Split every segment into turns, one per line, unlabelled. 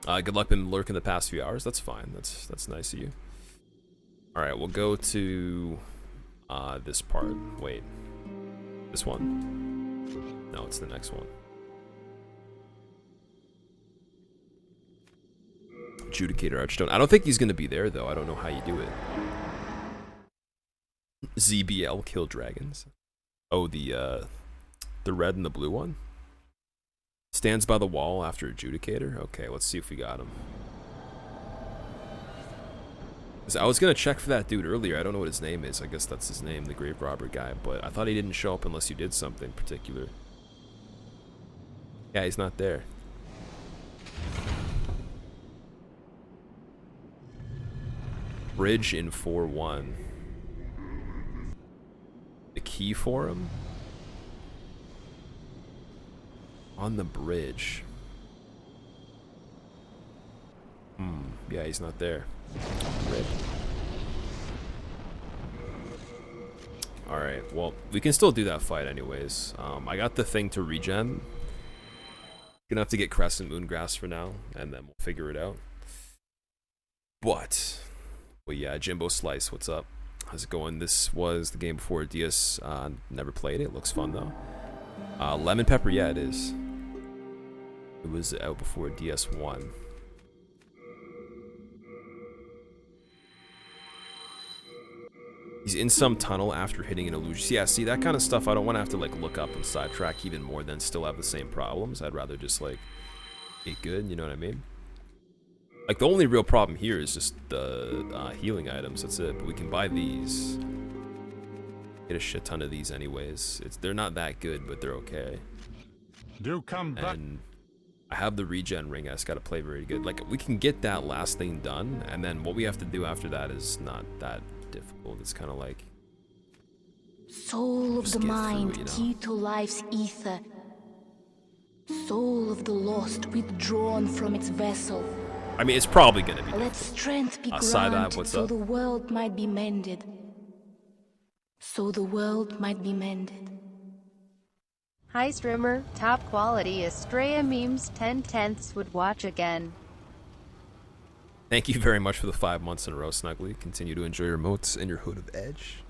Good luck been lurking the past few hours. That's fine. That's nice of you. All right, we'll go to this part. Wait, this one? No, it's the next one. Adjudicator Archstone. I don't think he's gonna be there though. I don't know how you do it. ZBL kill dragons. Oh, the red and the blue one. Stands by the wall after Adjudicator. Okay, let's see if we got him. I was gonna check for that dude earlier. I don't know what his name is. I guess that's his name, the grave robber guy. But I thought he didn't show up unless you did something particular. Yeah, he's not there. Bridge in 4-1. The key for him? On the bridge. Yeah, he's not there. Rip. Alright, well, we can still do that fight anyways. I got the thing to regen. Gonna have to get Crescent Moongrass for now, and then we'll figure it out. But yeah, Jimbo Slice, what's up? How's it going? This was the game before DS. Never played it. Looks fun though. Lemon Pepper, yeah, it is. It was out before DS1. He's in some tunnel after hitting an illusion. Yeah, see, that kind of stuff I don't want to have to like look up and sidetrack even more than still have the same problems. I'd rather just like get good, you know what I mean? Like the only real problem here is just the healing items, that's it. But we can buy these. Get a shit ton of these anyways. They're not that good, but they're okay.
Do come back.
And I have the regen ring. I just gotta play very good. Like we can get that last thing done, and then what we have to do after that is not that difficult. It's kind of like
soul of the mind,
you know?
key to life's ether. Soul of the lost, withdrawn from its vessel.
I mean, it's probably gonna be.
Let strength be
Side-eye,
granted,
what's
so
up?
the world might be mended. So the world might be mended.
Hi streamer, top quality Estrella memes 10/10ths would watch again.
Thank you very much for the 5 months in a row, Snuggly. Continue to enjoy your moats and your Hood of Edge.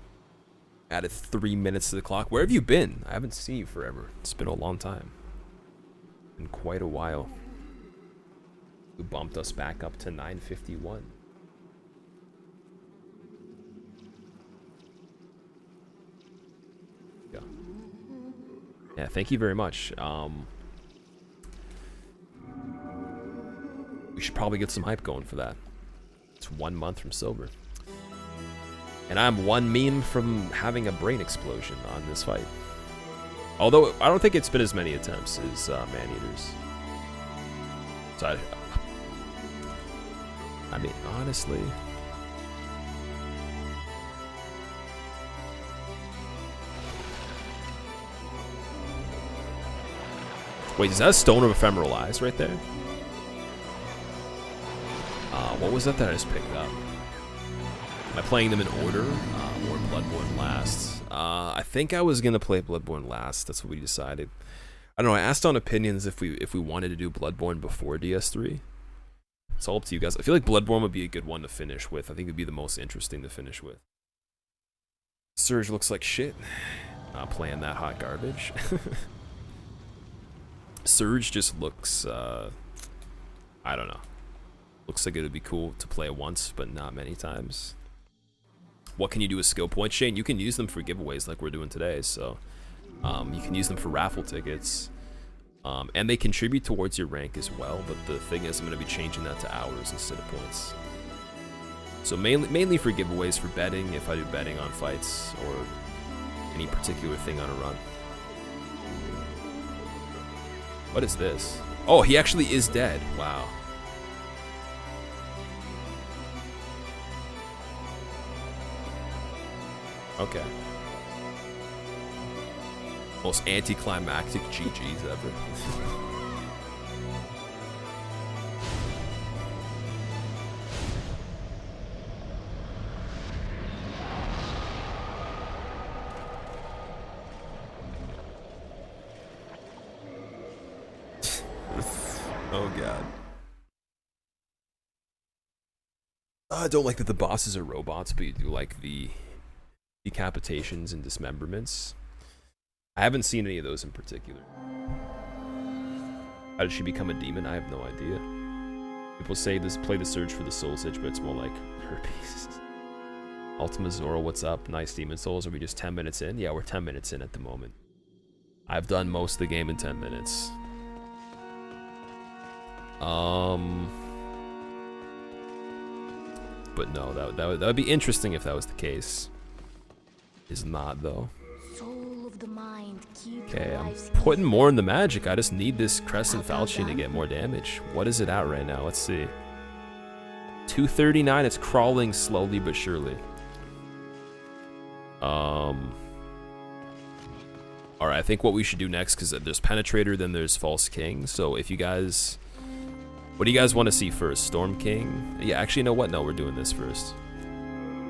Added 3 minutes to the clock. Where have you been? I haven't seen you forever. It's been a long time. Been quite a while. Who bumped us back up to 951. Yeah, thank you very much. We should probably get some hype going for that. It's 1 month from silver. And I'm one meme from having a brain explosion on this fight. Although, I don't think it's been as many attempts as Man-Eaters. So I mean, honestly... Wait, is that a Stone of Ephemeral Eyes right there? What was that I just picked up? Am I playing them in order? Or Bloodborne last? I think I was gonna play Bloodborne last. That's what we decided. I don't know. I asked on opinions if we wanted to do Bloodborne before DS3. It's all up to you guys. I feel like Bloodborne would be a good one to finish with. I think it would be the most interesting to finish with. Surge looks like shit. Not playing that hot garbage. Surge just looks, I don't know. Looks like it would be cool to play once, but not many times. What can you do with skill points, Shane? You can use them for giveaways like we're doing today, so you can use them for raffle tickets. And they contribute towards your rank as well, but the thing is I'm going to be changing that to hours instead of points. So mainly for giveaways, for betting, if I do betting on fights, or any particular thing on a run. What is this? Oh, he actually is dead. Wow. Okay. Most anticlimactic GGs ever. Oh god. I don't like that the bosses are robots, but you do like the decapitations and dismemberments. I haven't seen any of those in particular. How did she become a demon? I have no idea. People say this, play the Surge for the soul sitch, but it's more like herpes. Ultima Zoro, what's up? Nice Demon Souls. Are we just 10 minutes in? Yeah, we're 10 minutes in at the moment. I've done most of the game in 10 minutes. But no, that would be interesting if that was the case. Is not though.
Soul of the mind, keep
Okay,
your
I'm
lives
putting
easy.
more in the magic. I just need this Crescent
Well
Falchion to
done.
get more damage. What is it at right now? Let's see. 239. It's crawling slowly but surely. Alright, I think what we should do next, because there's Penetrator, then there's False King. So if you guys... What do you guys want to see first? Storm King? Yeah, actually, you know what? No, we're doing this first.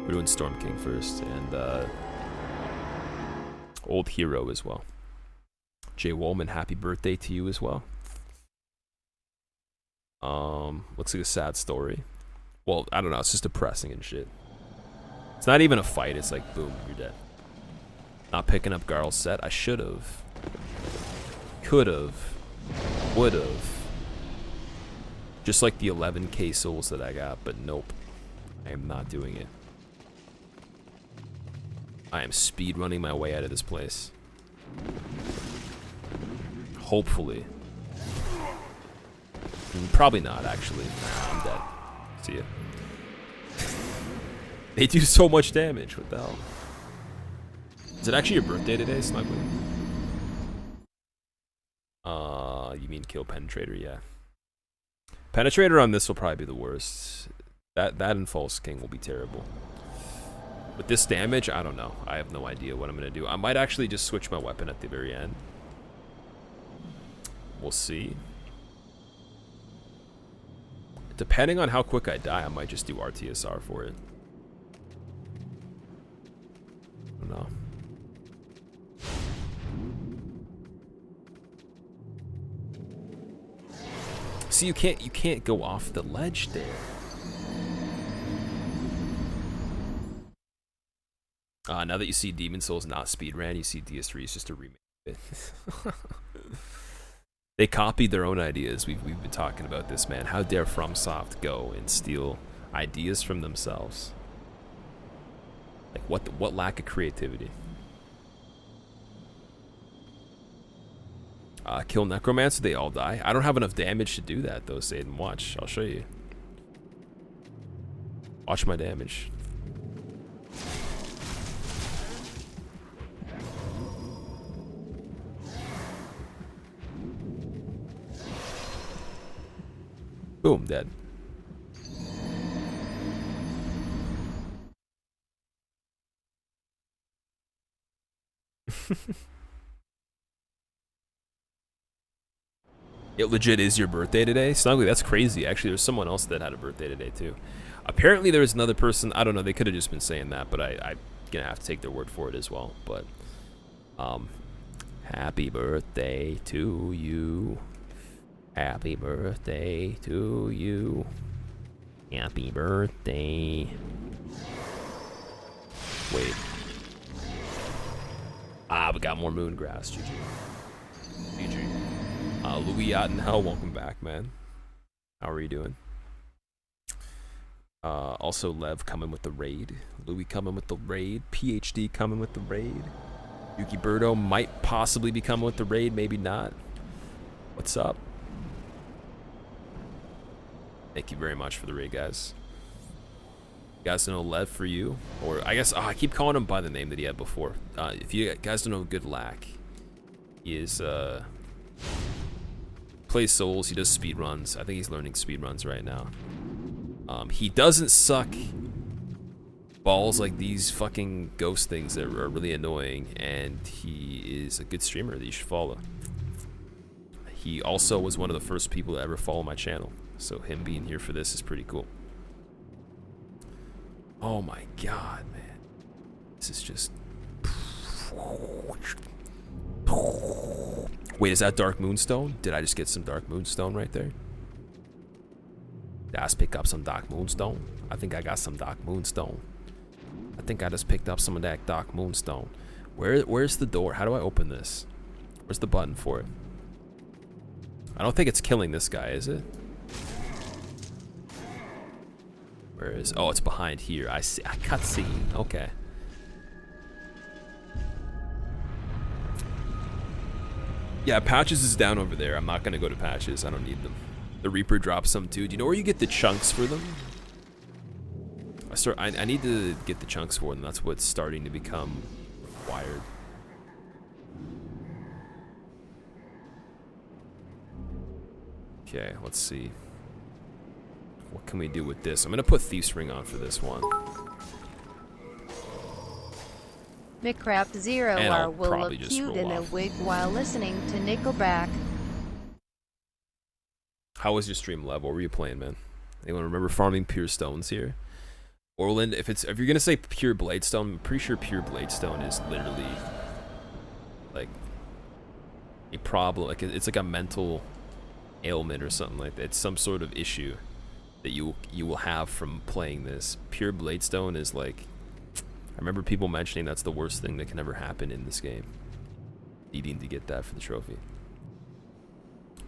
We're doing Storm King first. And, Old Hero as well. Jay Woolman, happy birthday to you as well. Looks like a sad story. Well, I don't know, it's just depressing and shit. It's not even a fight, it's like, boom, you're dead. Not picking up Garl's set. I should've. Could've. Would've. Just like the 11k souls that I got, but nope. I am not doing it. I am speed running my way out of this place. Hopefully. Probably not, actually. I'm dead. See ya. They do so much damage. What the hell? Is it actually your birthday today, Snugly? You mean kill Penetrator? Yeah. Penetrator on this will probably be the worst. That and False King will be terrible. With this damage, I don't know. I have no idea what I'm gonna do. I might actually just switch my weapon at the very end. We'll see. Depending on how quick I die, I might just do RTSR for it. I don't know. See, you can't go off the ledge there. Now that you see Demon Souls not speedran, you see DS3 is just a remake of it. They copied their own ideas. We've been talking about this, man. How dare FromSoft go and steal ideas from themselves? Like what lack of creativity? Kill Necromancer, they all die. I don't have enough damage to do that though, Satan. Watch, I'll show you. Watch my damage. Boom, dead. It legit is your birthday today? Snuggly, that's crazy. Actually, there's someone else that had a birthday today, too. Apparently, there's another person. I don't know. They could have just been saying that, but I'm going to have to take their word for it as well. But, happy birthday to you. Happy birthday to you. Happy birthday. Wait. We got more moongrass. GG. GG. Louis Ottenhell, welcome back, man. How are you doing? Also, Lev coming with the raid. Louis coming with the raid. PhD coming with the raid. Yuki Birdo might possibly be coming with the raid, maybe not. What's up? Thank you very much for the raid, guys. You guys know Lev for you? Or, I guess, I keep calling him by the name that he had before. If you guys don't know Good Lack, he is, plays Souls, he does speed runs. I think he's learning speed runs right now. He doesn't suck balls like these fucking ghost things that are really annoying, and he is a good streamer that you should follow. He also was one of the first people to ever follow my channel, so him being here for this is pretty cool. Oh my god, man. This is just... Wait, is that Dark Moonstone? Did I just get some Dark Moonstone right there? Let's pick up some Dark Moonstone. I think I got some Dark Moonstone. I think I just picked up some of that Dark Moonstone. Where's the door? How do I open this? Where's the button for it? I don't think it's killing this guy, is it? Where is... Oh, it's behind here. I see. A cutscene. Okay. Yeah, Patches is down over there. I'm not going to go to Patches. I don't need them. The Reaper drops some too. Do you know where you get the chunks for them? I need to get the chunks for them. That's what's starting to become required. Okay, let's see. What can we do with this? I'm gonna put Thief's Ring on for this one.
McCraft0R will look cute in a wig while listening to Nickelback.
How was your stream level? What were you playing, man? Anyone remember farming pure stones here? Orland, if you're gonna say pure bladestone, I'm pretty sure pure bladestone is literally like a problem. Like it's like a mental ailment or something like that. It's some sort of issue that you will have from playing this. Pure bladestone is like, I remember people mentioning that's the worst thing that can ever happen in this game. Needing to get that for the trophy.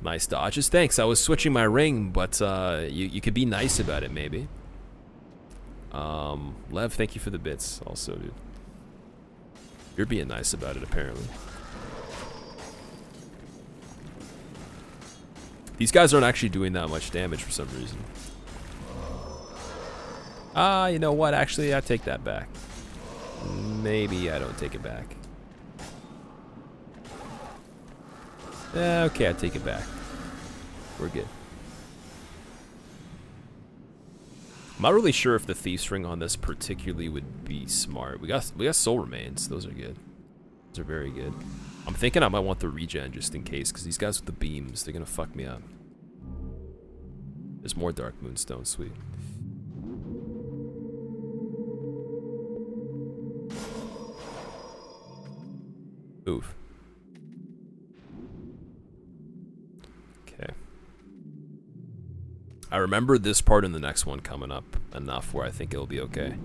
Nice dodges. Thanks. I was switching my ring, but you could be nice about it, maybe. Lev, thank you for the bits also, dude. You're being nice about it, apparently. These guys aren't actually doing that much damage for some reason. You know what? Actually, I take that back. Maybe I don't take it back. Okay, I take it back. We're good. I'm not really sure if the Thief's Ring on this particularly would be smart. We got Soul Remains. Those are good. Those are very good. I'm thinking I might want the regen just in case, because these guys with the beams, they're gonna fuck me up. There's more Dark Moonstone, sweet. Oof. Okay. I remember this part in the next one coming up enough where I think it'll be okay.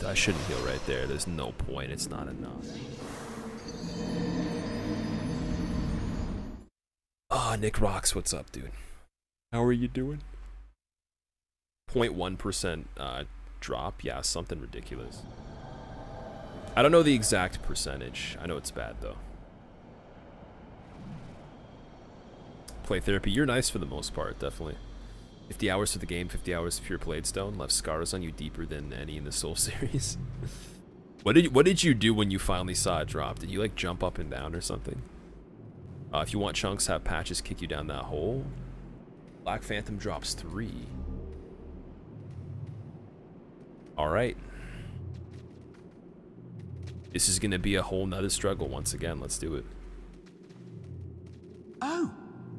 I shouldn't heal right there. There's no point. It's not enough. Nick Rocks, what's up, dude? How are you doing? 0.1% drop. Yeah, something ridiculous. I don't know the exact percentage. I know it's bad, though. Play therapy. You're nice for the most part, definitely. 50 hours for the game, 50 hours of pure Bladestone. Left scars on you deeper than any in the Soul series. What did you do when you finally saw it drop? Did you like jump up and down or something? If you want chunks, have Patches kick you down that hole. Black Phantom drops 3. Alright. This is gonna be a whole nother struggle once again. Let's do it.
Oh,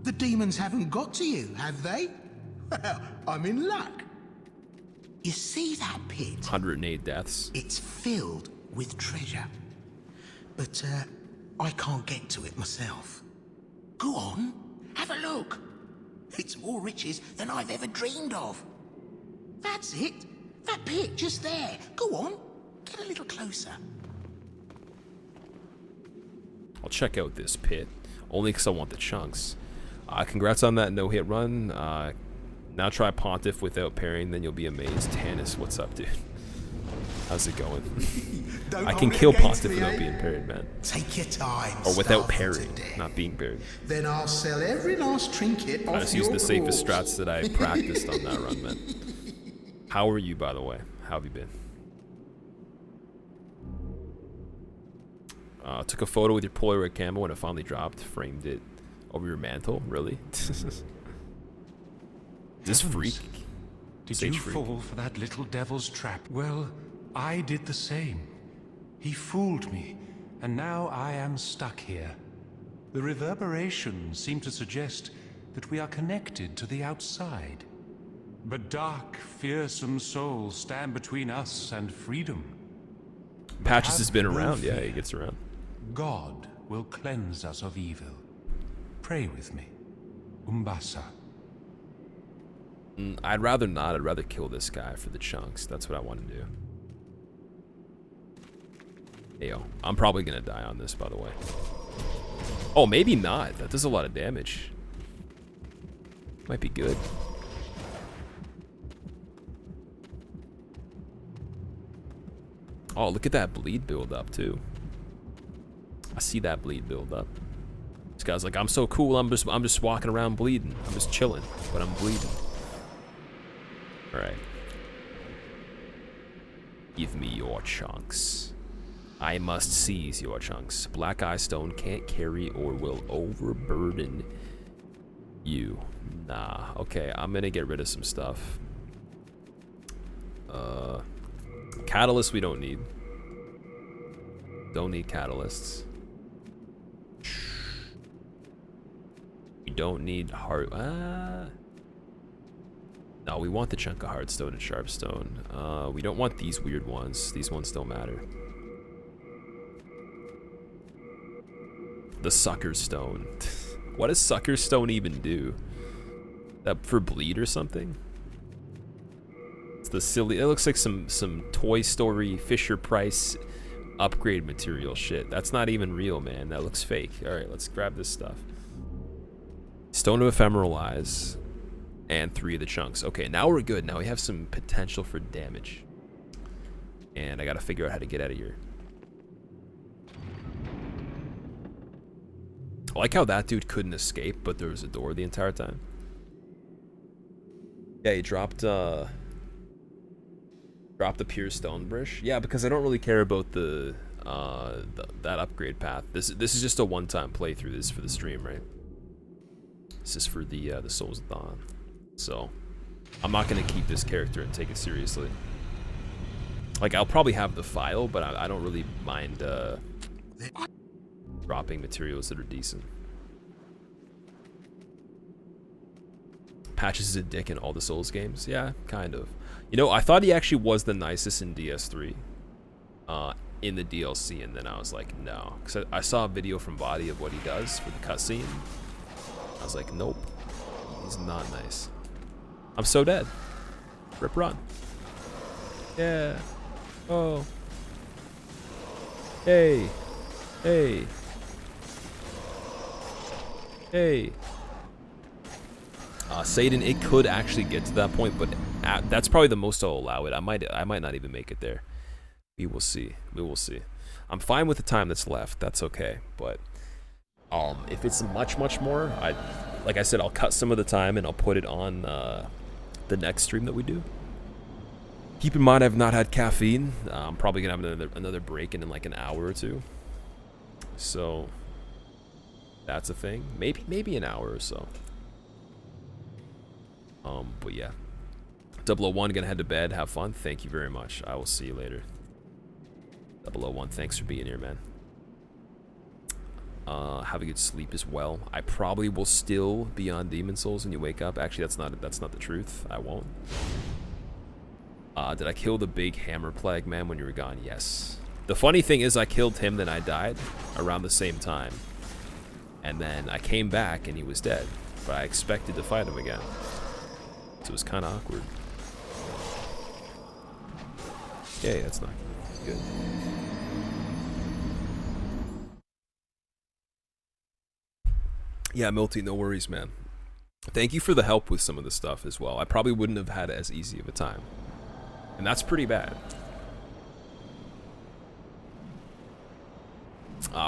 the demons haven't got to you, have they? Well, I'm in luck. You see that pit?
108 deaths.
It's filled with treasure. But, I can't get to it myself. Go on, have a look. It's more riches than I've ever dreamed of. That's it. That pit just there. Go on, get a little closer.
I'll check out this pit. Only because I want the chunks. Congrats on that no-hit run. Now try Pontiff without parrying, then you'll be amazed. Tannis, what's up, dude? How's it going? I can kill Pontiff without being parried, man.
Take your time.
Or without parrying, not being parried.
Then I'll sell every last trinket off
I just used the safest strats that I practiced on that run, man. How are you, by the way? How have you been? Took a photo with your Polaroid camera when it finally dropped. Framed it over your mantle. Really? This freak?
Did you fall for that little devil's trap? Well, I did the same. He fooled me, and now I am stuck here. The reverberations seem to suggest that we are connected to the outside. But dark, fearsome souls stand between us and freedom.
Patches has been around. Yeah, he gets around.
God will cleanse us of evil. pray with me. Umbasa.
I'd rather not. I'd rather kill this guy for the chunks. That's what I want to do. Hey, yo, I'm probably gonna die on this, by the way. Oh, maybe not. That does a lot of damage. Might be good. Oh, look at that bleed build up too. I see that bleed build up. This guy's like, I'm so cool. I'm just walking around bleeding. I'm just chilling, but I'm bleeding. All right. Give me your chunks. I must seize your chunks. Black Eye Stone can't carry or will overburden you. Nah. Okay, I'm gonna get rid of some stuff. Catalyst we don't need. Don't need catalysts. We don't need hard. No, we want the chunk of hardstone and sharpstone. We don't want these weird ones. These ones don't matter. The sucker stone. What does sucker stone even do? That for bleed or something? It's the silly. It looks like some Toy Story Fisher Price upgrade material shit. That's not even real, man. That looks fake. All right, let's grab this stuff. Stone of Ephemeral Eyes. And 3 of the chunks. Okay, now we're good. Now we have some potential for damage. And I gotta figure out how to get out of here. I like how that dude couldn't escape, but there was a door the entire time. Yeah, he dropped the pure stone brush. Yeah, because I don't really care about that upgrade path. This is just a one-time playthrough. This is for the stream, right? This is for the Soulsathon. So, I'm not going to keep this character and take it seriously. Like, I'll probably have the file, but I don't really mind dropping materials that are decent. Patches is a dick in all the Souls games? Yeah, kind of. You know, I thought he actually was the nicest in DS3 in the DLC, and then I was like, no. Because I saw a video from Body of what he does for the cutscene. I was like, nope. He's not nice. I'm so dead. Rip run. Yeah. Oh. Hey. Hey. Hey. Satan, it could actually get to that point, but that's probably the most I'll allow it. I might not even make it there. We will see. We will see. I'm fine with the time that's left. That's okay. But if it's much more, like I said, I'll cut some of the time and I'll put it on the next stream that we do. Keep in mind, I've not had caffeine. I'm probably gonna have another break in like an hour or two. So that's a thing. Maybe an hour or so. But yeah. 001, gonna head to bed. Have fun. Thank you very much. I will see you later. 001, thanks for being here, man. Have a good sleep as well. I probably will still be on Demon Souls when you wake up. Actually, that's not the truth. I won't. Did I kill the big hammer plague man when you were gone? Yes. The funny thing is I killed him, then I died around the same time. And then I came back and he was dead. But I expected to fight him again. So it was kind of awkward. Yeah, that's not good. Yeah, Milty, no worries, man. Thank you for the help with some of the stuff as well. I probably wouldn't have had as easy of a time. And that's pretty bad.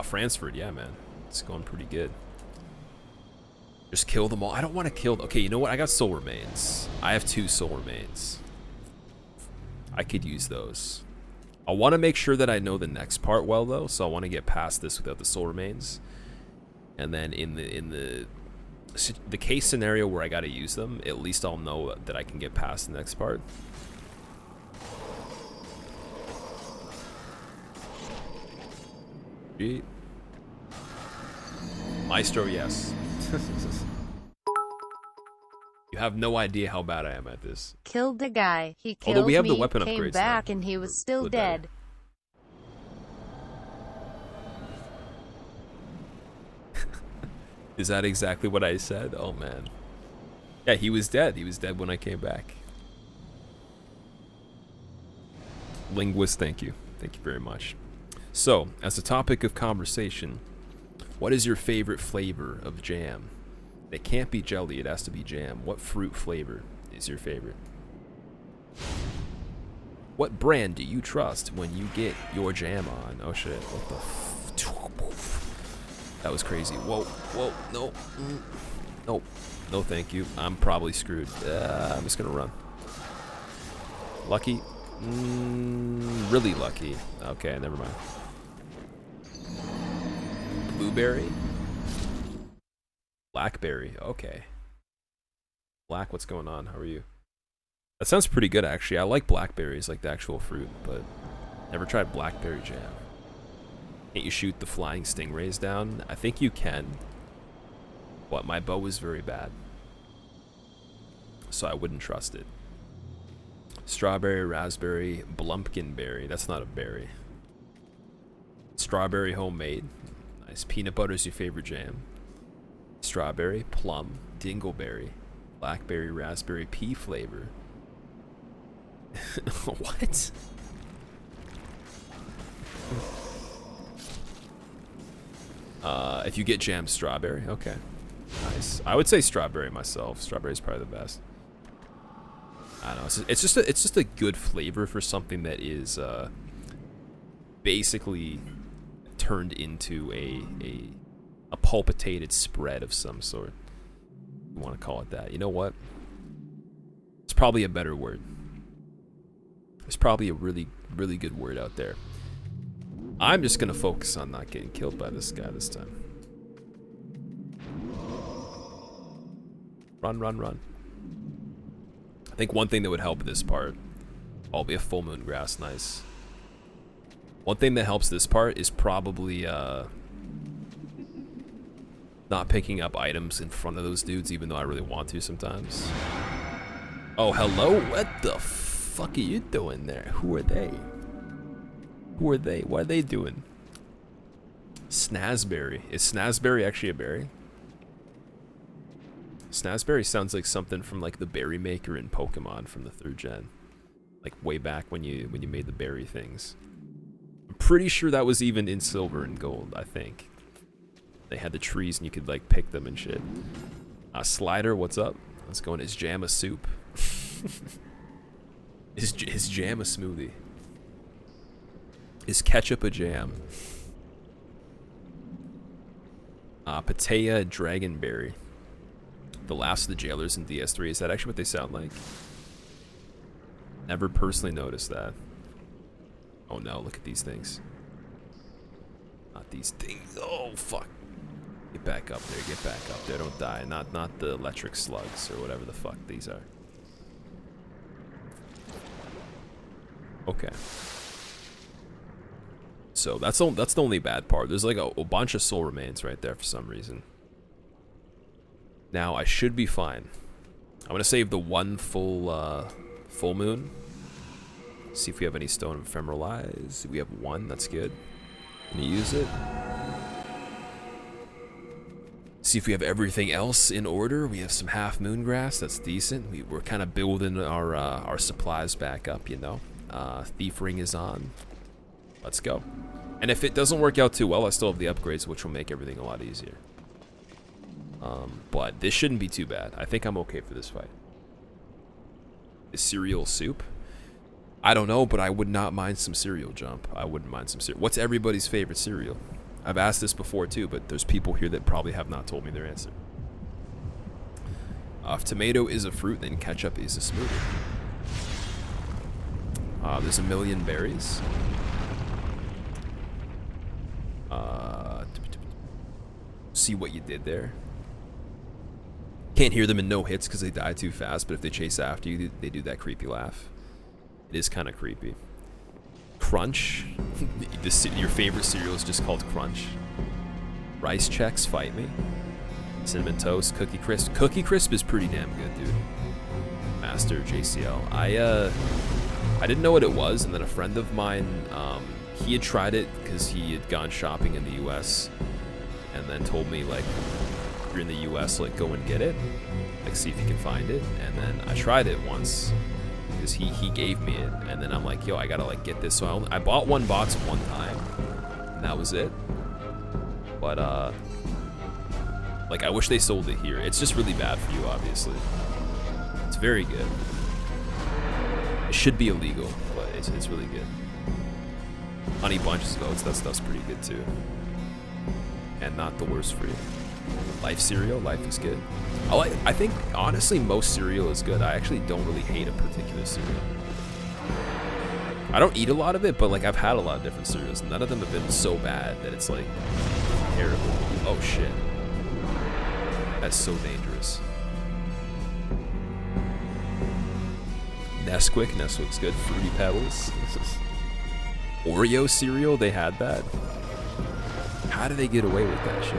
Fransford, yeah, man. It's going pretty good. Just kill them all. I don't want to kill them. Okay, you know what? I got soul remains. I have 2 soul remains. I could use those. I want to make sure that I know the next part well, though. So I want to get past this without the soul remains. And then in the case scenario where I got to use them, at least I'll know that I can get past the next part. Maestro, yes. You have no idea how bad I am at this.
Killed the guy. He killed
Although we have
me,
the weapon
came
upgrades
back,
now.
and he was still
Look
dead.
Is that exactly what I said? Oh man. Yeah, he was dead. He was dead when I came back. Linguist, thank you. Thank you very much. So, as a topic of conversation, what is your favorite flavor of jam? It can't be jelly, it has to be jam. What fruit flavor is your favorite? What brand do you trust when you get your jam on? Oh shit, what the that was crazy. Whoa, whoa, no. Nope. No thank you. I'm probably screwed. I'm just gonna run. Lucky? Really lucky. Okay, never mind. Blueberry? Blackberry, okay. Black, what's going on? How are you? That sounds pretty good, actually. I like blackberries, like the actual fruit, but never tried blackberry jam. Can't you shoot the flying stingrays down? I think you can. But my bow is very bad, so I wouldn't trust it. Strawberry, raspberry, blumpkin berry. That's not a berry. Strawberry homemade. Nice. Peanut butter is your favorite jam. Strawberry, plum, dingleberry, blackberry, raspberry, pea flavor. What? If you get jam, strawberry. Okay. Nice. I would say strawberry myself. Strawberry is probably the best. I don't know. It's just a good flavor for something that is basically turned into a pulpitated spread of some sort. You want to call it that? You know what? It's probably a better word. There's probably a really good word out there. I'm just gonna focus on not getting killed by this guy this time. Run, run, run. I think one thing that would help this part, I'll be a full moon grass, nice. One thing that helps this part is probably not picking up items in front of those dudes, even though I really want to sometimes. Oh, hello? What the fuck are you doing there? Who are they? Who are they? What are they doing? Snazberry. Is Snazberry actually a berry? Snazberry sounds like something from like the berry maker in Pokemon from the 3rd gen. Like way back when you made the berry things. I'm pretty sure that was even in Silver and Gold, I think. They had the trees and you could like pick them and shit. Slider, what's up? Let's go in his jam a soup. Is jam a smoothie? Is ketchup a jam? Patea Dragonberry. The last of the jailers in DS3. Is that actually what they sound like? Never personally noticed that. Oh no, look at these things. Not these things. Oh fuck. Get back up there, get back up there, don't die. Not the electric slugs or whatever the fuck these are. Okay. So that's the only bad part. There's like a bunch of soul remains right there for some reason. Now I should be fine. I'm gonna save the one full moon. See if we have any stone of ephemeral eyes. We have one. That's good. Gonna use it. See if we have everything else in order. We have some half moon grass. That's decent. We're kind of building our supplies back up, you know. Thief ring is on. Let's go. And if it doesn't work out too well, I still have the upgrades, which will make everything a lot easier. But this shouldn't be too bad. I think I'm okay for this fight. Is cereal soup? I don't know, but I would not mind some cereal jump. I wouldn't mind some cereal. What's everybody's favorite cereal? I've asked this before too, but there's people here that probably have not told me their answer. If tomato is a fruit, then ketchup is a smoothie. There's a million berries. See what you did there. Can't hear them in no hits because they die too fast, but if they chase after you, they do that creepy laugh. It is kind of creepy. Crunch. Your favorite cereal is just called Crunch. Rice Chex, fight me. Cinnamon Toast, Cookie Crisp. Cookie Crisp is pretty damn good, dude. Master JCL. I didn't know what it was, and then a friend of mine, he had tried it because he had gone shopping in the US, and then told me like If you're in the US, like go and get it. Like see if you can find it. And then I tried it once because he gave me it, and then I'm like, yo, I gotta like get this. So I bought one box one time, and that was it. But like I wish they sold it here. It's just really bad for you, obviously. It's very good. It should be illegal, but it's really good. Honey Bunches of Oats, that stuff's pretty good too. And not the worst for you. Life cereal, life is good. I think honestly most cereal is good. I actually don't really hate a particular cereal. I don't eat a lot of it, but like I've had a lot of different cereals. None of them have been so bad that it's like terrible. Oh shit. That's so dangerous. Nesquik's good. Fruity Pebbles. Oreo cereal, they had that. How do they get away with that shit?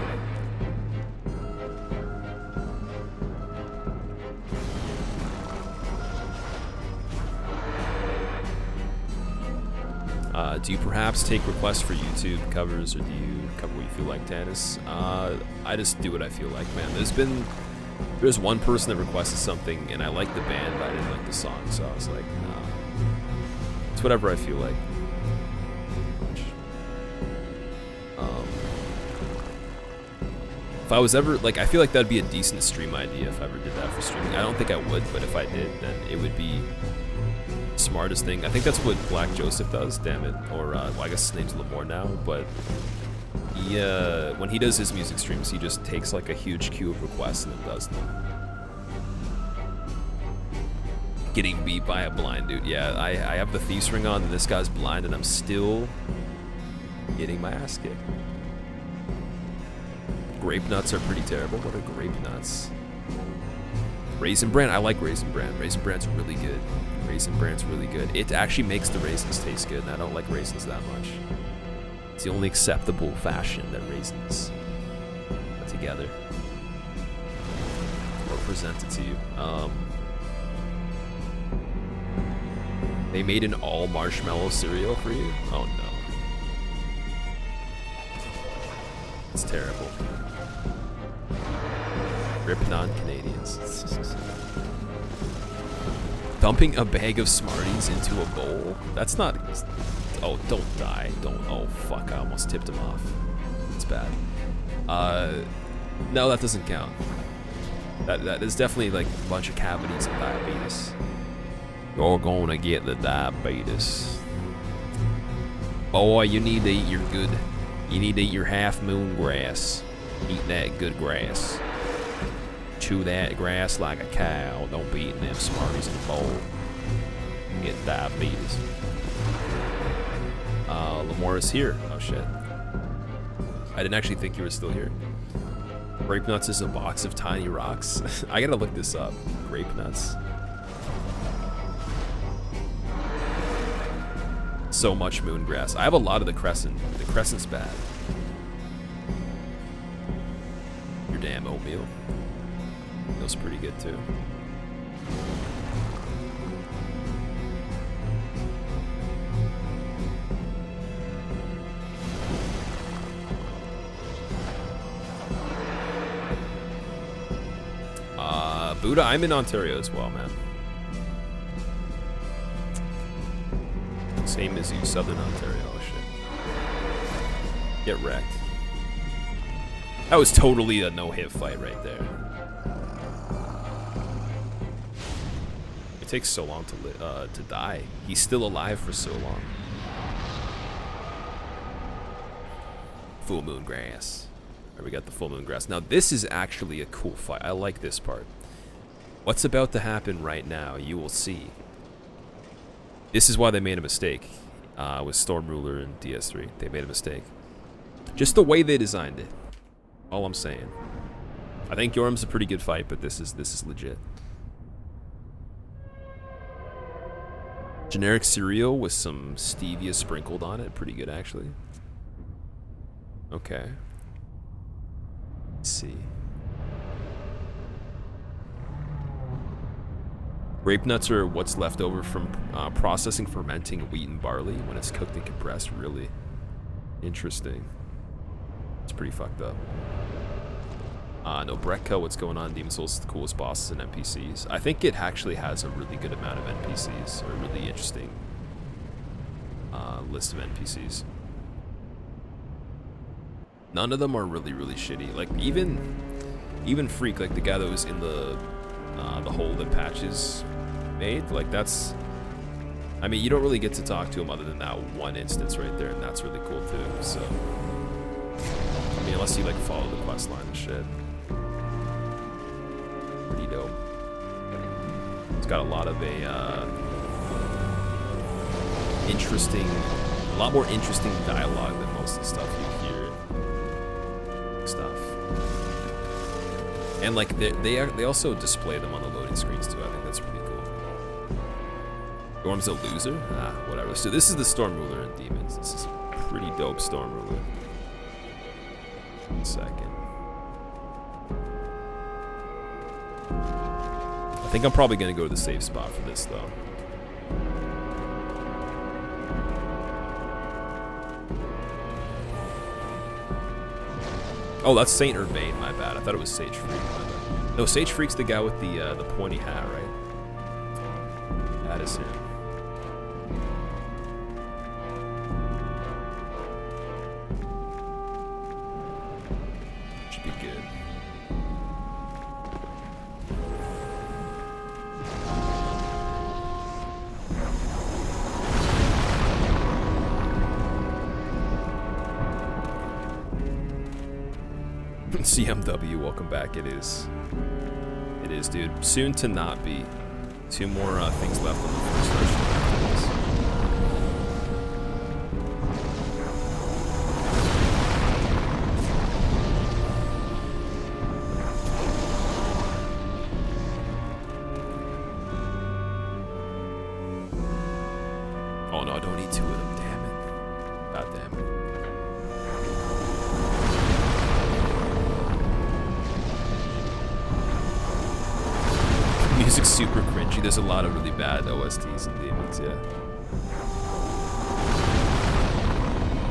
Do you perhaps take requests for YouTube covers, or do you cover what you feel like, Tannis? I just do what I feel like, man. There's one person that requested something, and I liked the band, but I didn't like the song, so I was like, nah. It's whatever I feel like. If I was ever, like, I feel like that'd be a decent stream idea if I ever did that for streaming. I don't think I would, but if I did, then it would be the smartest thing. I think that's what Black Joseph does, damn it. Or, well, I guess his name's Lamore now, but he, when he does his music streams, he just takes, like, a huge queue of requests and then does them. Getting beat by a blind dude. Yeah, I have the Thief's Ring on, and this guy's blind, and I'm still getting my ass kicked. Grape Nuts are pretty terrible. What are Grape Nuts? Raisin Bran, I like Raisin Bran. Raisin Bran's really good. Raisin Bran's really good. It actually makes the raisins taste good, and I don't like raisins that much. It's the only acceptable fashion that raisins are together or presented to you. They made an all marshmallow cereal for you? Oh no. It's terrible. Ripping on Canadians. Dumping a bag of Smarties into a bowl? That's not... Oh, don't die. Don't... Oh, fuck. I almost tipped him off. It's bad. No, that doesn't count. That is definitely like a bunch of cavities and diabetes. You're gonna get the diabetes. Boy, you need to eat your good... You need to eat your half-moon grass. Eat that good grass. Chew that grass like a cow. Don't be eating them Smarties in a bowl. You get diabetes. Lamore is here. Oh shit. I didn't actually think you were still here. Grape Nuts is a box of tiny rocks. I gotta look this up. Grape Nuts. So much moongrass. I have a lot of the crescent. The crescent's bad. Your damn oatmeal. Feels pretty good too. Buddha, I'm in Ontario as well, man. Same as you, Southern Ontario. Oh shit. Get wrecked. That was totally a no-hit fight right there. It takes so long to die. He's still alive for so long. Full moon grass. Alright, we got the full moon grass. Now this is actually a cool fight. I like this part. What's about to happen right now, you will see. This is why they made a mistake with Storm Ruler and DS3. They made a mistake. Just the way they designed it. All I'm saying. I think Yorm's a pretty good fight, but this is legit. Generic cereal with some stevia sprinkled on it. Pretty good, actually. Okay. Let's see. Grape nuts are what's left over from processing fermenting wheat and barley when it's cooked and compressed. Really interesting. It's pretty fucked up. No, Brekka, what's going on? Demon Souls is the coolest bosses and NPCs. I think it actually has a really good amount of NPCs, or a really interesting list of NPCs. None of them are really, really shitty. Like, even Freak, like the guy that was in the hole that Patches made, like that's... I mean, you don't really get to talk to him other than that one instance right there, and that's really cool too, so... I mean, unless you like follow the quest line and shit. Pretty dope. It's got a lot of a lot more interesting dialogue than most of the stuff you hear. Stuff. And like they also display them on the loading screens too. I think that's pretty cool. Storm's a loser? Ah, whatever. So this is the Storm Ruler in Demons. This is a pretty dope Storm Ruler. 1 second. I think I'm probably gonna go to the safe spot for this though. Oh, that's Saint Urbane, my bad. I thought it was Sage Freak. No, Sage Freak's the guy with the pointy hat, right? That is him. Should be good. CMW, welcome back. It is, dude. Soon to not be. 2 more things left on the first version. Oh no, I don't need 2 of them. Damn it. God damn it. Music's super cringy. There's a lot of really bad OSTs in Demons, yeah.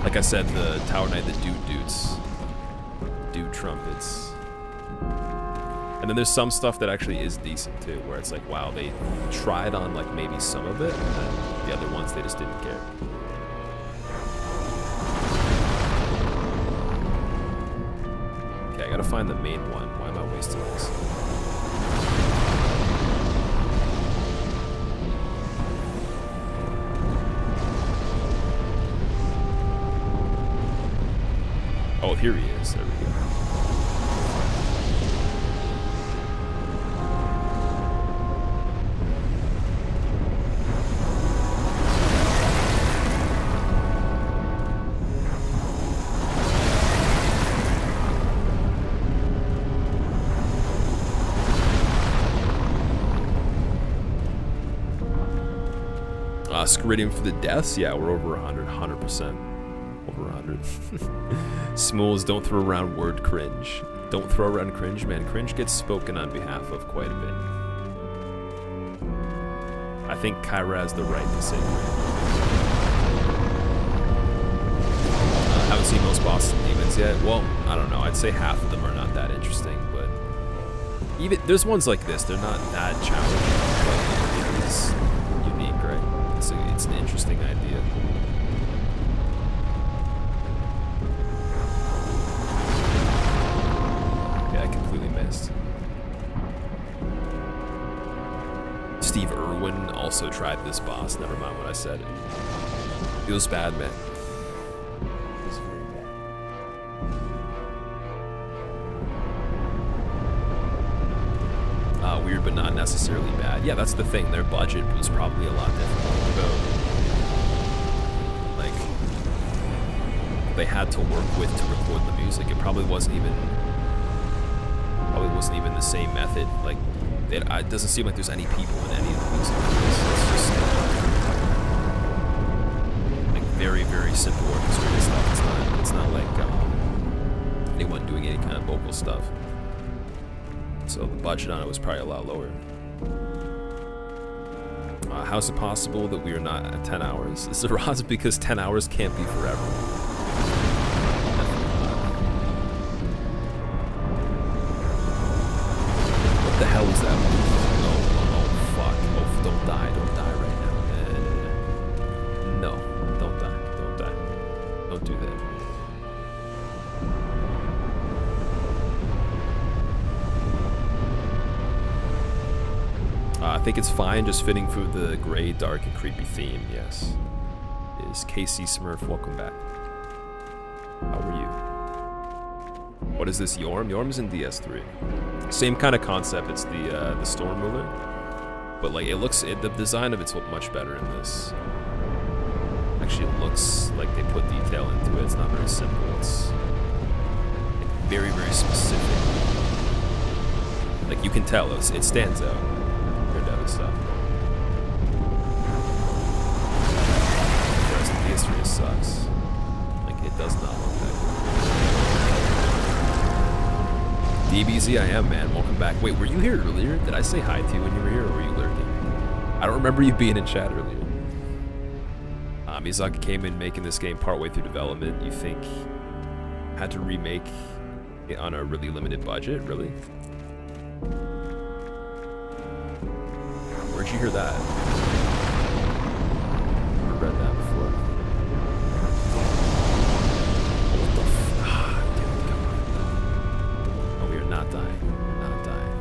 Like I said, the Tower Knight, the dude trumpets. And then there's some stuff that actually is decent too, where it's like, wow, they tried on like maybe some of it, and then the other ones they just didn't care. Okay, I gotta find the main one. Why am I wasting this? Oh, here he is. There we go. Squiridium for the deaths? Yeah, we're over 100%. Over 100. Smools, don't throw around word cringe. Don't throw around cringe, man. Cringe gets spoken on behalf of quite a bit. I think Kyra has the right to say cringe. Haven't seen most bosses and demons yet. Well, I don't know. I'd say half of them are not that interesting, but even there's ones like this. They're not that challenging, but it's unique, right? It's an interesting idea. Yeah, I completely missed. Steve Irwin also tried this boss. Never mind what I said. It was bad, man. It was very bad. Weird, but not necessarily bad. Yeah, that's the thing. Their budget was probably a lot different. Like, they had to work with to record the music. It probably wasn't even the same method. Like, it doesn't seem like there's any people in any of the music. It's just like very, very simple orchestrated stuff. It's not like anyone doing any kind of vocal stuff. So the budget on it was probably a lot lower. How's it possible that we are not at 10 hours? Is it Roz because 10 hours can't be forever? think it's fine, just fitting for the gray, dark, and creepy theme, yes. Is KC Smurf, welcome back. How are you? What is this, Yorm? Yorm's in DS3. Same kind of concept, it's the Storm Ruler. But like, the design of it's much better in this. Actually, it looks like they put detail into it. It's not very simple. It's like very, very specific. Like, you can tell, it stands out compared to other stuff. Whereas the PS3 just sucks. Like, it does not look that good. DBZ, I am, man. Welcome back. Wait, were you here earlier? Did I say hi to you when you were here, or were you lurking? I don't remember you being in chat earlier. Miyazaki came in making this game partway through development. You think had to remake it on a really limited budget? Really? Where'd you hear that? Never read that before. What the dude, come on. Oh, we are not dying. We're not dying.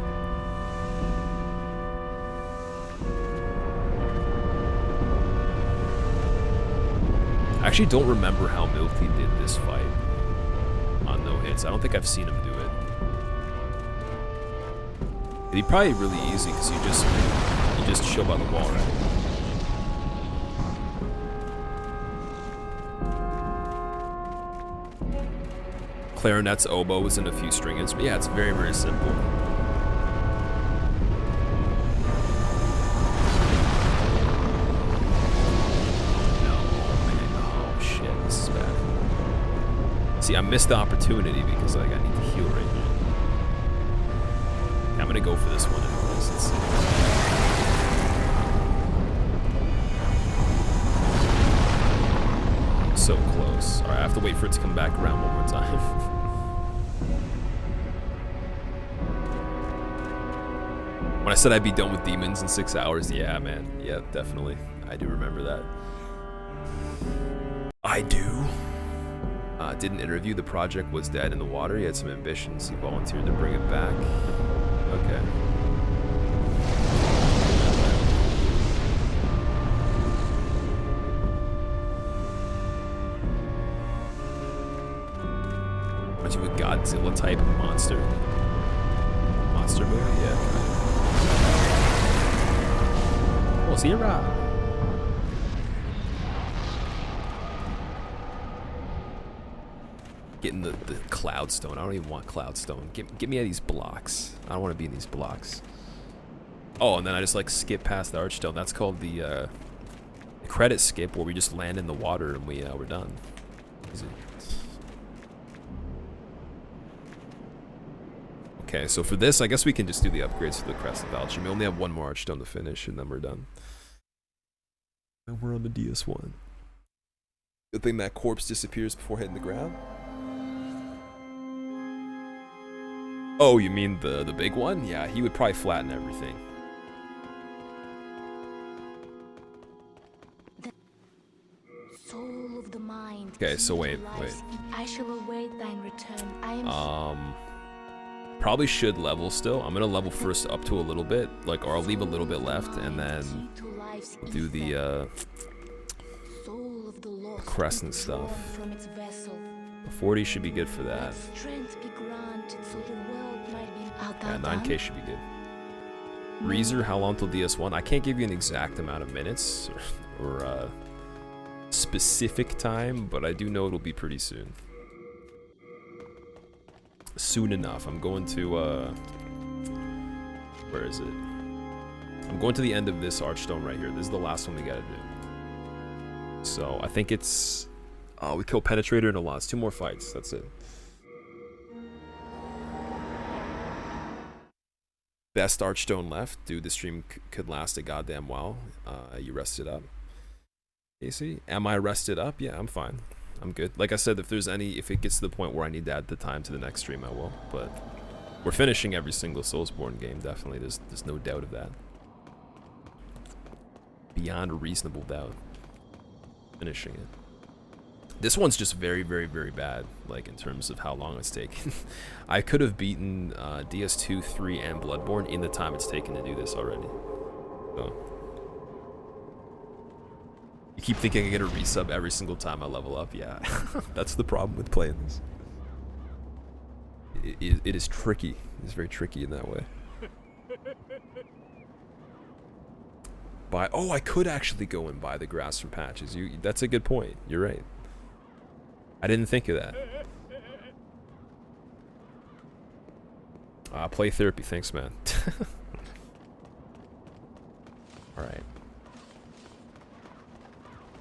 I actually don't remember how Milky did this fight on no hits. I don't think I've seen him do it. It'd be probably really easy because you just chill by the wall, right? Clarinets, oboes, and a few string instruments. Yeah, it's very, very simple. See, I missed the opportunity because like I need to heal right here. I'm gonna go for this one anyways. Let's see. So close. Alright, I have to wait for it to come back around one more time. When I said I'd be done with demons in 6 hours, yeah, man. Yeah, definitely. I do remember that. I do. Did an interview, the project was dead in the water. He had some ambitions. He volunteered to bring it back. Okay. Aren't you a Godzilla type monster? Monster movie? Yeah, kind of. Godzilla. Getting the cloud stone. I don't even want cloud stone. Get me out of these blocks. I don't want to be in these blocks. Oh, and then I just like skip past the archstone. That's called the credit skip, where we just land in the water and we're done. Easy. Okay, so for this, I guess we can just do the upgrades for the Crest of Valchim. We only have one more archstone to finish, and then we're done. And we're on the DS1. Good thing that corpse disappears before hitting the ground. Oh, you mean the big one? Yeah, he would probably flatten everything.
The soul of the mind.
Okay, so wait.
I shall await thine return. I am
probably should level still. I'm gonna level first up to a little bit, like, or I'll leave a little bit left, and then do the crescent stuff. 40 should be good for that. Yeah, 9K should be good. Reezer, how long till DS1? I can't give you an exact amount of minutes or specific time, but I do know it'll be pretty soon. Soon enough. I'm going to where is it? I'm going to the end of this archstone right here. This is the last one we gotta do. So I think it's we kill Penetrator and a loss. 2 more fights. That's it. Best archstone left. Dude, this stream could last a goddamn while. You rested up. AC, am I rested up? Yeah, I'm fine. I'm good. Like I said, if it gets to the point where I need to add the time to the next stream, I will. But we're finishing every single Soulsborne game. Definitely, there's no doubt of that. Beyond a reasonable doubt. Finishing it. This one's just very, very, very bad, like, in terms of how long it's taken. I could have beaten DS2, 3, and Bloodborne in the time it's taken to do this already. So. You keep thinking I get a resub every single time I level up. Yeah, that's the problem with playing this. It is tricky. It's very tricky in that way. Oh, I could actually go and buy the grass from patches. That's a good point. You're right. I didn't think of that. Play therapy. Thanks, man. Alright.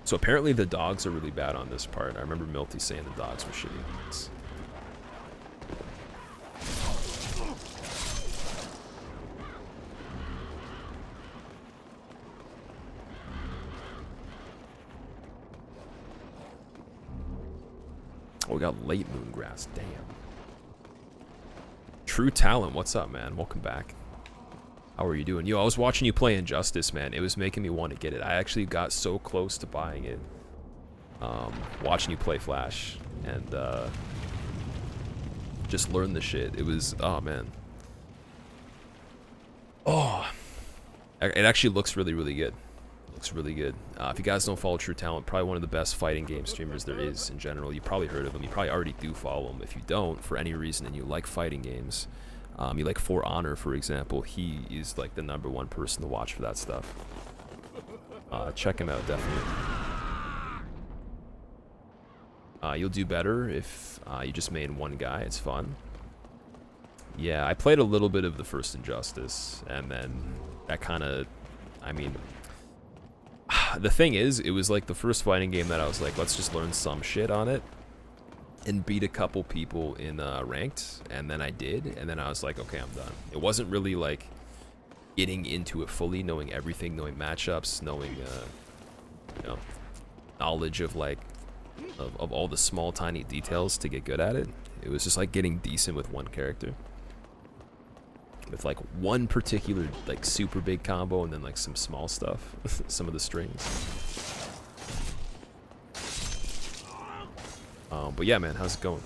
So apparently the dogs are really bad on this part. I remember Milty saying the dogs were shitty. Oh, we got late moon grass. Damn. True Talent, what's up, man? Welcome back. How are you doing? Yo, I was watching you play Injustice, man. It was making me want to get it. I actually got so close to buying it. Watching you play Flash and just learn the shit. It was, oh man. Oh, it actually looks really, really good. Looks really good. If you guys don't follow True Talent, probably one of the best fighting game streamers there is in general. You probably heard of him. You probably already do follow him. If you don't, for any reason, and you like fighting games, you like For Honor, for example, he is like the #1 person to watch for that stuff. Check him out, definitely. You'll do better if you just main one guy. It's fun. Yeah, I played a little bit of the first Injustice, and then that kind of, I mean, the thing is, it was like the first fighting game that I was like, let's just learn some shit on it and beat a couple people in ranked, and then I did, and then I was like, okay, I'm done. It wasn't really like getting into it fully, knowing everything, knowing matchups, knowing you know, knowledge of like of all the small tiny details to get good at it. It was just like getting decent with one character, with like one particular like super big combo and then like some small stuff. Some of the strings. But yeah, man, how's it going?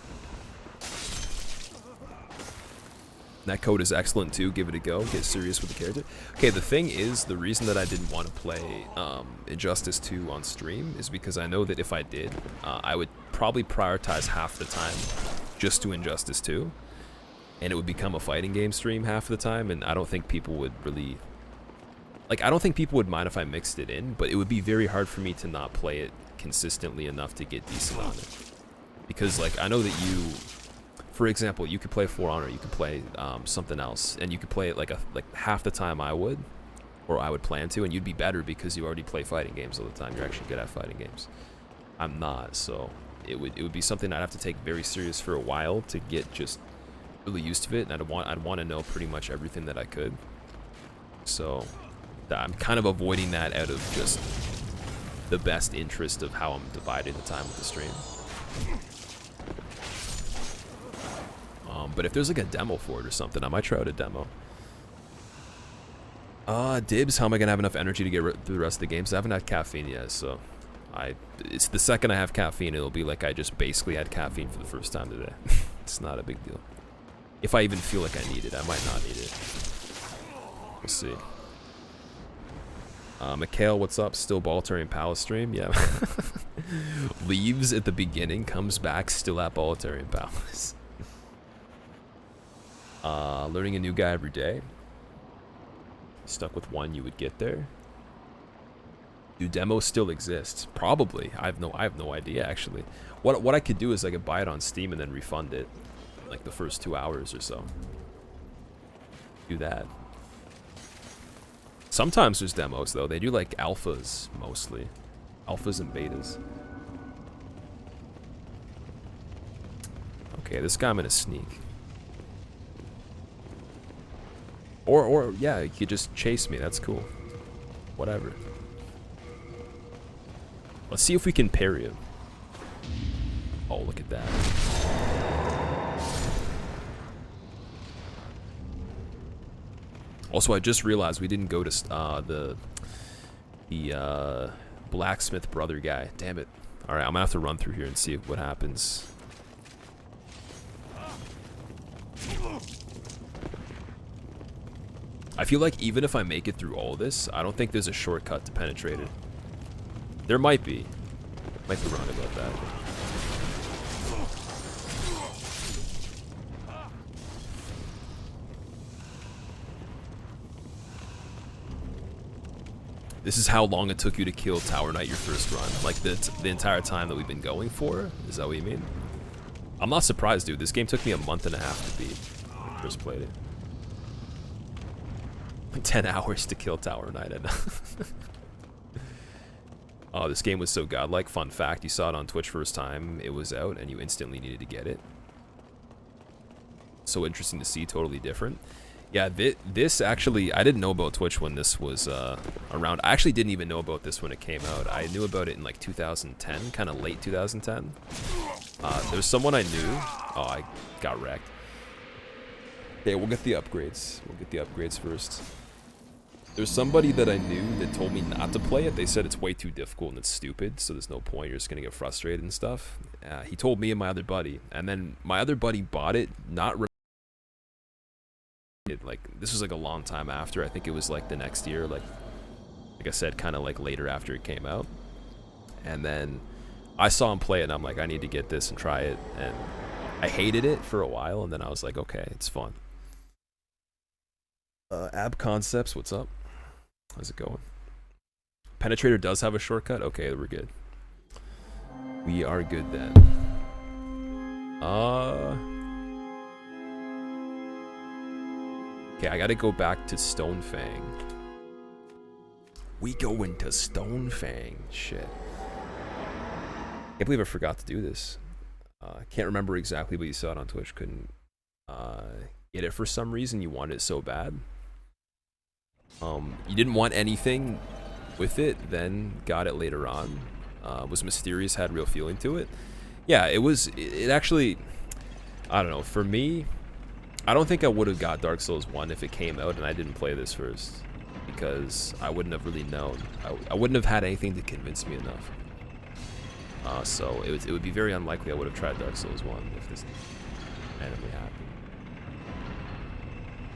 That code is excellent too. Give it a go. Get serious with the character. Okay, the thing is, the reason that I didn't want to play Injustice 2 on stream is because I know that if I did, I would probably prioritize half the time just to Injustice 2. And it would become a fighting game stream half the time, and I don't think people would really... Like, I don't think people would mind if I mixed it in, but it would be very hard for me to not play it consistently enough to get decent on it. Because, like, I know that you... For example, you could play For Honor, you could play something else, and you could play it like half the time I would, or I would plan to, and you'd be better because you already play fighting games all the time. You're actually good at fighting games. I'm not, so it would be something I'd have to take very serious for a while to get just really used to it, and I'd want to know pretty much everything that I could. So I'm kind of avoiding that out of just the best interest of how I'm dividing the time with the stream. But if there's like a demo for it or something, I might try out a demo. Dibs, how am I gonna have enough energy to get through the rest of the games? I haven't had caffeine yet, so it's the second I have caffeine, it'll be like I just basically had caffeine for the first time today. It's not a big deal. If I even feel like I need it, I might not need it. We'll see. Mikhail, what's up? Still Boltarian Palace stream? Yeah. Leaves at the beginning, comes back, still at Boltarian Palace. Learning a new guy every day. Stuck with one, you would get there. Do demos still exist? Probably. I have no idea actually. What I could do is I could buy it on Steam and then refund it, like the first 2 hours or so. Do that. Sometimes there's demos though. They do like alphas mostly, alphas and betas. Okay, this guy I'm gonna sneak. Or yeah, you could just chase me. That's cool. Whatever. Let's see if we can parry him. Oh, look at that. Also, I just realized we didn't go to the blacksmith brother guy. Damn it. All right, I'm gonna have to run through here and see what happens. I feel like even if I make it through all this, I don't think there's a shortcut to penetrate it. There might be. Might be wrong about that. This is how long it took you to kill Tower Knight your first run. Like the entire time that we've been going for? Is that what you mean? I'm not surprised, dude. This game took me a month and a half to beat when I first played it. Like 10 hours to kill Tower Knight. Oh, this game was so godlike. Fun fact, you saw it on Twitch first time it was out and you instantly needed to get it. So interesting to see, totally different. Yeah, this actually, I didn't know about Twitch when this was around. I actually didn't even know about this when it came out. I knew about it in like 2010, kind of late 2010. There's someone I knew. Oh, I got wrecked. Okay, we'll get the upgrades. We'll get the upgrades first. There's somebody that I knew that told me not to play it. They said it's way too difficult and it's stupid, so there's no point. You're just going to get frustrated and stuff. He told me and my other buddy. And then my other buddy bought it, not like this was like a long time after. I think it was like the next year, like I said, kind of like later after it came out. And then I saw him play it and I'm like, I need to get this and try it. And I hated it for a while and then I was like, okay, it's fun. Ab Concepts, what's up? How's it going? Penetrator does have a shortcut? Okay, we're good. We are good then. Okay, I gotta go back to Stonefang. We go into Stonefang. Shit. Can't believe I forgot to do this. Can't remember exactly, but you saw it on Twitch. Couldn't get it for some reason. You wanted it so bad. You didn't want anything with it, then got it later on. Was mysterious, had real feeling to it. Yeah, it actually, I don't know, for me, I don't think I would have got Dark Souls 1 if it came out and I didn't play this first, because I wouldn't have really known. I wouldn't have had anything to convince me enough. So it would be very unlikely I would have tried Dark Souls 1 if this randomly happened.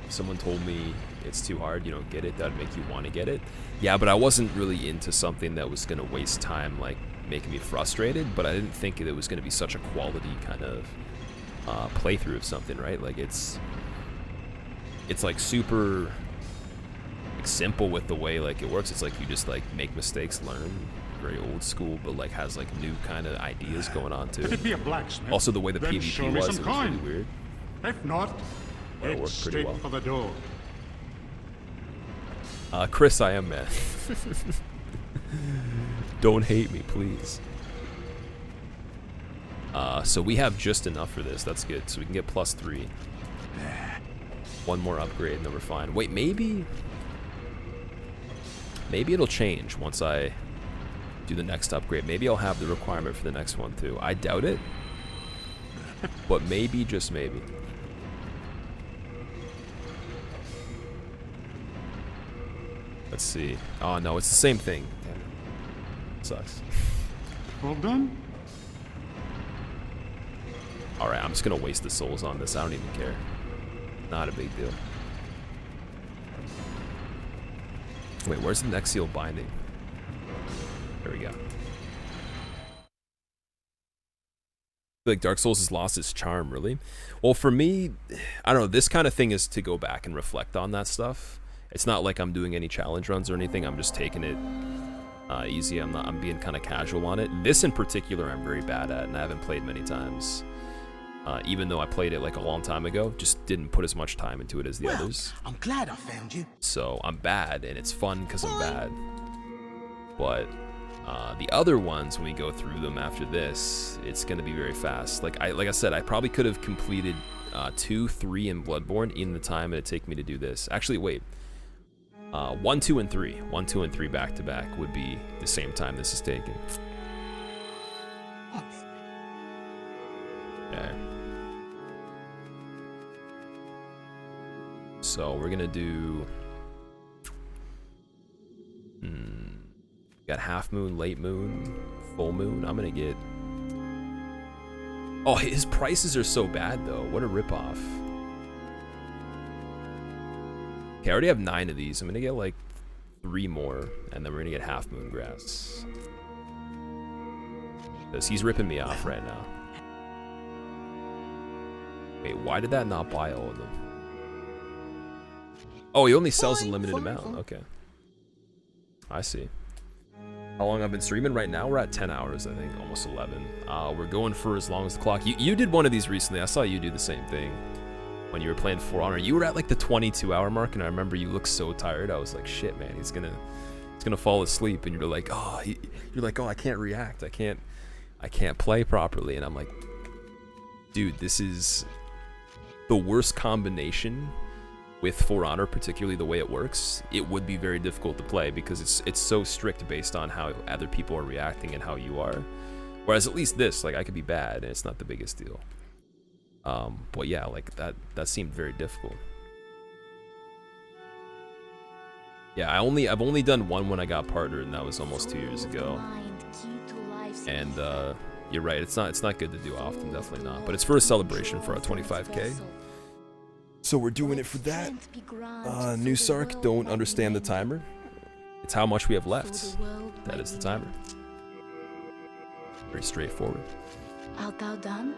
If someone told me it's too hard, you don't get it, that'd make you want to get it. Yeah, but I wasn't really into something that was going to waste time, like making me frustrated, but I didn't think it was going to be such a quality kind of playthrough of something, right? Like it's like super like simple with the way like it works. It's like you just like make mistakes, learn, very old school, but like has like new kind of ideas going on too.
If it be a blacksmith,
also the way the
then
PvP
show me
was,
some
it was
kind.
really weird.
If not,
But it
head
worked pretty
straight
well.
for the door.
Chris, I am mad. Don't hate me, please. So we have just enough for this. That's good. So we can get +3. One more upgrade and then we're fine. Wait, maybe it'll change once I do the next upgrade. Maybe I'll have the requirement for the next one too. I doubt it, but maybe, just maybe. Let's see. Oh no, it's the same thing. Damn it. Sucks.
All done?
Alright, I'm just gonna waste the souls on this. I don't even care. Not a big deal. Wait, where's the next seal binding? There we go. I feel like Dark Souls has lost its charm, really. Well, for me, I don't know, this kind of thing is to go back and reflect on that stuff. It's not like I'm doing any challenge runs or anything. I'm just taking it easy. I'm being kind of casual on it. This in particular I'm very bad at, and I haven't played many times. Even though I played it like a long time ago, just didn't put as much time into it as the others.
I'm glad I found you.
So I'm bad, and it's fun because I'm bad. But the other ones, when we go through them after this, it's gonna be very fast. Like I said, I probably could have completed 2, 3 in Bloodborne in the time it'd take me to do this. Actually, wait. 1, 2, and 3. 1, 2, and 3 back to back would be the same time this is taking. Okay. So we're gonna do. Got half moon, late moon, full moon. I'm gonna get. Oh, his prices are so bad though. What a ripoff. Okay, I already have 9 of these. I'm gonna get like 3 more, and then we're gonna get half moon grass. Because he's ripping me off right now. Wait, why did that not buy all of them? Oh, he only sells a limited amount. Okay. I see. How long I've been streaming? Right now we're at 10 hours, I think, almost 11. We're going for as long as the clock. You did one of these recently. I saw you do the same thing when you were playing For Honor. You were at like the 22-hour mark, and I remember you looked so tired. I was like, shit, man, he's gonna fall asleep. And you're like, oh, I can't react. I can't play properly. And I'm like, dude, this is the worst combination with For Honor, particularly the way it works. It would be very difficult to play because it's so strict based on how other people are reacting and how you are. Whereas at least this, like, I could be bad and it's not the biggest deal. But yeah, like that seemed very difficult. Yeah, I've only done one when I got partnered, and that was almost 2 years ago. And you're right, it's not good to do often, definitely not. But it's for a celebration for our 25K. So we're doing it for that. New Sark, don't understand the timer. It's how much we have left. That is the timer. Very straightforward.
Art thou done?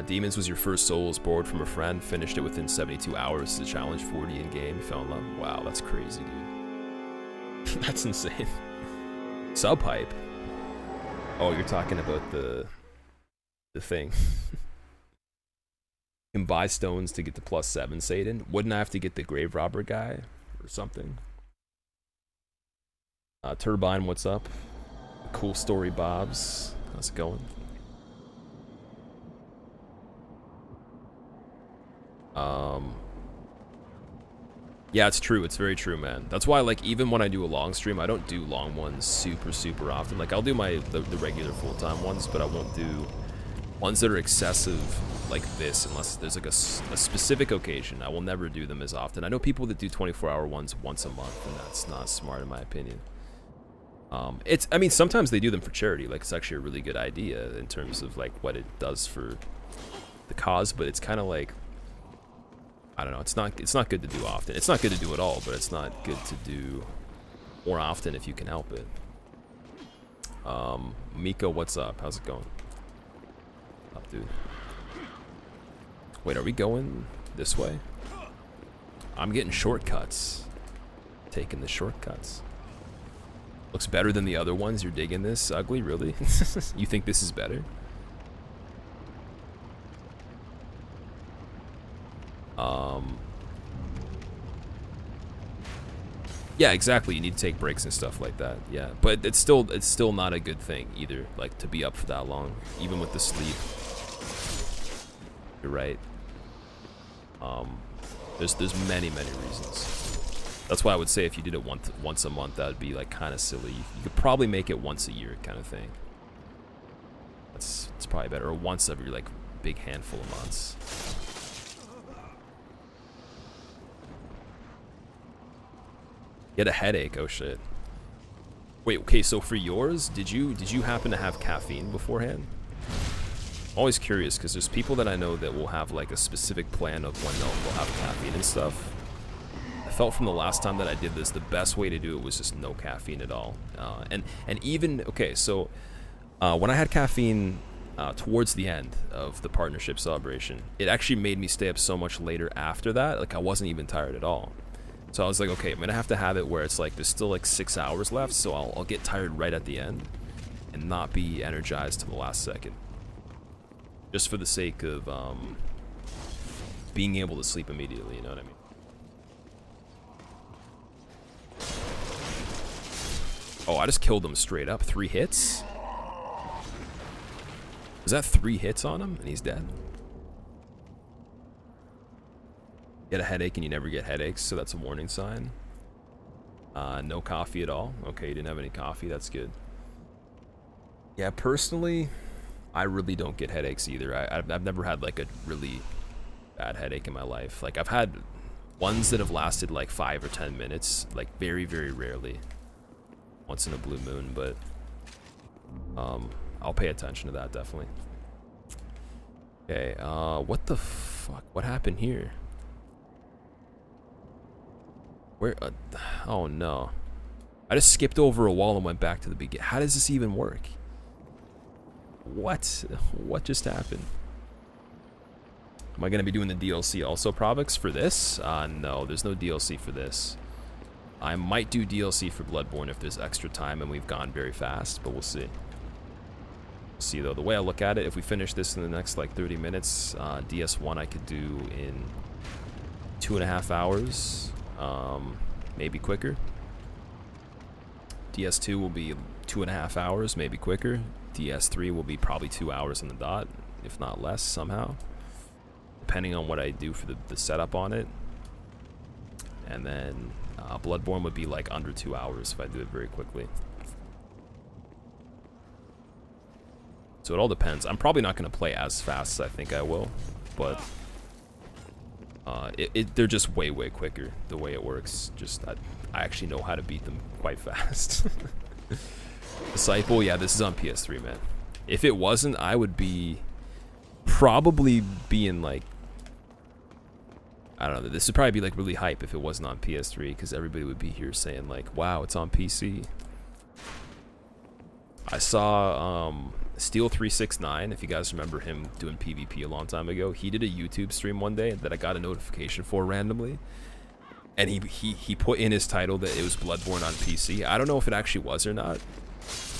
Demons was your first Souls board from a friend. Finished it within 72 hours. The challenge 40 in game. Fell in love. Wow, that's crazy, dude. That's insane. Sub hype. Oh, you're talking about the thing. You can buy stones to get the +7 Satan. Wouldn't I have to get the grave robber guy or something? Turbine, what's up? Cool story, Bobs. How's it going? Yeah, it's true. It's very true, man. That's why, like, even when I do a long stream, I don't do long ones super often. Like, I'll do the regular full-time ones, but I won't do ones that are excessive like this unless there's like a specific occasion. I will never do them as often. I know people that do 24-hour ones once a month, and that's not smart in my opinion. I mean, sometimes they do them for charity. Like, it's actually a really good idea in terms of like what it does for the cause, but it's kind of like, I don't know, it's not good to do often. It's not good to do at all, but it's not good to do more often if you can help it. Miko, what's up? How's it going? Up, dude. Wait, are we going this way? I'm getting shortcuts. Taking the shortcuts. Looks better than the other ones. You're digging this? Ugly, really? You think this is better? Yeah, exactly. You need to take breaks and stuff like that. Yeah, but it's still not a good thing either. Like, to be up for that long, even with the sleep. You're right. There's many reasons. That's why I would say if you did it once a month, that would be like kind of silly. You could probably make it once a year kind of thing. It's probably better, or once every like big handful of months. Get a headache. Oh shit. Wait, okay, so for yours, did you happen to have caffeine beforehand? I'm always curious because there's people that I know that will have like a specific plan of when they'll have caffeine and stuff. I felt from the last time that I did this, the best way to do it was just no caffeine at all. And even, okay, so when I had caffeine towards the end of the partnership celebration, it actually made me stay up so much later after that. Like, I wasn't even tired at all. So I was like, okay, I'm gonna have to have it where it's like there's still like 6 hours left, so I'll get tired right at the end and not be energized to the last second. Just for the sake of being able to sleep immediately, you know what I mean? Oh, I just killed him straight up. 3 hits? Was that 3 hits on him and he's dead? Get a headache and you never get headaches, so that's a warning sign. No coffee at all. Okay, you didn't have any coffee. That's good. Yeah, personally, I really don't get headaches either. I've never had like a really bad headache in my life. Like, I've had ones that have lasted like 5 or 10 minutes, like very rarely. Once in a blue moon, but I'll pay attention to that definitely. Okay, what the fuck? What happened here? Where, oh no. I just skipped over a wall and went back to the beginning. How does this even work? What? What just happened? Am I gonna be doing the DLC also, Provix, for this? No, there's no DLC for this. I might do DLC for Bloodborne if there's extra time and we've gone very fast, but we'll see. See though, the way I look at it, if we finish this in the next like 30 minutes, DS1 I could do in 2.5 hours, maybe quicker. DS2 will be 2.5 hours, maybe quicker. DS3 will be probably 2 hours on the dot, if not less somehow, depending on what I do for the setup on it. And then Bloodborne would be like under 2 hours if I do it very quickly. So it all depends. I'm probably not going to play as fast as I think I will, but they're just way quicker the way it works. Just I actually know how to beat them quite fast. Disciple, yeah, this is on PS3, man. If it wasn't, I would be probably being like, I don't know, this would probably be like really hype if it wasn't on PS3, because everybody would be here saying like, wow, it's on PC. I saw Steel369, if you guys remember him doing PvP a long time ago. He did a YouTube stream one day that I got a notification for randomly, and he put in his title that it was Bloodborne on PC. I don't know if it actually was or not,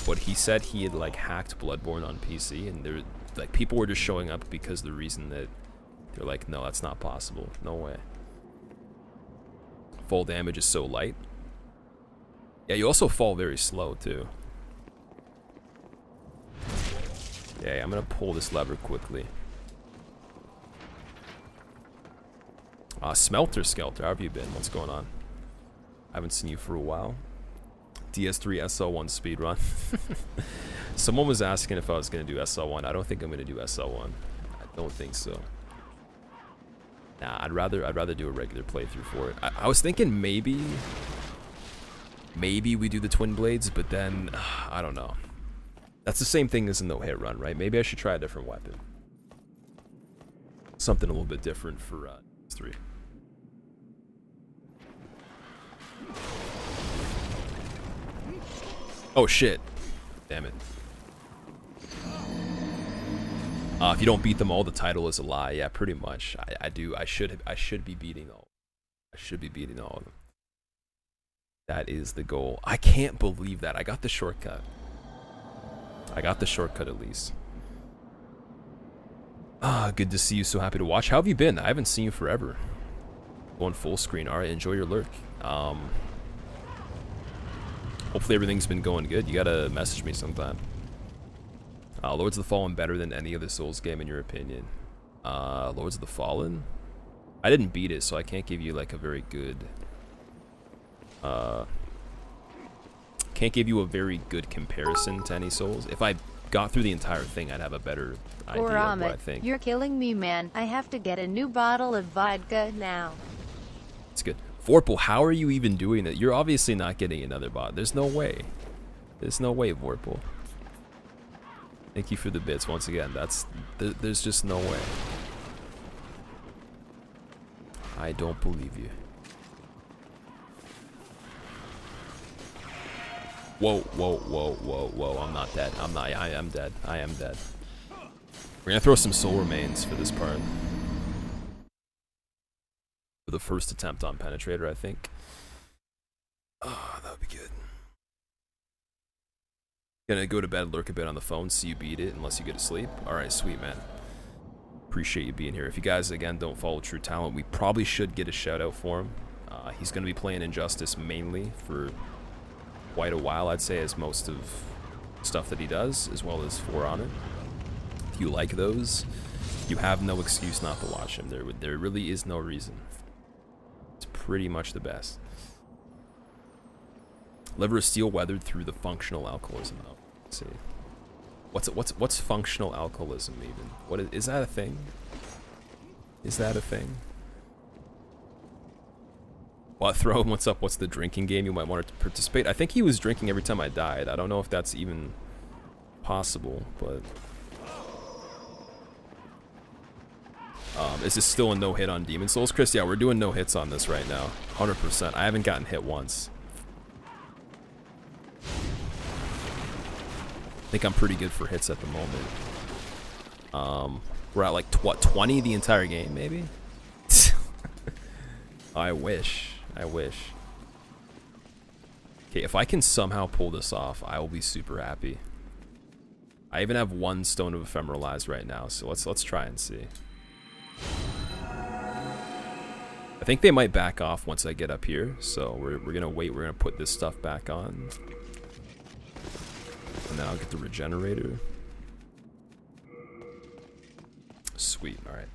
but he said he had like hacked Bloodborne on PC, and there like people were just showing up because the reason that they're like, no, that's not possible, no way. Fall damage is so light. Yeah, you also fall very slow too. Yeah, I'm gonna pull this lever quickly. Smelter Skelter, how have you been? What's going on? I haven't seen you for a while. DS3 SL1 speedrun. Someone was asking if I was gonna do SL1. I don't think I'm gonna do SL1. I don't think so. Nah, I'd rather do a regular playthrough for it. I was thinking maybe we do the twin blades, but then I don't know. That's the same thing as a no-hit run, right? Maybe I should try a different weapon. Something a little bit different for 3. Oh shit! Damn it. If you don't beat them all, the title is a lie. Yeah, pretty much. I do. I should be beating all. I should be beating all of them. That is the goal. I can't believe that. I got the shortcut. I got the shortcut at least. Good to see you. So happy to watch. How have you been? I haven't seen you forever. Going full screen. All right, enjoy your lurk. Hopefully everything's been going good. You gotta message me sometime. Lords of the Fallen better than any other Souls game in your opinion? Lords of the Fallen? I didn't beat it, so I can't give you like a very good can't give you a very good comparison to any Souls. If I got through the entire thing, I'd have a better idea of what I think.
You're killing me, man. I have to get a new bottle of vodka now.
It's good. Vorpal, how are you even doing it? You're obviously not getting another bot. There's no way. There's no way, Vorpal. Thank you for the bits once again. There's just no way. I don't believe you. Whoa, whoa, whoa, whoa, whoa. I'm not dead. I am dead. I am dead. We're gonna throw some soul remains for this part. For the first attempt on Penetrator, I think. Oh, that would be good. Gonna go to bed, lurk a bit on the phone, see you beat it, unless you get to sleep. Alright, sweet, man. Appreciate you being here. If you guys, again, don't follow True Talent, we probably should get a shout out for him. He's gonna be playing Injustice mainly for quite a while, I'd say, as most of stuff that he does, as well as For Honor. If you like those, you have no excuse not to watch him. There really is no reason. It's pretty much the best. Liver of Steel weathered through the functional alcoholism. Oh, let's see. What's functional alcoholism even? What is that a thing? Is that a thing? What throw? What's up? What's the drinking game you might want to participate? I think he was drinking every time I died. I don't know if that's even possible, but Is this still a no hit on Demon Souls, Chris? Yeah, we're doing no hits on this right now, 100%. I haven't gotten hit once. I think I'm pretty good for hits at the moment. We're at like what, 20 the entire game, maybe? I wish. I wish. Okay, if I can somehow pull this off, I will be super happy. I even have 1 Stone of Ephemeralize right now, so let's try and see. I think they might back off once I get up here, so we're gonna wait. We're gonna put this stuff back on, and then I'll get the regenerator. Sweet. All right.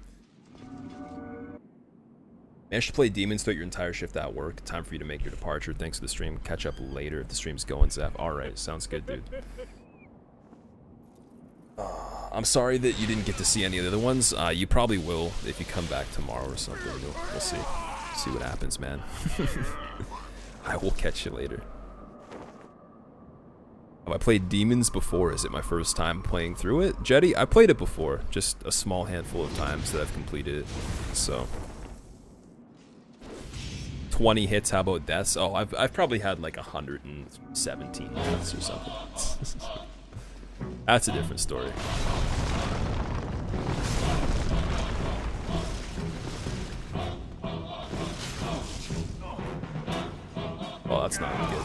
Managed to play demons throughout your entire shift at work. Time for you to make your departure. Thanks for the stream. Catch up later if the stream's going, Zeph. All right, sounds good, dude. I'm sorry that you didn't get to see any of the other ones. You probably will if you come back tomorrow or something. We'll see. See what happens, man. I will catch you later. Have I played Demons before? Is it my first time playing through it? Jetty, I played it before. Just a small handful of times that I've completed it. So 20 hits, how about deaths? Oh, I've probably had like 117 deaths or something. That's a different story. Oh, that's not good.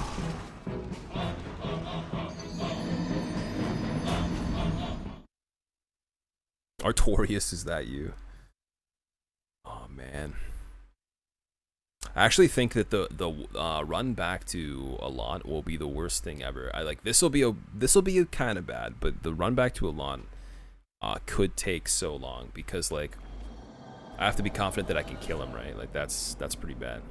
Artorius, is that you? Oh man. I actually think that the run back to Elant will be the worst thing ever. I like this will be kind of bad, but the run back to Elant could take so long because like I have to be confident that I can kill him, right? Like that's pretty bad.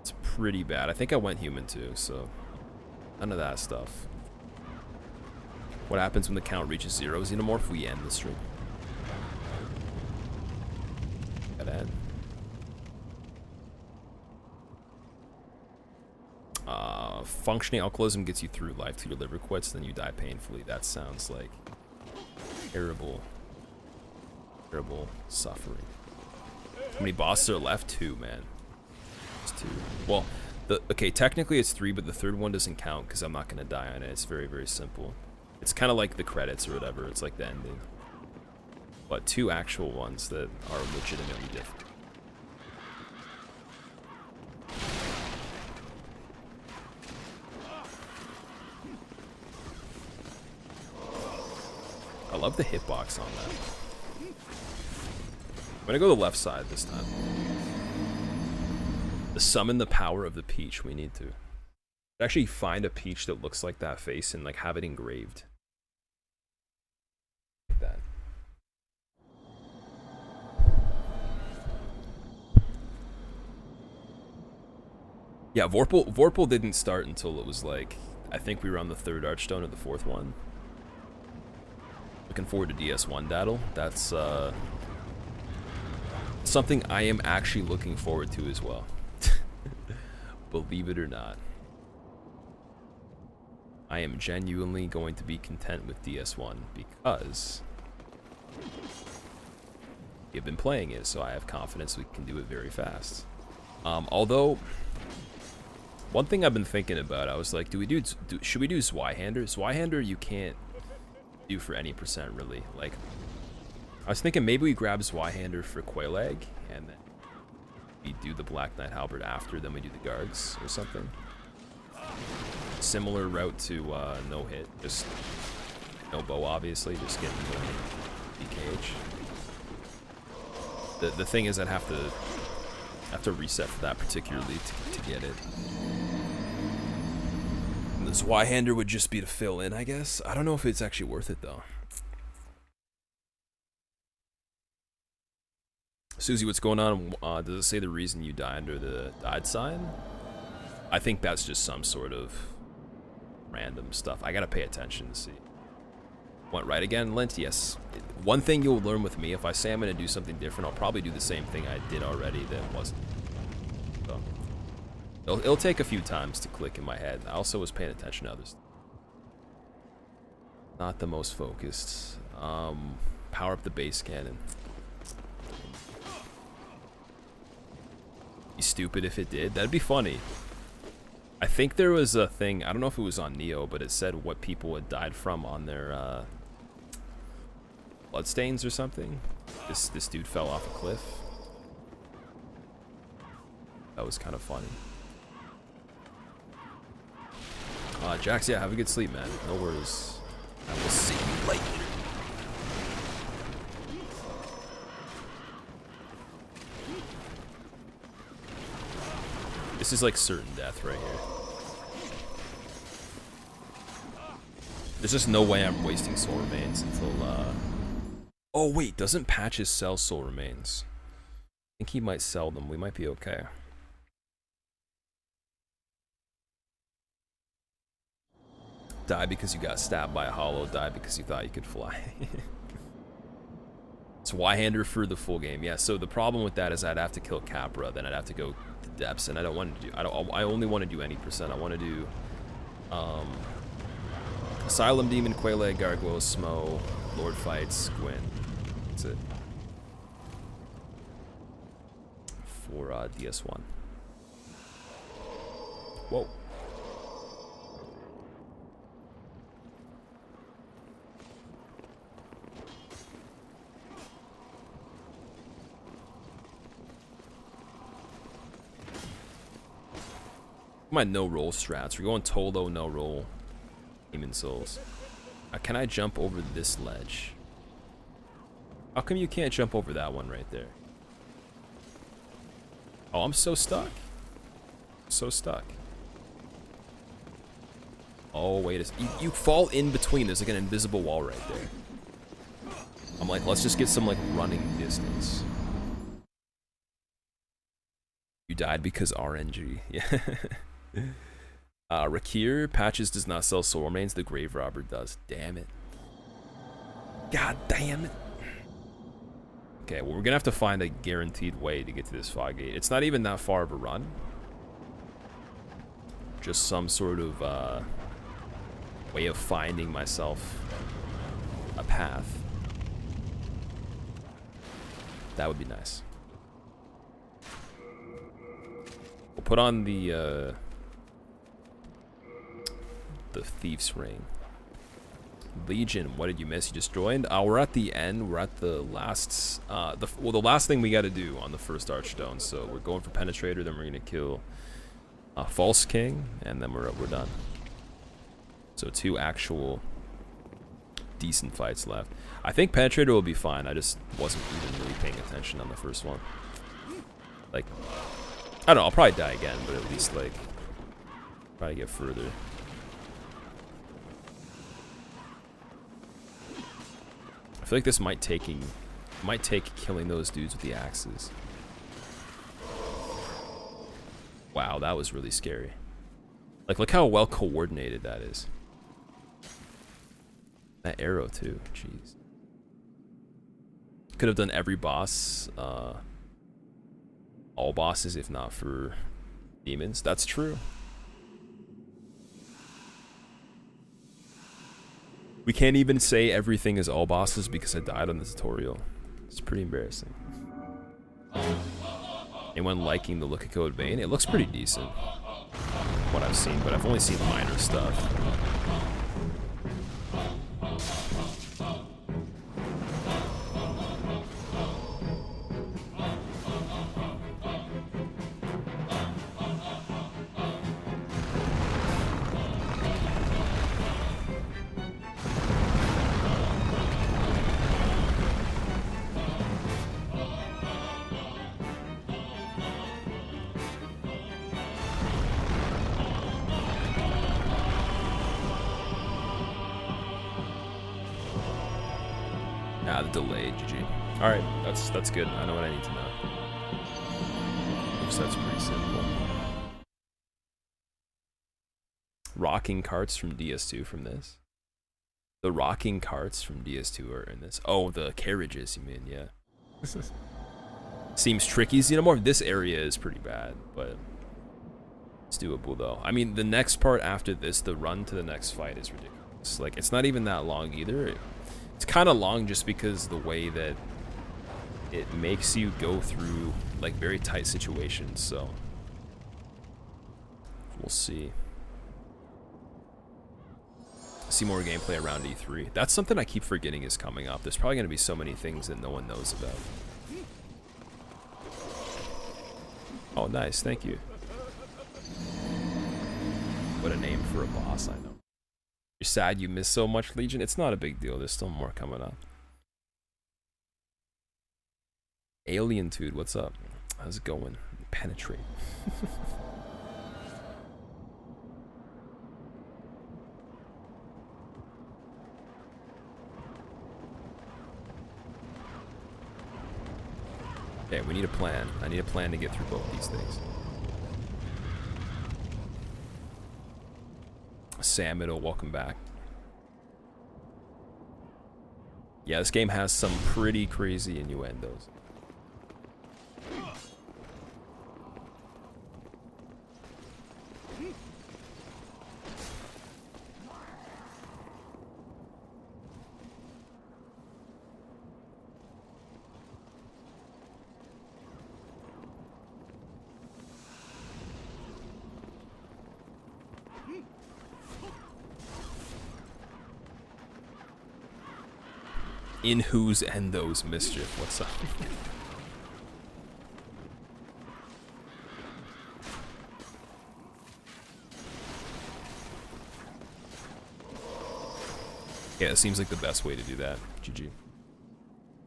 It's pretty bad. I think I went human too, so none of that stuff. What happens when the count reaches 0? Xenomorph, we end the stream. Gotta end. Functioning alcoholism gets you through life till your liver quits, then you die painfully. That sounds like terrible, terrible suffering. How many bosses are left? 2, man. It's 2. Well, okay, technically it's 3, but the third one doesn't count because I'm not gonna die on it. It's very, very simple. It's kind of like the credits or whatever. It's like the ending. But 2 actual ones that are legitimately different. I love the hitbox on that. I'm gonna go the left side this time. To summon the power of the peach, we need to actually find a peach that looks like that face and like have it engraved. Like that. Yeah, Vorpal didn't start until it was like, I think we were on the 3rd Archstone or the 4th one. Looking forward to DS1 Daddle. That's something I am actually looking forward to as well. Believe it or not. I am genuinely going to be content with DS1 because you've been playing it, so I have confidence we can do it very fast. Although, one thing I've been thinking about, I was like, should we do Zweihander? Zweihander you can't do for any percent really. Like, I was thinking maybe we grab Zweihander for Quailag and then we do the Black Knight Halberd after, then we do the guards or something. Similar route to no hit, just no bow obviously, just getting the DKH. The thing is I'd have to reset for that particularly to get it. And the Zweihander would just be to fill in, I guess. I don't know if it's actually worth it though. Susie, what's going on? Does it say the reason you die under the died sign? I think that's just some sort of random stuff. I gotta pay attention to see. Went right again, Lint? Yes. One thing you'll learn with me, if I say I'm gonna do something different, I'll probably do the same thing I did already that wasn't. So, it'll take a few times to click in my head. I also was paying attention to others. Not the most focused. Power up the base cannon. Be stupid if it did. That'd be funny. I think there was a thing, I don't know if it was on Neo, but it said what people had died from on their bloodstains or something. This dude fell off a cliff. That was kind of funny. Jax, yeah, have a good sleep, man. No worries. I will see you later. This is like certain death right here. There's just no way I'm wasting soul remains until, Oh wait, doesn't Patches sell soul remains? I think he might sell them. We might be okay. Die because you got stabbed by a hollow. Die because you thought you could fly. It's Y-hander for the full game. Yeah, so the problem with that is I'd have to kill Capra, then I'd have to go to depths, and I don't want to do. I only want to do any percent. I want to do Asylum Demon, Quelaag, Gargoyle, Smo, Lord Fights, Gwyn. That's it. For DS1. Whoa. My no roll strats. We're going Tolo, no roll. Demon Souls. Can I jump over this ledge? How come you can't jump over that one right there? Oh, I'm so stuck. So stuck. Oh, wait a you fall in between. There's like an invisible wall right there. I'm like, let's just get some like running distance. You died because RNG. Yeah. Rakir, Patches does not sell soul remains, the Grave Robber does. Damn it. God damn it. Okay, well, we're gonna have to find a guaranteed way to get to this fog gate. It's not even that far of a run. Just some sort of way of finding myself a path. That would be nice. We'll put on the Thief's Ring. Legion, what did you miss? You just joined? We're at the end. We're at the last, the last thing we got to do on the first Archstone. So we're going for Penetrator, then we're going to kill False King, and then we're done. So 2 actual decent fights left. I think Penetrator will be fine. I just wasn't even really paying attention on the first one. Like, I don't know, I'll probably die again, but at least, like, probably get further. I feel like this might take killing those dudes with the axes. Wow, that was really scary. Like, look how well coordinated that is. That arrow too, jeez. Could have done every boss, all bosses if not for demons. That's true. We can't even say everything is all bosses because I died on the tutorial. It's pretty embarrassing. Anyone liking the Look at Code Vein? It looks pretty decent. What I've seen, but I've only seen minor stuff. Delayed, GG. Alright, that's good. I know what I need to know. Looks that's pretty simple. Rocking carts from DS2 from this. The rocking carts from DS2 are in this. Oh, the carriages, you mean, yeah. Seems tricky. Xenomorph, this area is pretty bad, but it's doable though. I mean, the next part after this, the run to the next fight is ridiculous. Like, it's not even that long either. It's kind of long just because the way that it makes you go through like very tight situations, so we'll see. See more gameplay around E3. That's something I keep forgetting is coming up. There's probably going to be so many things that no one knows about. Oh, nice. Thank you. What a name for a boss, I know. You're sad you missed so much, Legion? It's not a big deal. There's still more coming up. Alien Dude, what's up? How's it going? Penetrate. Okay, we need a plan. I need a plan to get through both these things. Sam Middle, welcome back. Yeah, this game has some pretty crazy innuendos. In whose and those mischief? What's up? Yeah, it seems like the best way to do that. GG.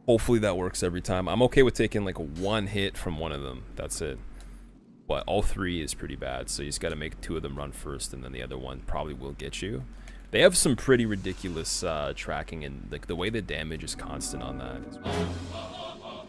Hopefully that works every time. I'm okay with taking like one hit from one of them. That's it. But all three is pretty bad, so you just got to make two of them run first, and then the other one probably will get you. They have some pretty ridiculous tracking, and like the way the damage is constant on that as well.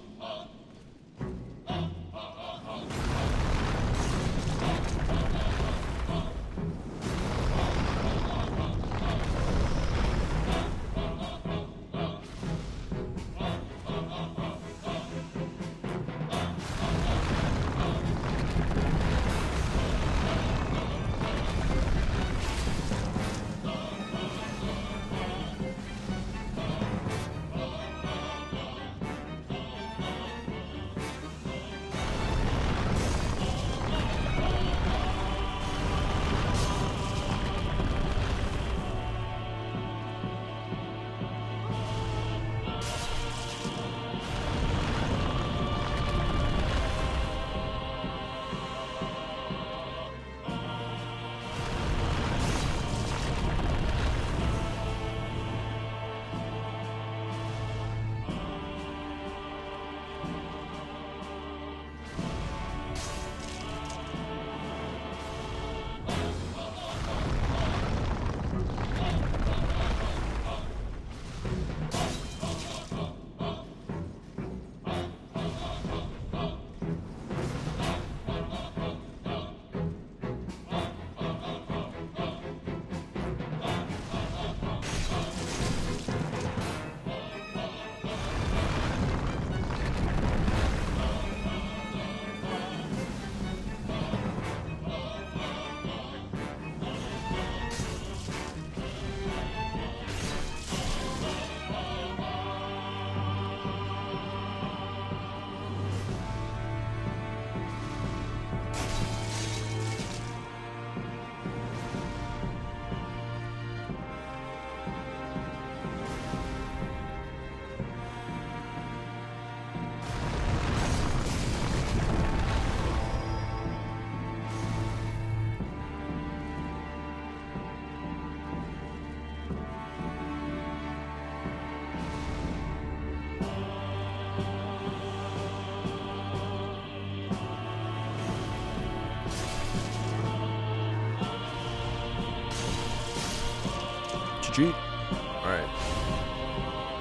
Alright.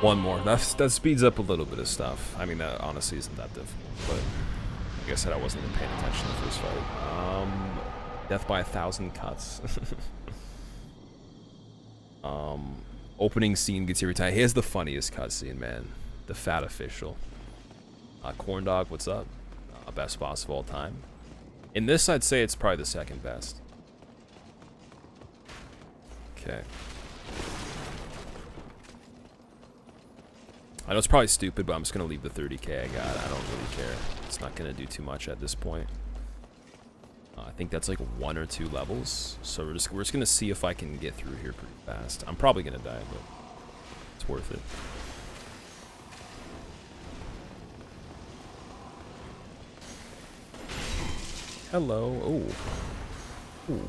One more. That speeds up a little bit of stuff. I mean, that honestly isn't that difficult, but like I said, I wasn't even paying attention in the first fight. Death by 1,000 cuts. Opening scene gets you every time. Here's the funniest cutscene, man. The fat official. Corn Dog, what's up? Best boss of all time. In this, I'd say it's probably the second best. Okay. I know it's probably stupid, but I'm just gonna leave the 30k I got. I don't really care. It's not gonna do too much at this point. I think that's like 1 or 2 levels, so we're just gonna see if I can get through here pretty fast. I'm probably gonna die, but it's worth it. Hello. Oh. Ooh.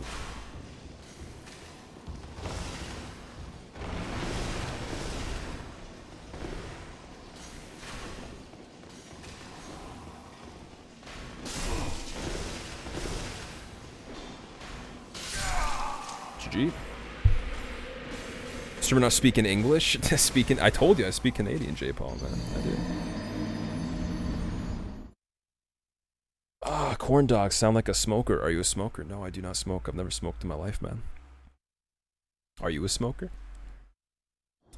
GG. So we're not speaking English? I told you I speak Canadian, J-Paul, man. I do. Ah, corn dogs sound like a smoker. Are you a smoker? No, I do not smoke. I've never smoked in my life, man. Are you a smoker?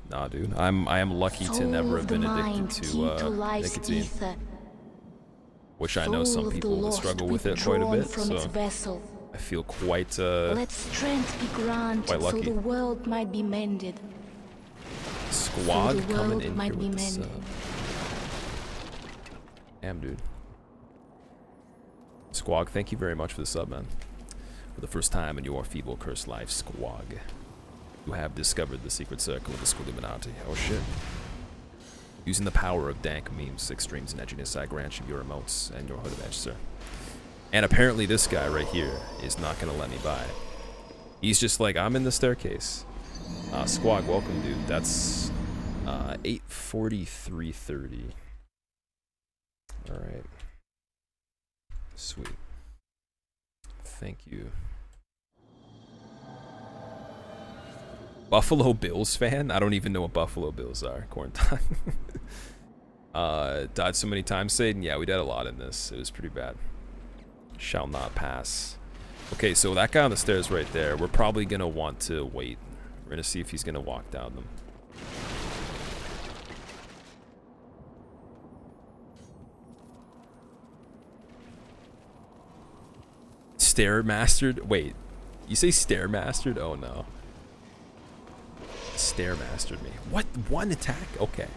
Nah, dude. I am lucky to never have been addicted to nicotine. Which I know some people that struggle with it quite a bit, so I feel quite
Let strength be granted
quite lucky.
so the world might be mended.
Squad
so the
coming
world
in
might
here
be
with this.
mended.
Damn, dude. Squog, thank you very much for the sub, man. For the first time in your feeble cursed life, Squog, you have discovered the secret circle of the Squilluminati. Oh shit. Using the power of dank memes, extremes, and edginess, I grant you your emotes and your hood of edge, sir. And apparently this guy right here is not gonna let me by. He's just like, I'm in the staircase. Squog, welcome, dude. That's 8:43:30. Alright. Sweet. Thank you. Buffalo Bills fan? I don't even know what Buffalo Bills are. Corn dog. Died so many times, Satan? Yeah, we died a lot in this. It was pretty bad. Shall not pass. Okay, so that guy on the stairs right there, we're probably gonna want to wait. We're gonna see if he's gonna walk down them. Stairmastered? Wait, you say stairmastered? Oh no. Stairmastered me. What? One attack? Okay.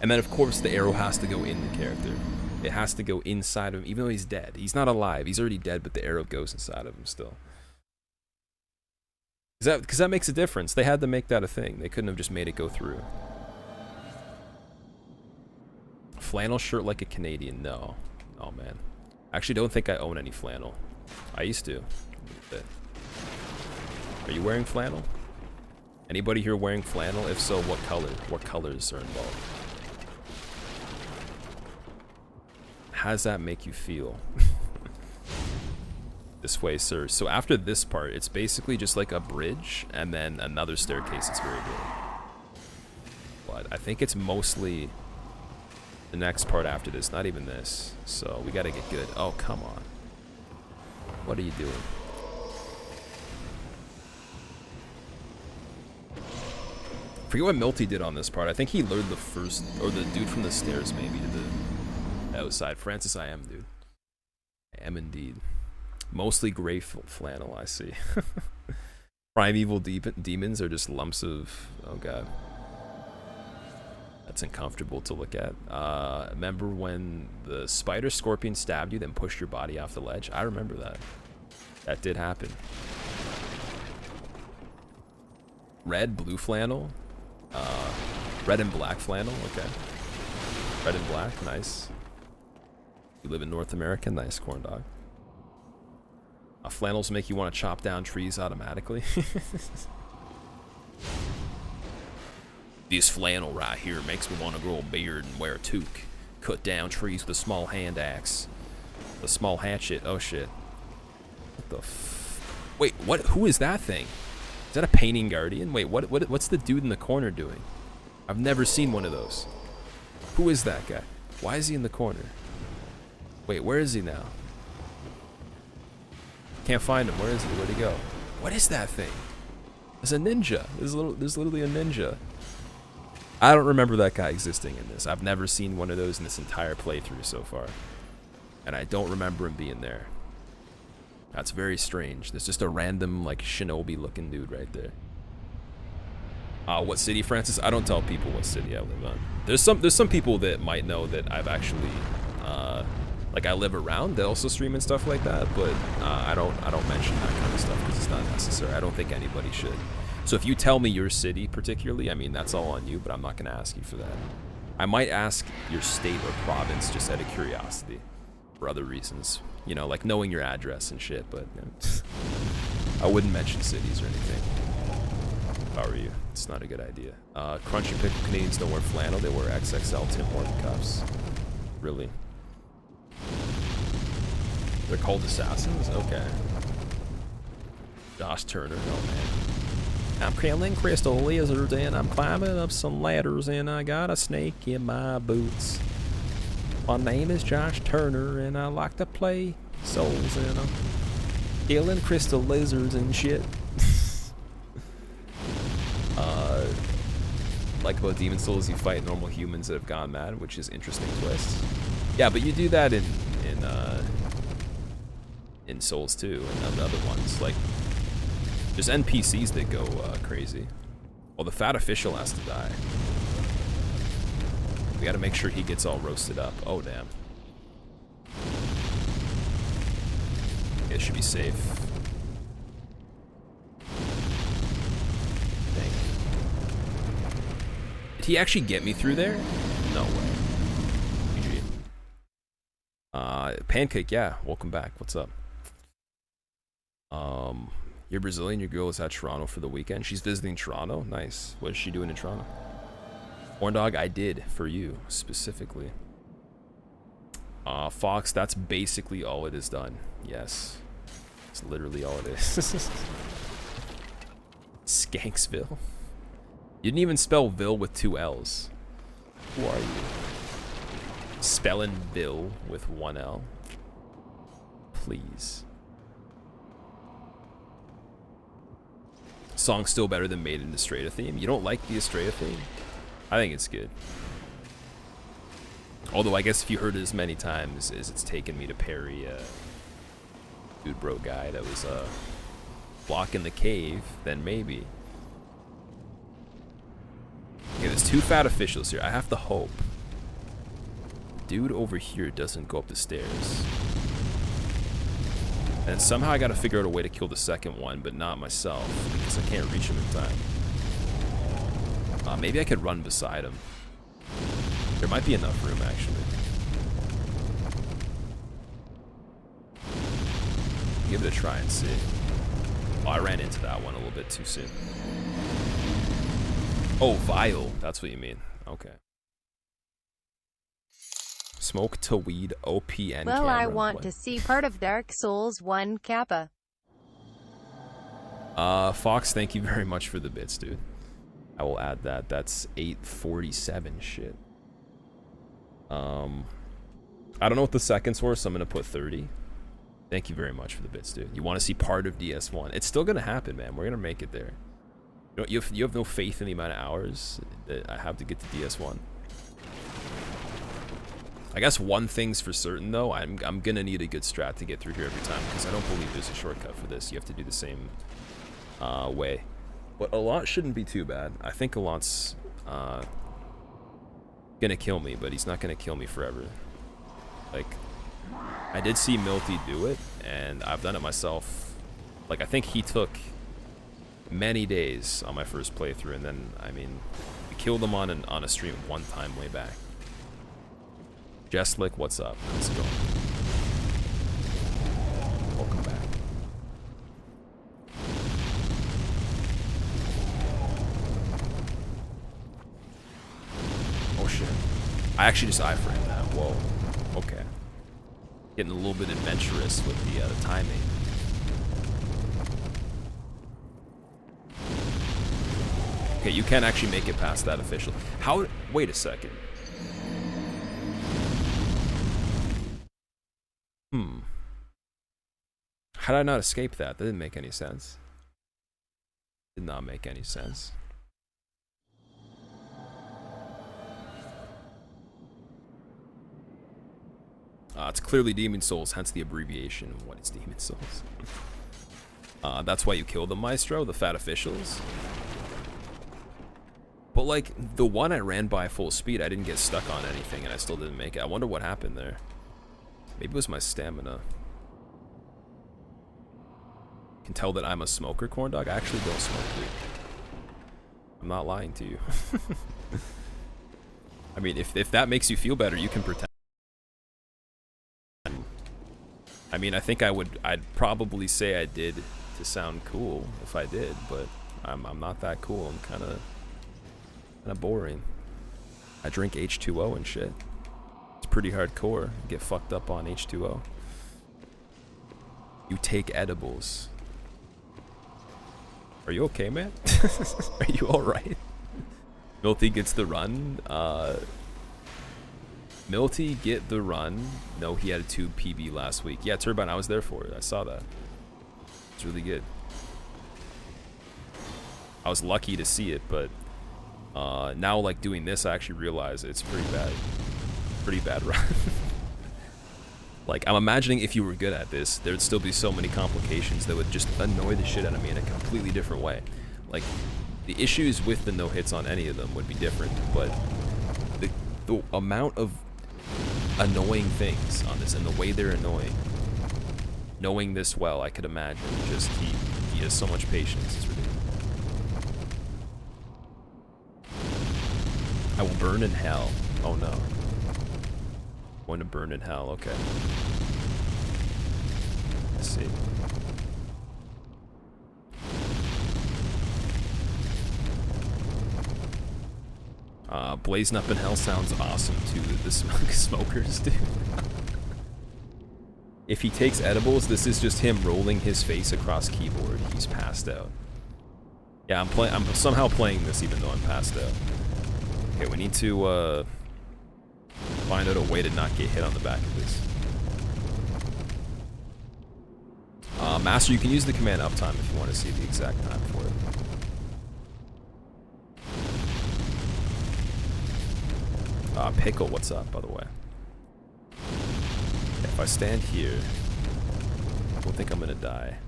And then of course the arrow has to go in the character. It has to go inside of him, even though he's dead. He's not alive. He's already dead, but the arrow goes inside of him still. Because that makes a difference. They had to make that a thing. They couldn't have just made it go through. Flannel shirt like a Canadian? No. Oh man. I actually don't think I own any flannel. I used to. Are you wearing flannel? Anybody here wearing flannel? If so, what color? What colors are involved? How does that make you feel? This way, sir. So after this part, it's basically just like a bridge and then another staircase. It's very good. But I think it's mostly the next part after this, not even this. So we gotta get good. Oh, come on. What are you doing? I forget what Milty did on this part. I think he lured the first, or the dude from the stairs maybe to the outside. Francis, I am, dude. I am indeed. Mostly gray flannel, I see. Primeval demons are just lumps of... Oh, God. That's uncomfortable to look at. Remember when the spider scorpion stabbed you, then pushed your body off the ledge? I remember that. That did happen. Red, blue flannel. Red and black flannel, okay. Red and black, nice. You live in North America, nice, corn dog. Flannels make you want to chop down trees automatically. This flannel right here makes me want to grow a beard and wear a toque. Cut down trees with a small hand axe. A small hatchet. Oh shit. What the Wait, what? Who is that thing? Is that a painting guardian? Wait, what's the dude in the corner doing? I've never seen one of those. Who is that guy? Why is he in the corner? Wait, where is he now? Can't find him. Where is he? Where'd he go? What is that thing? There's a ninja. There's literally a ninja. I don't remember that guy existing in this. I've never seen one of those in this entire playthrough so far. And I don't remember him being there. That's very strange. There's just a random, like, shinobi looking dude right there. What city, Francis? I don't tell people what city I live on. There's some people that might know that I've actually, like I live around that also stream and stuff like that, but I don't mention that kind of stuff because it's not necessary. I don't think anybody should. So if you tell me your city particularly, I mean, that's all on you, but I'm not gonna ask you for that. I might ask your state or province just out of curiosity for other reasons, you know, like knowing your address and shit, but you know, I wouldn't mention cities or anything. If I were you, it's not a good idea. Crunchy Pickle Canadians don't wear flannel, they wear XXL Tim Horton cuffs. Really? They're called assassins? Okay. Josh Turner, oh man. I'm killing crystal lizards and I'm climbing up some ladders and I got a snake in my boots. My name is Josh Turner and I like to play souls and I'm killing crystal lizards and shit. Like about Demon Souls, you fight normal humans that have gone mad, which is interesting twist. Yeah, but you do that in Souls too, and the other ones. Like, there's NPCs that go crazy. Well, the fat official has to die. We gotta make sure he gets all roasted up. Oh, damn. It should be safe. Dang. Did he actually get me through there? No way. GG. Pancake, yeah. Welcome back. What's up? You're Brazilian, your girl is at Toronto for the weekend. She's visiting Toronto? Nice. What is she doing in Toronto? Horn Dog, I did for you, specifically. Fox, that's basically all it is done. Yes. It's literally all it is. Skanksville. You didn't even spell Ville with 2 L's. Who are you? Spelling Ville with 1 L. Please. Song's still better than Made in Estrada theme. You don't like the Estrada theme? I think it's good. Although I guess if you heard it as many times as it's taken me to parry Dude Bro guy that was blocking the cave, then maybe. Okay, there's 2 fat officials here. I have to hope dude over here doesn't go up the stairs. And somehow I gotta figure out a way to kill the second one, but not myself, because I can't reach him in time. Maybe I could run beside him. There might be enough room, actually. Give it a try and see. Oh, I ran into that one a little bit too soon. Oh, Vile. That's what you mean. Okay. Smoke to weed, OPN.
Well, I want to see part of Dark Souls 1 Kappa.
Fox, thank you very much for the bits, dude. I will add that. That's 847 shit. I don't know what the seconds were, so I'm gonna put 30. Thank you very much for the bits, dude. You want to see part of DS1? It's still gonna happen, man. We're gonna make it there. You have no faith in the amount of hours that I have to get to DS1. I guess one thing's for certain though, I'm gonna need a good strat to get through here every time, because I don't believe there's a shortcut for this. You have to do the same way. But a lot shouldn't be too bad. I think a lot's gonna kill me, but he's not gonna kill me forever. Like, I did see Milty do it, and I've done it myself. Like, I think he took many days on my first playthrough, and then, I mean, we killed him on a stream one time way back. Jesslick, what's up? How's it going? Welcome back. Oh shit. I actually just iframed that. Whoa. Okay. Getting a little bit adventurous with the timing. Okay, you can actually make it past that official. How? Wait a second. How did I not escape that? That didn't make any sense. Did not make any sense. It's clearly Demon Souls, hence the abbreviation of what is Demon Souls. That's why you killed the Maestro, the fat officials. But like the one I ran by full speed, I didn't get stuck on anything and I still didn't make it. I wonder what happened there. Maybe it was my stamina. You can tell that I'm a smoker, corn dog. I actually don't smoke, dude. I'm not lying to you. I mean, if that makes you feel better, you can pretend. I mean, I think I'd probably say I did to sound cool if I did, but I'm not that cool. I'm kind of boring. I drink H2O and shit. It's pretty hardcore. Get fucked up on H2O. You take edibles. Are you okay, man? Are you alright? Milty gets the run. Milty get the run. No, he had a 2 PB last week. Yeah, Turbine, I was there for it. I saw that. It's really good. I was lucky to see it, but now like doing this, I actually realize it's pretty bad. Pretty bad run. Like, I'm imagining if you were good at this, there'd still be so many complications that would just annoy the shit out of me in a completely different way. Like, the issues with the no-hits on any of them would be different, but the amount of annoying things on this and the way they're annoying, knowing this well, I could imagine just he has so much patience. It's ridiculous. I will burn in hell. Oh no. Going to burn in hell, okay. Let's see. Blazing up in hell sounds awesome to the smokers, dude. If he takes edibles, this is just him rolling his face across keyboard. He's passed out. Yeah, I'm somehow playing this even though I'm passed out. Okay, we need to find out a way to not get hit on the back of this. Master, you can use the command uptime if you want to see the exact time for it. Pickle, what's up, by the way? Yeah, if I stand here, I don't think I'm gonna die.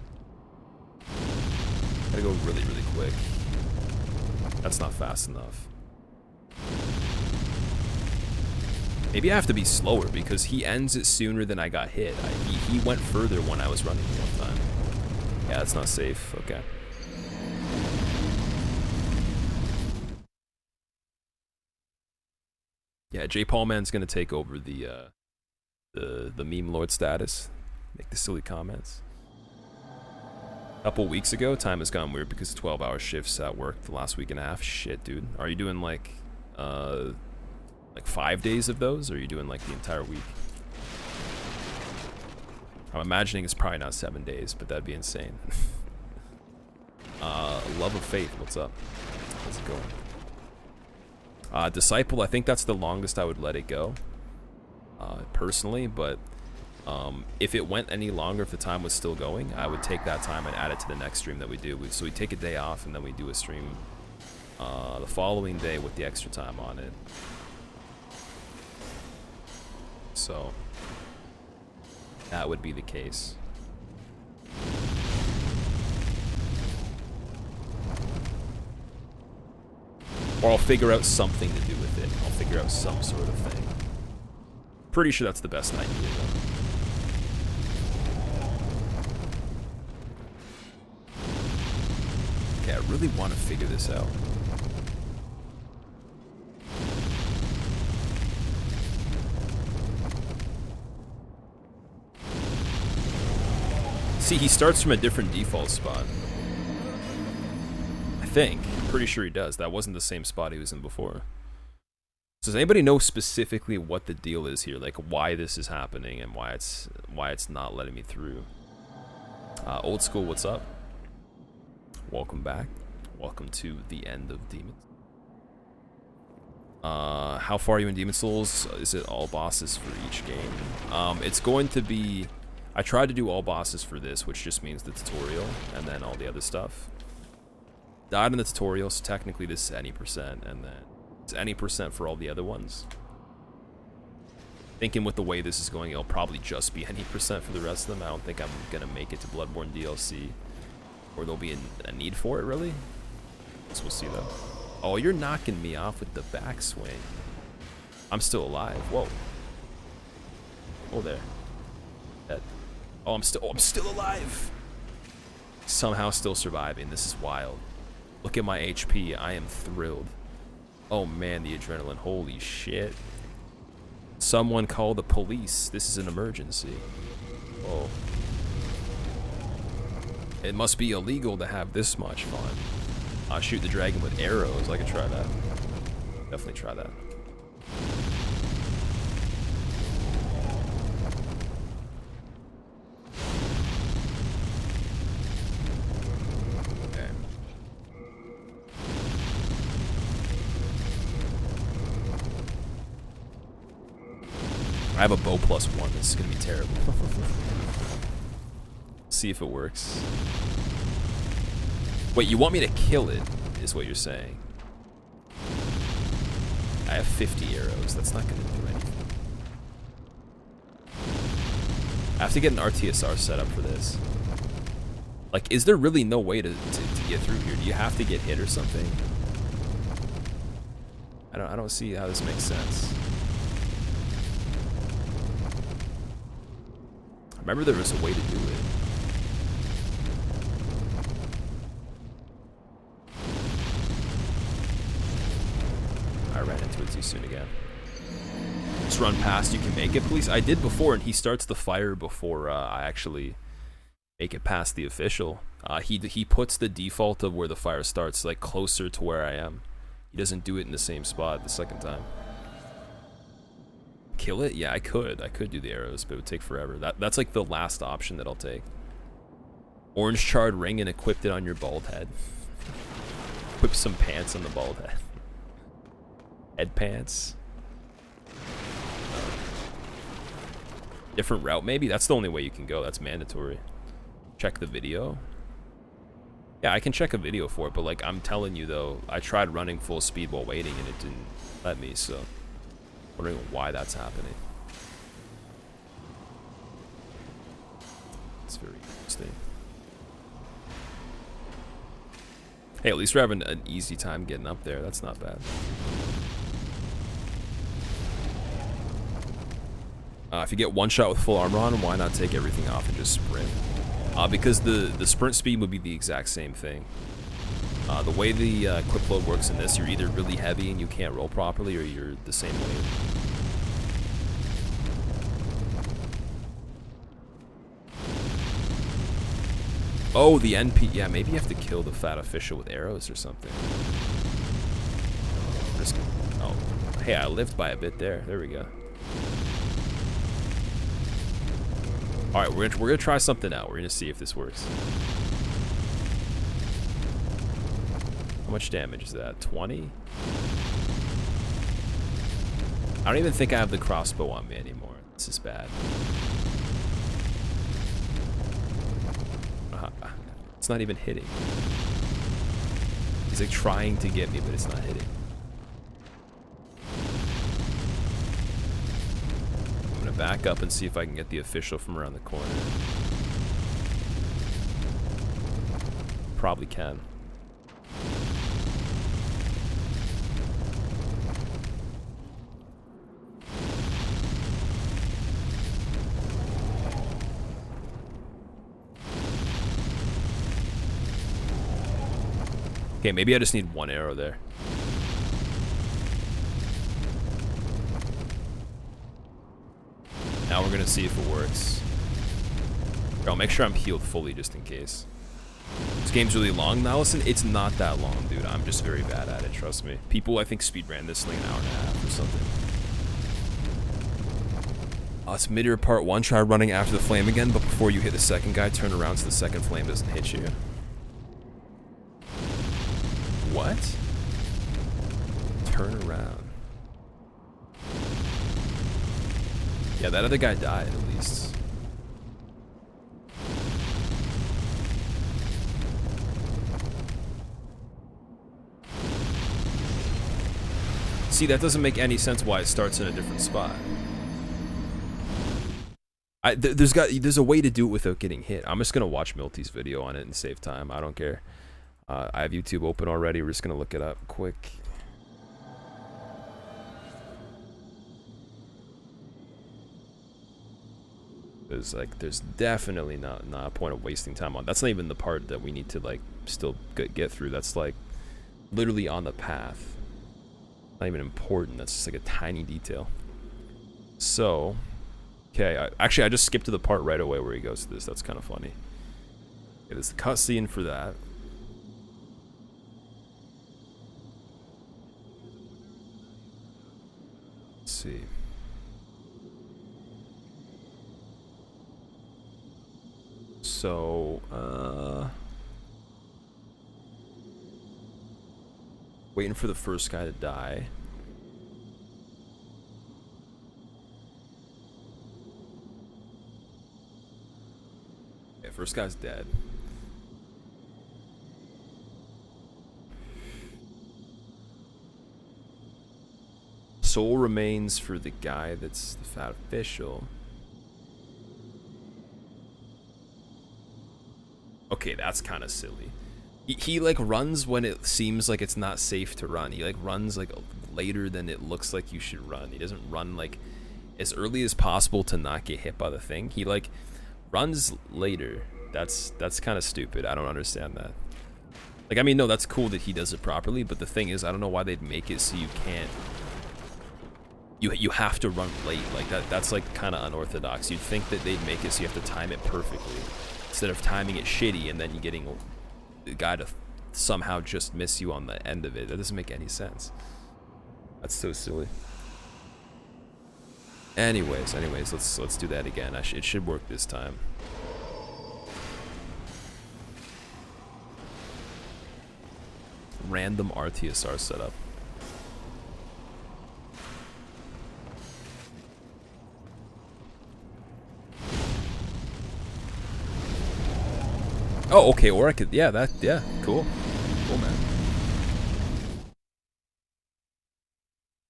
Gotta go really, really quick. That's not fast enough. Maybe I have to be slower because he ends it sooner than I got hit. He went further when I was running one time. Yeah, that's not safe. Okay. Yeah, J. Paul Man's gonna take over the meme lord status. Make the silly comments. A couple weeks ago, time has gone weird because of 12-hour shifts at work the last week and a half. Shit, dude. Are you doing like 5 days of those, or are you doing like the entire week? I'm imagining it's probably not 7 days, but that'd be insane. Love of Faith, what's up? How's it going? Disciple, I think that's the longest I would let it go, personally, but if it went any longer, if the time was still going, I would take that time and add it to the next stream that we do. So we take a day off, and then we do a stream the following day with the extra time on it. So that would be the case. Or I'll figure out something to do with it. I'll figure out some sort of thing. Pretty sure that's the best idea, though. Okay, I really want to figure this out. See, he starts from a different default spot. I think. Pretty sure he does. That wasn't the same spot he was in before. So does anybody know specifically what the deal is here? Like why this is happening and why it's not letting me through? Old School, what's up? Welcome back. Welcome to the end of Demons. How far are you in Demon Souls? Is it all bosses for each game? It's going to be... I tried to do all bosses for this, which just means the tutorial and then all the other stuff. Died in the tutorial, so technically this is any percent, and then it's any percent for all the other ones. Thinking with the way this is going, it'll probably just be any percent for the rest of them. I don't think I'm gonna make it to Bloodborne DLC, or there'll be a need for it, really. So we'll see, though. Oh, you're knocking me off with the backswing. I'm still alive. Whoa. Oh, there. Dead. Oh, I'm still alive. Somehow still surviving. This is wild. Look at my HP. I am thrilled. Oh man, the adrenaline. Holy shit. Someone call the police. This is an emergency. Oh. It must be illegal to have this much fun. I'll shoot the dragon with arrows. I could try that. Definitely try that. Okay. I have a bow +1. This is gonna be terrible. See if it works. Wait, you want me to kill it, is what you're saying. I have 50 arrows. That's not gonna do anything. I have to get an RTSR set up for this. Like, is there really no way to get through here? Do you have to get hit or something? I don't see how this makes sense. I remember there was a way to do it. I ran into it too soon again. Just run past, you can make it, please. I did before, and he starts the fire before I actually make it past the official. He puts the default of where the fire starts like closer to where I am. He doesn't do it in the same spot the second time. Kill it? Yeah, I could do the arrows, but it would take forever. That's like the last option that I'll take. Orange charred ring and equipped it on your bald head. Equip some pants on the bald head. Head pants. Different route maybe? That's the only way you can go. That's mandatory. Check the video. Yeah, I can check a video for it, but like I'm telling you though, I tried running full speed while waiting and it didn't let me, so wondering why that's happening. It's very interesting. Hey, at least we're having an easy time getting up there. That's not bad. If you get one shot with full armor on, why not take everything off and just sprint? Because the sprint speed would be the exact same thing. The way the equip load works in this, you're either really heavy and you can't roll properly, or you're the same weight. Oh, the NP. Yeah, maybe you have to kill the fat official with arrows or something. Oh, hey, I lived by a bit there. There we go. All right, we're gonna try something out. We're gonna see if this works. How much damage is that? 20? I don't even think I have the crossbow on me anymore. This is bad. It's not even hitting. He's like trying to get me, but it's not hitting. I'm gonna back up and see if I can get the official from around the corner. Probably can. Okay, maybe I just need one arrow there. Now we're gonna see if it works. I'll make sure I'm healed fully just in case. This game's really long now. Listen, it's not that long, dude. I'm just very bad at it, trust me. People, I think, speedran this in like an hour and a half or something. It's mid-year part 1. Try running after the flame again, but before you hit the second guy, turn around so the second flame doesn't hit you. What? Turn around. Yeah, that other guy died at least. See, that doesn't make any sense why it starts in a different spot. There's a way to do it without getting hit. I'm just gonna watch Milty's video on it and save time. I don't care. I have YouTube open already. We're just gonna look it up quick. There's definitely not a point of wasting time on. That's not even the part that we need to like still get through. That's like literally on the path. Not even important. That's just like a tiny detail. So, okay. Actually, I just skipped to the part right away where he goes to this. That's kind of funny. Okay, there's the cutscene for that. Let's see. So, waiting for the first guy to die. Okay, first guy's dead. Soul remains for the guy that's the fat official. Okay, that's kind of silly. He like runs when it seems like it's not safe to run. He like runs like later than it looks like you should run. He doesn't run like as early as possible to not get hit by the thing. He like runs later. That's kind of stupid. I don't understand that. Like, I mean, no, that's cool that he does it properly, but the thing is, I don't know why they'd make it so you can't. You have to run late. Like that's like kind of unorthodox. You'd think that they'd make it so you have to time it perfectly, instead of timing it shitty and then you getting the guy to somehow just miss you on the end of it. That doesn't make any sense. That's so silly. Anyways, let's do that again. It should work this time. Random RTSR setup. Oh, okay, or I could, yeah, cool. Cool, man.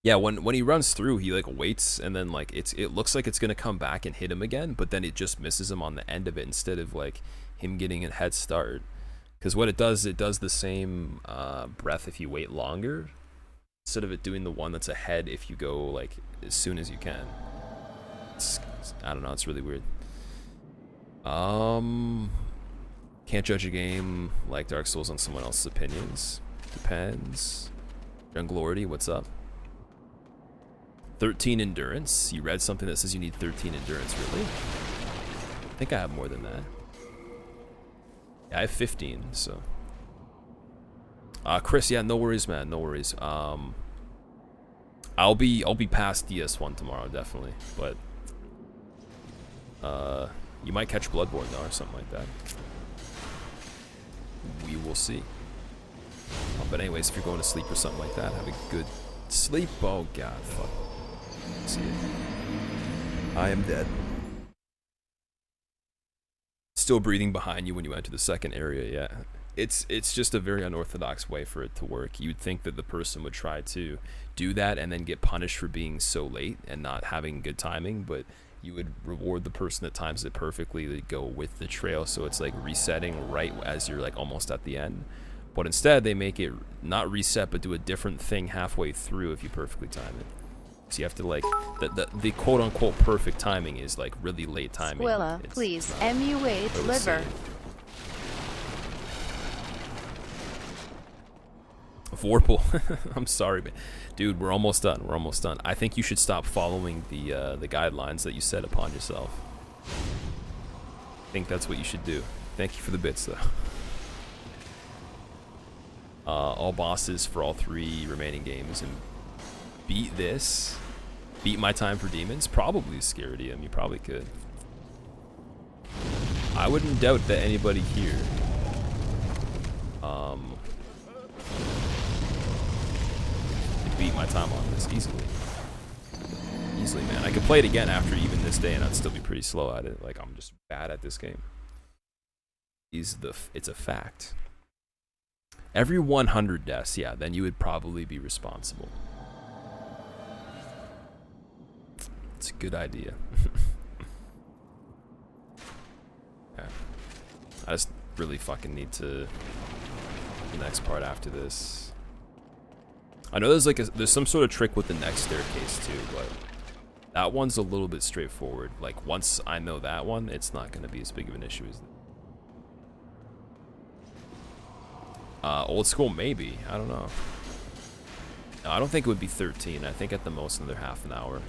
Yeah, when he runs through, he like waits, and then like it looks like it's gonna come back and hit him again, but then it just misses him on the end of it instead of like him getting a head start. Because what it does the same breath if you wait longer, instead of it doing the one that's ahead if you go like as soon as you can. I don't know, it's really weird. Can't judge a game like Dark Souls on someone else's opinions. Depends. Junglority, what's up? 13 endurance. You read something that says you need 13 endurance, really? I think I have more than that. Yeah, I have 15, so. Chris, yeah, no worries, man, no worries. I'll be past DS1 tomorrow, definitely, but you might catch Bloodborne though, or something like that. We will see. But anyways, if you're going to sleep or something like that, have a good sleep. Oh god, fuck. See it. I am dead. Still breathing behind you when you enter the second area, yeah. It's just a very unorthodox way for it to work. You'd think that the person would try to do that and then get punished for being so late and not having good timing, but you would reward the person that times it perfectly to go with the trail, so it's like resetting right as you're like almost at the end. But instead they make it not reset but do a different thing halfway through if you perfectly time it. So you have to like the quote unquote perfect timing is like really late timing.
Squilla, please MUH liver.
Vorpal. I'm sorry, man. Dude, we're almost done. We're almost done. I think you should stop following the guidelines that you set upon yourself. I think that's what you should do. Thank you for the bits, though. All bosses for all 3 remaining games and beat this. Beat my time for demons. Probably Scaridium. You probably could. I wouldn't doubt that anybody here beat my time on this easily. Easily, man. I could play it again after even this day and I'd still be pretty slow at it. Like, I'm just bad at this game. It's a fact. Every 100 deaths, yeah, then you would probably be responsible. It's a good idea. Yeah. I just really fucking need to the next part after this. I know there's like there's some sort of trick with the next staircase too, but that one's a little bit straightforward. Like once I know that one, it's not going to be as big of an issue as old school maybe. I don't know. No, I don't think it would be 13. I think at the most another half an hour.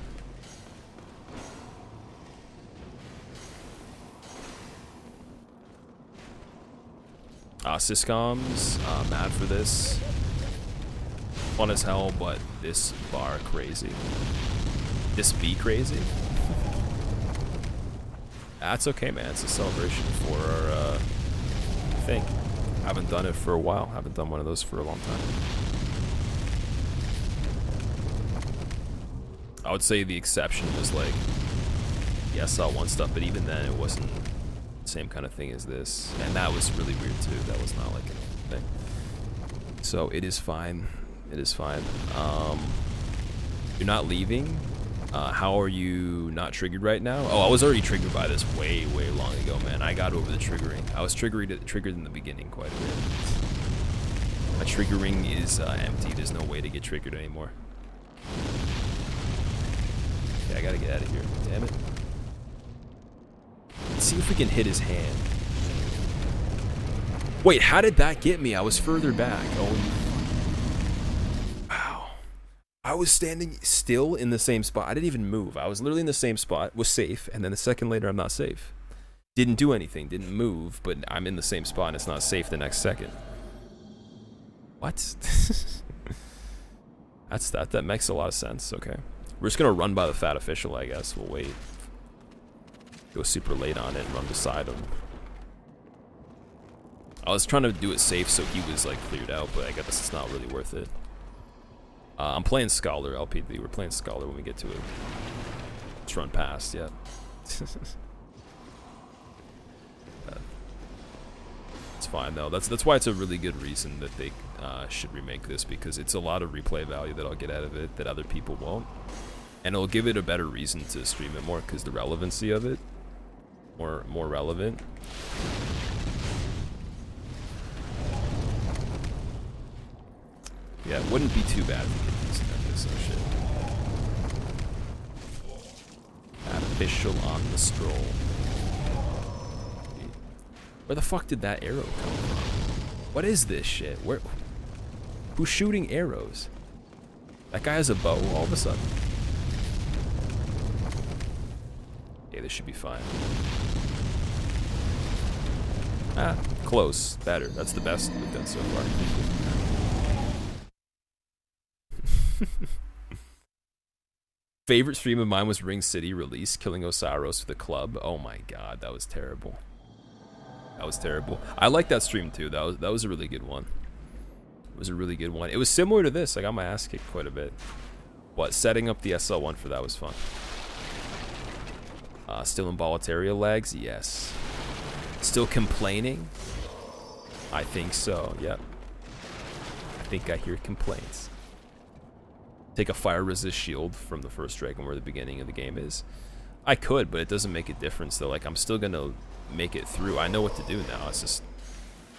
Syscoms, mad for this. Fun as hell, but this bar crazy. This be crazy? That's okay, man. It's a celebration for our thing. Haven't done it for a while. Haven't done one of those for a long time. I would say the exception was like the SL1 stuff, but even then it wasn't the same kind of thing as this. And that was really weird too. That was not like a thing. So it is fine. It is fine. You're not leaving. How are you not triggered right now? Oh, I was already triggered by this way, way long ago, man. I got over the triggering. I was triggered in the beginning quite a bit. My triggering is empty. There's no way to get triggered anymore. Okay, I gotta get out of here. Damn it. Let's see if we can hit his hand. Wait, how did that get me? I was further back. Oh, wow. I was standing still in the same spot. I didn't even move. I was literally in the same spot, was safe, and then a second later, I'm not safe. Didn't do anything, didn't move, but I'm in the same spot and it's not safe the next second. What? That makes a lot of sense. Okay. We're just gonna run by the fat official, I guess. We'll wait. Go super late on it and run beside him. I was trying to do it safe so he was like cleared out, but I guess it's not really worth it. I'm playing Scholar LPB. We're playing Scholar when we get to it. Let's run past, yeah. It's fine though. That's why it's a really good reason that they should remake this, because it's a lot of replay value that I'll get out of it that other people won't, and it'll give it a better reason to stream it more because the relevancy of it more relevant. Yeah, it wouldn't be too bad to get decent at this. Oh shit. Official on the stroll. Where the fuck did that arrow come from? What is this shit? Who's shooting arrows? That guy has a bow all of a sudden. Okay, this should be fine. Ah, close. Better. That's the best we've done so far. Favorite stream of mine was Ring City release, killing Osiris for the club. Oh my god, that was terrible. That was terrible. I like that stream too. That was a really good one. It was a really good one. It was similar to this. I got my ass kicked quite a bit. But setting up the SL1 for that was fun. Still in Boletaria lags? Yes. Still complaining? I think so, yep. I think I hear complaints. Take a fire resist shield from the first dragon where the beginning of the game is. I could, but it doesn't make a difference though. Like, I'm still gonna make it through. I know what to do now. It's just,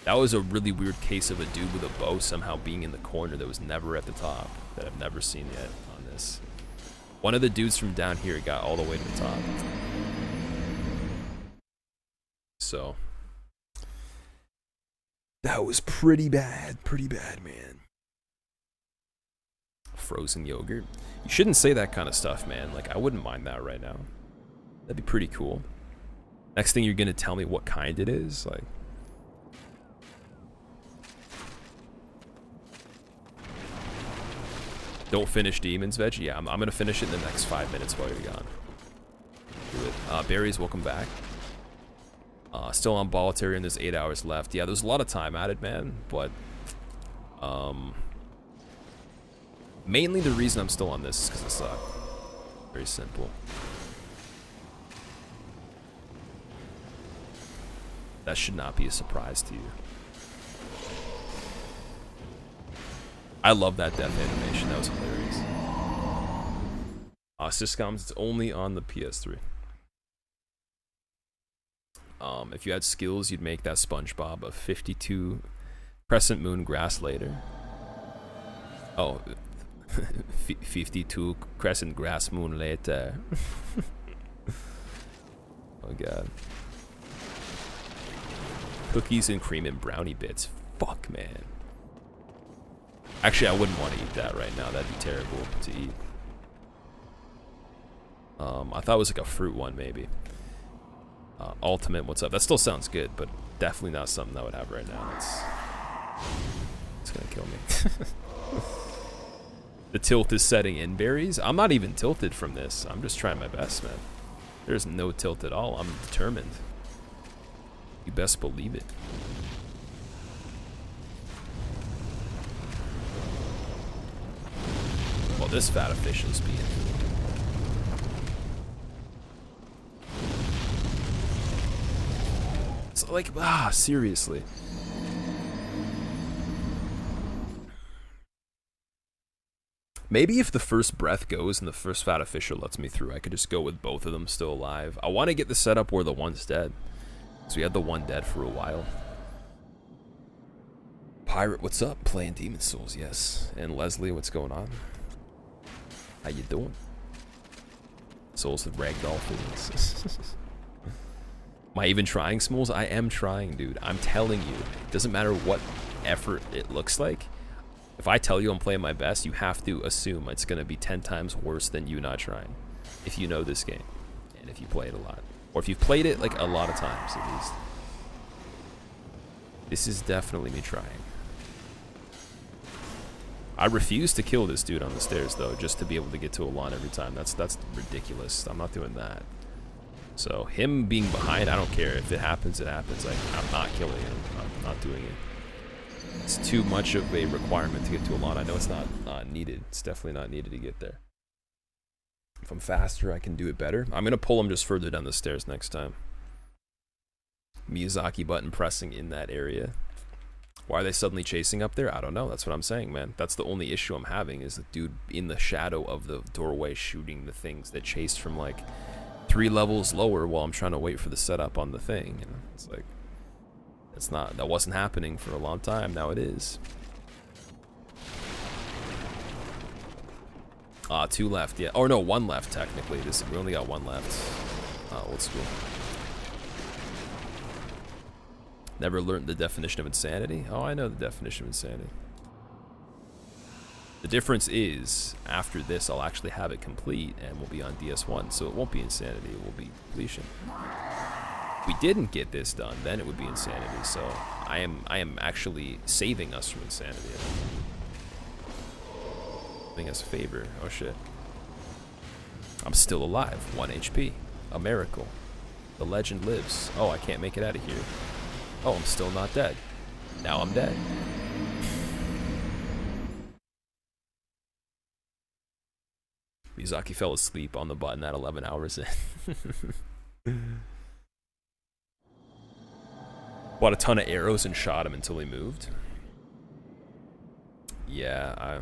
that was a really weird case of a dude with a bow somehow being in the corner that was never at the top, that I've never seen yet on this. One of the dudes from down here got all the way to the top. So that was pretty bad, man. Frozen yogurt. You shouldn't say that kind of stuff, man. Like, I wouldn't mind that right now. That'd be pretty cool. Next thing you're gonna tell me what kind it is, like. Don't finish Demon's Veg. Yeah, I'm gonna finish it in the next 5 minutes while you're gone. Do it. Berries, welcome back. Still on Boletaria and there's 8 hours left. Yeah, there's a lot of time added, man, but mainly the reason I'm still on this is because I suck. Very simple. That should not be a surprise to you. I love that death animation. That was hilarious. Syscoms, it's only on the PS3. If you had skills, you'd make that SpongeBob a 52 Crescent moon grass later. Oh, 52 crescent grass moon later. Oh god. Cookies and cream and brownie bits. Fuck, man. Actually, I wouldn't want to eat that right now. That'd be terrible to eat. I thought it was like a fruit one, maybe. Ultimate, what's up? That still sounds good, but definitely not something I would have right now. It's gonna kill me. The tilt is setting in, berries. I'm not even tilted from this. I'm just trying my best, man. There's no tilt at all. I'm determined. You best believe it. Well, this fat official's being. It's like, seriously. Maybe if the first breath goes and the first fat official lets me through, I could just go with both of them still alive. I want to get the setup where the one's dead. So we had the one dead for a while. Pirate, what's up? Playing Demon Souls, yes. And Leslie, what's going on? How you doing? Souls with ragdoll physics. Am I even trying, Smalls? I am trying, dude. I'm telling you. It doesn't matter what effort it looks like. If I tell you I'm playing my best, you have to assume it's going to be 10 times worse than you not trying. If you know this game. And if you play it a lot. Or if you've played it like a lot of times, at least. This is definitely me trying. I refuse to kill this dude on the stairs, though, just to be able to get to a lawn every time. That's ridiculous. I'm not doing that. So, him being behind, I don't care. If it happens, it happens. I'm not killing him. I'm not doing it. It's too much of a requirement to get to a lawn. I know it's not needed. It's definitely not needed to get there. If I'm faster, I can do it better. I'm going to pull him just further down the stairs next time. Miyazaki button pressing in that area. Why are they suddenly chasing up there? I don't know. That's what I'm saying, man. That's the only issue I'm having is the dude in the shadow of the doorway shooting the things that chased from like 3 levels lower while I'm trying to wait for the setup on the thing. You know, it's like, it's not, that wasn't happening for a long time. Now it is. 2 left, yeah. Or no, 1 left technically. We only got 1 left. Old school. Never learned the definition of insanity? Oh, I know the definition of insanity. The difference is, after this, I'll actually have it complete, and we'll be on DS1, so it won't be insanity, it will be completion. If we didn't get this done, then it would be insanity, so I am actually saving us from insanity. Doing us a favor. Oh shit. I'm still alive. 1 HP. A miracle. The legend lives. Oh, I can't make it out of here. Oh, I'm still not dead. Now I'm dead. Miyazaki fell asleep on the button at 11 hours in. Bought a ton of arrows and shot him until he moved. Yeah,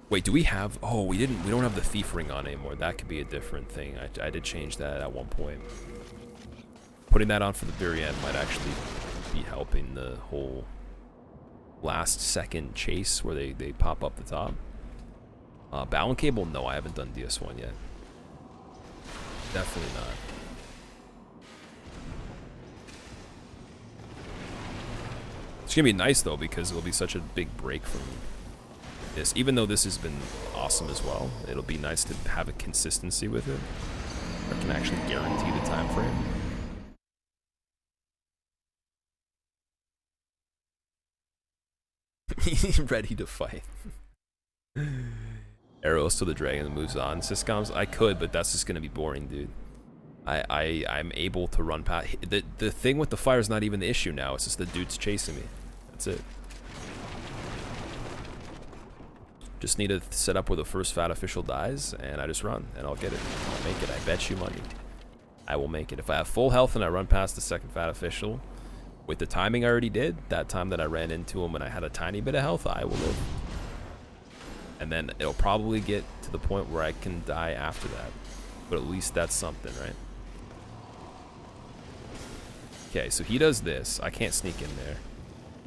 Wait, do we have... Oh, we don't have the thief ring on anymore. That could be a different thing. I did change that at one point. Putting that on for the very end might actually be helping the whole last second chase where they pop up the top. Balance cable? No, I haven't done DS1 yet. Definitely not. It's gonna be nice though because it'll be such a big break from this. Even though this has been awesome as well, it'll be nice to have a consistency with it. I can actually guarantee the time frame. Ready to fight. Arrows to the dragon that moves on. Syscoms, I could, but that's just gonna be boring, dude. I'm able to run past. The thing with the fire is not even the issue now. It's just the dude's chasing me. That's it. Just need to set up where the first fat official dies, and I just run, and I'll get it. I'll make it. I bet you money. I will make it. If I have full health and I run past the second fat official, with the timing I already did, that time that I ran into him and I had a tiny bit of health, I will live. And then it'll probably get to the point where I can die after that. But at least that's something, right? Okay, so he does this. I can't sneak in there.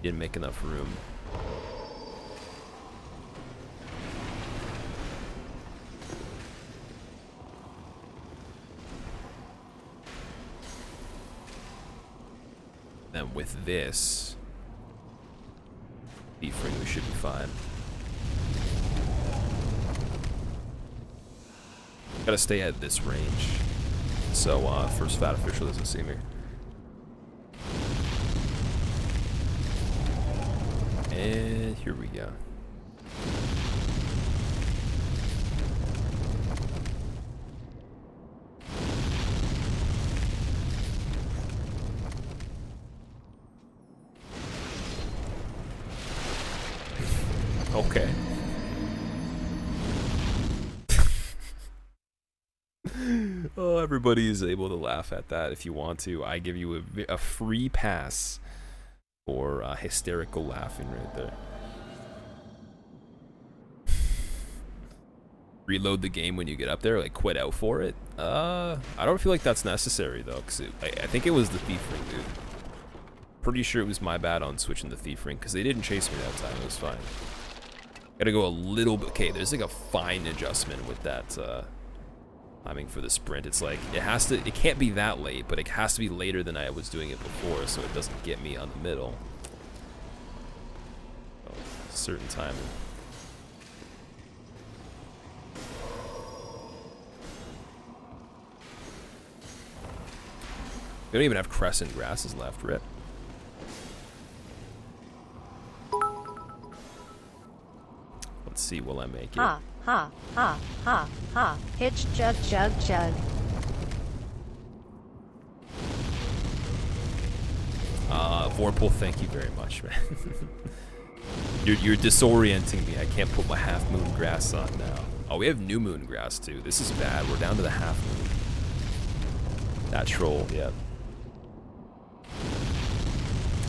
Didn't make enough room. Then with this, thief ring, we should be fine. Gotta stay at this range, so first fat official doesn't see me. And here we go. Okay. Oh, everybody is able to laugh at that if you want to. I give you a free pass for hysterical laughing right there. Reload the game when you get up there, like quit out for it. I don't feel like that's necessary though, because I think it was the thief ring, dude. Pretty sure it was my bad on switching the thief ring, because they didn't chase me that time. It was fine. Gotta go a little bit. Okay, there's like a fine adjustment with that timing for the sprint. It's like it can't be that late, but it has to be later than I was doing it before, so it doesn't get me on the middle. Oh, certain timing. We don't even have crescent grasses left, rip. Let's see, will I make it?
Ha, ha, ha, ha, ha. Hitch, jug, jug, jug.
Vorpal, thank you very much, man. You're disorienting me. I can't put my half moon grass on now. Oh, we have new moon grass too. This is bad. We're down to the half moon. That troll, yeah.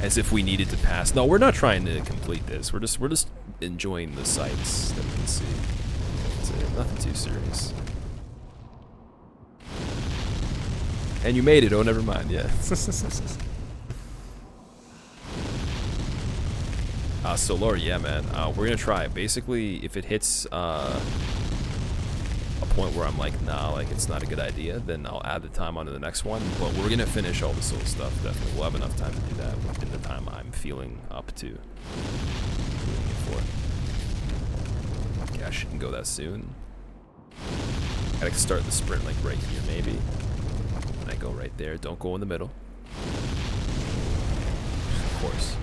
As if we needed to pass. No, we're not trying to complete this. We're just enjoying the sights that we can see. That's it. Nothing too serious. And you made it. Oh, never mind. Yeah. Solar, yeah, man. We're gonna try. Basically, if it hits a point where I'm like, nah, like it's not a good idea, then I'll add the time onto the next one. But we're gonna finish all the soul stuff. Definitely, we'll have enough time to do that within the time I'm feeling up to doing it for. Okay, I shouldn't go that soon. Gotta start the sprint like right here, maybe. And I go right there. Don't go in the middle. Of course.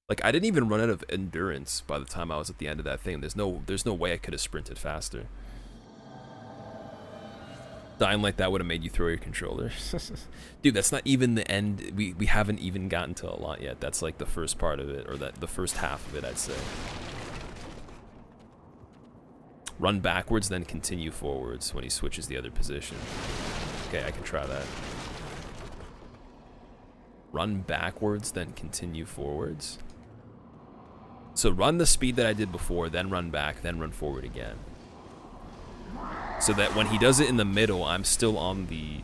Like, I didn't even run out of endurance by the time I was at the end of that thing. There's no way I could have sprinted faster. Dying like that would have made you throw your controller. Dude, that's not even the end. We haven't even gotten to a lot yet. That's like the first part of it, or the first half of it, I'd say. Run backwards, then continue forwards when he switches the other position. Okay, I can try that. Run backwards, then continue forwards. So run the speed that I did before, then run back, then run forward again. So that when he does it in the middle, I'm still on the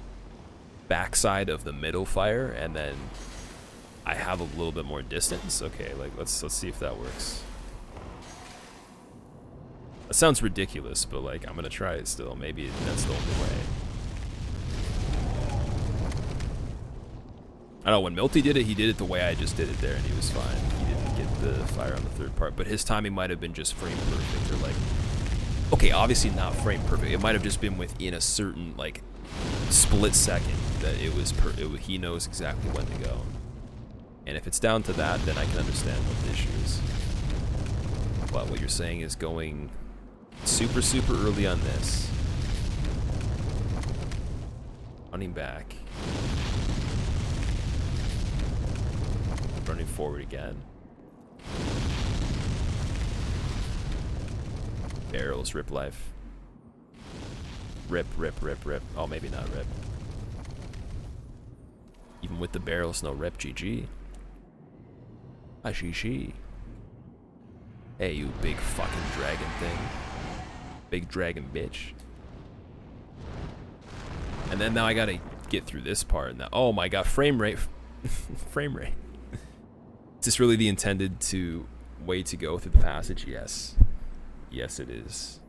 backside of the middle fire, and then I have a little bit more distance. Okay, like let's see if that works. That sounds ridiculous, but like I'm gonna try it still. Maybe that's the only way. I don't know, when Milty did it, he did it the way I just did it there, and he was fine. He didn't get the fire on the third part, but his timing might have been just frame perfect, or like, okay, obviously not frame perfect. It might have just been within a certain, like, split second that he knows exactly when to go. And if it's down to that, then I can understand what the issue is. But what you're saying is going super, super early on this. Running back. Running forward again. Barrels, rip life. Rip, rip, rip, rip. Oh, maybe not rip. Even with the barrels, no rip. GG. Ah, GG. Hey, you big fucking dragon thing. Big dragon bitch. And then now I gotta get through this part. Now, oh my god, frame rate. Frame rate. Is this really the intended way to go through the passage? Yes. Yes, it is.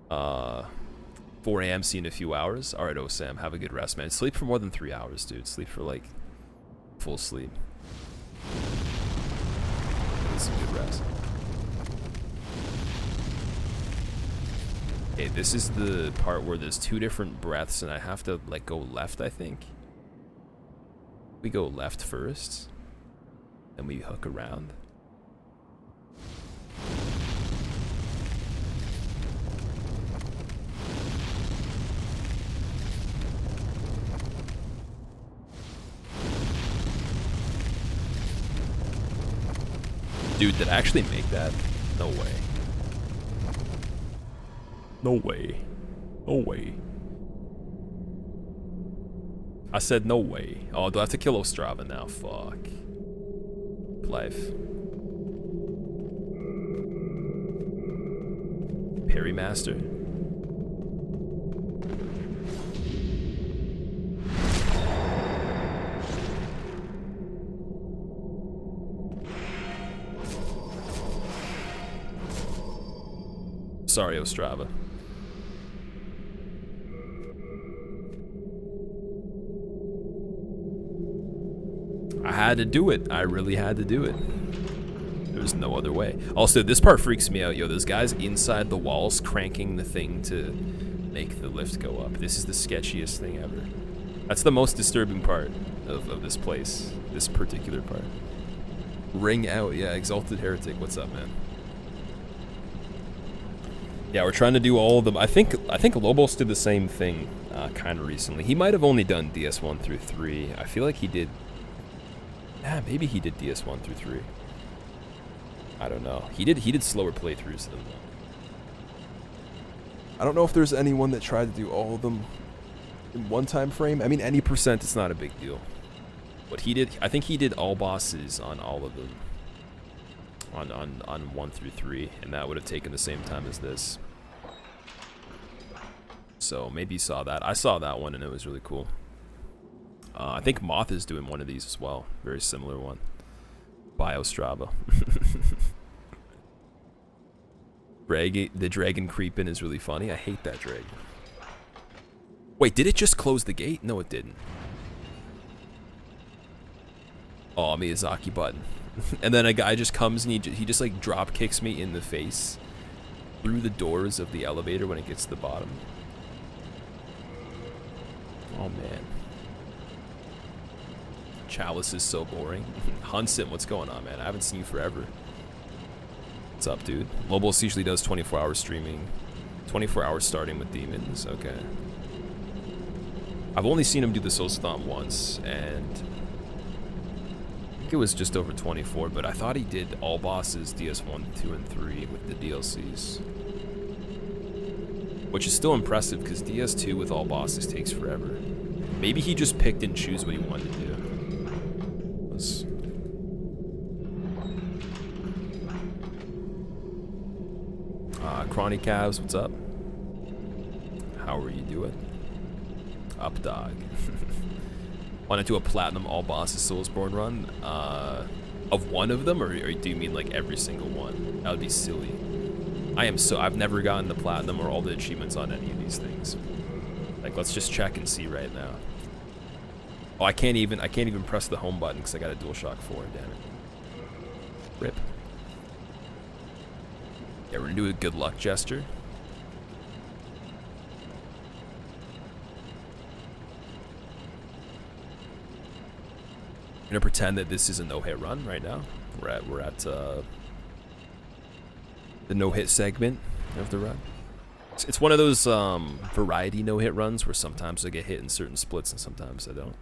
4 a.m. See you in a few hours. Alright, Osam, have a good rest, man. Sleep for more than 3 hours, dude. Sleep for like full sleep. Get some good rest. Okay, this is the part where there's 2 different breaths and I have to like go left, I think. We go left first, then we hook around. Dude, did I actually make that? No way. No way. No way. I said no way. Oh, do I have to kill Ostrava now? Fuck. Life. Parry Master. Sorry, Ostrava. I had to do it. I really had to do it. There's no other way. Also, this part freaks me out. Yo, those guys inside the walls cranking the thing to make the lift go up. This is the sketchiest thing ever. That's the most disturbing part of this place. This particular part. Ring out. Yeah, Exalted Heretic. What's up, man? Yeah, we're trying to do all of them. I think Lobos did the same thing kind of recently. He might have only done DS1 through 3. I feel like he did... Yeah, maybe he did DS1 through 3. I don't know. He did slower playthroughs than them. I don't know if there's anyone that tried to do all of them in one time frame. I mean, any percent, it's not a big deal. But he did... I think he did all bosses on all of them. On 1 through 3, and that would have taken the same time as this. So maybe you saw that. I saw that one and it was really cool. I think Moth is doing one of these as well. Very similar one. Biostrava. The dragon creeping is really funny. I hate that dragon. Wait, did it just close the gate? No, it didn't. Oh, Miyazaki button. And then a guy just comes and he just like drop kicks me in the face through the doors of the elevator when it gets to the bottom. Oh man. Chalice is so boring. Hunson, what's going on, man? I haven't seen you forever. What's up, dude? Lobos usually does 24-hour streaming. 24 hours starting with demons. Okay. I've only seen him do the Soulsathon once, and I think it was just over 24, but I thought he did all bosses DS1, 2, and 3 with the DLCs. Which is still impressive, because DS2 with all bosses takes forever. Maybe he just picked and choose what he wanted to do. Chronic Calves, what's up? How are you doing? Up, dog. Want to do a platinum all bosses Soulsborne run? Of one of them, or do you mean like every single one? That would be silly. I've never gotten the platinum or all the achievements on any of these things. Like, let's just check and see right now. Oh, I can't even press the home button because I got a DualShock 4, damn it. Rip. Yeah, we're gonna do a good luck gesture. I'm gonna pretend that this is a no-hit run right now. We're at the no-hit segment of the run. It's one of those variety no-hit runs where sometimes I get hit in certain splits and sometimes I don't.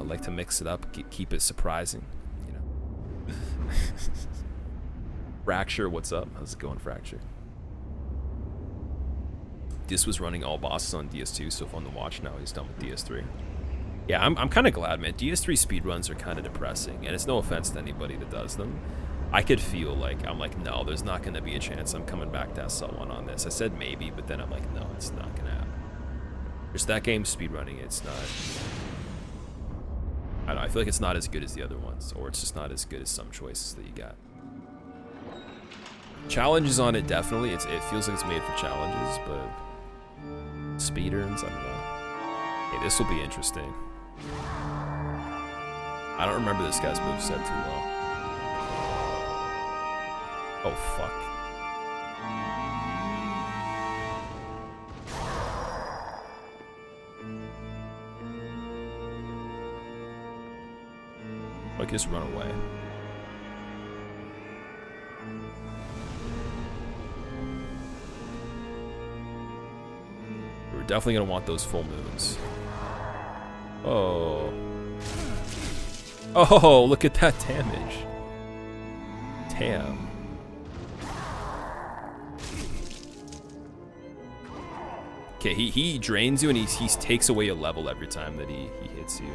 Like to mix it up, keep it surprising, you know. Fracture, what's up? How's it going, Fracture? This was running all bosses on DS2, so fun to watch. Now he's done with DS3. Yeah, I'm kind of glad, man. DS3 speedruns are kind of depressing, and it's no offense to anybody that does them. I could feel like, I'm like, no, there's not going to be a chance I'm coming back to SL1 on this. I said maybe, but then I'm like, no, it's not going to happen. Just that game speedrunning, it's not... I don't know, I feel like it's not as good as the other ones, or it's just not as good as some choices that you got. Challenges on it, definitely. It feels like it's made for challenges, but... Speedruns, I don't know. Hey, this will be interesting. I don't remember this guy's moveset too well. Oh, fuck. I can just run away. We're definitely gonna want those full moons. Oh. Oh, look at that damage. Damn. Okay, he drains you and he takes away a level every time that he hits you.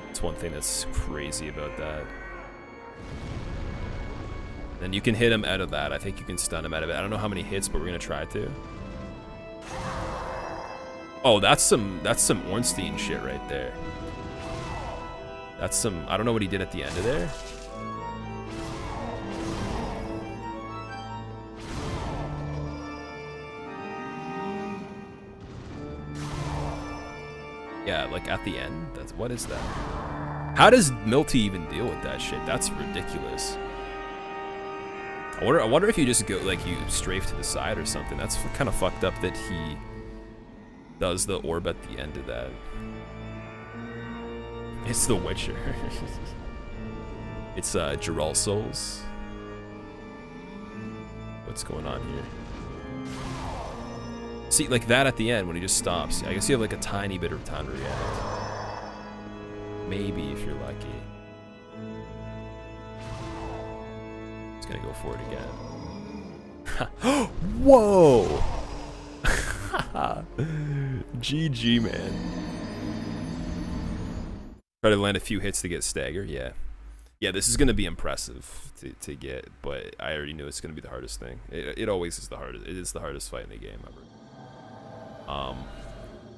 That's one thing that's crazy about that. Then you can hit him out of that. I think you can stun him out of it. I don't know how many hits, but we're gonna try to. Oh, that's some Ornstein shit right there. That's some, I don't know what he did at the end of there. Yeah, like at the end. That's, what is that? How does Milty even deal with that shit? That's ridiculous. I wonder if you just go, like, you strafe to the side or something. That's kind of fucked up that he does the orb at the end of that. It's The Witcher. It's Geralt Souls. What's going on here? See, like that at the end when he just stops. I guess you have like a tiny bit of time to react. Maybe if you're lucky. He's gonna go for it again. Whoa! GG, man. Try to land a few hits to get stagger. Yeah. Yeah, this is gonna be impressive to get, but I already knew it's gonna be the hardest thing. It always is the hardest. It is the hardest fight in the game ever.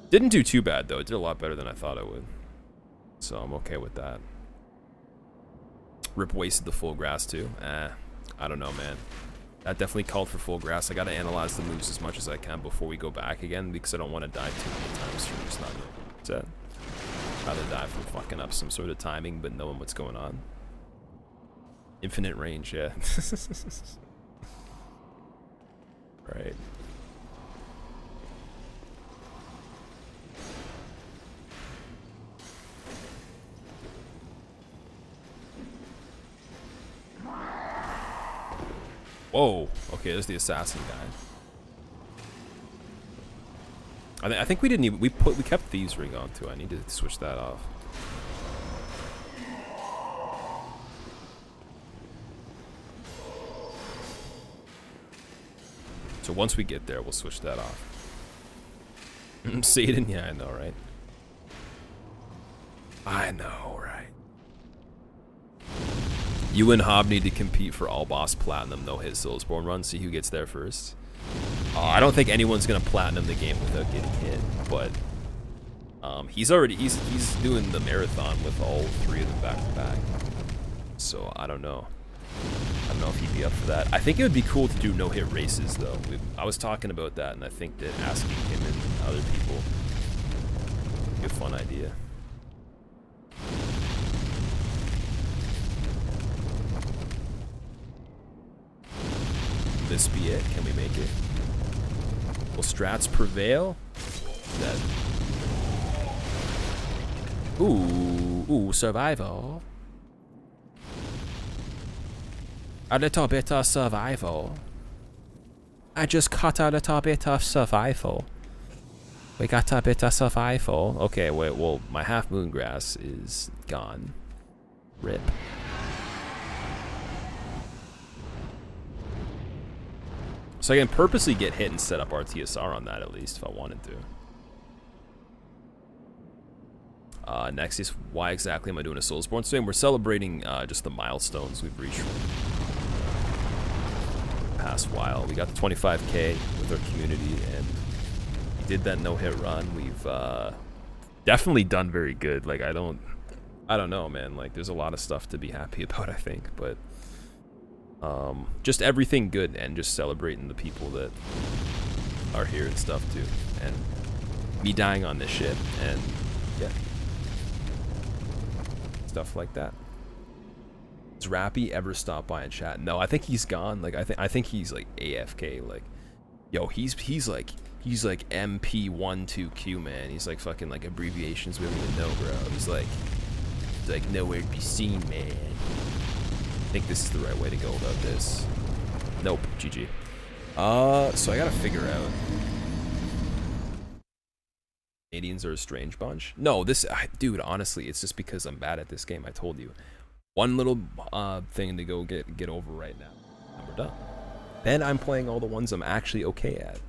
Didn't do too bad though. It did a lot better than I thought it would. So I'm okay with that. Rip wasted the full grass too. I don't know, man. That definitely called for full grass. I gotta analyze the moves as much as I can before we go back again because I don't want to die too many times from just not knowing what's set. Rather die from fucking up some sort of timing but knowing what's going on. Infinite range, yeah. Right. Whoa. Okay, there's the assassin guy. I think we didn't even we kept Thieves Ring on too. I need to switch that off. So once we get there, we'll switch that off. Satan, yeah, I know, right? I know, right? You and Hob need to compete for all boss platinum, though, his Soulsborne run. See who gets there first. I don't think anyone's gonna platinum the game without getting hit, but he's doing the marathon with all three of them back to back. So I don't know. I don't know if he'd be up for that. I think it would be cool to do no-hit races, though. I was talking about that, and I think that asking him and other people would be a fun idea. This be it? Can we make it? Will strats prevail? That. Ooh, survival. A little bit of survival. I just caught a little bit of survival. We got a bit of survival. Okay, wait, well, my half moon grass is gone. Rip. So I can purposely get hit and set up RTSR on that at least if I wanted to. Next is, why exactly am I doing a Soulsborne stream? We're celebrating just the milestones we've reached the past while. We got the 25K with our community, and we did that no-hit run. We've definitely done very good. Like, I don't know, man. Like, there's a lot of stuff to be happy about, I think, but just everything good, and just celebrating the people that are here and stuff too, and me dying on this shit, and yeah, stuff like that. Does Rappy ever stop by and chat? No, I think he's gone. Like, I think he's like AFK. Like, yo, he's like MP12Q, man. He's like fucking like abbreviations we don't even know, bro. He's like nowhere to be seen, man. I think this is the right way to go about this. Nope, GG. So I gotta figure out. Canadians are a strange bunch. No, dude, honestly, it's just because I'm bad at this game. I told you. One little thing to go get over right now, and we're done. Then I'm playing all the ones I'm actually okay at,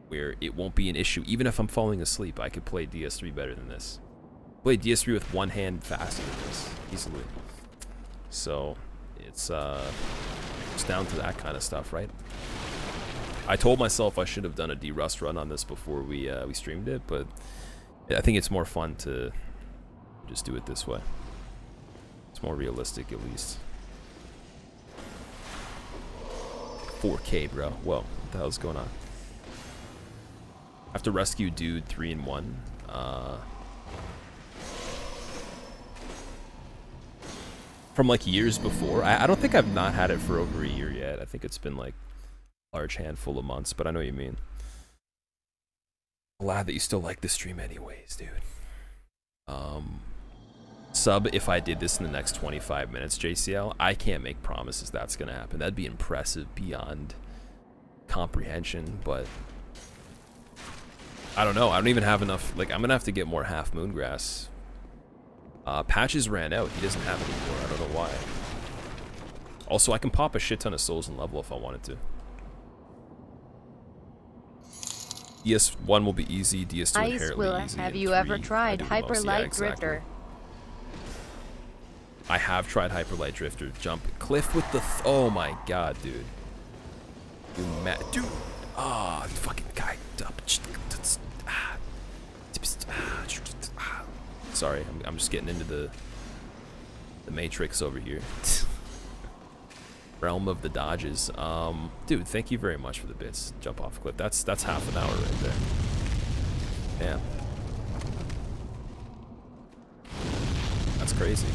where it won't be an issue. Even if I'm falling asleep, I could play DS3 better than this. Play DS3 with one hand faster than this, easily. So it's down to that kind of stuff, right? I told myself I should have done a D-Rust run on this before we streamed it, but I think it's more fun to just do it this way. It's more realistic, at least. 4K, bro. Whoa, what the hell's going on? I have to rescue dude 3 in 1. From like years before. I don't think I've not had it for over a year yet. I think it's been like a large handful of months, but I know what you mean. Glad that you still like the stream anyways, dude. Sub if I did this in the next 25 minutes, JCL. I can't make promises that's gonna happen. That'd be impressive beyond comprehension, but I don't know. I don't even have enough. Like, I'm gonna have to get more Half Moon Grass. Patches ran out. He doesn't have it anymore. I don't know why. Also, I can pop a shit ton of souls and level if I wanted to. DS1 will be easy. DS2 inherently easy.
Have you ever tried Hyper Light Drifter?
I have tried Hyper Light Drifter. Jump cliff with the. Oh my god, dude. You mad, dude? Ah, fucking guy. Sorry, I'm just getting into the Matrix over here. Realm of the dodges. Dude, thank you very much for the bits. Jump off cliff. That's half an hour right there. Damn. That's crazy.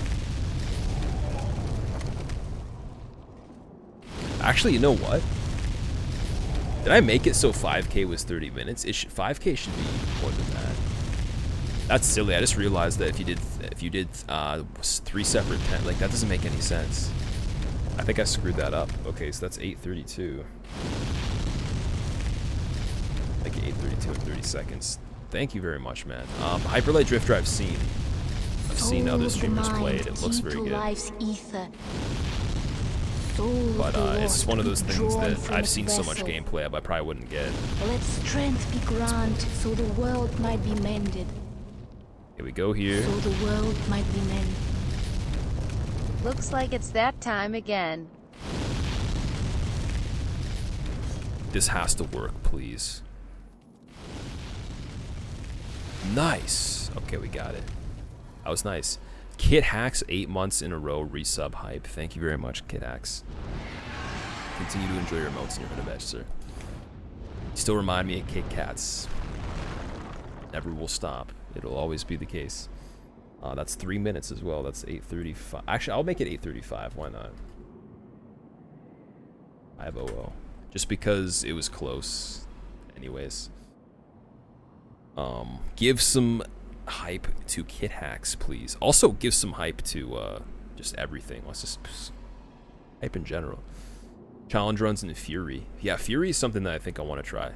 Actually, you know what? Did I make it so 5K was 30 minutes? 5K should be more than that. That's silly. I just realized that if you did 3 separate 10, like that doesn't make any sense. I think I screwed that up. Okay, so that's 8:32. Like 8:32 and 30 seconds. Thank you very much, man. Hyper Light Drifter I've seen other streamers play it. It looks very good. But it's just one of those things that I've seen so much gameplay of I probably wouldn't get.
Let strength be granted so the world might be mended.
Here we go here.
So the world might be mended.
Looks like it's that time again.
This has to work, please. Nice. Okay, we got it. That was nice. Kit Hacks 8 months in a row resub hype. Thank you very much, Kit Hacks. Continue to enjoy your emotes in your Hood sir. You still remind me of Kit Kats. Never will stop. It'll always be the case. That's 3 minutes as well. That's 8:35. Actually, I'll make it 8:35. Why not? 5:00. Just because it was close. Anyways. Give some hype to Kit Hacks, please. Also, give some hype to just everything. Let's just hype in general. Challenge runs in Fury. Yeah, Fury is something that I think I want to try.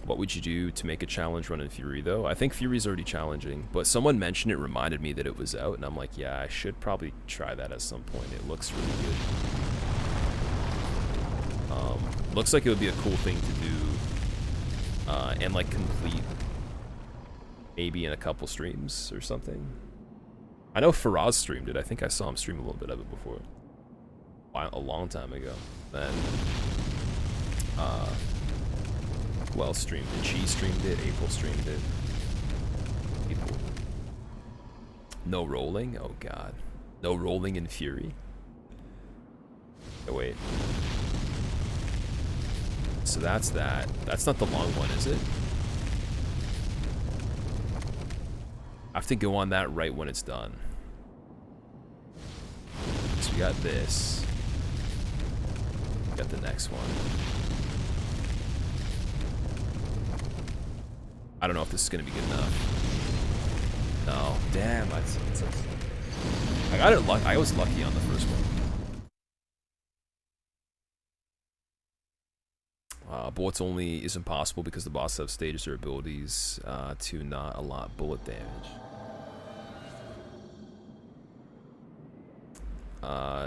What would you do to make a challenge run in Fury, though? I think Fury's already challenging, but someone mentioned it, reminded me that it was out, and I'm like, yeah, I should probably try that at some point. It looks really good. Looks like it would be a cool thing to do, and like complete maybe in a couple streams or something. I know Faraz streamed it. I think I saw him stream a little bit of it before. A long time ago. Then, who else streamed it? She streamed it. April streamed it. People. No rolling? Oh god. No rolling in Fury? Oh wait. So that's that. That's not the long one, is it? I have to go on that right when it's done. So we got this. We got the next one. I don't know if this is gonna be good enough. No, damn, I got it. I was lucky on the first one. Bullets only is impossible because the boss have stages or abilities to not allot bullet damage.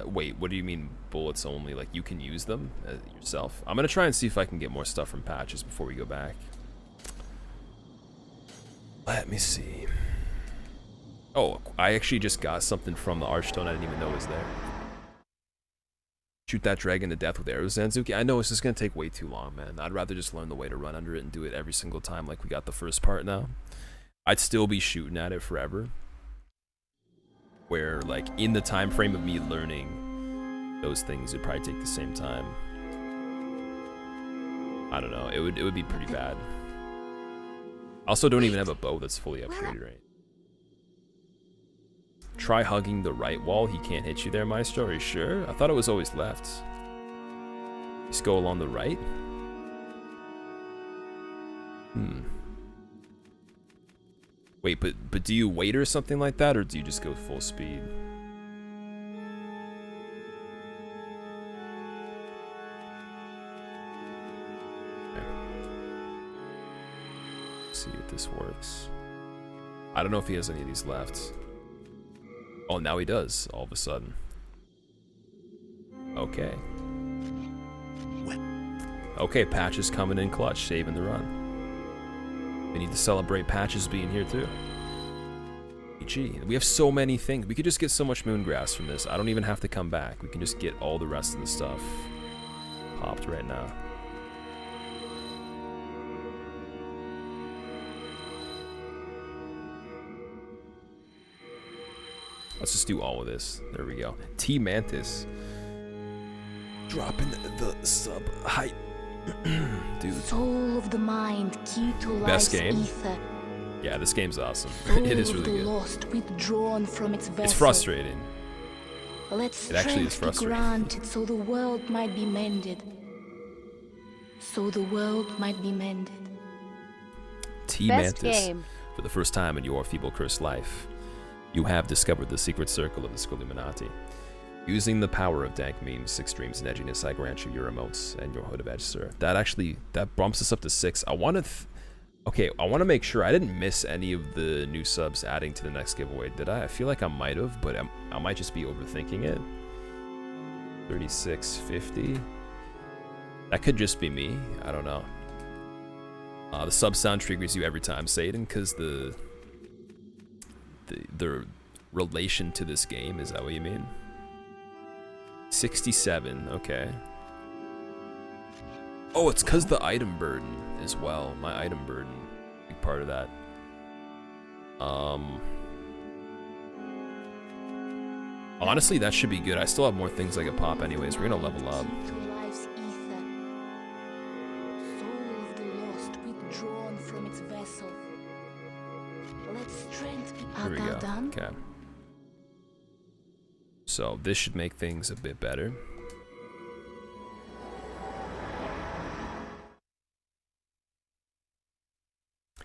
Wait, what do you mean bullets only? Like you can use them yourself? I'm gonna try and see if I can get more stuff from patches before we go back. Let me see. Oh, I actually just got something from the Archstone I didn't even know was there. Shoot that dragon to death with arrows, Zanzuki. I know it's just gonna take way too long, man. I'd rather just learn the way to run under it and do it every single time like we got the first part now. I'd still be shooting at it forever. Where, like, in the time frame of me learning those things, it'd probably take the same time. I don't know. It would be pretty bad. I also don't even have a bow that's fully upgraded, right? Try hugging the right wall. He can't hit you there, Maestro. Are you sure? I thought it was always left. Just go along the right? Wait, but do you wait or something like that, or do you just go full speed? Okay. See if this works. I don't know if he has any of these left. Oh, now he does, all of a sudden. Okay. Okay, Patches coming in clutch, saving the run. We need to celebrate Patches being here too. GG. We have so many things. We could just get so much Moongrass from this. I don't even have to come back. We can just get all the rest of the stuff popped right now. Let's just do all of this. There we go. T Mantis. Dropping the sub height. Dude.
Soul of the mind, key to
Best
life's
game.
ether.
Yeah, this game's awesome.
Soul
It is
of
really
the
good.
lost, withdrawn from its vessel.
It's frustrating.
Let
It actually is
strength be
frustrating.
granted so the world might be mended. So the world might be mended.
T
Best
Mantis.
game.
For the first time in your feeble cursed life, you have discovered the secret circle of the Squilluminati. Using the power of dank memes, extremes, and edginess, I grant you your emotes and your hood of edge, sir. That bumps us up to 6. I want to make sure I didn't miss any of the new subs adding to the next giveaway, did I? I feel like I might have, but I might just be overthinking it. 3650. That could just be me. I don't know. The sub sound triggers you every time, Satan, because the relation to this game, is that what you mean? 67, okay. Oh, it's because the item burden as well. My item burden, big part of that. Honestly, that should be good. I still have more things I could pop anyways. We're gonna level up.
Key to life's ether. Soul of the lost, withdrawn from its vessel. Let strength be.
Here we go.
Done?
Okay. So this should make things a bit better.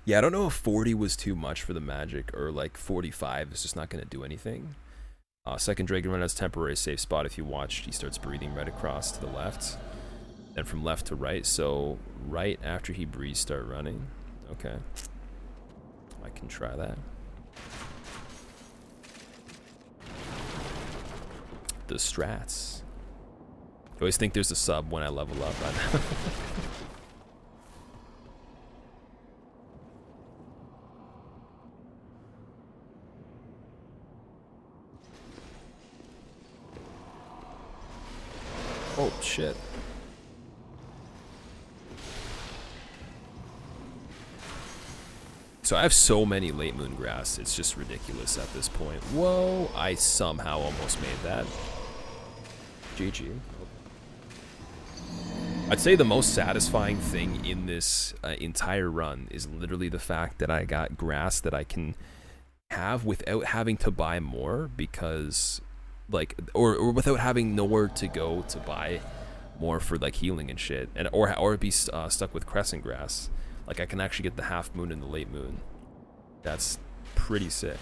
Yeah, I don't know if 40 was too much for the magic, or like 45 is just not going to do anything. Second Dragon Run has temporary safe spot. If you watch, he starts breathing right across to the left. Then from left to right. So right after he breathes, start running. Okay. I can try that. The strats. I always think there's a sub when I level up. Oh, shit. So I have so many late moon grass, it's just ridiculous at this point. Whoa, I somehow almost made that. GG. I'd say the most satisfying thing in this entire run is literally the fact that I got grass that I can have without having to buy more, because like, or without having nowhere to go to buy more for like healing and shit, and or be stuck with crescent grass. Like I can actually get the half moon and the late moon. That's pretty sick.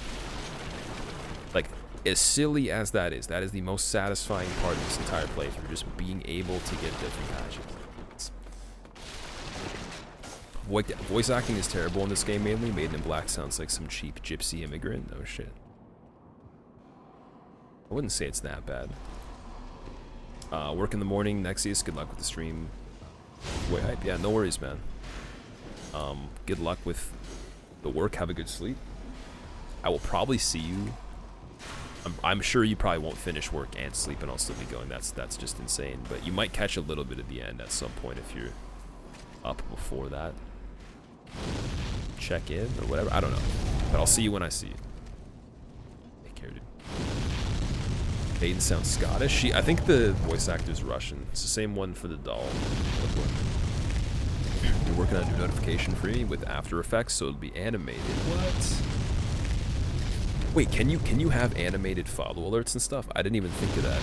Like, as silly as that is the most satisfying part of this entire playthrough, just being able to get different patches. Voice acting is terrible in this game mainly. Maiden in Black sounds like some cheap gypsy immigrant. Oh shit. I wouldn't say it's that bad. Work in the morning, Nexius, good luck with the stream. Way hype, yeah, no worries, man. Good luck with the work, have a good sleep. I will probably see you. I'm sure you probably won't finish work and sleep and I'll still be going. That's just insane. But you might catch a little bit at the end at some point if you're up before that. Check in or whatever. I don't know. But I'll see you when I see you. Take care, dude. Maiden sounds Scottish. I think the voice actor's Russian. It's the same one for the doll. You're working on new notification free with After Effects, so it'll be animated. What? Wait, can you have animated follow alerts and stuff? I didn't even think of that.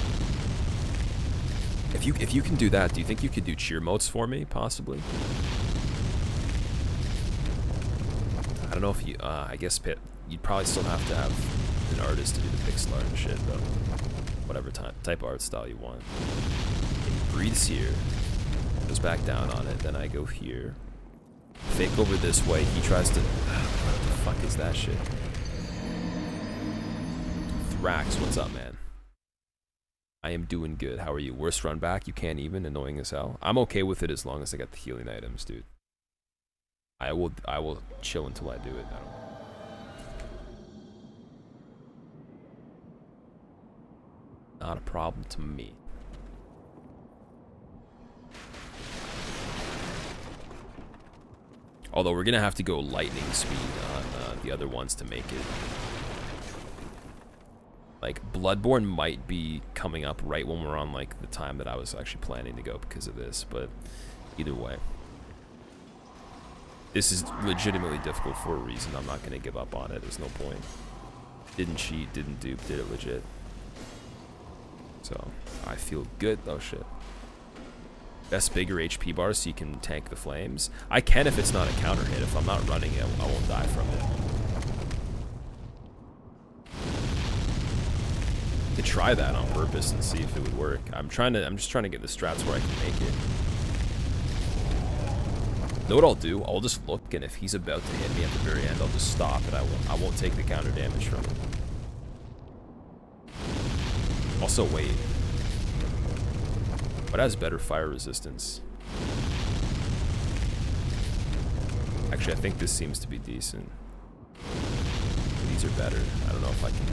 If you can do that, do you think you could do cheer motes for me, possibly? I don't know if you. I guess you'd probably still have to have an artist to do the pixel art and shit, though. Whatever type of art style you want. He breathes here. Goes back down on it, then I go here. Fake over this way, he tries to... What the fuck is that shit? Thrax, what's up, man? I am doing good, how are you? Worst run back, you can't even, annoying as hell. I'm okay with it as long as I got the healing items, dude. I will chill until I do it. I don't... Not a problem to me. Although we're gonna have to go lightning speed on the other ones to make it. Like, Bloodborne might be coming up right when we're on, like, the time that I was actually planning to go because of this, but either way. This is legitimately difficult for a reason. I'm not gonna give up on it. There's no point. Didn't cheat, didn't dupe, did it legit. So, I feel good. Oh, shit. Best bigger HP bars so you can tank the flames. I can if it's not a counter hit. If I'm not running it, I won't die from it. I could try that on purpose and see if it would work. I'm just trying to get the strats where I can make it. Know what I'll do? I'll just look, and if he's about to hit me at the very end, I'll just stop and I won't take the counter damage from it. Also, wait. What has better fire resistance? Actually, I think this seems to be decent. These are better. I don't know if I can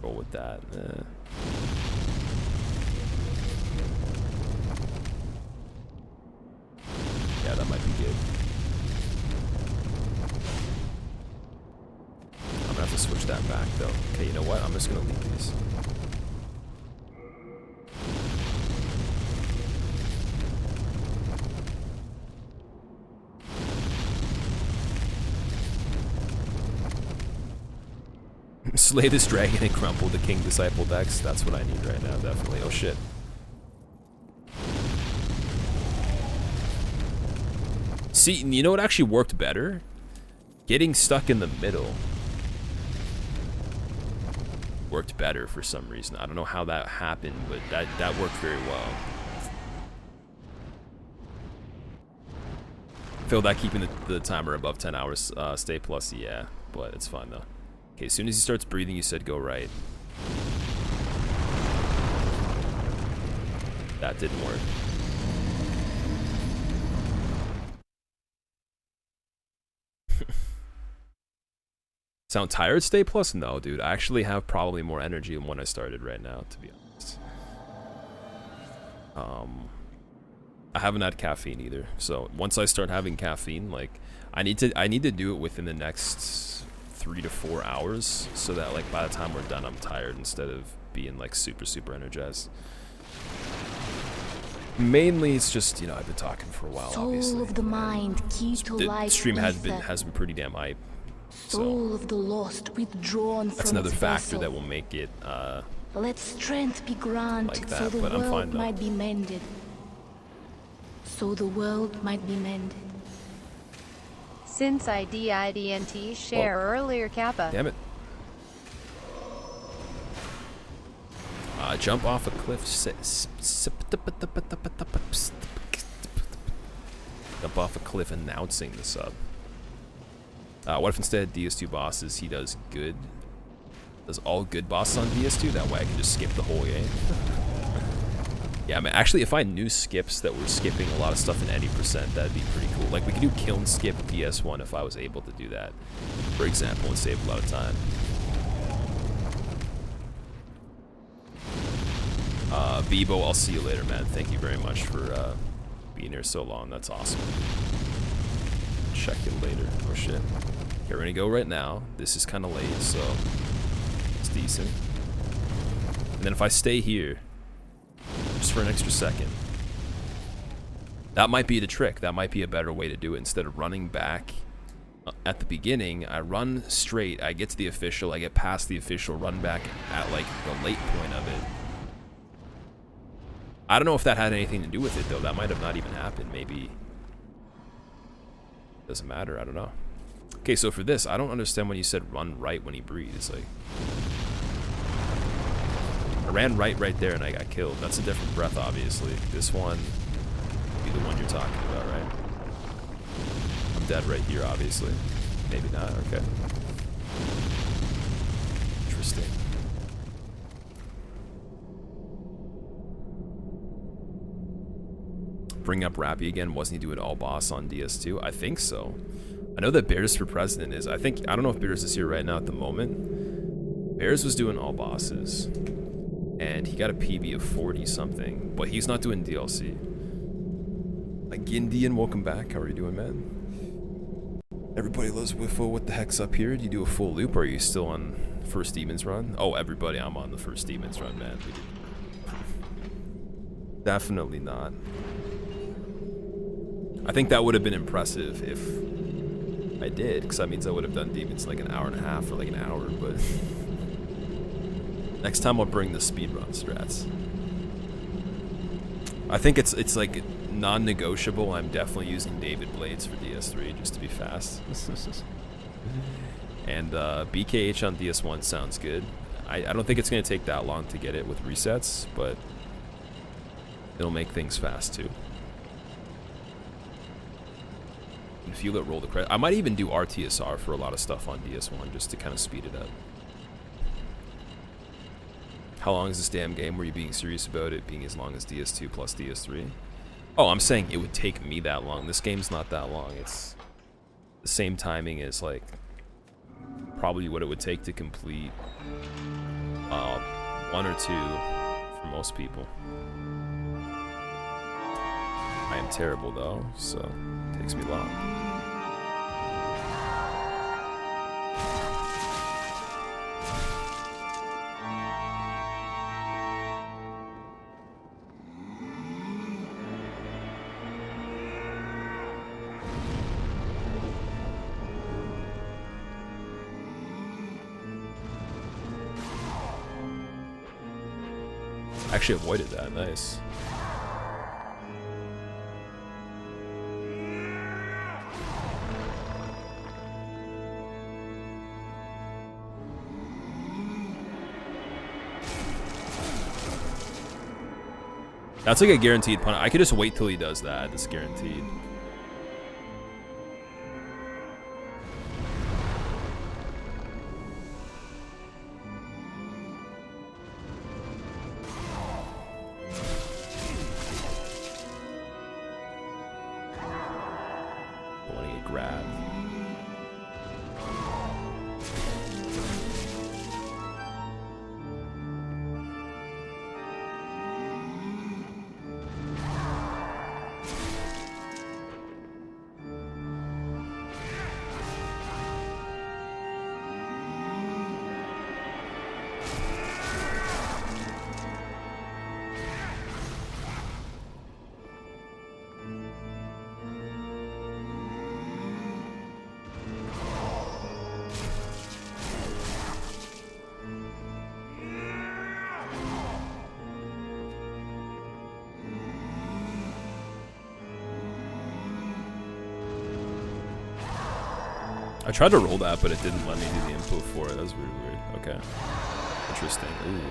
roll with that. Yeah, that might be good. I'm gonna have to switch that back, though. Okay, you know what? I'm just gonna leave these. Slay this dragon and crumple the king disciple decks. That's what I need right now, definitely. Oh shit. See, you know what actually worked better? Getting stuck in the middle worked better for some reason. I don't know how that happened, but that worked very well. Feel that keeping the timer above 10 hours stay plus, yeah, but it's fine though. Okay, as soon as he starts breathing, you said go right. That didn't work. Sound tired, stay plus? No, dude. I actually have probably more energy than when I started right now, to be honest. I haven't had caffeine either. So once I start having caffeine, like I need to do it within the next 3 to 4 hours, so that like by the time we're done, I'm tired instead of being like super energized. Mainly, it's just, you know, I've been talking for a while.
Soul
obviously,
of the mind, key to
the
life.
stream has been
ether.
pretty damn hype.
Soul of the lost, withdrawn
That's
from
another
its
factor
vessel.
that will make it
Let strength be granted,
like that,
so the
but I'm fine
world
though.
might be mended. So the world might be mended.
Since I didn't share earlier, Kappa.
Damn it. Jump off a cliff. Jump off a cliff announcing the sub. What if instead of DS2 bosses, he does good? Does all good bosses on DS2? That way I can just skip the whole game. Yeah, I mean, actually, if I knew skips that were skipping a lot of stuff in any percent, that'd be pretty cool. Like, we could do kiln skip DS1 if I was able to do that, for example, and save a lot of time. Bebo, I'll see you later, man. Thank you very much for being here so long. That's awesome. Check you later. Oh, shit. Okay, we're gonna go right now. This is kind of late, so it's decent. And then if I stay here, just for an extra second, that might be the trick. That might be a better way to do it. Instead of running back at the beginning, I run straight, I get to the official, I get past the official, run back at like the late point of it. I don't know if that had anything to do with it though. That might have not even happened. Maybe doesn't matter. I don't know. Okay, so for this, I don't understand when you said run right when he breathes. Like, I ran right there and I got killed. That's a different breath, obviously. This one would be the one you're talking about, right? I'm dead right here, obviously. Maybe not. Okay. Interesting. Bring up Rappy again. Wasn't he doing all boss on DS2? I think so. I know that Bears for President is. I don't know if Bears is here right now at the moment. Bears was doing all bosses, and he got a PB of 40 something, but he's not doing DLC. Gindian, welcome back. How are you doing, man? Everybody loves Wiffo. What the heck's up here? Do you do a full loop, or are you still on first Demons run? Oh, everybody, I'm on the first Demons run, man. Definitely not. I think that would have been impressive if I did, because that means I would have done Demons like an hour and a half or like an hour, but next time I'll bring the speedrun strats. I think it's like non-negotiable. I'm definitely using David Blades for DS3 just to be fast. And BKH on DS1 sounds good. I don't think it's going to take that long to get it with resets, but it'll make things fast too. And feel it roll the credit. I might even do RTSR for a lot of stuff on DS1 just to kind of speed it up. How long is this damn game? Were you being serious about it being as long as DS2 plus DS3? Oh, I'm saying it would take me that long. This game's not that long. It's the same timing as like probably what it would take to complete 1 or 2 for most people. I am terrible though, so it takes me long. Actually avoided that, nice. That's like a guaranteed pun. I could just wait till he does that. It's guaranteed. I want to get grabbed. I tried to roll that, but it didn't let me do the input for it. That was really weird. Okay. Interesting. Ooh.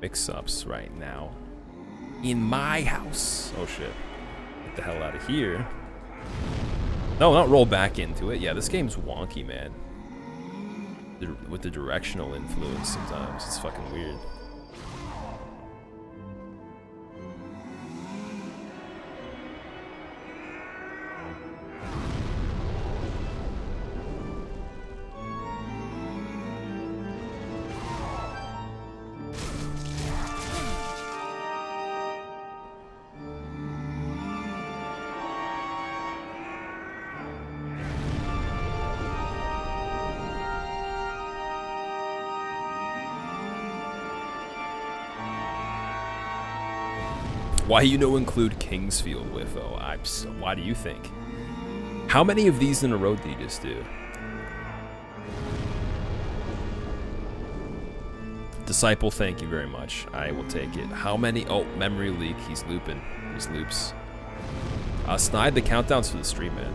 Mix-ups right now. In my house. Oh shit. Get the hell out of here. No, not roll back into it. Yeah, this game's wonky, man. With the directional influence sometimes. It's fucking weird. Why you no include Kingsfield with? Oh, why do you think? How many of these in a row did you just do? Disciple, thank you very much. I will take it. How many? Oh, memory leak. He's looping. He's loops. Snide, the countdowns for the stream, man.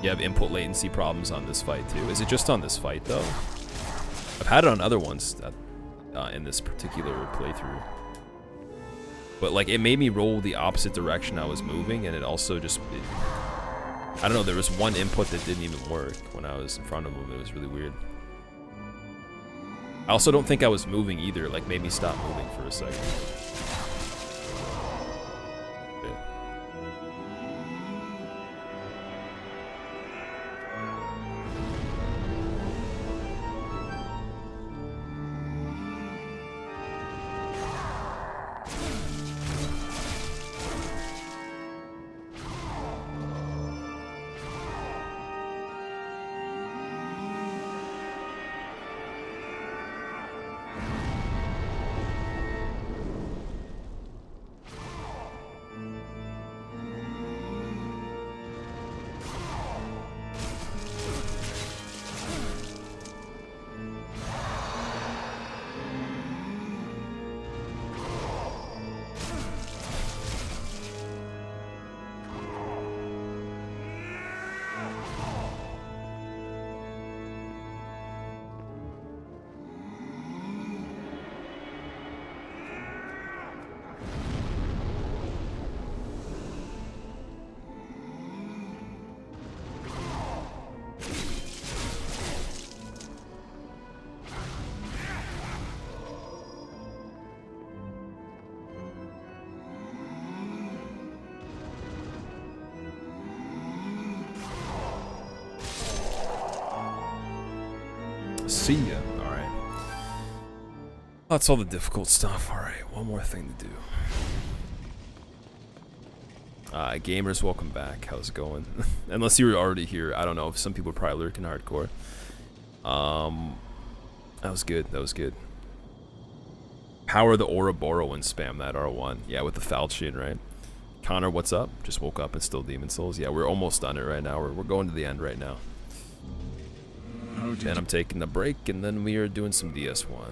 You have input latency problems on this fight too. Is it just on this fight though? I've had it on other ones that, in this particular playthrough. But like, it made me roll the opposite direction I was moving, and it also just... I don't know, there was one input that didn't even work when I was in front of him. It was really weird. I also don't think I was moving either, like made me stop moving for a second. See ya. Alright. That's all the difficult stuff. Alright, one more thing to do. Gamers, welcome back. How's it going? Unless you were already here. I don't know. Some people are probably lurking hardcore. That was good. That was good. Power the Ouroboros and spam that R1. Yeah, with the falchion, right? Connor, what's up? Just woke up and still Demon Souls. Yeah, we're almost on it right now. We're going to the end right now. And I'm taking a break, and then we are doing some DS1.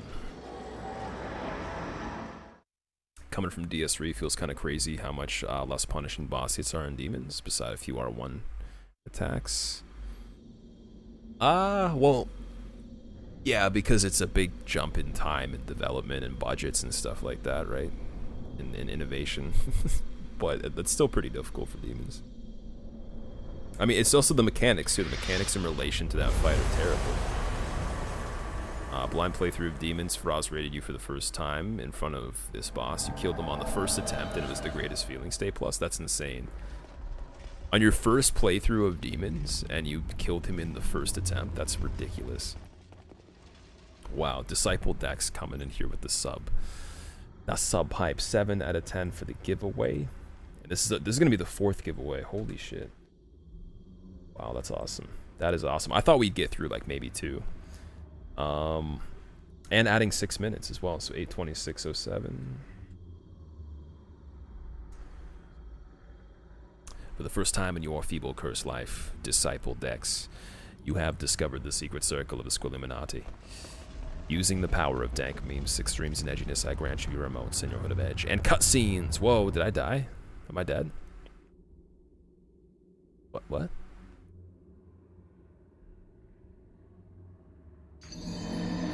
Coming from DS3 feels kind of crazy how much less punishing boss hits are in Demons, beside a few R1 attacks. Well, yeah, because it's a big jump in time and development and budgets and stuff like that, right? And innovation. But that's still pretty difficult for Demons. I mean, it's also the mechanics, too. The mechanics in relation to that fight are terrible. Blind playthrough of Demons. Froz rated you for the first time in front of this boss. You killed him on the first attempt, and it was the greatest feeling. Stay plus. That's insane. On your first playthrough of Demons, and you killed him in the first attempt. That's ridiculous. Wow. Disciple Dex coming in here with the sub. That sub hype. 7 out of 10 for the giveaway. And this is going to be the 4th giveaway. Holy shit. Wow, that's awesome. That is awesome. I thought we'd get through like maybe 2. And adding 6 minutes as well, so 8:26:07. For the first time in your feeble cursed life, Disciple Dex, you have discovered the secret circle of the Squilliminati. Using the power of dank memes, extremes, and edginess, I grant you your emotes and your hood of edge. And cutscenes! Whoa, did I die? Am I dead? What?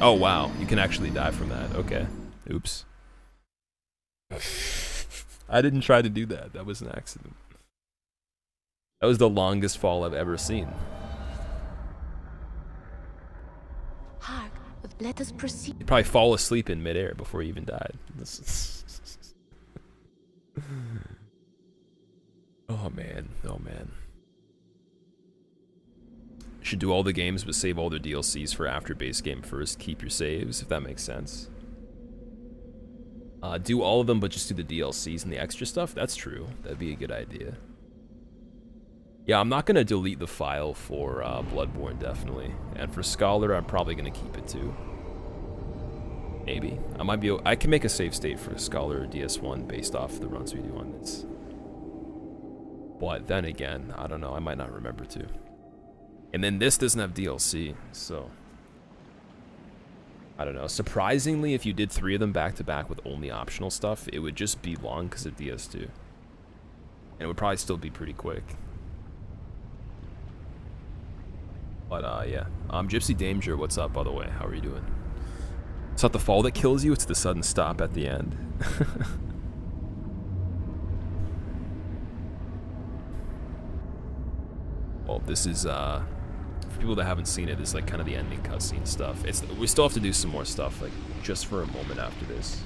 Oh, wow. You can actually die from that. Okay. Oops. I didn't try to do that. That was an accident. That was the longest fall I've ever seen.
Hark, let us proceed.
You'd probably fall asleep in midair before you even died. Oh man, oh man. Should do all the games but save all their DLCs for after base game first. Keep your saves, if that makes sense. Do all of them but just do the DLCs and the extra stuff? That's true. That'd be a good idea. Yeah, I'm not gonna delete the file for Bloodborne, definitely. And for Scholar, I'm probably gonna keep it too. Maybe. I can make a save state for Scholar or DS1 based off the runs we do on this. But then again, I don't know, I might not remember to. And then this doesn't have DLC, so I don't know. Surprisingly, if you did 3 of them back to back with only optional stuff, it would just be long because of DS2. And it would probably still be pretty quick. But yeah. Gypsy Danger, what's up, by the way? How are you doing? It's not the fall that kills you, it's the sudden stop at the end. Well, this is, for people that haven't seen it, it's like kind of the ending cutscene stuff. We still have to do some more stuff, like, just for a moment after this.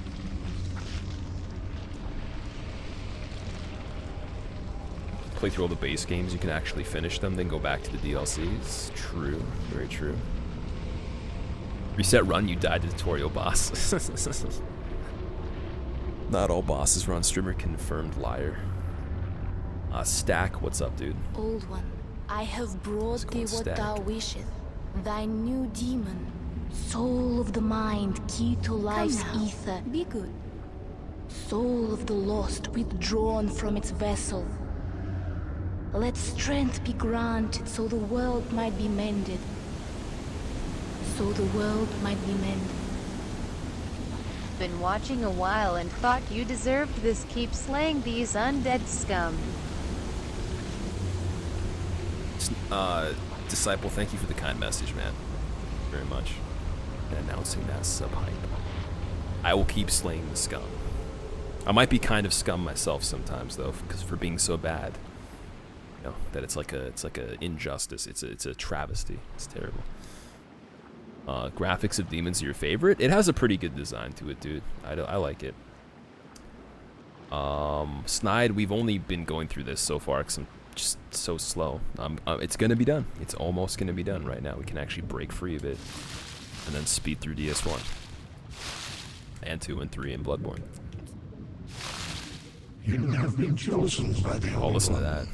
Play through all the base games, you can actually finish them, then go back to the DLCs. True, very true. Reset run, you died to tutorial boss. Not all bosses run streamer, confirmed liar. Stack, what's up, dude?
Old one, I have brought thee what
Stack.
thou wishest. Thy new demon, soul of the mind, key to life's ether. Be good. Soul of the lost, withdrawn from its vessel. Let strength be granted so the world might be mended. So the world might be mended.
Been watching a while and thought you deserved this. Keep slaying these undead scum.
Disciple, thank you for the kind message, man. Very much. And announcing that sub hype. I will keep slaying the scum. I might be kind of scum myself sometimes, though, because for being so bad. You know, that it's like a injustice. It's a travesty. It's terrible. Graphics of Demons are your favorite? It has a pretty good design to it, dude. I like it. Snide, we've only been going through this so far because I'm just so slow. It's gonna be done. It's almost gonna be done right now. We can actually break free of it and then speed through DS1 and 2 and 3 and Bloodborne.
You have been chosen by the
I'll listen to that.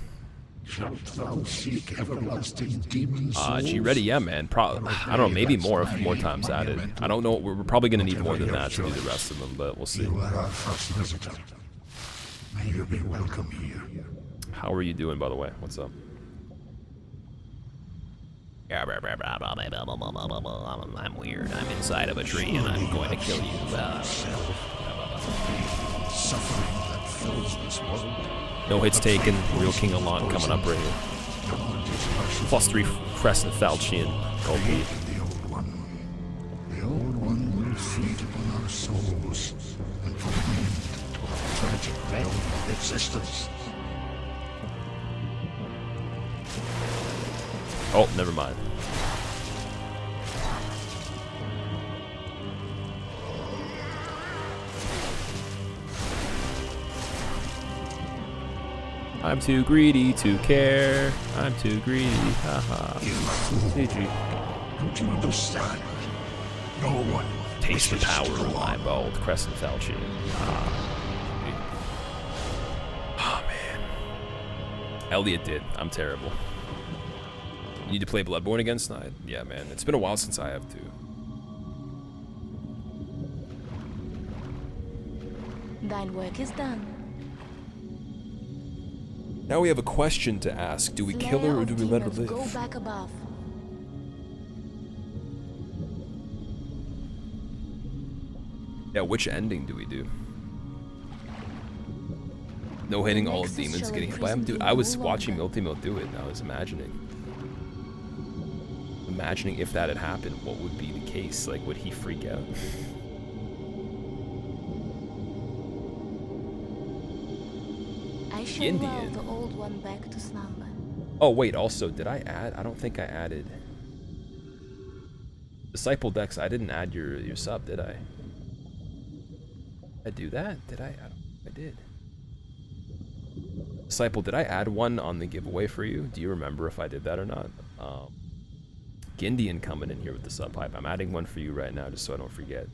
Shalt thou seek everlasting demon souls?
G ready, yeah, man. I don't know, maybe more times added. I don't know. We're probably gonna need more than that to do the rest of them, but we'll see.
You are our first visitor. May you be welcome here.
How are you doing, by the way? What's up? I'm weird. I'm inside of a tree and I'm going to kill you.
Suffering that fills this world.
No hits taken. Real King of Lawn coming up right here. +3 Crescent Falchion. Gold beat.
The old one. The old one will feed upon our souls and put an end to our tragic veil of existence.
Oh, never mind. I'm too greedy to care. I'm too greedy. Haha. GG.
Don't you understand? No one
Taste the
wishes
power
to
of
go
my
on.
bold Crescent Falchion. Oh man. Elliot did. I'm terrible. You need to play Bloodborne again, Snide? Yeah, man. It's been a while since I have too.
Thine work is done.
Now we have a question to ask. Do we kill her or do we let her live?
Go back above.
Yeah, which ending do we do? No hitting all of demons getting hit by him. Dude, I was watching Miltimil do it and I was imagining if that had happened, what would be the case? Like, would he freak out?
I shall
Indian.
lull the old one back to slumber.
Oh wait, also, did I add? I don't think I added Disciple Dex. I didn't add your sub, did I? Did I do that? Did I? I don't think I did. Disciple, did I add one on the giveaway for you? Do you remember if I did that or not? Gindian coming in here with the sub pipe. I'm adding one for you right now just so I don't forget.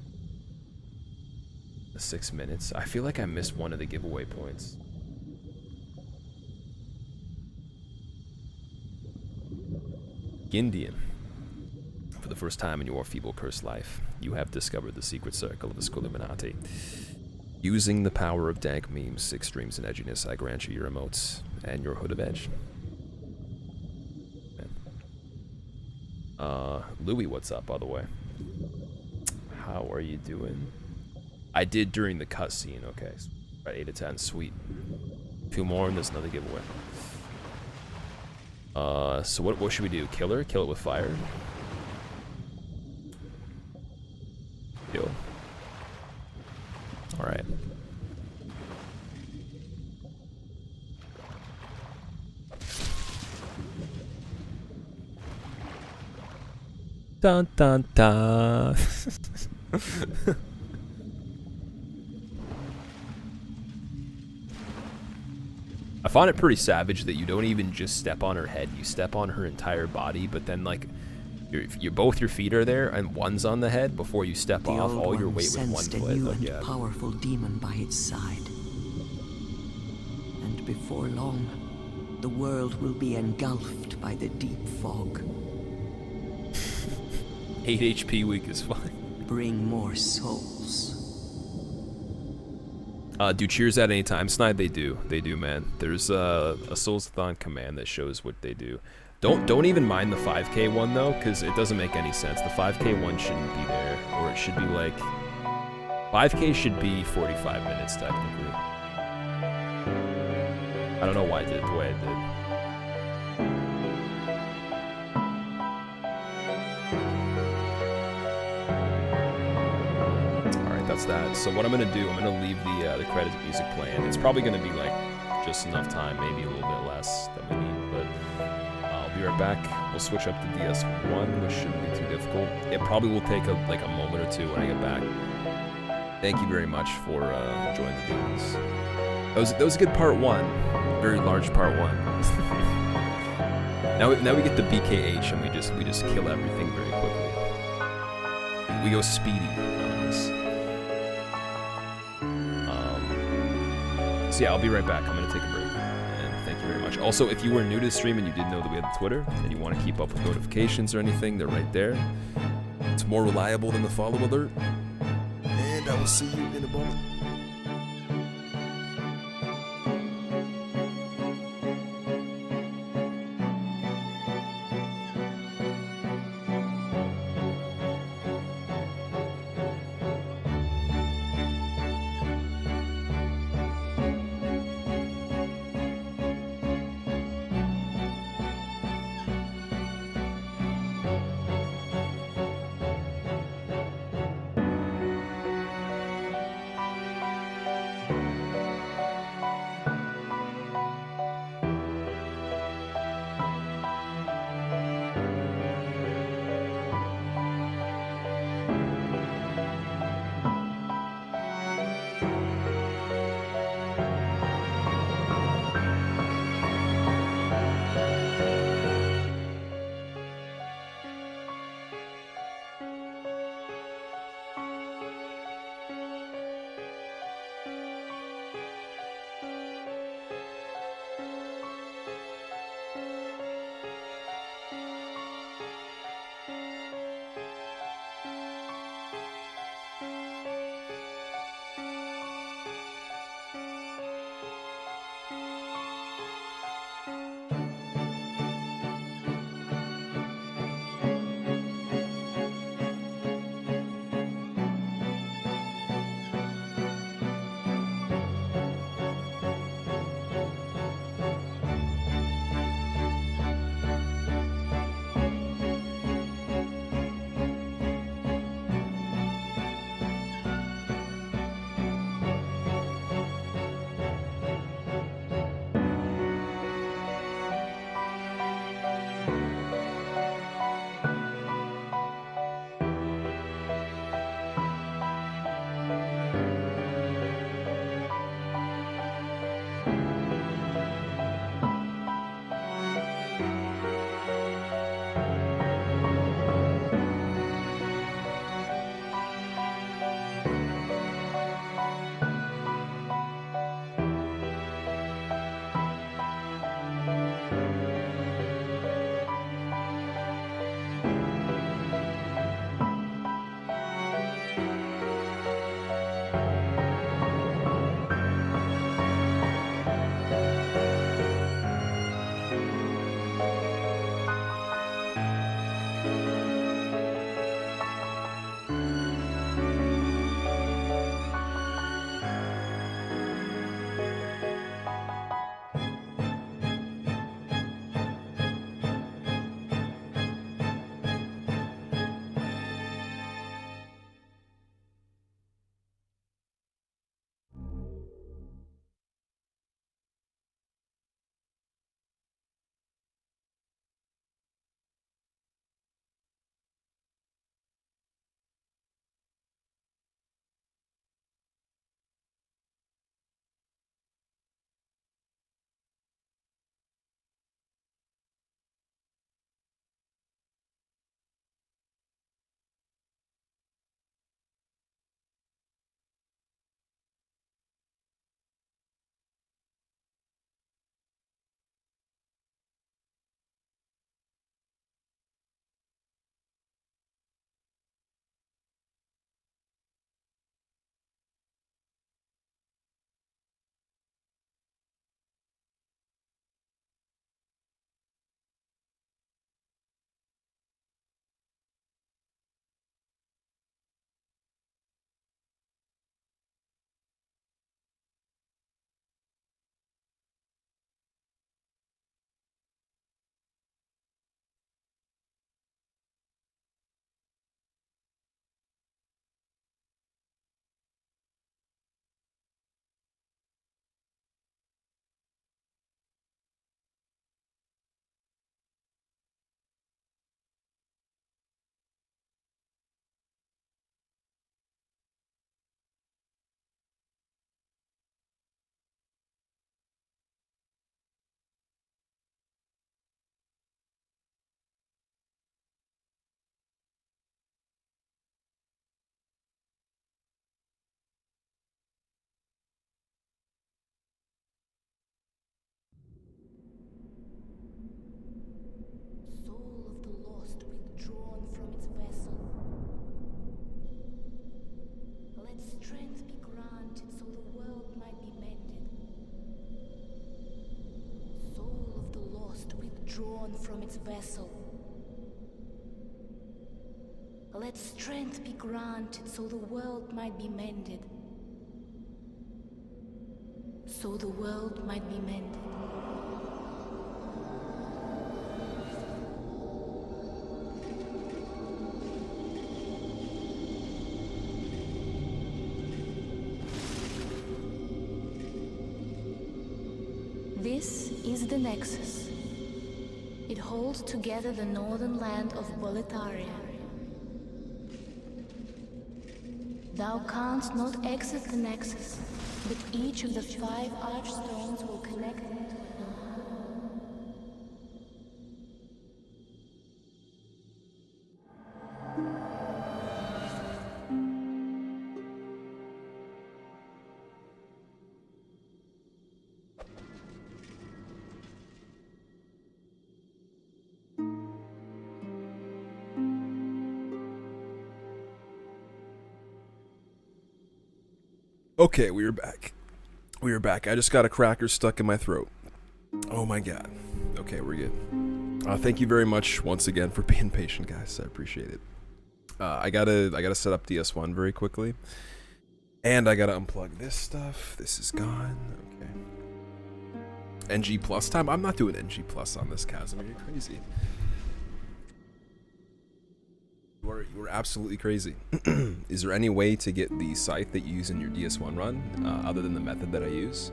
6 minutes. I feel like I missed one of the giveaway points. Gindian. For the first time in your feeble cursed life, you have discovered the secret circle of the Squillakilla. Using the power of dank memes, extremes, and edginess, I grant you your emotes and your hood of edge. Louis, what's up, by the way? How are you doing? I did during the cutscene, okay. Right, 8 to 10, sweet. 2 more and there's another giveaway. So what should we do? Kill her? Kill it with fire? Kill. Alright. Dun dun dun. I find it pretty savage that you don't even just step on her head, you step on her entire body, but then like you're both your feet are there and one's on the head before you step off all your weight with one
sensed
foot.
a new
Like,
and
yeah.
powerful demon by its side. And before long, the world will be engulfed by the deep fog.
8 HP weak is fine.
Bring more souls.
Do cheers at any time, Snide? They do, man. There's a Soulsathon command that shows what they do. Don't even mind the 5k one though, because it doesn't make any sense. The 5k one shouldn't be there, or it should be like 5k should be 45 minutes technically. I don't know why I did it the way I did. That's that. So what I'm gonna do, I'm gonna leave the credits music playing. It's probably gonna be like just enough time, maybe a little bit less than we need, but I'll be right back. We'll switch up to DS1, which shouldn't be too difficult. It probably will take a moment or two when I get back. Thank you very much for enjoying the games. That was a good part 1, very large part 1. now we get the BKH and we just kill everything very quickly. We go speedy on this. So yeah, I'll be right back. I'm going to take a break. And thank you very much. Also, if you were new to the stream and you didn't know that we had Twitter, and you want to keep up with notifications or anything, they're right there. It's more reliable than the follow alert. And I will see you in a moment.
drawn from its vessel. Let strength be granted so the world might be mended. So the world might be mended. This is the Nexus. It holds together the northern land of Boletaria. Thou canst not exit the Nexus, but each of the 5 archstones will connect it to another.
Okay, we are back. We are back. I just got a cracker stuck in my throat. Oh my god. Okay, we're good. Thank you very much once again for being patient, guys. I appreciate it. I gotta set up DS1 very quickly, and I gotta unplug this stuff. This is gone. Okay. NG plus time. I'm not doing NG plus on this, Casimir. You're crazy. You are absolutely crazy. Is there any way to get the scythe that you use in your DS1 run, other than the method that I use?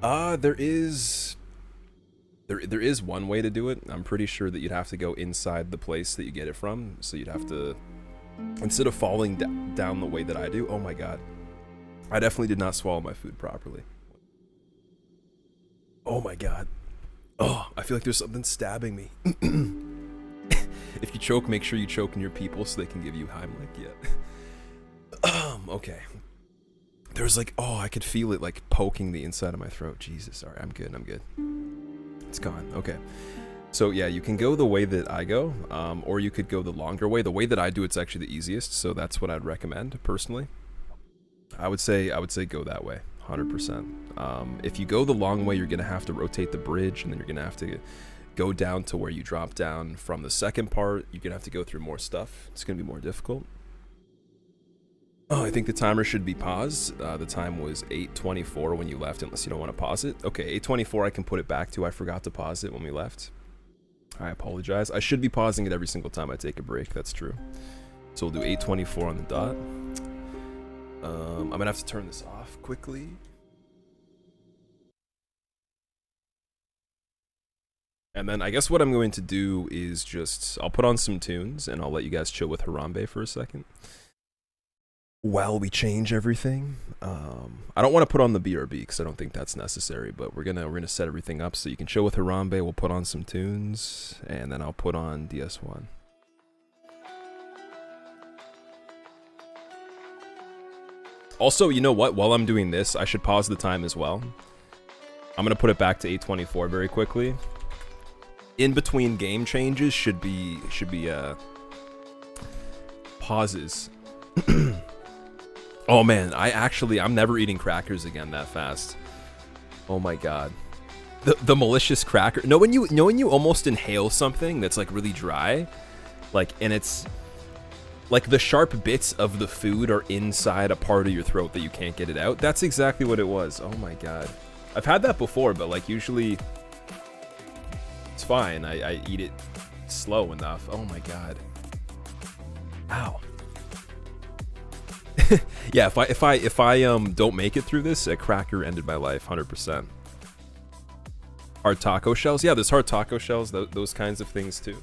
There is one way to do it. I'm pretty sure that you'd have to go inside the place that you get it from. So you'd have to, instead of falling down the way that I do. Oh my god. I definitely did not swallow my food properly. Oh my god. Oh, I feel like there's something stabbing me. If you choke, make sure you choke near people so they can give you Heimlich. Yeah. Okay. There's like, oh, I could feel it like poking the inside of my throat. Jesus, alright, I'm good, I'm good. It's gone, okay. So yeah, you can go the way that I go, or you could go the longer way. The way that I do it's actually the easiest, so that's what I'd recommend, personally. I would say go that way, 100%. If you go the long way, you're gonna have to rotate the bridge, and then you're gonna have to go down to where you drop down from the second part. You're gonna have to go through more stuff. It's gonna be more difficult. Oh, I think the timer should be paused. The time was 8:24 when you left, unless you don't want to pause it. Okay, 8:24 I can put it back to. I forgot to pause it when we left. I apologize. I should be pausing it every single time I take a break. That's true. So we'll do 8:24 on the dot. I'm gonna have to turn this off quickly. And then I guess what I'm going to do is just, I'll put on some tunes and I'll let you guys chill with Harambe for a second while we change everything. I don't want to put on the BRB because I don't think that's necessary, but we're gonna set everything up so you can chill with Harambe. We'll put on some tunes and then I'll put on DS1. Also, you know what? While I'm doing this, I should pause the time as well. I'm gonna put it back to 8:24 very quickly. In between game changes should be pauses. Oh man, I'm never eating crackers again that fast. Oh my god. The malicious cracker. Know when you almost inhale something that's like really dry? Like, and it's like the sharp bits of the food are inside a part of your throat that you can't get it out. That's exactly what it was. Oh my god. I've had that before, but like usually it's fine. I eat it slow enough. Oh my god. Ow. Yeah, if I don't make it through this, a cracker ended my life 100%. Hard taco shells. Yeah, there's hard taco shells, those kinds of things too.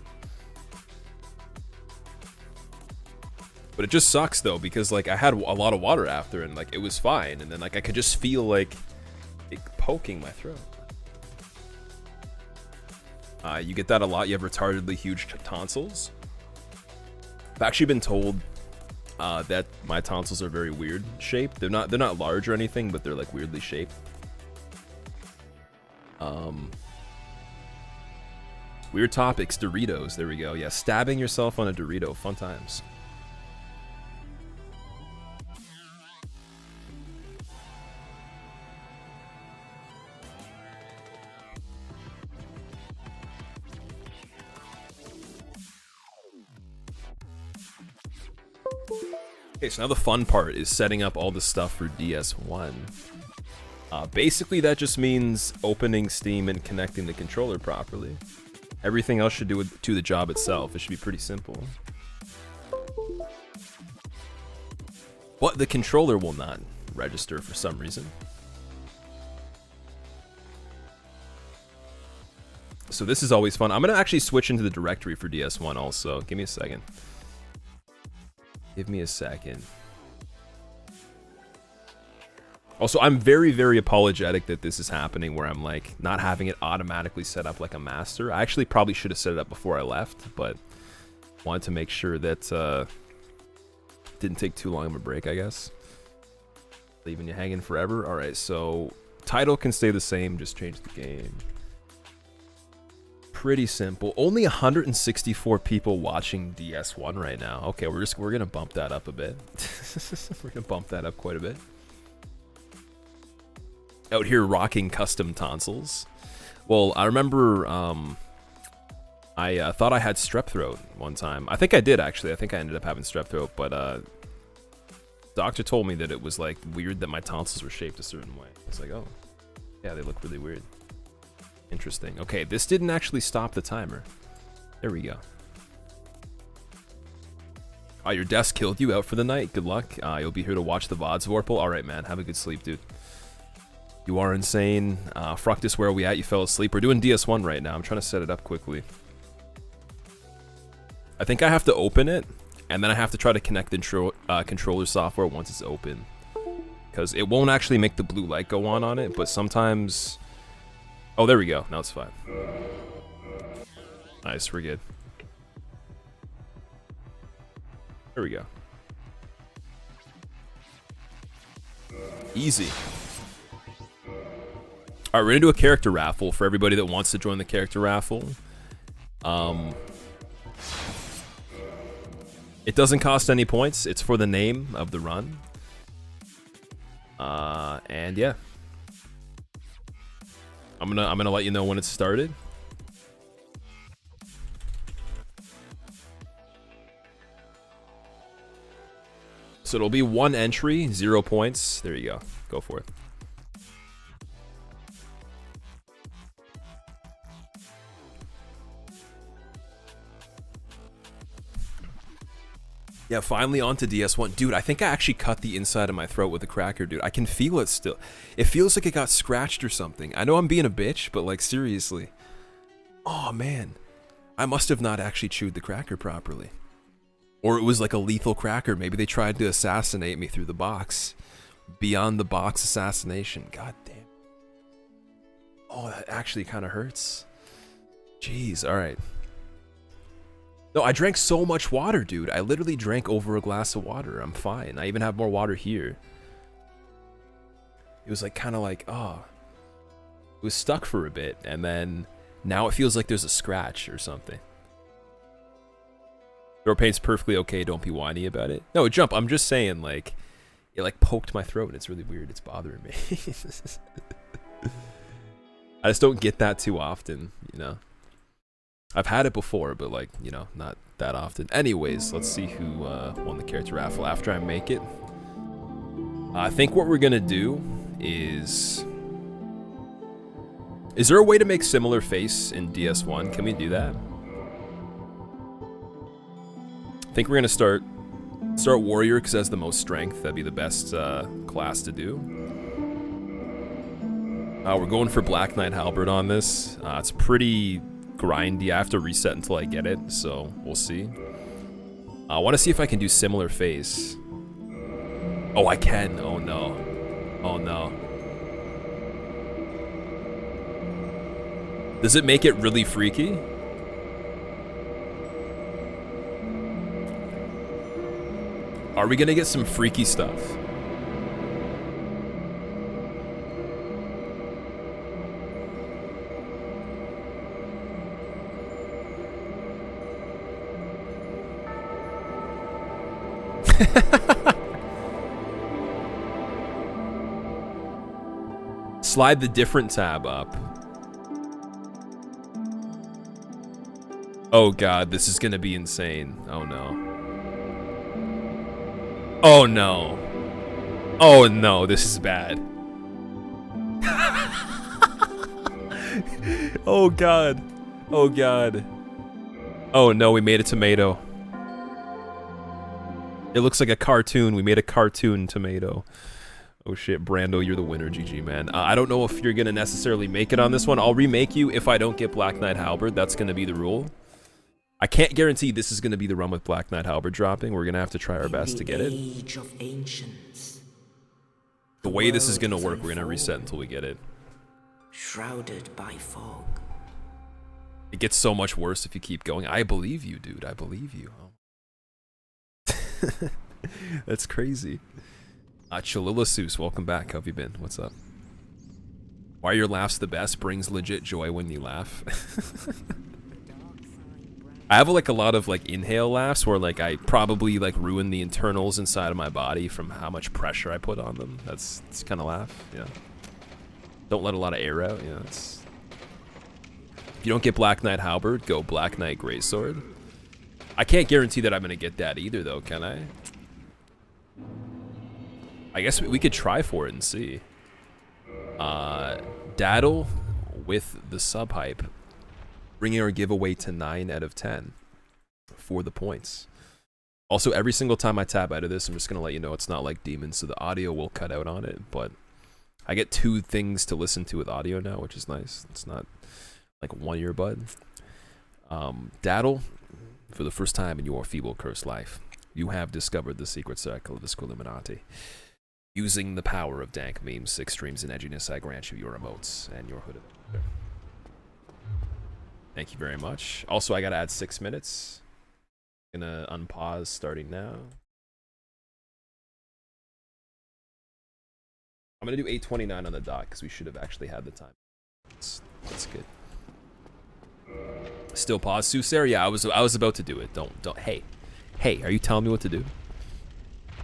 But it just sucks though, because like I had a lot of water after and like it was fine, and then like I could just feel like it poking my throat. You get that a lot. You have retardedly huge tonsils. I've actually been told that my tonsils are very weird shaped. They're not large or anything, but they're like weirdly shaped. Weird topics. Doritos. There we go. Yeah, stabbing yourself on a Dorito. Fun times. Okay, so now the fun part is setting up all the stuff for DS1. Basically, that just means opening Steam and connecting the controller properly. Everything else should do the job itself. It should be pretty simple. But the controller will not register for some reason. So this is always fun. I'm going to actually switch into the directory for DS1 also. Give me a second. Give me a second. Also, I'm very, very apologetic that this is happening where I'm like not having it automatically set up like a master. I actually probably should have set it up before I left, but wanted to make sure that didn't take too long of a break, I guess. Leaving you hanging forever. All right, so title can stay the same, just change the game. Pretty simple. Only 164 people watching DS1 right now. Okay, we're gonna bump that up a bit. We're gonna bump that up quite a bit. Out here rocking custom tonsils. Well, I remember I thought I had strep throat one time. I think I did actually. I think I ended up having strep throat, but doctor told me that it was like weird that my tonsils were shaped a certain way. I was like, oh, yeah, they look really weird. Interesting. Okay, this didn't actually stop the timer. There we go. Oh, your desk killed you. Out for the night. Good luck. You'll be here to watch the VODs, Vorpal. All right, man. Have a good sleep, dude. You are insane. Fructus, where are we at? You fell asleep. We're doing DS1 right now. I'm trying to set it up quickly. I think I have to open it, and then I have to try to connect the controller software once it's open. Because it won't actually make the blue light go on it, but sometimes... Oh, there we go. Now it's fine. Nice, we're good. There we go. Easy. Alright, we're gonna do a character raffle for everybody that wants to join the character raffle. It doesn't cost any points. It's for the name of the run. And yeah. I'm gonna let you know when it's started. So it'll be 1 entry, 0 points. There you go. Go for it. Yeah, finally onto DS1. Dude, I think I actually cut the inside of my throat with a cracker, dude. I can feel it still. It feels like it got scratched or something. I know I'm being a bitch, but like seriously. Oh man. I must have not actually chewed the cracker properly. Or it was like a lethal cracker. Maybe they tried to assassinate me through the box. Beyond the box assassination. God damn. Oh, that actually kind of hurts. Jeez, alright. No, I drank so much water, dude. I literally drank over a glass of water. I'm fine. I even have more water here. It was like kind of like, oh. It was stuck for a bit, and then now it feels like there's a scratch or something. Throat pain's perfectly okay. Don't be whiny about it. No, Jump. I'm just saying, like, it like poked my throat. It's really weird. It's bothering me. I just don't get that too often, you know. I've had it before, but like, you know, not that often. Anyways, let's see who won the character raffle after I make it. I think what we're gonna do is... Is there a way to make similar face in DS1? Can we do that? I think we're gonna start Warrior because it has the most strength. That'd be the best class to do. We're going for Black Knight Halberd on this. It's pretty grindy. I have to reset until I get it, so we'll see. I want to see if I can do similar face. Oh, I can. Oh no. Oh no. Does it make it really freaky? Are we gonna get some freaky stuff? Slide the different tab up. Oh god, this is gonna be insane. Oh no. Oh no. Oh no, this is bad. Oh god. Oh god. Oh no, we made a tomato. It looks like a cartoon. We made a cartoon tomato. Oh shit, Brando, you're the winner, GG, man. I don't know if you're gonna necessarily make it on this one. I'll remake you if I don't get Black Knight Halberd. That's gonna be the rule. I can't guarantee this is gonna be the run with Black Knight Halberd dropping. We're gonna have to try our best to get it.
Age of ancients,
The way this is gonna work, we're gonna reset until we get it.
shrouded by fog.
It gets so much worse if you keep going. I believe you, dude. I believe you. That's crazy. Cholilla Seuss, welcome back. How have you been? What's up? Why are your laughs the best? Brings legit joy when you laugh. I have like a lot of like inhale laughs where like I probably like ruin the internals inside of my body from how much pressure I put on them. That's kind of laugh. Yeah. Don't let a lot of air out. Yeah. It's... If you don't get Black Knight Halberd, go Black Knight Greysword. I can't guarantee that I'm gonna get that either, though, can I? I guess we could try for it and see. Daddle with the sub hype, bringing our giveaway to 9 out of 10 for the points. Also, every single time I tap out of this, I'm just gonna let you know it's not like Demons, so the audio will cut out on it. But I get 2 things to listen to with audio now, which is nice. It's not like one earbud. Daddle. For the first time in your feeble cursed life, you have discovered the secret circle of the Squilluminati. Using the power of dank memes, 6 streams, and edginess, I grant you your emotes and your hood. Thank you very much. Also, I gotta add 6 minutes. Gonna unpause starting now. I'm gonna do 8:29 on the dot because we should have actually had the time. That's good. Still pause, Soosair? Yeah, I was about to do it. Don't. Hey, are you telling me what to do?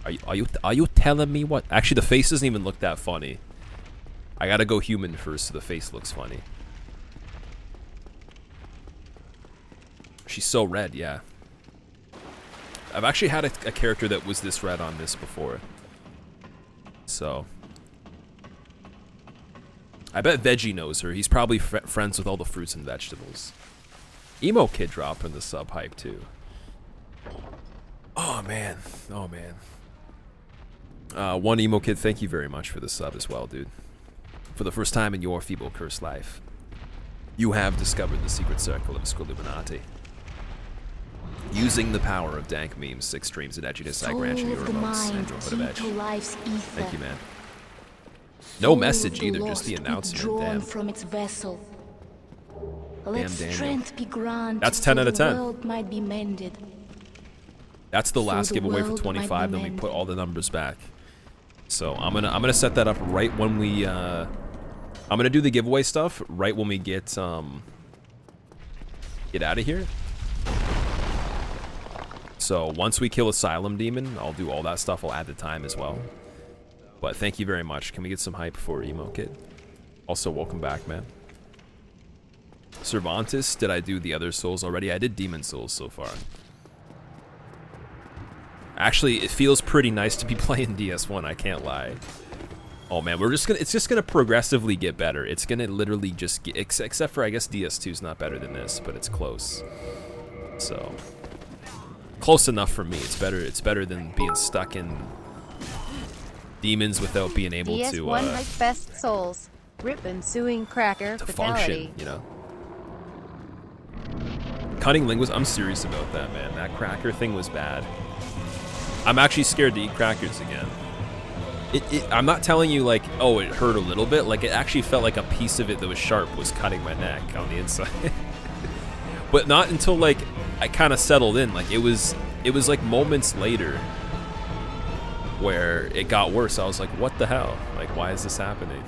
Are you telling me what? Actually, the face doesn't even look that funny. I gotta go human first, so the face looks funny. She's so red, yeah. I've actually had a character that was this red on this before. So I bet Veggie knows her. He's probably friends with all the fruits and vegetables. Emo Kid dropping the sub hype too. Oh man. Oh man. One Emo Kid, thank you very much for the sub as well, dude. For the first time in your feeble cursed life, you have discovered the secret circle of Squilluminati. Using the power of dank memes, 6 streams, and edginess, I grant you your emotes and your hood of edge. Thank you, man. No message either, just the announcement. Damn.
From its vessel.
Damn, Daniel. That's 10 out of 10.
Might be mended.
That's the last giveaway for 25. Then we put all the numbers back. So I'm gonna set that up right when we. I'm gonna do the giveaway stuff right when we get out of here. So once we kill Asylum Demon, I'll do all that stuff. I'll add the time as well. But thank you very much. Can we get some hype for Emo Kid? Also, welcome back, man. Cervantes, did I do the other Souls already? I did Demon Souls so far. Actually, it feels pretty nice to be playing DS1, I can't lie. Oh man, it's just gonna progressively get better. It's gonna literally just get, except for I guess DS2's not better than this, but it's close. So, close enough for me. It's better than being stuck in demons without being able
DS1
to
like best souls. Rip ensuing cracker
to
fatality.
function, you know. Cunning linguist, I'm serious about that, man. That cracker thing was bad. I'm actually scared to eat crackers again. I'm not telling you like, oh, it hurt a little bit. Like, it actually felt like a piece of it that was sharp was cutting my neck on the inside. But not until like I kind of settled in. Like, it was like moments later where it got worse. I was like, what the hell? Like, why is this happening?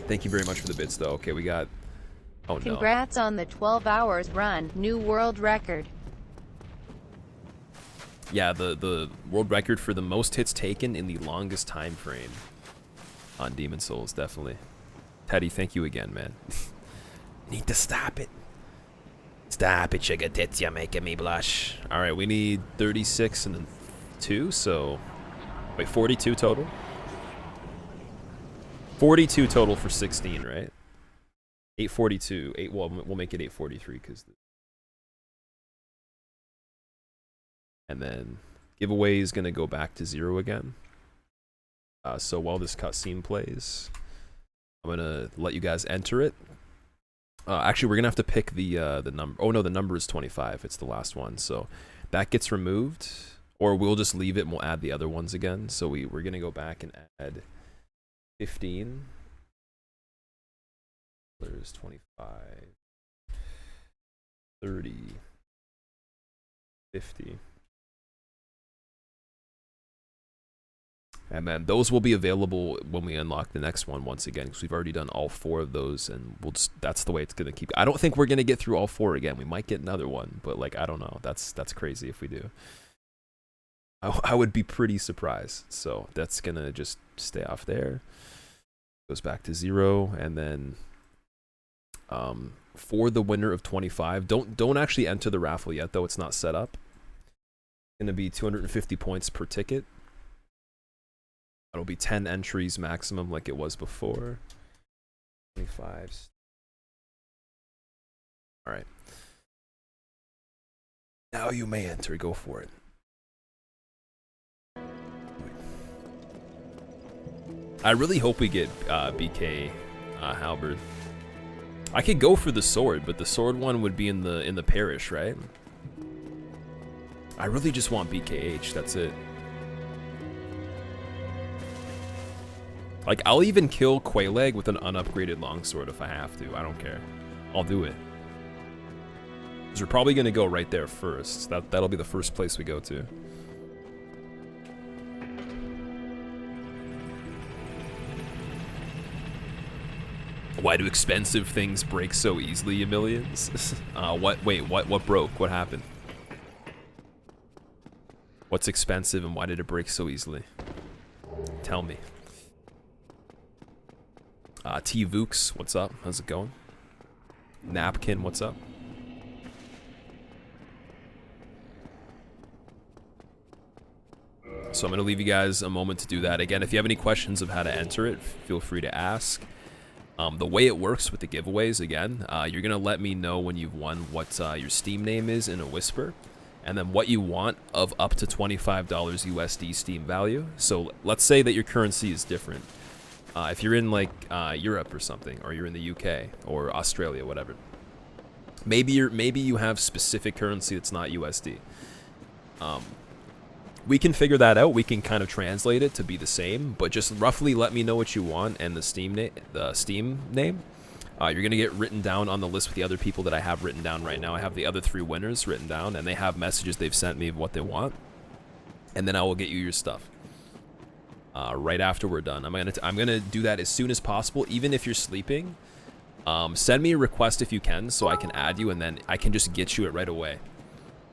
Thank you very much for the bits, though. Okay, we got... Oh, no.
Congrats on the 12 hours run. New world record.
Yeah, the world record for the most hits taken in the longest time frame on Demon Souls, definitely. Teddy, thank you again, man. Need to stop it. Stop it, sugar tits, you're making me blush. Alright, we need 36 and then 2, so wait, 42 total. 42 total for 16, right? 842. Well, we'll make it 843 because. And then giveaway is gonna go back to 0 again. So while this cutscene plays, I'm gonna let you guys enter it. Actually, we're gonna have to pick the number. Oh no, the number is 25. It's the last one, so that gets removed, or we'll just leave it and we'll add the other ones again. So we're gonna go back and add 15. There's 25, 30, 50. And then those will be available when we unlock the next one once again, because we've already done all 4 of those, and that's the way it's gonna keep. I don't think we're gonna get through all 4 again. We might get another one, but like I don't know. That's crazy if we do. I would be pretty surprised. So that's gonna just stay off there. Goes back to 0, and then for the winner of 25, don't actually enter the raffle yet though. It's not set up. It's gonna be 250 points per ticket. It'll be 10 entries maximum like it was before. 25. All right. Now you may enter. Go for it. I really hope we get BK Halberd. I could go for the sword, but the sword one would be in the parish, right? I really just want BKH. That's it. Like, I'll even kill Quelaag with an unupgraded longsword if I have to. I don't care. I'll do it. Because we're probably going to go right there first. That'll be the first place we go to. Why do expensive things break so easily, you millions? What broke? What happened? What's expensive and why did it break so easily? Tell me. T-Vooks, what's up? How's it going? Napkin, what's up? So I'm going to leave you guys a moment to do that. Again, if you have any questions of how to enter it, feel free to ask. The way it works with the giveaways, again, you're going to let me know when you've won what your Steam name is in a whisper, and then what you want of up to $25 USD Steam value. So let's say that your currency is different. If you're in like Europe or something, or you're in the UK or Australia, whatever, maybe you have specific currency that's not USD. We can figure that out. We can kind of translate it to be the same, but just roughly let me know what you want and the Steam name. You're gonna get written down on the list with the other people that I have written down right now. I have the other 3 winners written down, and they have messages they've sent me of what they want, and then I will get you your stuff. Right after we're done. I'm gonna do that as soon as possible, even if you're sleeping. Send me a request if you can, so I can add you, and then I can just get you it right away.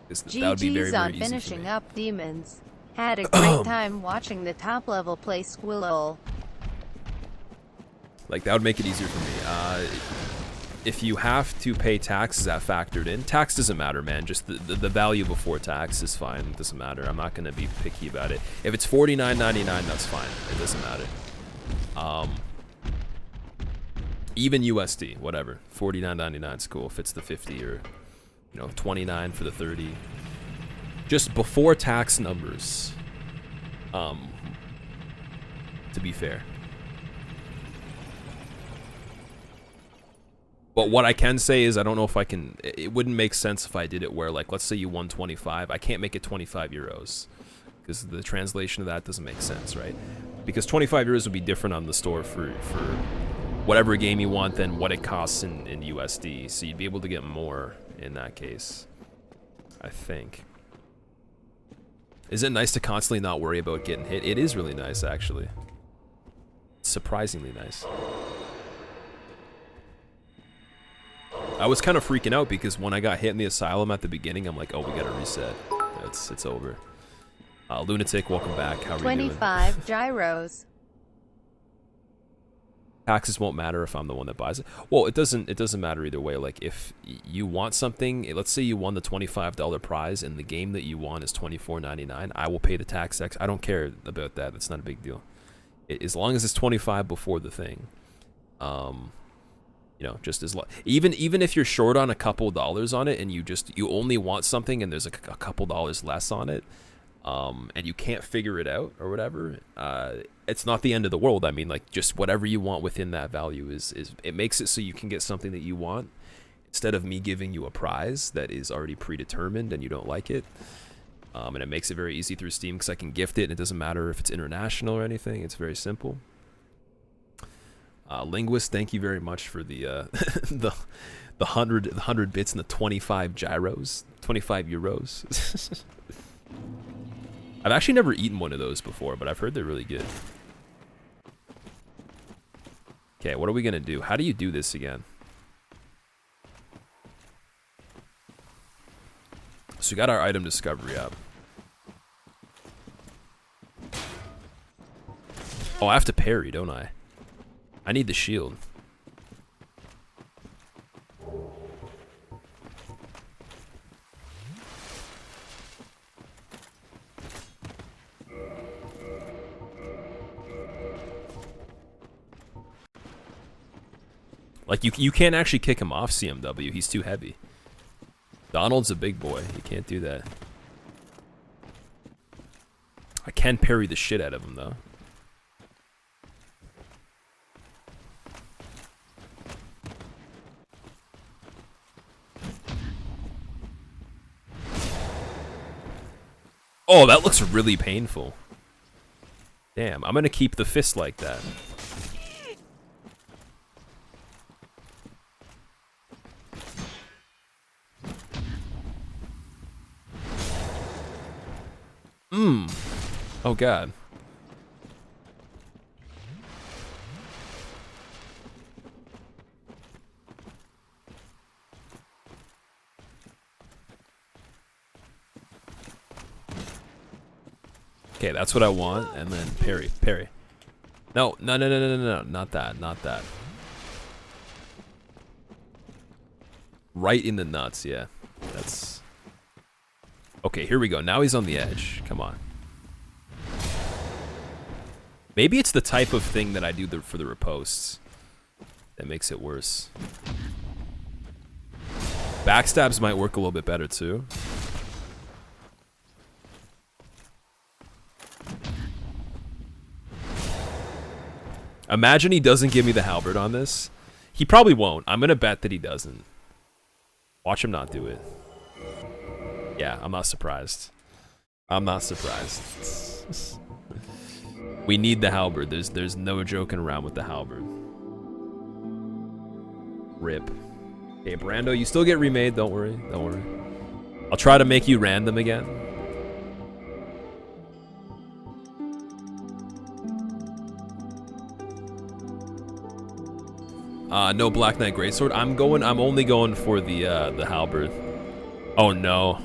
That would be very, very easy
finishing
for me.
up demons. Had a great time watching the top level play Squillakilla.
Like, that would make it easier for me. If you have to pay tax, is that factored in? Tax doesn't matter, man. Just the value before tax is fine. It doesn't matter. I'm not gonna be picky about it. If it's $49.99, that's fine. It doesn't matter. Even USD, whatever. $49.99 is cool if it's the 50 or 29 for the 30. Just before tax numbers. To be fair. But what I can say is I don't know if I can. It wouldn't make sense if I did it where, like, let's say you won 25. I can't make it 25 euros because the translation of that doesn't make sense, right? Because 25 euros would be different on the store for whatever game you want than what it costs in USD. So you'd be able to get more in that case, I think. Is it nice to constantly not worry about getting hit? It is really nice, actually. Surprisingly nice. I was kind of freaking out because when I got hit in the asylum at the beginning, I'm like, oh, we gotta reset. It's over. Lunatic, welcome back. How are you doing?
25 gyros.
Taxes won't matter if I'm the one that buys it. Well, it doesn't matter either way. Like if you want something, let's say you won the $25 prize and the game that you won is $24.99, I will pay the tax. I don't care about that. That's not a big deal. As long as it's 25 before the thing. You know, just as even if you're short on a couple dollars on it and you only want something and there's a couple dollars less on it, and you can't figure it out or whatever, it's not the end of the world. I mean, like, just whatever you want within that value is it makes it so you can get something that you want instead of me giving you a prize that is already predetermined and you don't like it. And it makes it very easy through Steam because I can gift it and it doesn't matter if it's international or anything. It's very simple. Linguist, thank you very much for the the 100 bits and the 25 gyros, 25 euros. I've actually never eaten one of those before, but I've heard they're really good. Okay, what are we gonna do? How do you do this again? So we got our item discovery up. Oh, I have to parry, don't I? I need the shield. Like, you can't actually kick him off, CMW. He's too heavy. Donald's a big boy. You can't do that. I can parry the shit out of him, though. Oh, that looks really painful. Damn, I'm gonna keep the fist like that. Oh god. Okay, that's what I want, and then parry, parry. No, not that, not that. Right in the nuts, yeah. That's... Okay, here we go. Now he's on the edge. Come on. Maybe it's the type of thing that I do for the riposts that makes it worse. Backstabs might work a little bit better, too. Imagine he doesn't give me the halberd on this. He probably won't. I'm gonna bet that he doesn't. Watch him not do it. Yeah, I'm not surprised. I'm not surprised. We need the halberd. There's no joking around with the halberd. Rip. Okay, Brando, you still get remade. Don't worry. Don't worry. I'll try to make you random again. No Black Knight Greatsword. I'm only going for the halberd. Oh no.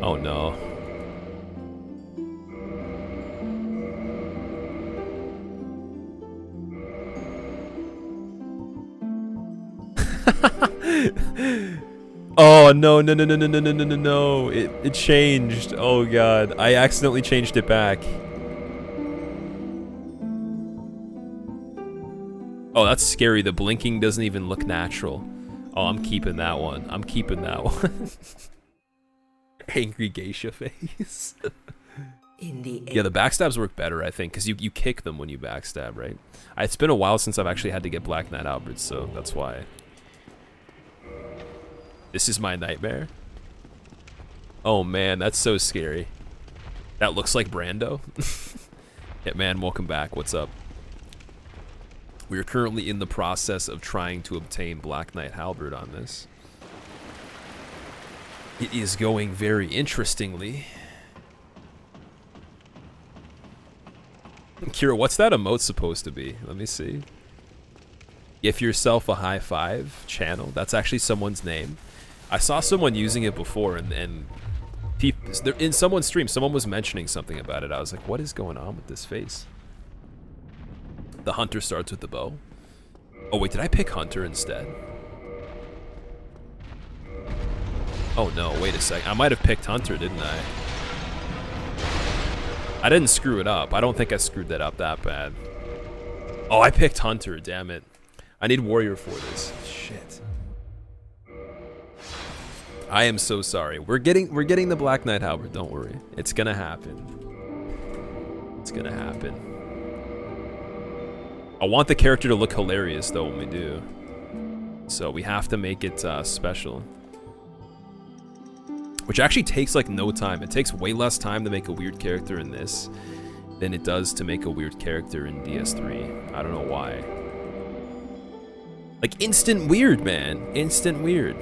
Oh no. Oh no. It changed. Oh god. I accidentally changed it back. Oh, that's scary. The blinking doesn't even look natural. Oh, I'm keeping that one. I'm keeping that one. Angry geisha face. Yeah, the backstabs work better, I think, because you kick them when you backstab, right? It's been a while since I've actually had to get Black Knight Alberts, so that's why. This is my nightmare. Oh man, that's so scary. That looks like Brando. Hitman, welcome back. What's up? We are currently in the process of trying to obtain Black Knight Halberd on this. It is going very interestingly. Kira, what's that emote supposed to be? Let me see. Give yourself a high five channel. That's actually someone's name. I saw someone using it before, and in someone's stream, someone was mentioning something about it. I was like, what is going on with this face? The hunter starts with the bow. Oh wait, did I pick hunter instead? Oh no, wait a sec. I might have picked hunter, didn't I? I didn't screw it up. I don't think I screwed that up that bad. Oh, I picked hunter, damn it. I need warrior for this. Shit. I am so sorry. We're getting the Black Knight Halberd, don't worry. It's gonna happen. It's gonna happen. I want the character to look hilarious though when we do. So we have to make it special. Which actually takes like no time. It takes way less time to make a weird character in this than it does to make a weird character in DS3. I don't know why. Like instant weird, man. Instant weird.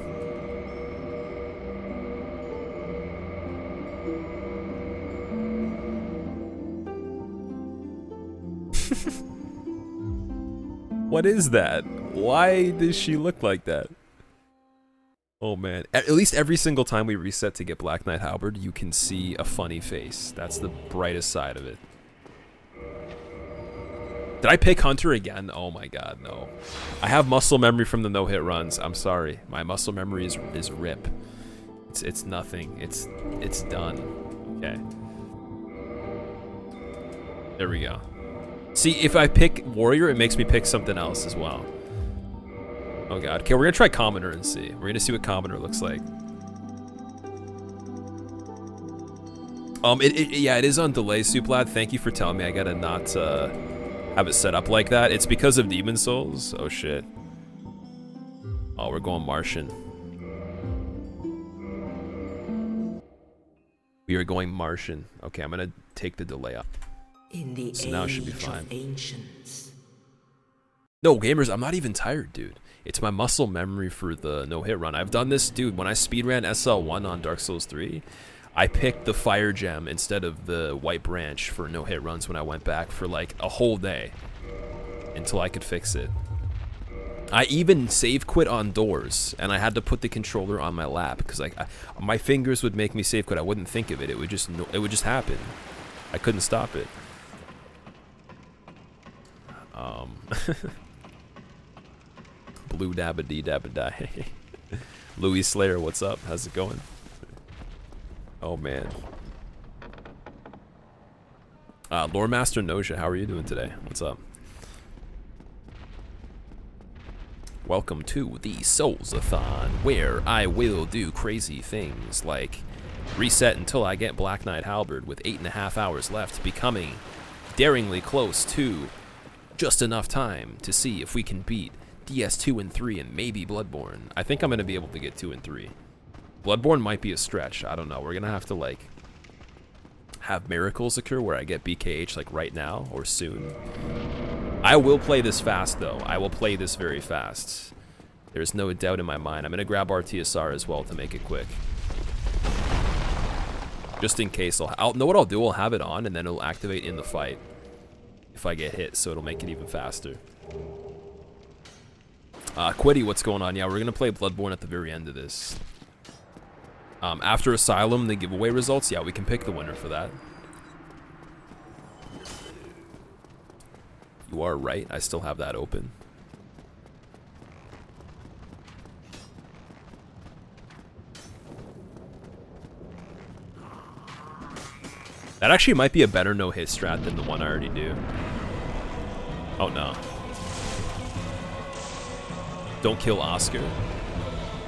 What is that? Why does she look like that? Oh man. At least every single time we reset to get Black Knight Halberd, you can see a funny face. That's the brightest side of it. Did I pick Hunter again? Oh my god, no. I have muscle memory from the no-hit runs. I'm sorry. My muscle memory is rip. It's nothing. It's done. Okay. There we go. See, if I pick Warrior, it makes me pick something else as well. Oh god. Okay, we're gonna try Commoner and see. We're gonna see what Commoner looks like. Yeah, it is on delay, Suplad. Thank you for telling me. I gotta not have it set up like that. It's because of Demon Souls. Oh shit. Oh, we're going Martian. We are going Martian. Okay, I'm gonna take the delay up.
In the
so now it should be fine.
Ancients.
No, gamers, I'm not even tired, dude. It's my muscle memory for the no-hit run. I've done this, dude. When I speedran SL1 on Dark Souls 3, I picked the Fire Gem instead of the White Branch for no-hit runs when I went back for like a whole day until I could fix it. I even save quit on doors, and I had to put the controller on my lap because like my fingers would make me save quit. I wouldn't think of it. It would just happen. I couldn't stop it. Blue dabba dee dabba die. Louis Slayer, what's up? How's it going? Oh man. Lore Master Noja, how are you doing today? What's up? Welcome to the Soulsathon, where I will do crazy things like reset until I get Black Knight Halberd with 8.5 hours left, becoming daringly close to just enough time to see if we can beat DS2 and 3 and maybe Bloodborne. I think I'm going to be able to get 2 and 3. Bloodborne might be a stretch. I don't know. We're going to have to like have miracles occur where I get BKH like right now or soon. I will play this fast though. I will play this very fast. There's no doubt in my mind. I'm going to grab RTSR as well to make it quick. Just in case. I'll know what I'll do. I'll have it on and then it'll activate in the fight if I get hit, so it'll make it even faster. Quiddy, what's going on? Yeah, we're going to play Bloodborne at the very end of this. After Asylum, the giveaway results, yeah, we can pick the winner for that. You are right, I still have that open. That actually might be a better no-hit strat than the one I already do. Oh no. Don't kill Oscar.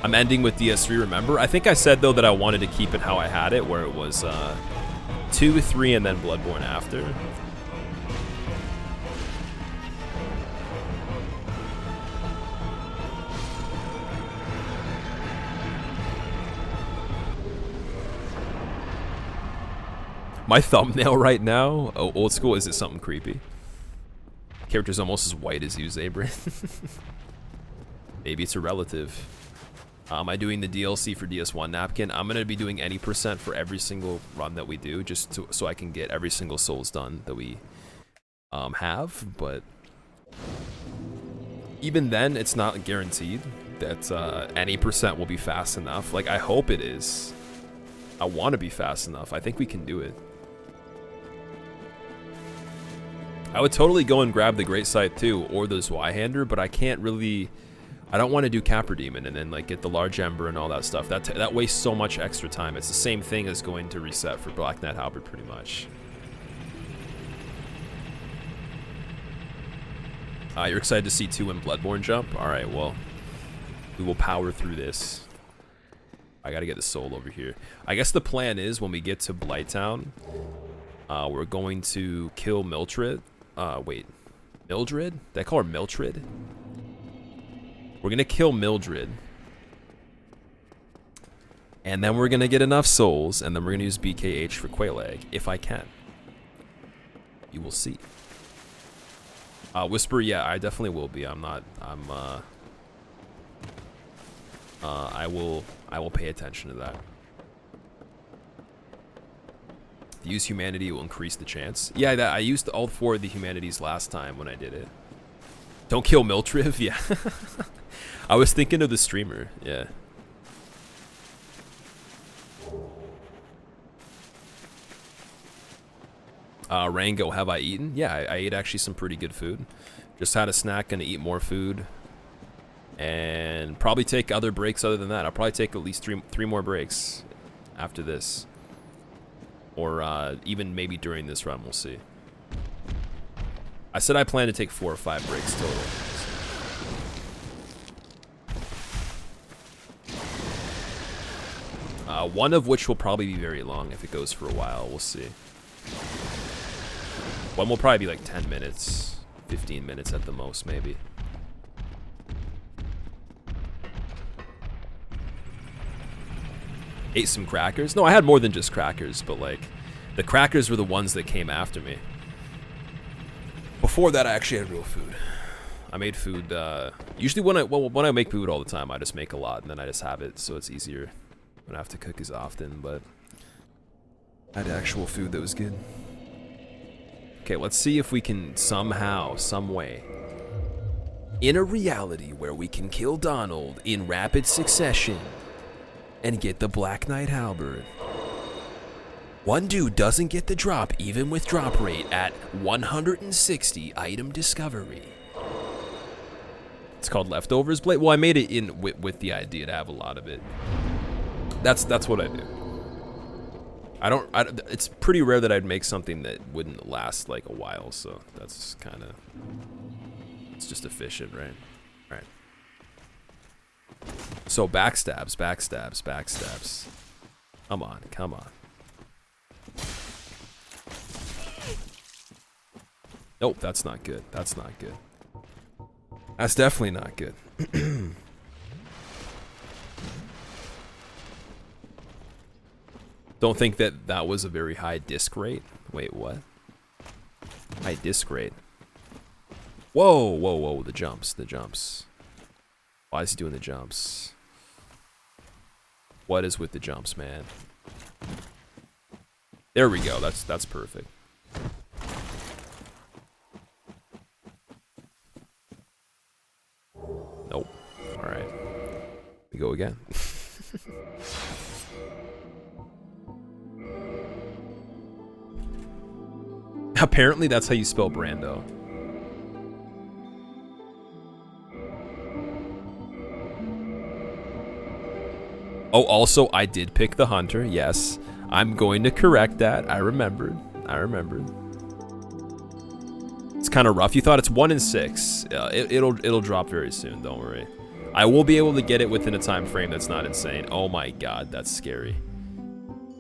I'm ending with DS3, remember? I think I said, though, that I wanted to keep it how I had it, where it was 2, 3, and then Bloodborne after. My thumbnail right now? Oh, old school, is it something creepy? Character's almost as white as you, Zabrin. Maybe it's a relative. Am I doing the DLC for DS1 napkin? I'm going to be doing any % for every single run that we do, just so I can get every single Souls done that we have, but even then, it's not guaranteed that any % will be fast enough. Like, I hope it is. I want to be fast enough. I think we can do it. I would totally go and grab the Great Scythe too, or the Zweihander, but I can't really... I don't want to do Capra Demon and then like get the Large Ember and all that stuff. That wastes so much extra time. It's the same thing as going to reset for Black Knight Halberd pretty much. You're excited to see 2 in Bloodborne jump? Alright, well, we will power through this. I gotta get the soul over here. I guess the plan is when we get to Blighttown, we're going to kill Mildred. Wait, Mildred? Did I call her Mildred? We're gonna kill Mildred. And then we're gonna get enough souls, and then we're gonna use BKH for Quelaag, if I can. You will see. Whisper, yeah, I definitely will be. I will pay attention to that. Use humanity will increase the chance. Yeah, I used all 4 of the humanities last time when I did it. Don't kill Miltriv, yeah. I was thinking of the streamer, yeah. Rango, have I eaten? Yeah, I ate actually some pretty good food. Just had a snack, gonna eat more food. And probably take other breaks other than that. I'll probably take at least three more breaks after this. Or even maybe during this run, we'll see. I said I plan to take 4 or 5 breaks total. One of which will probably be very long if it goes for a while. We'll see. One will probably be like 10 minutes, 15 minutes at the most, maybe. Ate some crackers? No, I had more than just crackers, but like, the crackers were the ones that came after me. Before that, I actually had real food. I made food, usually when I make food all the time, I just make a lot and then I just have it, so it's easier. I don't have to cook as often, but I had actual food that was good. Okay, let's see if we can somehow, some way, in a reality where we can kill Donald in rapid succession and get the Black Knight Halberd. One dude doesn't get the drop even with drop rate at 160 item discovery. It's called Leftovers Blade. Well, I made it in with the idea to have a lot of it. That's what I do. It's pretty rare that I'd make something that wouldn't last like a while, so that's kind of, it's just efficient, right? All right. So backstabs. Come on. Nope, that's not good. That's definitely not good. Don't think that was a very high disc rate. Wait, what? High disc rate. Whoa, the jumps. Why is he doing the jumps? What is with the jumps, man? There we go, that's perfect. Nope. Alright. We go again. Apparently that's how you spell Brando. Oh, also, I did pick the Hunter, yes. I'm going to correct that. I remembered. It's kind of rough. You thought it's 1 in 6. It'll drop very soon, don't worry. I will be able to get it within a time frame that's not insane. Oh my god, that's scary.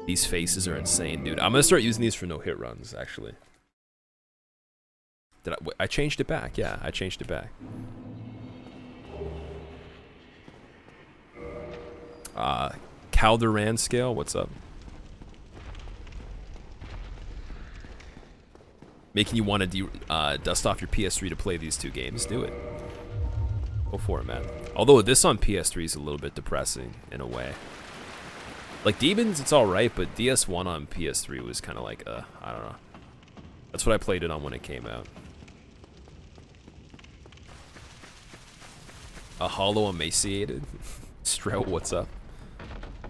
These faces are insane, dude. I'm gonna start using these for no-hit runs, actually. I changed it back. Yeah, I changed it back. Calderan scale, what's up? Making you want to dust off your PS3 to play these 2 games. Do it. Go for it, man. Although this on PS3 is a little bit depressing in a way. Like Demons, it's alright, but DS1 on PS3 was kind of like, I don't know. That's what I played it on when it came out. A hollow emaciated. Strout, what's up?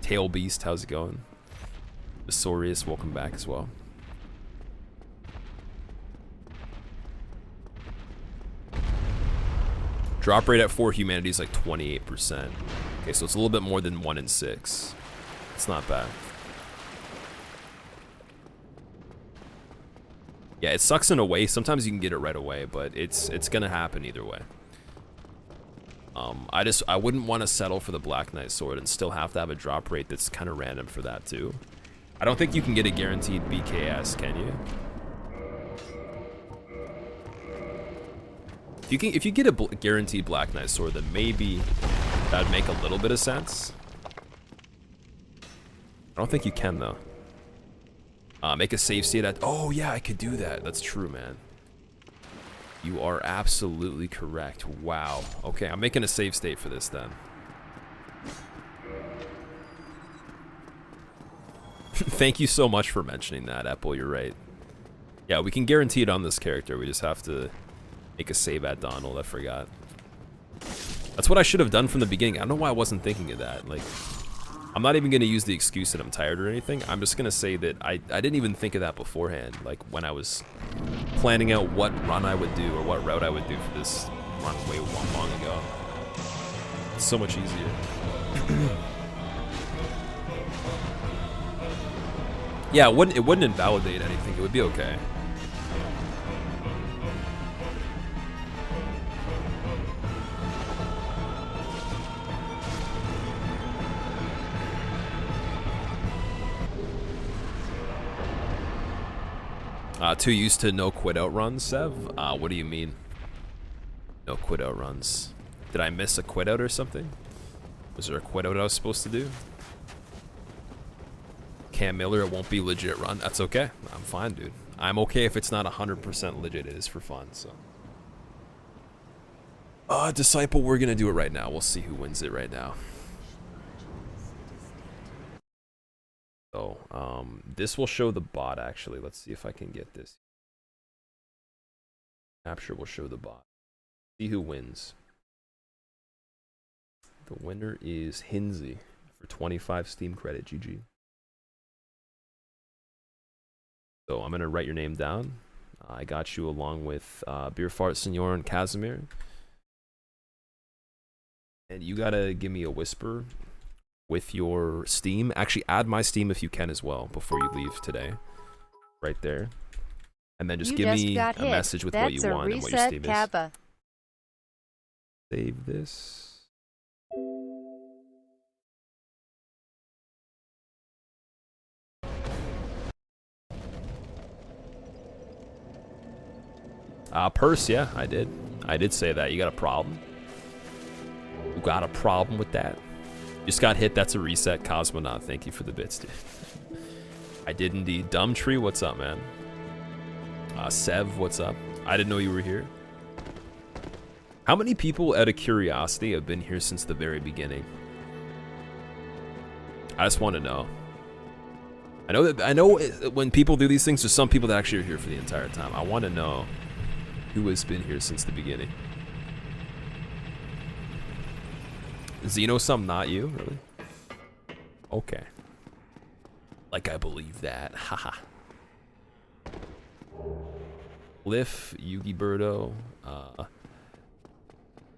Tail Beast, how's it going? Visorius, welcome back as well. Drop rate at 4 humanity is like 28%. Okay, so it's a little bit more than 1 in 6. It's not bad. Yeah, it sucks in a way. Sometimes you can get it right away, but it's gonna happen either way. I wouldn't want to settle for the Black Knight sword and still have to have a drop rate that's kind of random for that too. I don't think you can get a guaranteed BKS, can you? If you get a guaranteed Black Knight sword, then maybe that would make a little bit of sense. I don't think you can though. Make a save state at. Oh yeah, I could do that. That's true, man. You are absolutely correct. Wow. Okay, I'm making a save state for this then. Thank you so much for mentioning that, Apple. You're right. Yeah, we can guarantee it on this character. We just have to make a save at Donald. I forgot. That's what I should have done from the beginning. I don't know why I wasn't thinking of that. Like, I'm not even going to use the excuse that I'm tired or anything. I'm just going to say that I didn't even think of that beforehand. Like, when I was planning out what run I would do or what route I would do for this run way long ago. It's so much easier. Yeah, it wouldn't invalidate anything. It would be okay. Too used to no quit out runs, Sev? What do you mean? No quit out runs. Did I miss a quit out or something? Was there a quit out I was supposed to do? Cam Miller, it won't be legit run. That's okay. I'm fine, dude. I'm okay if it's not 100% legit. It is for fun, so. Disciple, we're gonna do it right now. We'll see who wins it right now. So, this will show the bot, actually. Let's see if I can get this. Capture will show the bot. See who wins. The winner is Hinsey for 25 Steam credit. GG. So I'm gonna write your name down. I got you along with Beer Fart Senor and Casimir. And you gotta give me a whisper with your Steam. Actually, add my Steam if you can as well before you leave today. Right there. And then just give me a message with what you want and what your Steam is. Save this. Purse, yeah, I did. I did say that. You got a problem? You got a problem with that? Just got hit. That's a reset. Cosmonaut, thank you for the bits, dude. I did indeed. Dumbtree, what's up, man? Sev, what's up? I didn't know you were here. How many people, out of curiosity, have been here since the very beginning? I just want to know. I know when people do these things, there's some people that actually are here for the entire time. I want to know who has been here since the beginning. Xeno, some not you, really? Okay. Like I believe that. Haha. Liff, Yugi Birdo,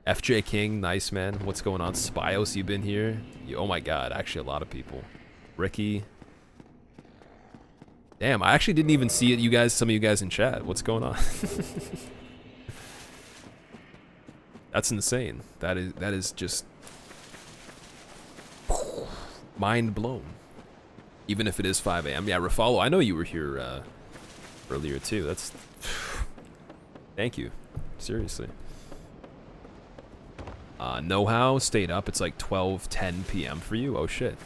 FJ King, nice man. What's going on? Spios, you been here? Oh my god, actually a lot of people. Ricky. Damn, I actually didn't even see it. You guys, some of you guys in chat. What's going on? That's insane. That is just mind blown. Even if it is 5 a.m. Yeah, Rafalo, I know you were here earlier too. That's thank you. Seriously. Know-how stayed up. It's like 12:10 p.m. for you. Oh shit.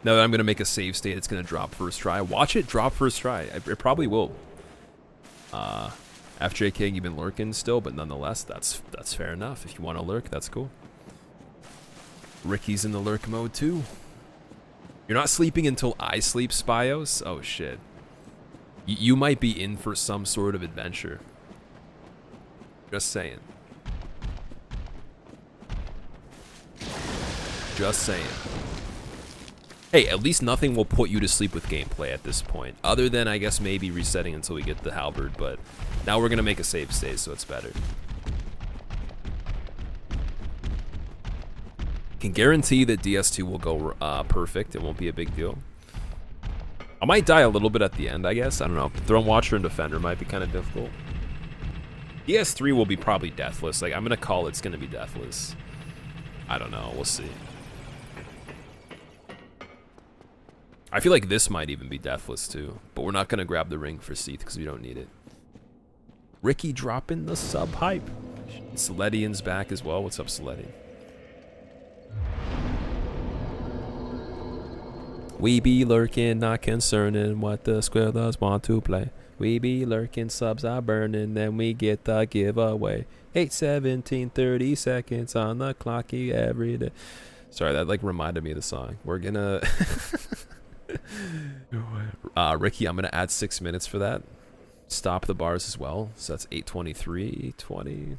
No, I'm gonna make a save state. It's gonna drop first try. Watch it drop first try. It probably will. FJ King, you've been lurking still, but nonetheless, that's fair enough. If you want to lurk, that's cool. Ricky's in the lurk mode too. You're not sleeping until I sleep, Spios? Oh shit. You might be in for some sort of adventure. Just saying. Just saying. Hey, at least nothing will put you to sleep with gameplay at this point. Other than, I guess, maybe resetting until we get the halberd, but now we're going to make a save state, so it's better. Can guarantee that DS2 will go perfect. It won't be a big deal. I might die a little bit at the end, I guess. I don't know. Throne Watcher and Defender might be kind of difficult. DS3 will be probably deathless. Like, I'm going to call it's going to be deathless. I don't know. We'll see. I feel like this might even be deathless too, but we're not gonna grab the ring for Seath because we don't need it. Ricky dropping the sub hype. Seledian's back as well. What's up, Seledian? We be lurking, not concerning what the Squillers want to play. We be lurking, subs are burning, then we get the giveaway. 8, 17, 30 seconds on the clock every day. Sorry, that like reminded me of the song. We're gonna... Ricky, I'm gonna add 6 minutes for that. Stop the bars as well. So that's 8:23, 20.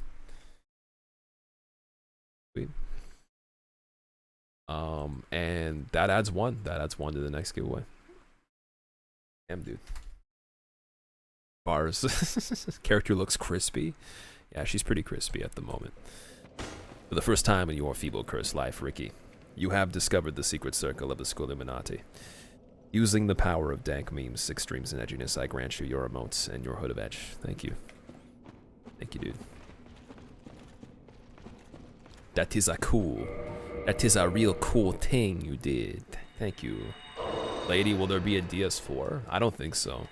Sweet. And that adds 1. That adds 1 to the next giveaway. Damn, dude. Bars. Character looks crispy. Yeah, she's pretty crispy at the moment. For the first time in your feeble cursed life, Ricky, you have discovered the secret circle of the Squilluminati. Using the power of dank memes, extremes, and edginess, I grant you your emotes and your hood of edge. Thank you. Thank you, dude. That is a cool. That is a real cool thing you did. Thank you. Lady, will there be a DS4? I don't think so.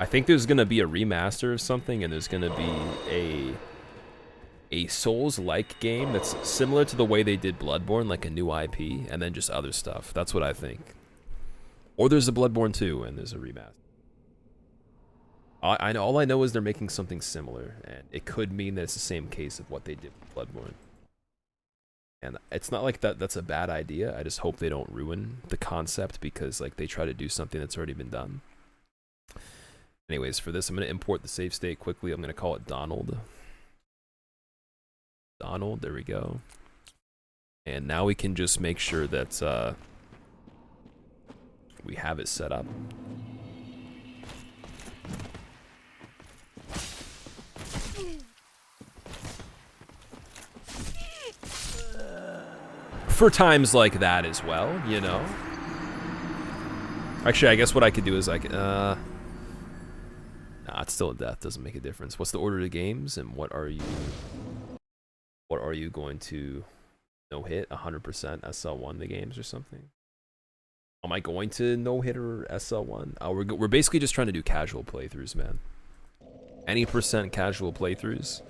I think there's gonna be a remaster of something, and there's gonna be a Souls-like game that's similar to the way they did Bloodborne, like a new IP, and then just other stuff. That's what I think. Or there's a Bloodborne 2, and there's a remaster. All I know is they're making something similar, and it could mean that it's the same case of what they did with Bloodborne. And it's not like that's a bad idea. I just hope they don't ruin the concept because like they try to do something that's already been done. Anyways, for this, I'm going to import the save state quickly. I'm going to call it Donald. Donald, there we go. And now we can just make sure that we have it set up. For times like that as well, you know. Actually, I guess what I could do is I could, nah, it's still a death, doesn't make a difference. What's the order of the games, and what are you going to no hit 100% SL1 the games or something? Am I going to no hit or SL1? We're basically just trying to do casual playthroughs, man. Any percent casual playthroughs.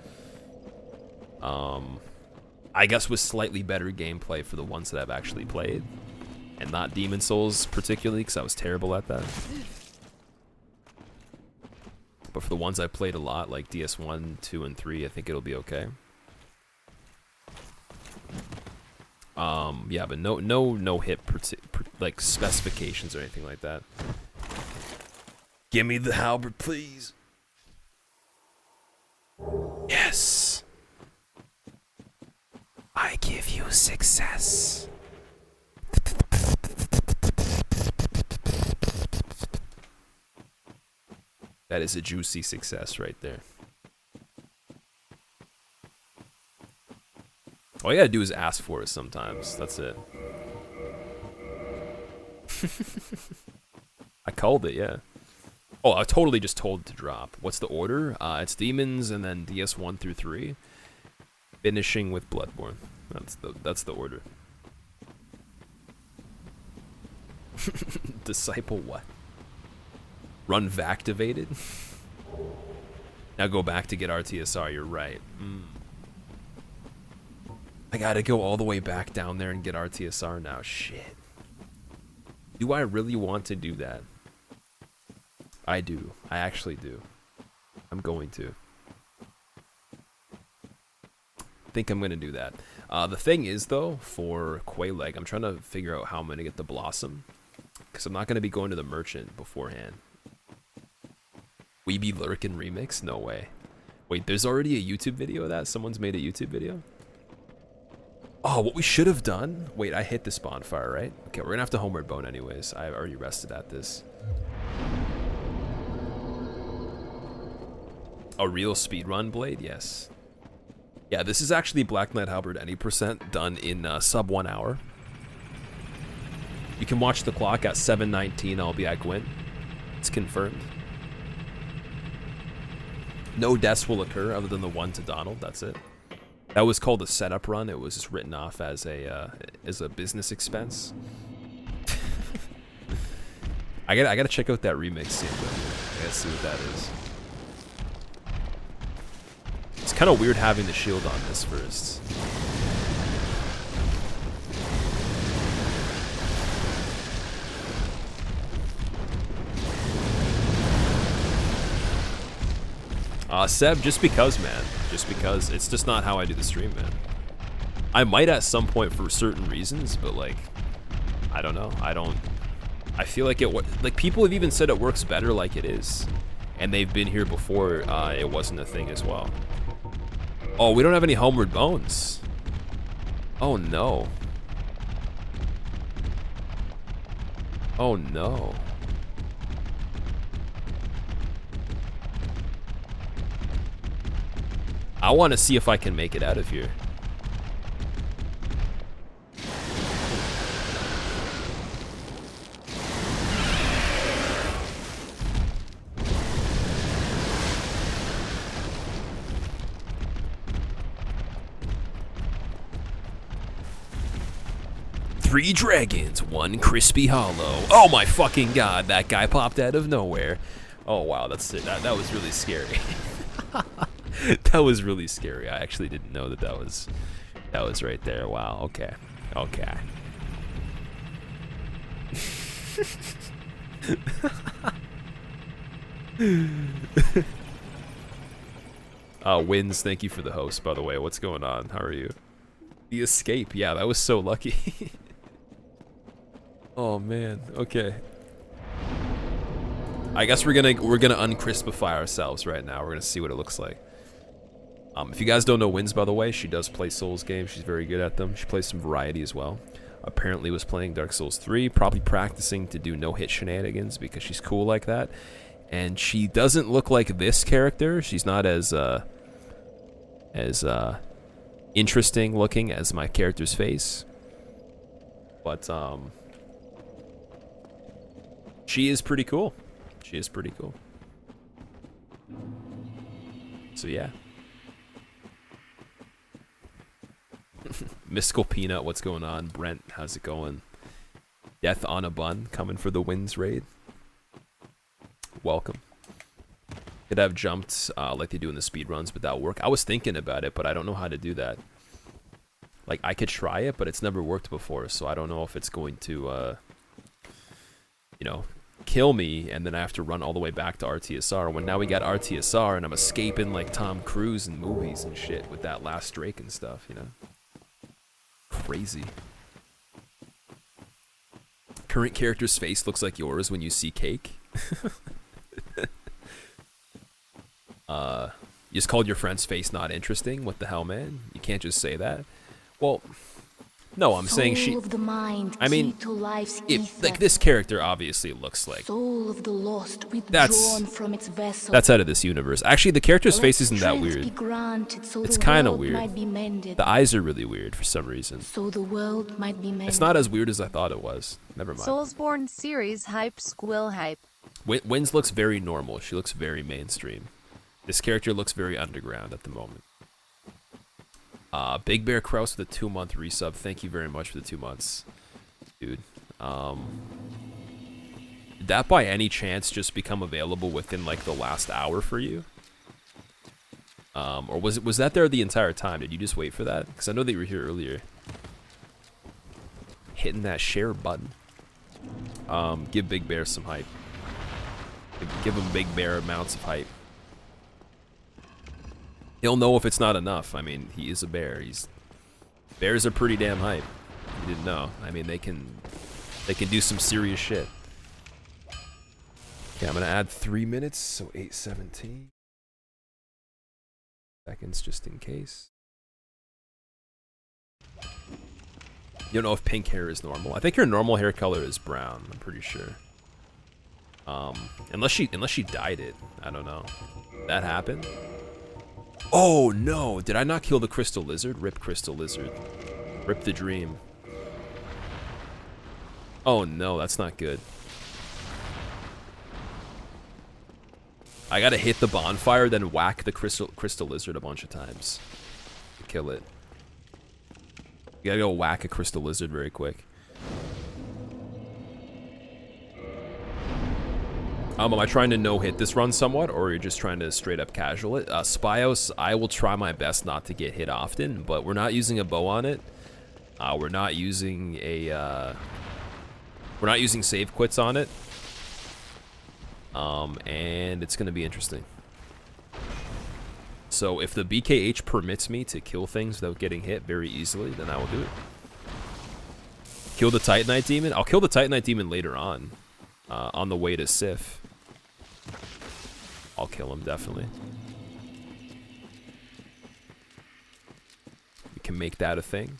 I guess with slightly better gameplay for the ones that I've actually played, and not Demon Souls particularly, because I was terrible at that. But for the ones I played a lot, like DS1, 2, and 3, I think it'll be okay. Yeah, but no hit like specifications or anything like that. Give me the halberd, please. Yes. I give you success. That is a juicy success right there. All you gotta do is ask for it sometimes. That's it. I called it, yeah. Oh, I totally just told it to drop. What's the order? It's Demons and then DS1 through 3. Finishing with Bloodborne. That's the order. Disciple what? Run Vactivated? Now go back to get RTSR, you're right. I gotta go all the way back down there and get RTSR now. Shit. Do I really want to do that? I do. I actually do. I'm going to. I think I'm gonna do that. The thing is, though, for Quayleg, I'm trying to figure out how I'm gonna get the Blossom. Because I'm not gonna be going to the Merchant beforehand. We Be Lurkin remix? No way. Wait, there's already a YouTube video of that? Someone's made a YouTube video? Oh, what we should have done? Wait, I hit this bonfire, right? Okay, we're gonna have to homeward bone anyways. I already rested at this. A real speedrun blade? Yes. Yeah, this is actually Black Knight Halberd any percent done in sub 1 hour. You can watch the clock at 7:19. I'll be at Gwent. It's confirmed. No deaths will occur other than the one to Donald. That's it. That was called a setup run. It was just written off as a business expense. I gotta check out that remix scene. I gotta see what that is. It's kind of weird having the shield on this first. Seb, just because, man. Just because. It's just not how I do the stream, man. I might at some point for certain reasons, but, like, I don't know. I feel like like, people have even said it works better like it is. And they've been here before it wasn't a thing as well. Oh, we don't have any homeward bones. Oh, no. Oh, no. I want to see if I can make it out of here. Three dragons, one crispy hollow. Oh my fucking god, that guy popped out of nowhere. Oh wow, that's it. That was really scary. That was really scary. I actually didn't know that was right there. Wow. Okay. Okay. Wins, thank you for the host, by the way. What's going on? How are you? The escape. Yeah, that was so lucky. Oh man. Okay. I guess we're gonna uncrispify ourselves right now. We're gonna see what it looks like. If you guys don't know Wins, by the way, she does play Souls games. She's very good at them. She plays some variety as well. Apparently was playing Dark Souls 3, probably practicing to do no-hit shenanigans because she's cool like that. And she doesn't look like this character. She's not as interesting looking as my character's face. But she is pretty cool. She is pretty cool. So yeah. Mystical Peanut, what's going on? Brent, how's it going? Death on a Bun, coming for the Wins raid. Welcome. Could have jumped like they do in the speedruns, but that'll work. I was thinking about it, but I don't know how to do that. Like, I could try it, but it's never worked before, so I don't know if it's going to, you know, kill me, and then I have to run all the way back to RTSR, when now we got RTSR, and I'm escaping like Tom Cruise in movies and shit with that last Drake and stuff, you know? Crazy. Current character's face looks like yours when you see cake. You just called your friend's face not interesting? What the hell, man? You can't just say that. Well, no, I'm saying she...
Of the mind,
I mean,
to life's
like, this character obviously looks like...
Soul of the lost withdrawn from its vessel.
That's out of this universe. Actually, the character's face isn't that weird. It's kind of weird. The eyes are really weird for some reason.
So the world might be mended.
It's not as weird as I thought it was. Never mind.
Soulsborne series hype, squill hype.
Wins looks very normal. She looks very mainstream. This character looks very underground at the moment. Big Bear Kraus with a 2-month resub. Thank you very much for the 2 months, dude. Did that by any chance just become available within like the last hour for you? Or was that there the entire time? Did you just wait for that? Because I know they were here earlier. Hitting that share button. Give Big Bear some hype. Give him Big Bear amounts of hype. He'll know if it's not enough. I mean, he is a bear. Bears are pretty damn hype. You didn't know. I mean, they can do some serious shit. Okay, I'm gonna add 3 minutes, so 8:17 seconds just in case. You don't know if pink hair is normal. I think your normal hair color is brown. I'm pretty sure. Unless she dyed it. I don't know. That happened? Oh no! Did I not kill the crystal lizard? Rip crystal lizard. Rip the dream. Oh no, that's not good. I gotta hit the bonfire, then whack the crystal lizard a bunch of times to kill it. You gotta go whack a crystal lizard very quick. Am I trying to no-hit this run somewhat, or are you just trying to straight up casual it? Spios, I will try my best not to get hit often, but we're not using a bow on it. We're not using a, we're not using save quits on it. And it's gonna be interesting. So if the BKH permits me to kill things without getting hit very easily, then I will do it. Kill the Titanite Demon? I'll kill the Titanite Demon later on the way to Sif. I'll kill him, definitely. We can make that a thing.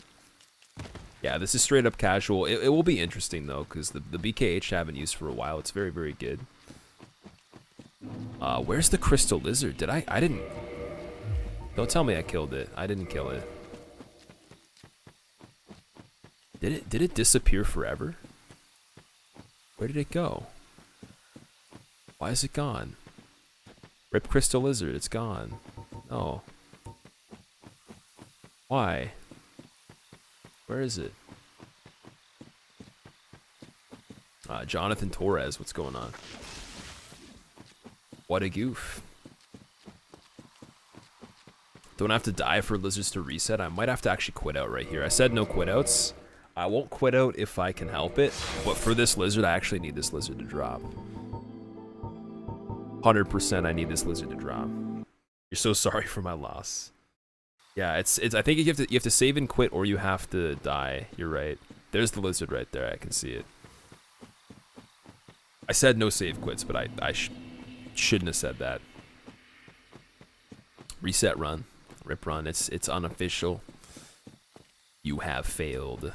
Yeah, this is straight up casual. It will be interesting, though, because the BKH I haven't used for a while. It's very, very good. Where's the crystal lizard? I didn't... Don't tell me I killed it. I didn't kill it. Did it disappear forever? Where did it go? Why is it gone? Rip crystal lizard, it's gone. No. Why? Where is it? Jonathan Torres, what's going on? What a goof. Don't have to die for lizards to reset. I might have to actually quit out right here. I said no quit outs. I won't quit out if I can help it. But for this lizard, I actually need this lizard to drop. 100% I need this lizard to drop. You're so sorry for my loss. Yeah, it's I think you have to save and quit, or you have to die. You're right. There's the lizard right there. I can see it. I said no save quits, but I shouldn't have said that. Reset run. Rip run. It's unofficial. You have failed.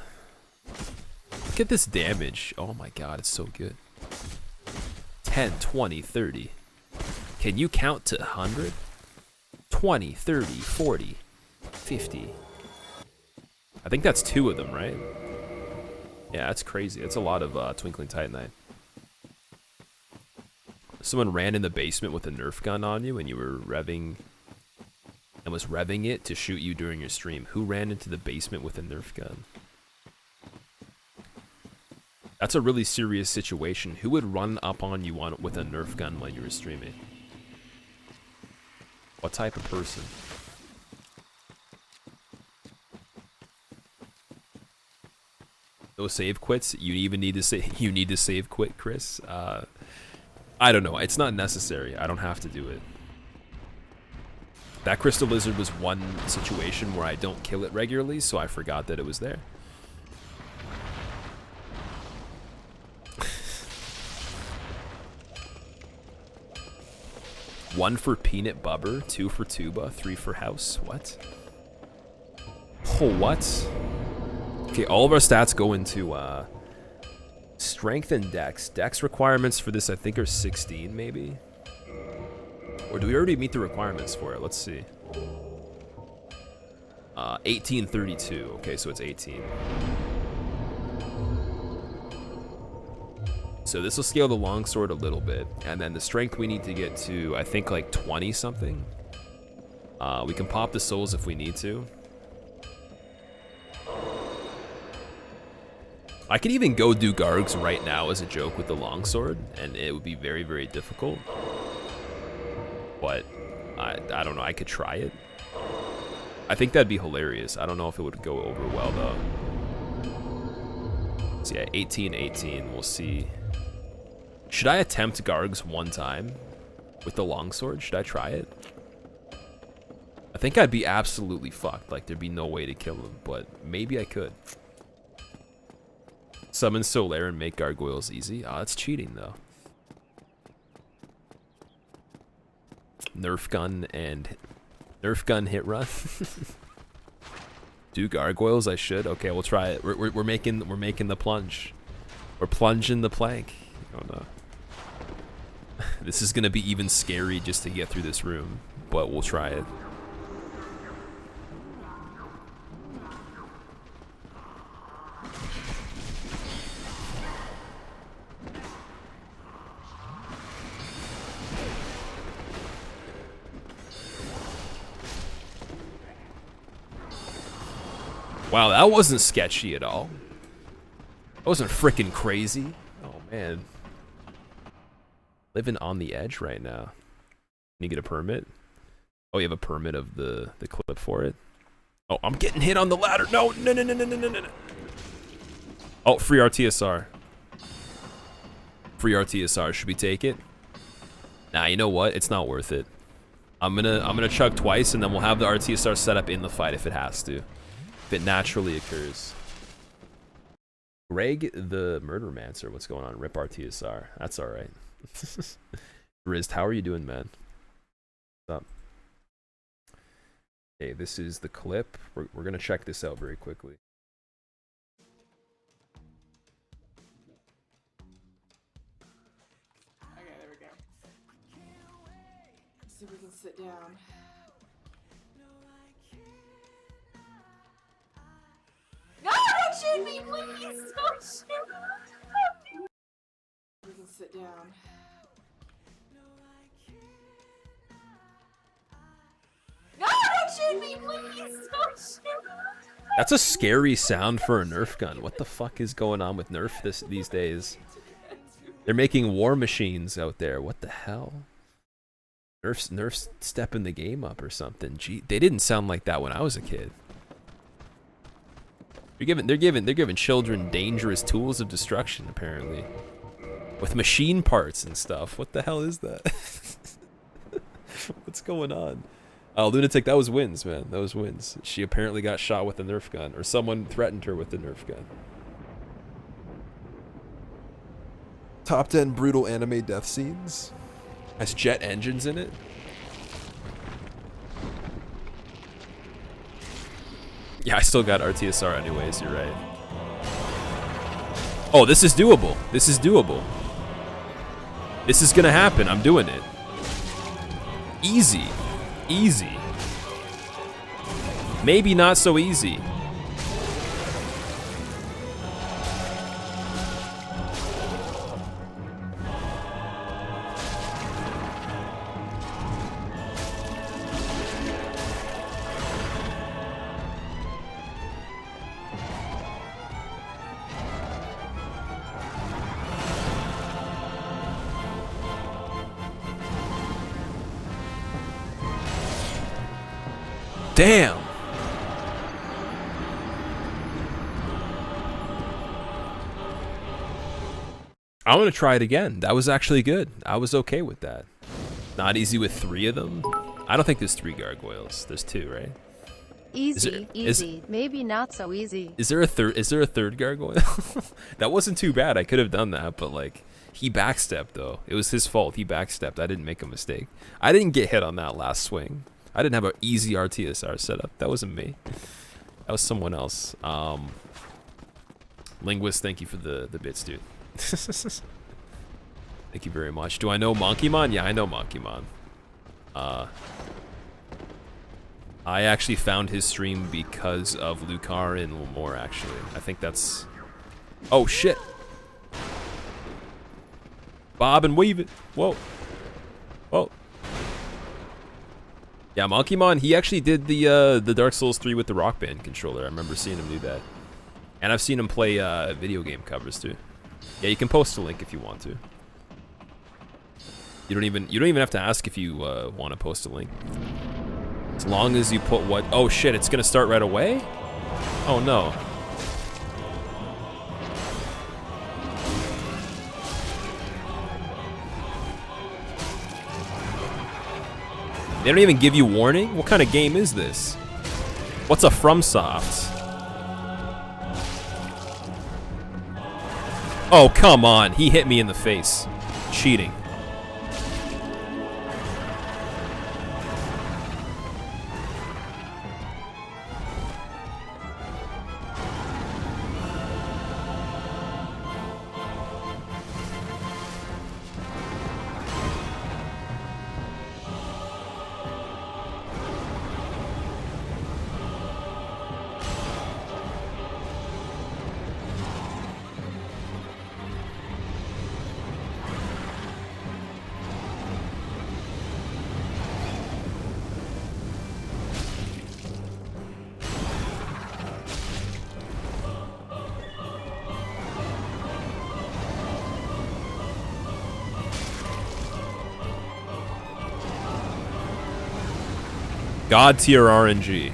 Look at this damage. Oh my god, it's so good. 10, 20, 30. Can you count to 100? 20, 30, 40, 50. I think that's 2 of them, right? Yeah, that's crazy. That's a lot of Twinkling Titanite. Someone ran in the basement with a Nerf gun on you and you were revving... and was revving it to shoot you during your stream. Who ran into the basement with a Nerf gun? That's a really serious situation. Who would run up on you with a Nerf gun while you were streaming? What type of person? Those save quits? You even need to say you need to save quit, Chris? I don't know. It's not necessary. I don't have to do it. That crystal lizard was one situation where I don't kill it regularly, so I forgot that it was there. One for peanut bubber, 2 for tuba, 3 for house. What? Oh, what? Okay, all of our stats go into strength and dex. Dex requirements for this, I think, are 16, maybe. Or do we already meet the requirements for it? Let's see. 1832. Okay, so it's 18. So this will scale the longsword a little bit. And then the strength we need to get to, I think, like 20 something. We can pop the souls if we need to. I could even go do Gargs right now as a joke with the longsword, and it would be very, very difficult. But I don't know, I could try it. I think that'd be hilarious. I don't know if it would go over well though. So yeah, 18-18, we'll see. Should I attempt Gargs one time with the longsword? Should I try it? I think I'd be absolutely fucked. Like there'd be no way to kill him, but maybe I could. Summon Solaire and make gargoyles easy. Ah, that's cheating though. Nerf gun hit run. 2 gargoyles, I should. Okay, we'll try it. We're making the plunge. We're plunging the plank. Oh no. This is gonna be even scary just to get through this room, but we'll try it. Wow, that wasn't sketchy at all. That wasn't freaking crazy. Oh man. Living on the edge right now. Can you get a permit? Oh, you have a permit of the clip for it? Oh, I'm getting hit on the ladder. No. Oh, free RTSR. Free RTSR. Should we take it? Nah, you know what? It's not worth it. I'm gonna chug twice and then we'll have the RTSR set up in the fight if it has to. If it naturally occurs. Greg the Murdermancer, what's going on? Rip RTSR. That's alright. Riz, how are you doing, man? What's up? Okay, this is the clip. We're gonna check this out very quickly.
Okay, there we go. So we can sit down. No, don't shoot me, please! Don't shoot me! We can sit down. No, don't shoot me, please! Don't shoot me!
That's a scary sound for a Nerf gun. What the fuck is going on with Nerf these days? They're making war machines out there. What the hell? Nerf's stepping the game up or something. Gee, they didn't sound like that when I was a kid. They're giving children dangerous tools of destruction, apparently, with machine parts and stuff. What the hell is that? What's going on? Lunatic, that was wins, man. That was wins. She apparently got shot with a Nerf gun, or someone threatened her with a Nerf gun. Top 10 brutal anime death scenes. Has jet engines in it. Yeah, I still got RTSR anyways, you're right. Oh, this is doable. This is doable. This is gonna happen. I'm doing it. Easy. Easy. Maybe not so easy. Damn. I'm gonna try it again. That was actually good. I was okay with that. Not easy with 3 of them. I don't think there's 3 gargoyles. There's 2, right?
Easy. Maybe not so easy.
Is there a third gargoyle? That wasn't too bad. I could have done that, but like he backstepped though. It was his fault. He backstepped. I didn't make a mistake. I didn't get hit on that last swing. I didn't have an easy RTSR setup. That wasn't me. That was someone else. Linguist, thank you for the bits, dude. Thank you very much. Do I know Monkeymon? Yeah, I know Monkeymon. I actually found his stream because of Lucar and Lamore, actually. I think that's... Oh, shit! Bob and weave it! Whoa. Whoa. Yeah, Monkeymon, he actually did the Dark Souls 3 with the Rock Band controller. I remember seeing him do that. And I've seen him play video game covers, too. Yeah, you can post a link if you want to. You don't even have to ask if you want to post a link. As long as you put what... Oh shit, it's gonna start right away? Oh no. They don't even give you warning? What kind of game is this? What's a FromSoft? Oh, come on. He hit me in the face. Cheating. God tier RNG.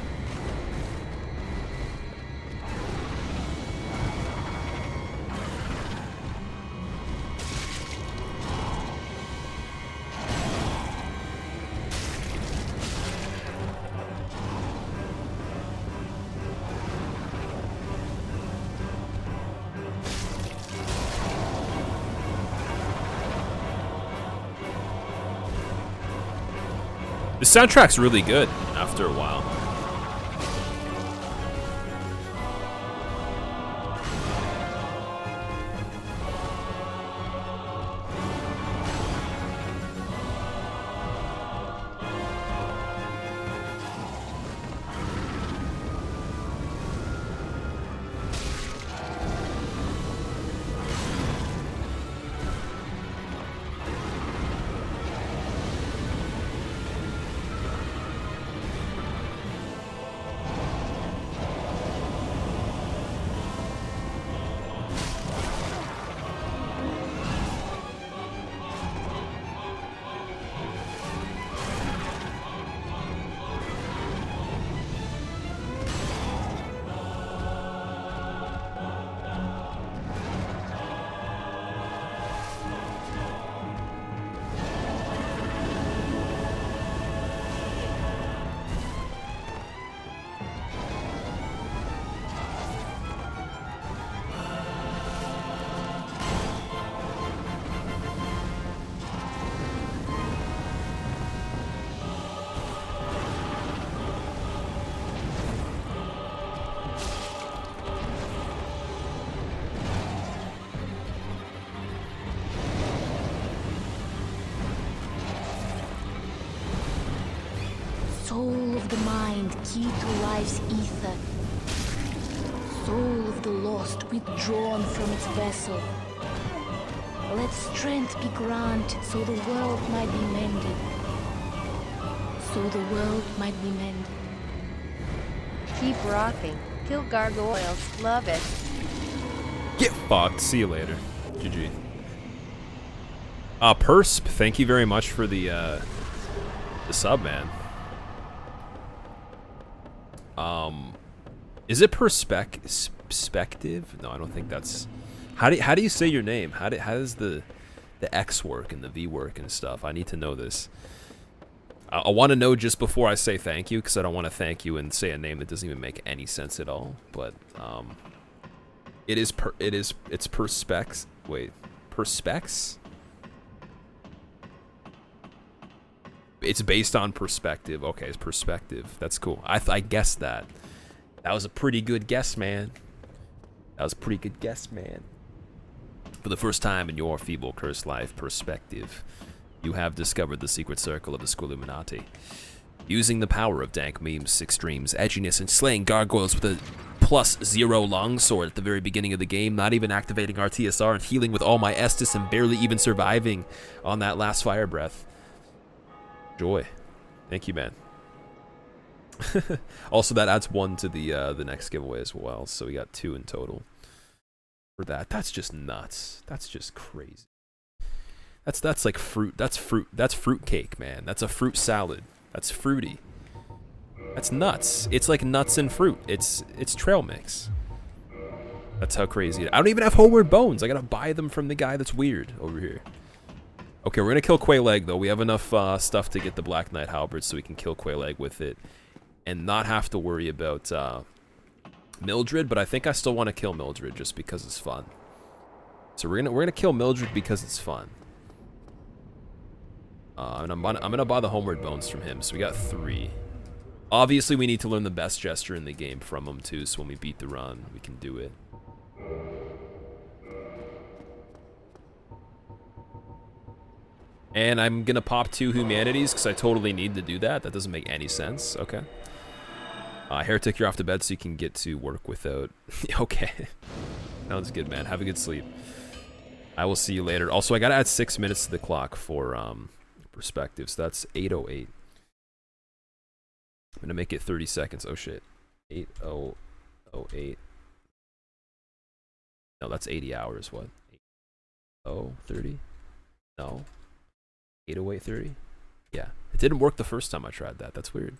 The soundtrack's really good after a while.
Soul of the mind, key to life's ether. Soul of the lost, withdrawn from its vessel. Let strength be granted, so the world might be mended. So the world might be mended.
Keep rocking. Kill gargoyles. Love it.
Get fucked. See you later. GG. Persp, thank you very much for the sub, man. Is it perspective? No, I don't think that's. How do you say your name? How does the X work and the V work and stuff? I need to know this. I want to know just before I say thank you, because I don't want to thank you and say a name that doesn't even make any sense at all. But it's perspex. Wait, perspex. It's based on perspective. Okay, it's perspective. That's cool. I guessed that. That was a pretty good guess, man. That was a pretty good guess, man. For the first time in your feeble, cursed life, perspective, you have discovered the secret circle of the Squilluminati. Using the power of dank memes, extremes, edginess, and slaying gargoyles with a +0 longsword at the very beginning of the game, not even activating our TSR and healing with all my Estus and barely even surviving on that last fire breath. Joy. Thank you, man. Also, that adds 1 to the next giveaway as well, so we got 2 in total for that. That's just nuts. That's just crazy. That's like fruit. That's fruit cake, man. That's a fruit salad. That's fruity. That's nuts. It's like nuts and fruit. It's trail mix. That's how crazy. I don't even have homeward bones. I gotta buy them from the guy that's weird over here. Okay, we're gonna kill Quaileg though. We have enough stuff to get the Black Knight Halberd, so we can kill Quaileg with it, and not have to worry about Mildred. But I think I still want to kill Mildred just because it's fun. So we're gonna kill Mildred because it's fun. And I'm gonna buy the homeward bones from him. So we got 3. Obviously, we need to learn the best gesture in the game from him too. So when we beat the run, we can do it. And I'm gonna pop 2 humanities because I totally need to do that. That doesn't make any sense. Okay. Heretic, you're off to bed so you can get to work without. Okay. Sounds good, man. Have a good sleep. I will see you later. Also, I gotta add 6 minutes to the clock for perspective. So that's 8:08. I'm gonna make it 30 seconds. Oh shit. 8:08. No, that's 80 hours. What? 8:30? No. 8:08:30? Yeah. It didn't work the first time I tried that. That's weird.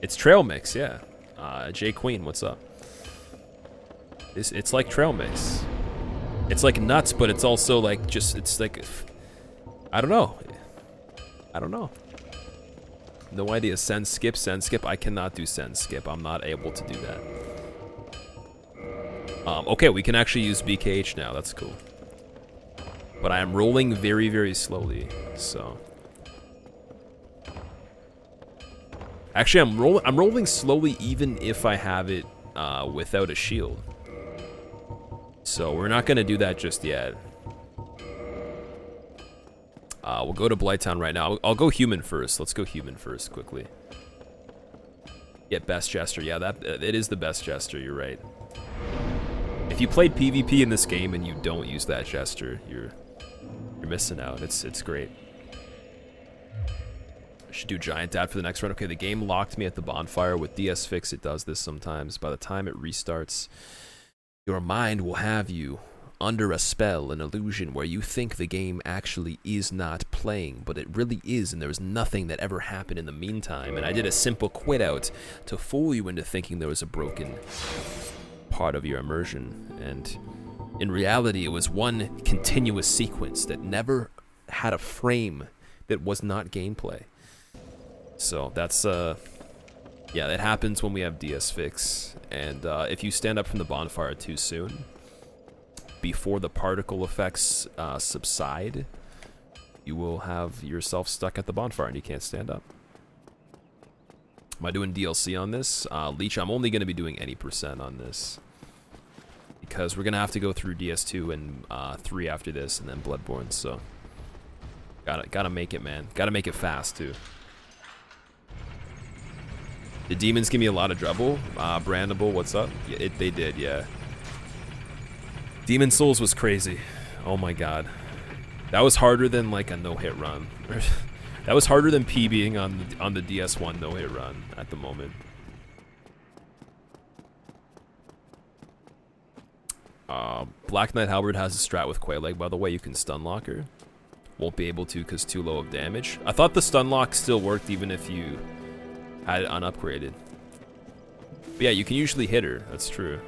It's trail mix, yeah. J Queen, what's up? It's like trail mix. It's like nuts, but it's also like just, it's like, I don't know. I don't know. No idea. Send skip, send skip. I cannot do send skip. I'm not able to do that. Okay, we can actually use BKH now. That's cool. But I am rolling very, very slowly, so. Actually, I'm rolling slowly even if I have it without a shield. So we're not gonna do that just yet. We'll go to Blighttown right now. I'll go human first. Let's go human first quickly. Get best jester. Yeah, it is the best jester. You're right. If you played PvP in this game and you don't use that jester, you're missing out. It's great. I should do giant dad for the next run. Okay, the game locked me at the bonfire. With DS Fix, it does this sometimes. By the time it restarts, your mind will have you under a spell, an illusion where you think the game actually is not playing, but it really is, and there's nothing that ever happened in the meantime. And I did a simple quit out to fool you into thinking there was a broken part of your immersion. And in reality, it was one continuous sequence that never had a frame that was not gameplay. So that's, yeah, that happens when we have DS Fix. And if you stand up from the bonfire too soon, before the particle effects subside, you will have yourself stuck at the bonfire and you can't stand up. Am I doing DLC on this? Leech, I'm only going to be doing any % on this. Because we're going to have to go through DS2 and 3 after this, and then Bloodborne, so. Gotta make it, man. Gotta make it fast, too. The demons give me a lot of trouble. Brandable, what's up? Yeah, they did, yeah. Demon Souls was crazy. Oh my god. That was harder than like a no-hit run. That was harder than PBing on the DS1 no-hit run at the moment. Black Knight Halberd has a strat with Quail-Leg, by the way. You can stun lock her. Won't be able to because too low of damage. I thought the stun lock still worked even if you had it unupgraded. But yeah, you can usually hit her. That's true.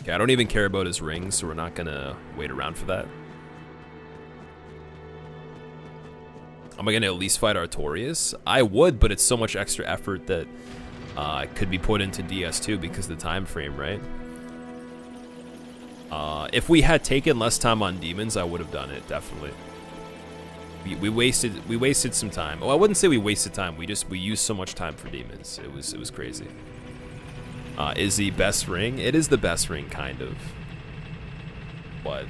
Okay, I don't even care about his rings, so we're not gonna wait around for that. Am I gonna at least fight Artorias? I would, but it's so much extra effort that could be put into DS2 because of the time frame, right? If we had taken less time on demons, I would have done it, definitely. We wasted some time. Oh, I wouldn't say we wasted time. We used so much time for demons. It was crazy. Is the best ring? It is the best ring, kind of. But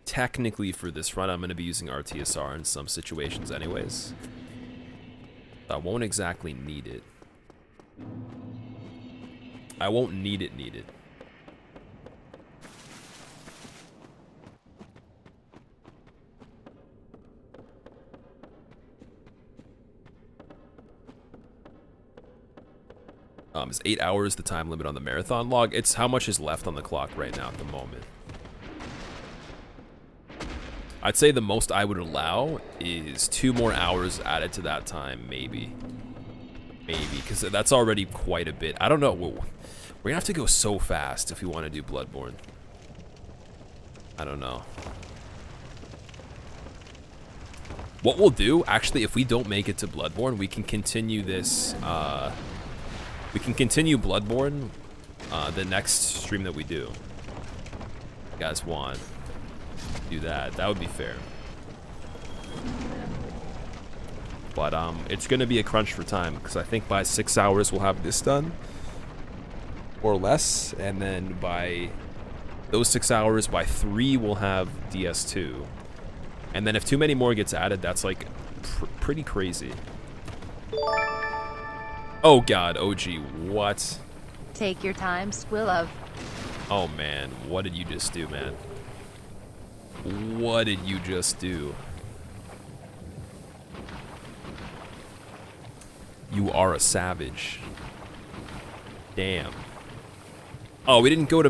technically for this run, I'm going to be using RTSR in some situations anyways. I won't exactly need it. I won't need it. Is 8 hours the time limit on the marathon log? It's how much is left on the clock right now at the moment. I'd say the most I would allow is 2 more hours added to that time, maybe. Maybe, because that's already quite a bit. I don't know. We're gonna have to go so fast if we want to do Bloodborne. I don't know. What we'll do, actually, if we don't make it to Bloodborne, we can continue this, we can continue Bloodborne the next stream that we do. If you guys want, do that. That would be fair. But it's going to be a crunch for time because I think by 6 hours we'll have this done or less, and then by those 6 hours, by 3 we'll have DS2, and then if too many more gets added, that's like pretty crazy. Oh god, OG, what?
Take your time, Squillov.
Oh man, what did you just do, man? What did you just do? You are a savage. Damn. Oh, we didn't go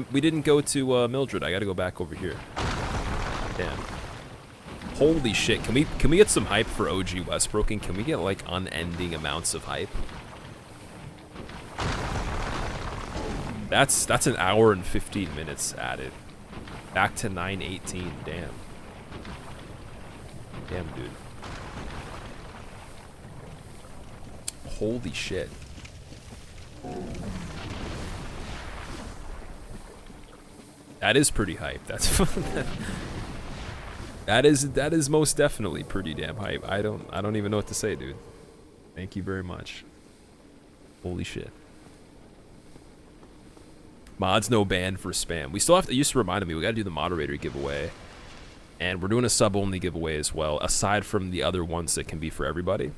to Mildred. I gotta go back over here. Damn. Holy shit! Can we get some hype for OG Westbroken? Can we get like unending amounts of hype? That's an hour and 15 minutes added. Back to 9:18. Damn. Damn, dude. Holy shit. That is pretty hype. That's that is most definitely pretty damn hype. I don't even know what to say, dude. Thank you very much. Holy shit. Mods no ban for spam. We still have to, it used to remind me, we gotta do the moderator giveaway. And we're doing a sub only giveaway as well, aside from the other ones that can be for everybody.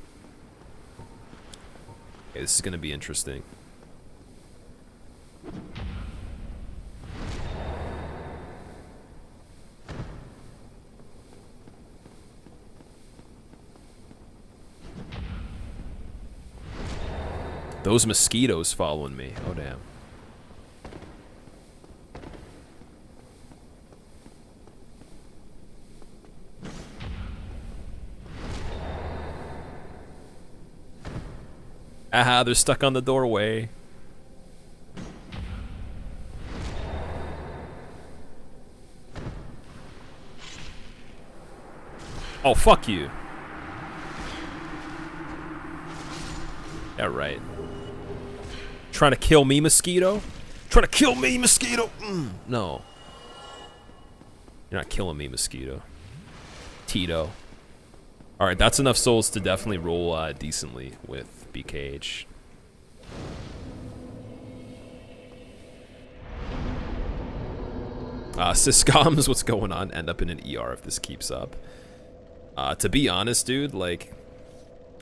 Okay, this is gonna be interesting. Those mosquitoes following me. Oh, damn. Aha, they're stuck on the doorway. Oh, fuck you. Yeah, right. Trying to kill me, mosquito? Trying to kill me, mosquito? No. You're not killing me, mosquito. Tito. Alright, that's enough souls to definitely roll decently with BKH. Syscoms, what's going on? End up in an ER if this keeps up. To be honest, dude, like,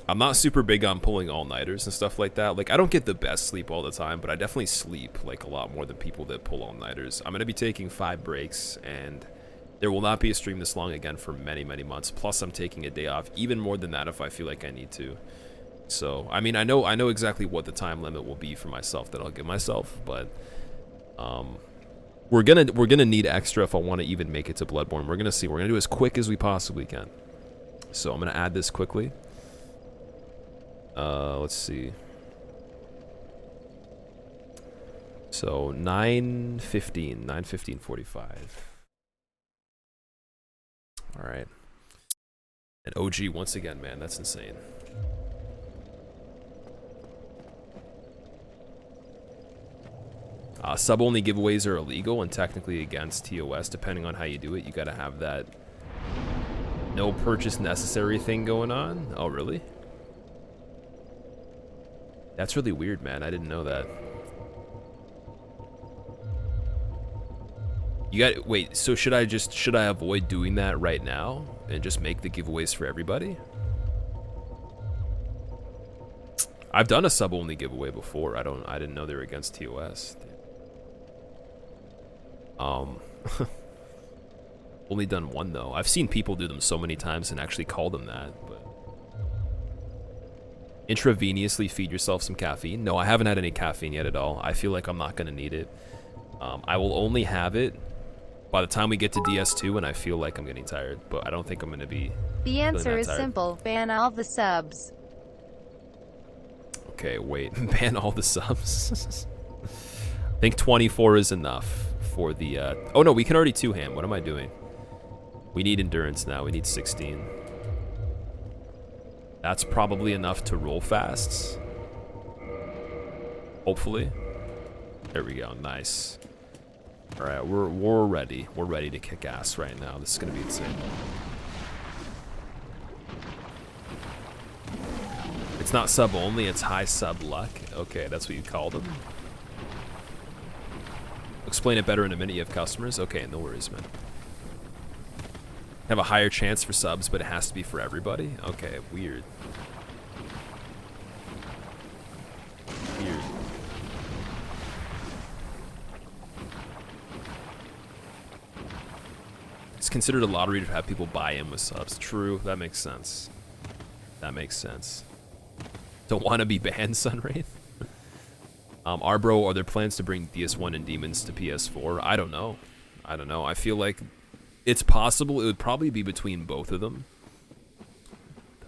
I'm not super big on pulling all-nighters and stuff like that. Like, I don't get the best sleep all the time, but I definitely sleep, like, a lot more than people that pull all-nighters. I'm going to be taking 5 breaks, and there will not be a stream this long again for many, many months. Plus, I'm taking a day off, even more than that if I feel like I need to. So, I mean, I know exactly what the time limit will be for myself that I'll give myself, but we're gonna need extra if I want to even make it to Bloodborne. We're gonna see. We're gonna do as quick as we possibly can. So I'm gonna add this quickly. Let's see. So 9:15:45. All right. And OG once again, man, that's insane. Sub-only giveaways are illegal and technically against TOS, depending on how you do it. You gotta have that no purchase necessary thing going on. Oh, really? That's really weird, man. I didn't know that. You got, wait, so should I avoid doing that right now and just make the giveaways for everybody? I've done a sub-only giveaway before. I didn't know they were against TOS. Only done one though. I've seen people do them so many times and actually call them that, but intravenously feed yourself some caffeine. No, I haven't had any caffeine yet at all. I feel like I'm not gonna need it. I will only have it by the time we get to DS2 and I feel like I'm getting tired, but I don't think I'm gonna be.
The answer is
tired.
simple. Ban all the subs.
Okay, wait. Ban all the subs. I think 24 is enough for the oh no, we can already 2-ham. What am I doing? We need endurance now. We need 16. That's probably enough to roll fasts. Hopefully. There we go. Nice. All right, we're ready. We're ready to kick ass right now. This is gonna be insane. It's not sub only. It's high sub luck. Okay, that's what you call them. Explain it better in a minute. You have customers. Okay, no worries, man. Have a higher chance for subs, but it has to be for everybody? Okay, weird. Weird. It's considered a lottery to have people buy in with subs. True, that makes sense. That makes sense. Don't want to be banned, Sunwraith? Arbro, are there plans to bring DS1 and Demons to PS4? I don't know. I don't know. I feel like it's possible. It would probably be between both of them.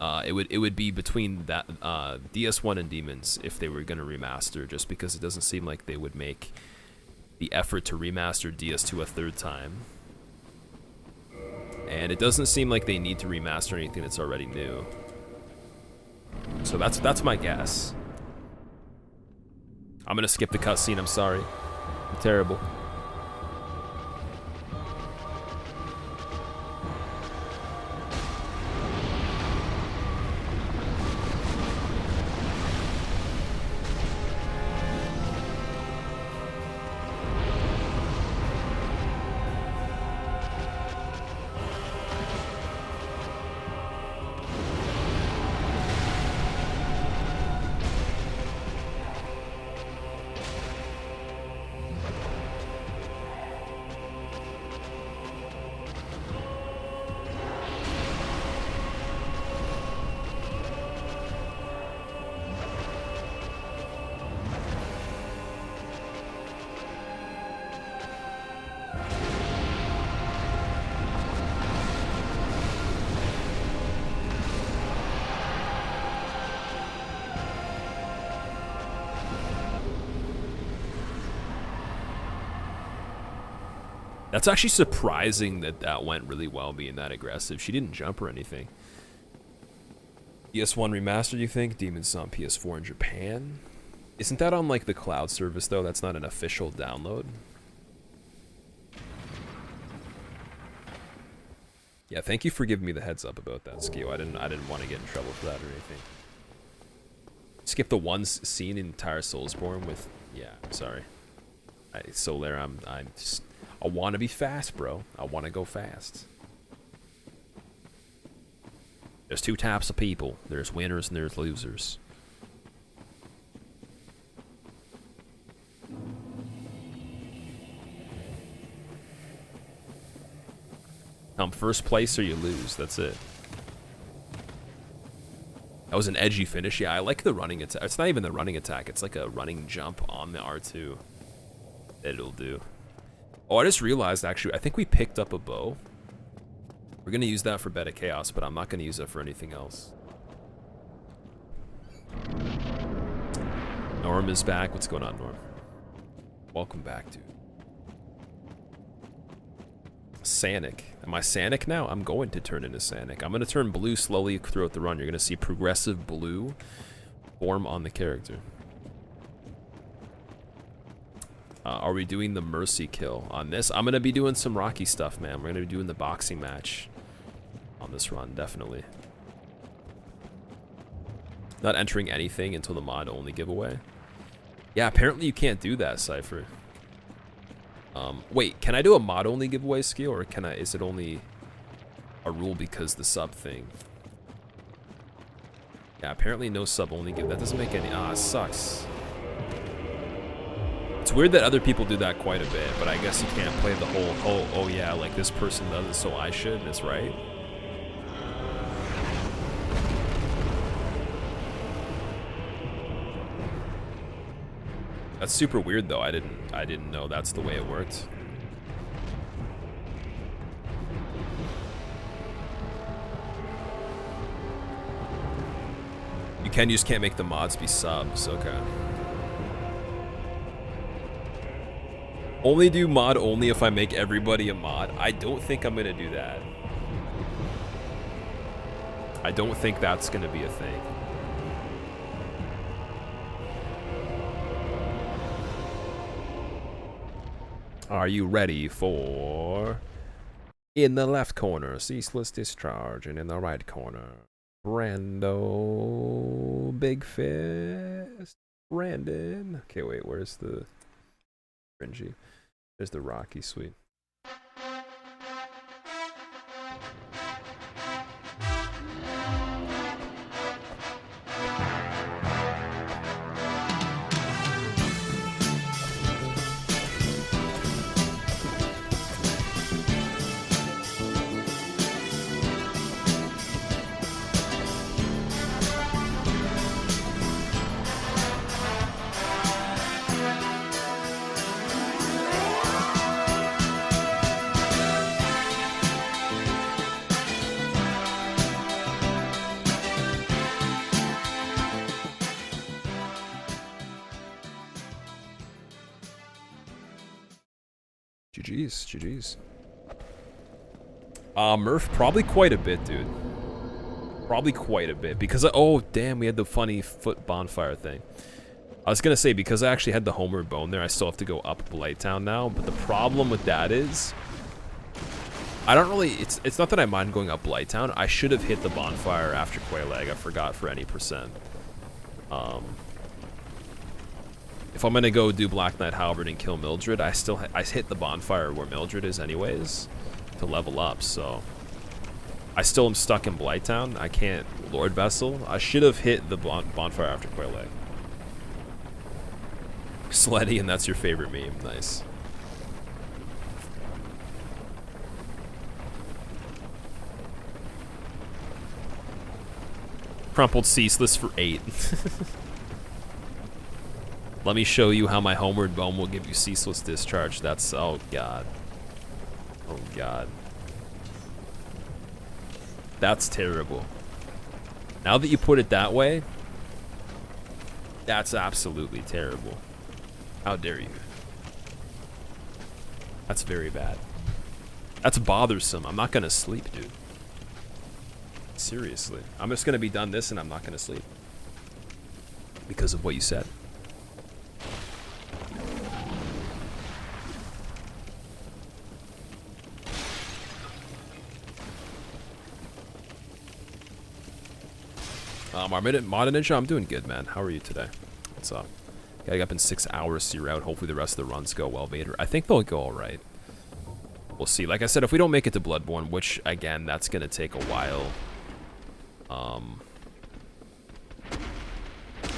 It would be between that DS1 and Demons if they were gonna remaster, just because it doesn't seem like they would make the effort to remaster DS2 a third time. And it doesn't seem like they need to remaster anything that's already new. So that's my guess. I'm gonna skip the cutscene, I'm sorry. I'm terrible. That's actually surprising that that went really well, being that aggressive. She didn't jump or anything. PS1 remastered, you think? Demon's on PS4 in Japan? Isn't that on like the cloud service though? That's not an official download. Yeah, thank you for giving me the heads up about that, Skio. I didn't want to get in trouble for that or anything. Skip the one scene in entire Soulsborne with, yeah, sorry. Solar, I'm just, I want to be fast, bro. I want to go fast. There's two types of people. There's winners and there's losers. Come first place or you lose. That's it. That was an edgy finish. Yeah, I like the running attack. It's not even the running attack. It's like a running jump on the R2 that it'll do. Oh, I just realized, actually, I think we picked up a bow. We're going to use that for Beta Chaos, but I'm not going to use it for anything else. Norm is back. What's going on, Norm? Welcome back, dude. Sanic. Am I Sanic now? I'm going to turn into Sanic. I'm going to turn blue slowly throughout the run. You're going to see progressive blue form on the character. Are we doing the mercy kill on this? I'm going to be doing some Rocky stuff, man. We're going to be doing the boxing match on this run, definitely. Not entering anything until the mod only giveaway. Yeah, apparently you can't do that, Cypher. Wait, can I do a mod only giveaway skill, or can I, is it only a rule because the sub thing? Yeah, apparently no sub only give. That doesn't make any, it sucks. It's weird that other people do that quite a bit, but I guess you can't play the whole, oh yeah, like this person does it, so I should, that's right. That's super weird though. I didn't know that's the way it worked. You just can't make the mods be subs, okay. Only do mod only if I make everybody a mod. I don't think I'm gonna do that. I don't think that's gonna be a thing. Are you ready for... In the left corner, Ceaseless Discharge, and in the right corner, Brando, Big Fist, Brandon. Okay, wait, where's the... Cringy. There's the Rocky suite. GG's, GG's. Murph, probably quite a bit, dude. Probably quite a bit, because oh damn, we had the funny foot bonfire thing. I was gonna say, because I actually had the homeward bone there, I still have to go up Blighttown now, but the problem with that is, I don't really, it's not that I mind going up Blighttown, I should have hit the bonfire after Quelaag, I forgot for any percent. If I'm gonna go do Black Knight Halberd and kill Mildred, I hit the bonfire where Mildred is anyways, to level up, so... I still am stuck in Blighttown. I can't Lord Vessel. I should have hit the bonfire after Quelaag. Sleddy, and that's your favorite meme. Nice. Crumpled Ceaseless for 8. Let me show you how my homeward bone will give you Ceaseless Discharge. That's... oh god. Oh god. That's terrible. Now that you put it that way, that's absolutely terrible. How dare you? That's very bad. That's bothersome. I'm not gonna sleep, dude. Seriously. I'm just gonna be done this and I'm not gonna sleep. Because of what you said. Our Modern Ninja, I'm doing good, man. How are you today? What's up? Gotta get up in 6 hours, so you're out. Hopefully the rest of the runs go well, Vader. I think they'll go alright. We'll see. Like I said, if we don't make it to Bloodborne, which, again, that's gonna take a while.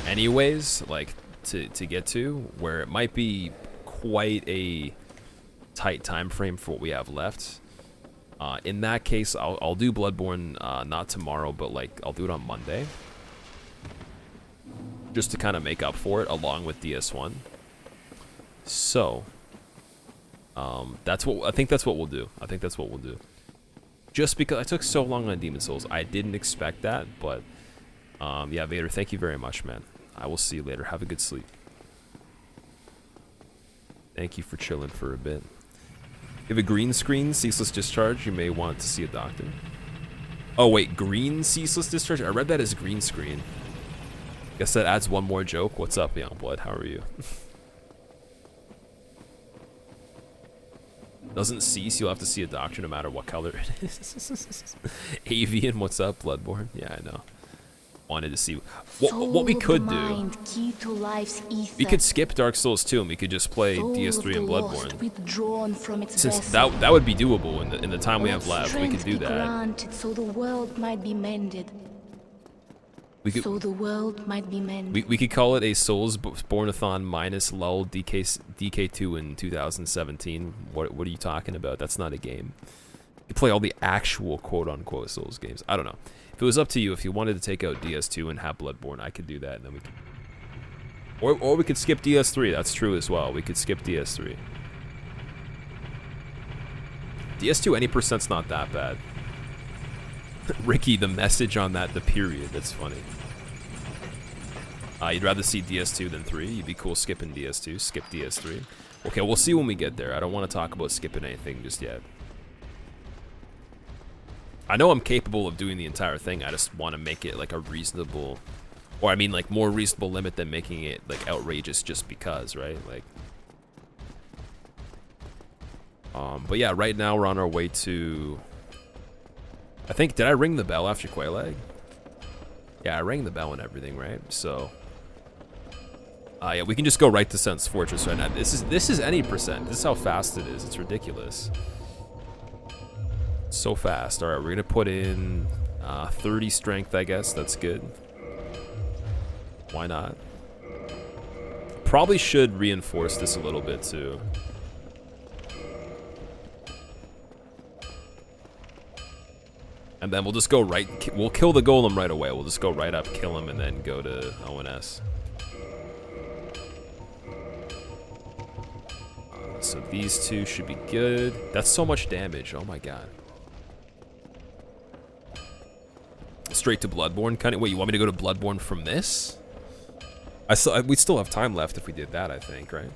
Anyways, like, to get to, where it might be quite a tight time frame for what we have left. In that case, I'll do Bloodborne, not tomorrow, but, like, I'll do it on Monday. Just to kind of make up for it, along with DS1. So, that's what, I think that's what we'll do. I think that's what we'll do. Just because I took so long on Demon Souls, I didn't expect that, but, yeah, Vader, thank you very much, man. I will see you later. Have a good sleep. Thank you for chilling for a bit. If you have a green screen, Ceaseless Discharge, you may want to see a doctor. Oh, wait, green Ceaseless Discharge? I read that as green screen. Guess that adds one more joke. What's up, Youngblood? How are you? Doesn't cease, you'll have to see a doctor no matter what color it is. Avian, what's up, Bloodborne? Yeah, I know. Wanted to see what we could do. We could skip Dark Souls 2 and we could just play DS3 and Bloodborne. Since that would be doable in the time we have left, we could do that.
So the world might be mended. We
could call it a Soulsborne-a-thon minus lull DK2 in 2017. What are you talking about? That's not a game. You play all the actual quote-unquote Souls games. I don't know. If it was up to you, if you wanted to take out DS2 and have Bloodborne, I could do that, and then we could... Or we could skip DS3. That's true as well. We could skip DS3. DS2 any percent's not that bad. Ricky, the message on that, the period, that's funny. You'd rather see DS2 than 3? You'd be cool skipping DS2, skip DS3. Okay, we'll see when we get there. I don't want to talk about skipping anything just yet. I know I'm capable of doing the entire thing, I just want to make it like a reasonable, or I mean like more reasonable limit than making it like outrageous just because, right? Like, but yeah, right now we're on our way to, I think, did I ring the bell after Quelaag? Yeah, I rang the bell and everything, right? So, yeah, we can just go right to Sense Fortress right now. This is any percent. This is how fast it is. It's ridiculous. So fast. All right, we're gonna put in 30 strength, I guess. That's good. Why not? Probably should reinforce this a little bit too. And then we'll just go right, we'll kill the golem right away. We'll just go right up, kill him, and then go to ONS. So these two should be good. That's so much damage, oh my god. Straight to Bloodborne, kind of. Wait, you want me to go to Bloodborne from this? We'd still have time left if we did that, I think, right?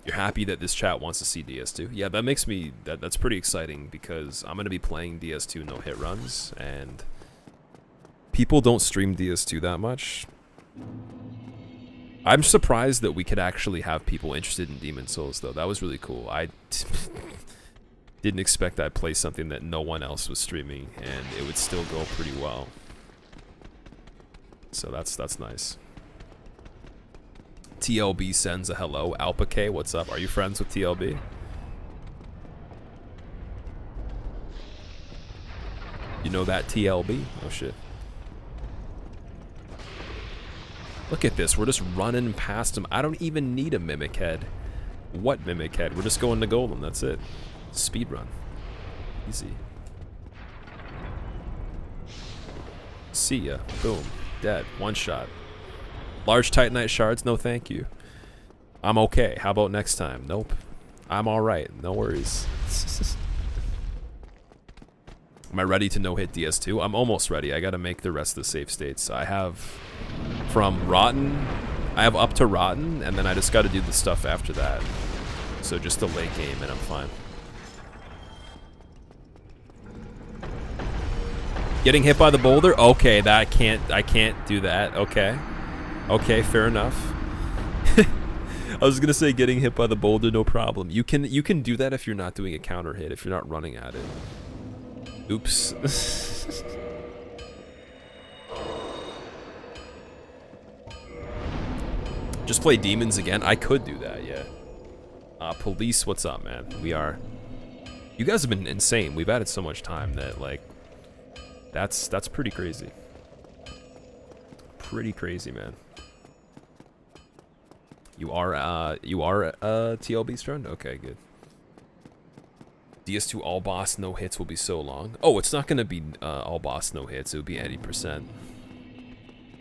You're happy that this chat wants to see DS2? Yeah, that makes me, that's pretty exciting because I'm going to be playing DS2 no-hit runs, and people don't stream DS2 that much. I'm surprised that we could actually have people interested in Demon Souls, though. That was really cool. I didn't expect I'd play something that no one else was streaming, and it would still go pretty well. So that's nice. TLB sends a hello. Alpa K, what's up? Are you friends with TLB? You know that TLB? Oh shit. Look at this. We're just running past him. I don't even need a Mimic Head. What Mimic Head? We're just going to Golem. That's it. Speed run. Easy. See ya. Boom. Dead. One shot. Large Titanite shards? No thank you. I'm okay. How about next time? Nope. I'm alright. No worries. Am I ready to no-hit DS2? I'm almost ready. I gotta make the rest of the save states. I have from Rotten. I have up to Rotten, and then I just gotta do the stuff after that. So just the late game, and I'm fine. Getting hit by the boulder? Okay, I can't do that. Okay. Okay, fair enough. I was gonna say getting hit by the boulder, no problem. You can do that if you're not doing a counter hit, if you're not running at it. Oops. Just play demons again? I could do that, yeah. Police, what's up, man? You guys have been insane. We've added so much time that, like, that's pretty crazy. Pretty crazy, man. You are TLB Strand? Okay, good. DS2 all boss no hits will be so long. Oh, it's not gonna be all boss no hits. It would be 80%.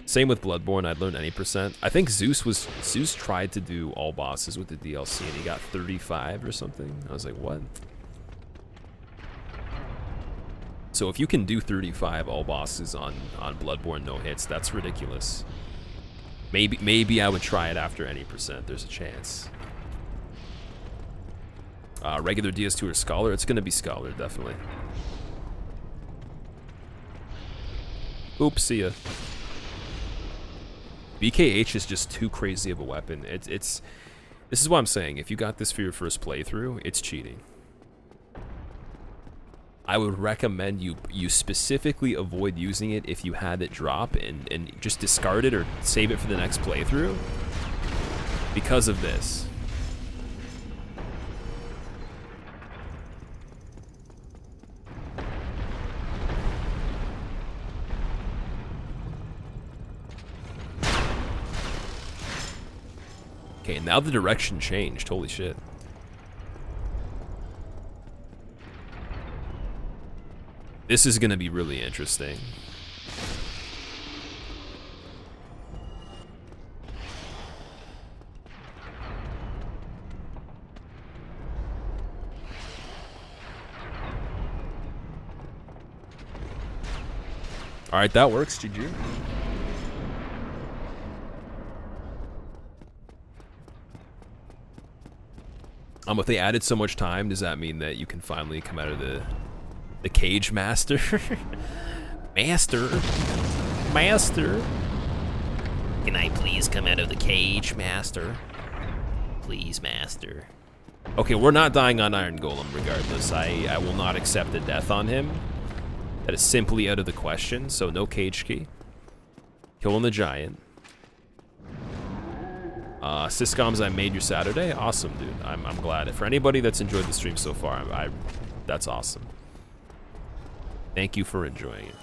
Same with Bloodborne. I'd learn any percent. I think Zeus tried to do all bosses with the DLC and he got 35 or something. I was like, what? So if you can do 35 all bosses on Bloodborne no hits, that's ridiculous. Maybe I would try it after any percent. There's a chance. Regular DS2 or Scholar? It's gonna be Scholar, definitely. Oops, see ya. BKH is just too crazy of a weapon. This is what I'm saying. If you got this for your first playthrough, it's cheating. I would recommend you specifically avoid using it if you had it drop and just discard it or save it for the next playthrough because of this. Okay, now the direction changed. Holy shit. This is gonna be really interesting. All right, that works, GG. If they added so much time, does that mean that you can finally come out of the cage master? Master? Can I please come out of the cage, master? Please, master. Okay, we're not dying on Iron Golem regardless. I will not accept a death on him. That is simply out of the question, so no cage key. Killing the giant. Syscoms, I made your Saturday. Awesome, dude. I'm glad. For anybody that's enjoyed the stream so far, that's awesome. Thank you for enjoying it.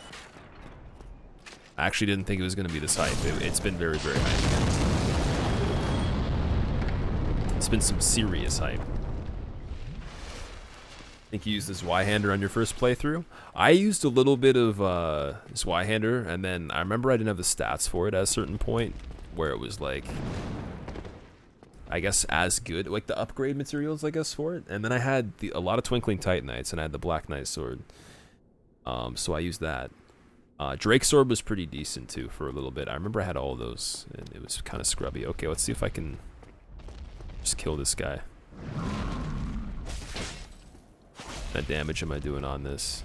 I actually didn't think it was going to be this hype. It's been very, very hype. It's been some serious hype. Think you used this Y-hander on your first playthrough? I used a little bit of this Y-hander, and then I remember I didn't have the stats for it at a certain point where it was like, I guess as good, like the upgrade materials, I guess, for it. And then I had a lot of Twinkling Titanites, and I had the Black Knight sword. So I used that. Drake's sword was pretty decent too for a little bit. I remember I had all of those, and it was kind of scrubby. Okay, let's see if I can just kill this guy. What damage am I doing on this?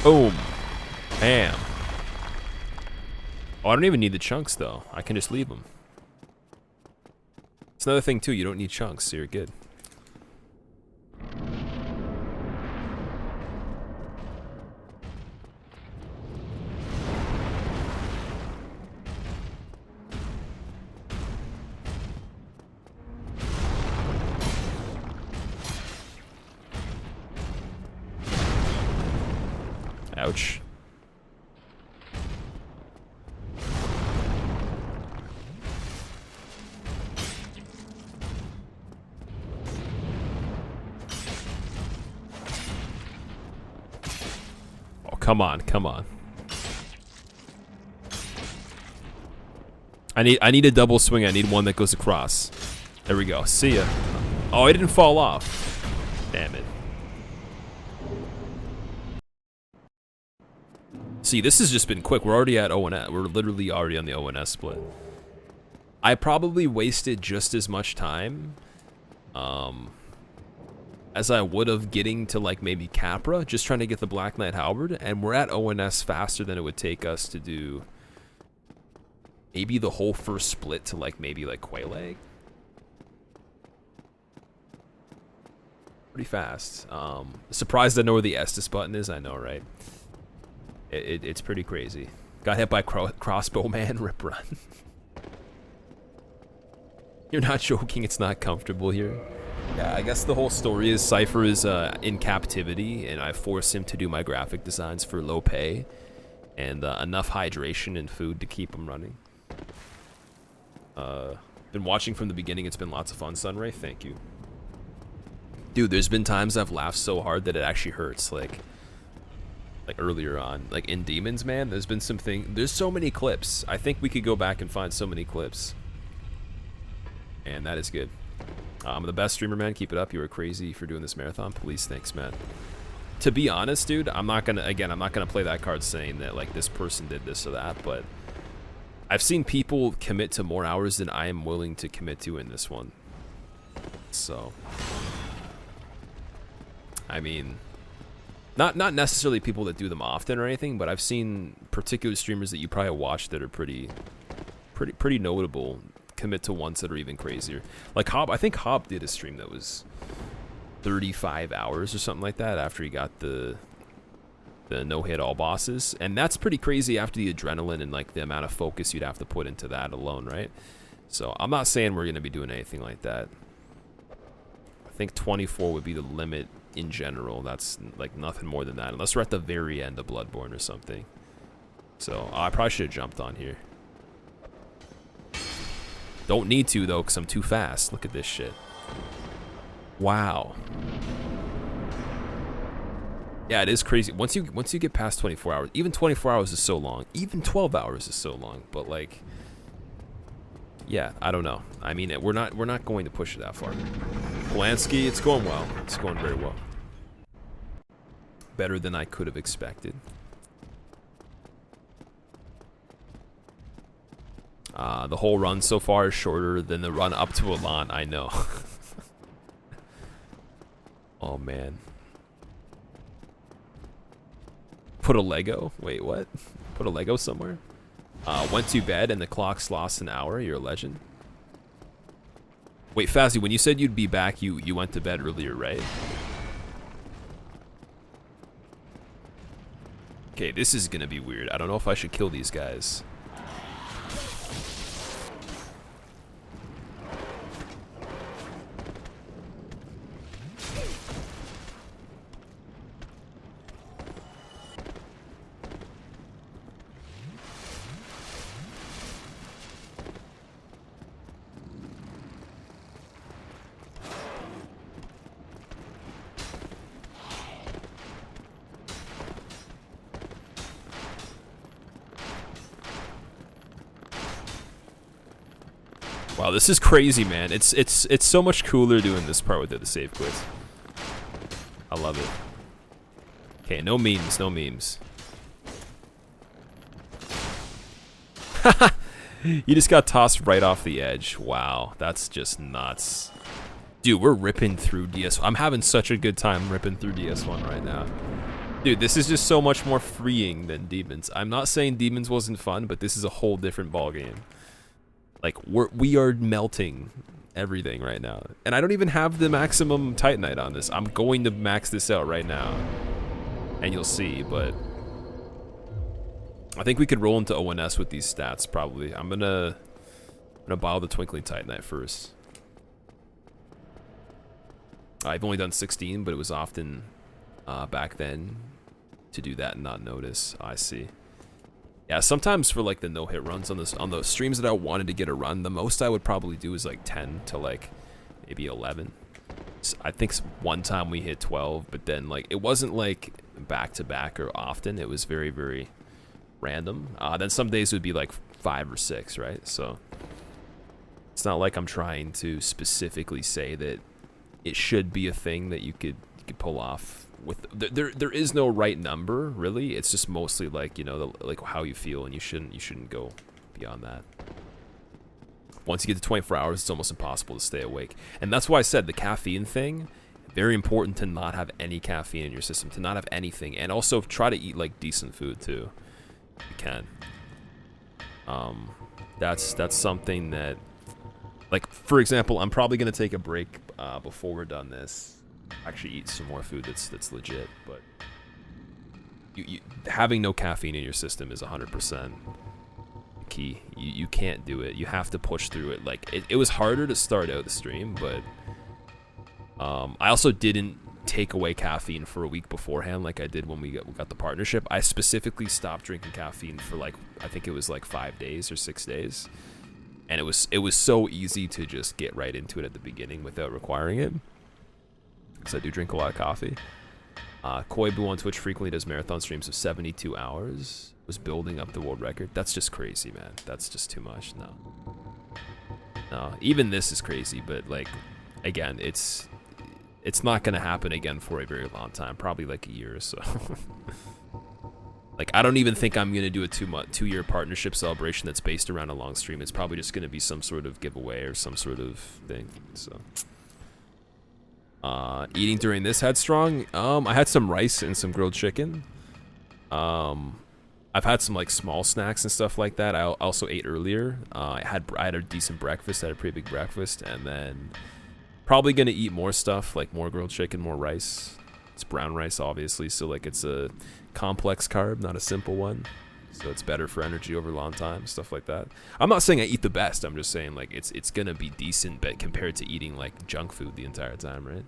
Boom. Bam. Oh, I don't even need the chunks, though. I can just leave them. It's another thing, too. You don't need chunks, so you're good. Ouch. Oh, come on, come on. I need a double swing. I need one that goes across. There we go. See ya. Oh, it didn't fall off. Damn it. See, this has just been quick. We're already at ONS. We're literally already on the ONS split. I probably wasted just as much time as I would have getting to like maybe Capra, just trying to get the Black Knight Halberd, and we're at ONS faster than it would take us to do maybe the whole first split to like maybe like Quelaag. Pretty fast. Surprised I know where the Estus button is. I know, right? It's pretty crazy. Got hit by crossbow man, rip run. You're not joking, it's not comfortable here. Yeah, I guess the whole story is Cypher is in captivity, and I force him to do my graphic designs for low pay and enough hydration and food to keep him running. Been watching from the beginning. It's been lots of fun, Sunray. Thank you. Dude, there's been times I've laughed so hard that it actually hurts, like earlier on, like in Demons, man. There's been there's so many clips. I think we could go back and find so many clips, and that is good. I'm the best streamer, man. Keep it up. You were crazy for doing this marathon. Please, thanks, man. To be honest, dude, I'm not gonna play that card saying that like this person did this or that, but I've seen people commit to more hours than I am willing to commit to in this one. So I mean, not necessarily people that do them often or anything, but I've seen particular streamers that you probably watch that are pretty notable commit to ones that are even crazier. Like Hob, I think Hob did a stream that was 35 hours or something like that after he got the no-hit all bosses, and that's pretty crazy after the adrenaline and like the amount of focus you'd have to put into that alone, right? So I'm not saying we're gonna be doing anything like that. I think 24 would be the limit in general. That's like nothing more than that, unless we're at the very end of Bloodborne or something. So I probably should have jumped on here. Don't need to though, because I'm too fast. Look at this shit. Wow. Yeah, it is crazy. Once you get past 24 hours, even 24 hours is so long. Even 12 hours is so long. But like, yeah, I don't know. I mean, we're not going to push it that far. Polanski, it's going well. It's going very well. Better than I could have expected. The whole run so far is shorter than the run up to Elan. I know. Oh man. Put a Lego? Wait, what? Put a Lego somewhere? Went to bed and the clock's lost an hour. You're a legend. Wait, Fazzy, when you said you'd be back, you went to bed earlier, right? Okay, this is gonna be weird. I don't know if I should kill these guys. Wow, this is crazy, man. It's so much cooler doing this part with the save quits. I love it. Okay, no memes, no memes. You just got tossed right off the edge. Wow, that's just nuts. Dude, we're ripping through DS. I'm having such a good time ripping through DS1 right now. Dude, this is just so much more freeing than Demons. I'm not saying Demons wasn't fun, but this is a whole different ballgame. Like, we are melting everything right now. And I don't even have the maximum Titanite on this. I'm going to max this out right now. And you'll see, but I think we could roll into ONS with these stats, probably. I'm gonna buy the Twinkling Titanite first. I've only done 16, but it was often back then to do that and not notice. I see. Yeah, sometimes for like the no-hit runs on the streams that I wanted to get a run, the most I would probably do is like 10 to like maybe 11. So I think one time we hit 12, but then like it wasn't like back-to-back or often. It was very, very random. Then some days would be like 5 or 6, right? So it's not like I'm trying to specifically say that it should be a thing that you could pull off. With there is no right number, really. It's just mostly like, you know, like how you feel, and you shouldn't go beyond that. Once you get to 24 hours, it's almost impossible to stay awake. And that's why I said the caffeine thing, very important to not have any caffeine in your system, to not have anything, and also try to eat like decent food too. If you can. That's something that, like, for example, I'm probably gonna take a break before we're done this. Actually eat some more food that's legit, but you having no caffeine in your system is 100% key. You can't do it. You have to push through it. Like it was harder to start out the stream, but I also didn't take away caffeine for a week beforehand like I did when we got the partnership. I specifically stopped drinking caffeine for like, I think it was like 5 days or 6 days, and it was so easy to just get right into it at the beginning without requiring it. Because I do drink a lot of coffee. Koibu on Twitch frequently does marathon streams of 72 hours. Was building up the world record. That's just crazy, man. That's just too much. No, even this is crazy. But like, again, it's not gonna happen again for a very long time. Probably like a year or so. Like, I don't even think I'm gonna do a 2-year partnership celebration that's based around a long stream. It's probably just gonna be some sort of giveaway or some sort of thing. So. Eating during this had-strong. I had some rice and some grilled chicken. I've had some like small snacks and stuff like that. I also ate earlier. I had a decent breakfast. I had a pretty big breakfast, and then probably gonna eat more stuff, like more grilled chicken, more rice. It's brown rice, obviously, so like it's a complex carb, not a simple one. So it's better for energy over a long time, stuff like that. I'm not saying I eat the best. I'm just saying like it's gonna be decent, but compared to eating like junk food the entire time, right?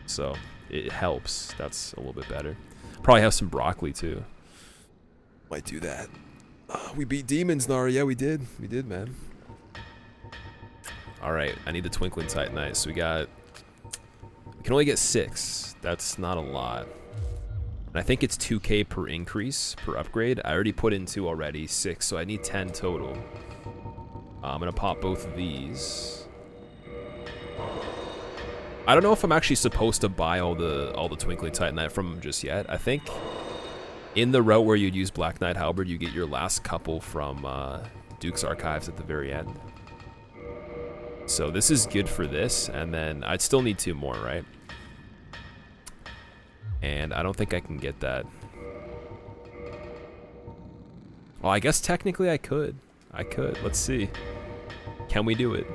So it helps. That's a little bit better. Probably have some broccoli too. Might do that. We beat demons, Nara. Yeah, we did. We did, man. All right, I need the Twinkling Titanite. So we can only get 6. That's not a lot. And I think it's 2k per increase, per upgrade. I already put in 2 already, 6, so I need 10 total. I'm gonna pop both of these. I don't know if I'm actually supposed to buy all the Twinkling Titanite from him just yet. I think in the route where you'd use Black Knight Halberd, you get your last couple from Duke's Archives at the very end. So this is good for this, and then I'd still need 2 more, right? And I don't think I can get that. Well, I guess technically I could. Let's see. Can we do it?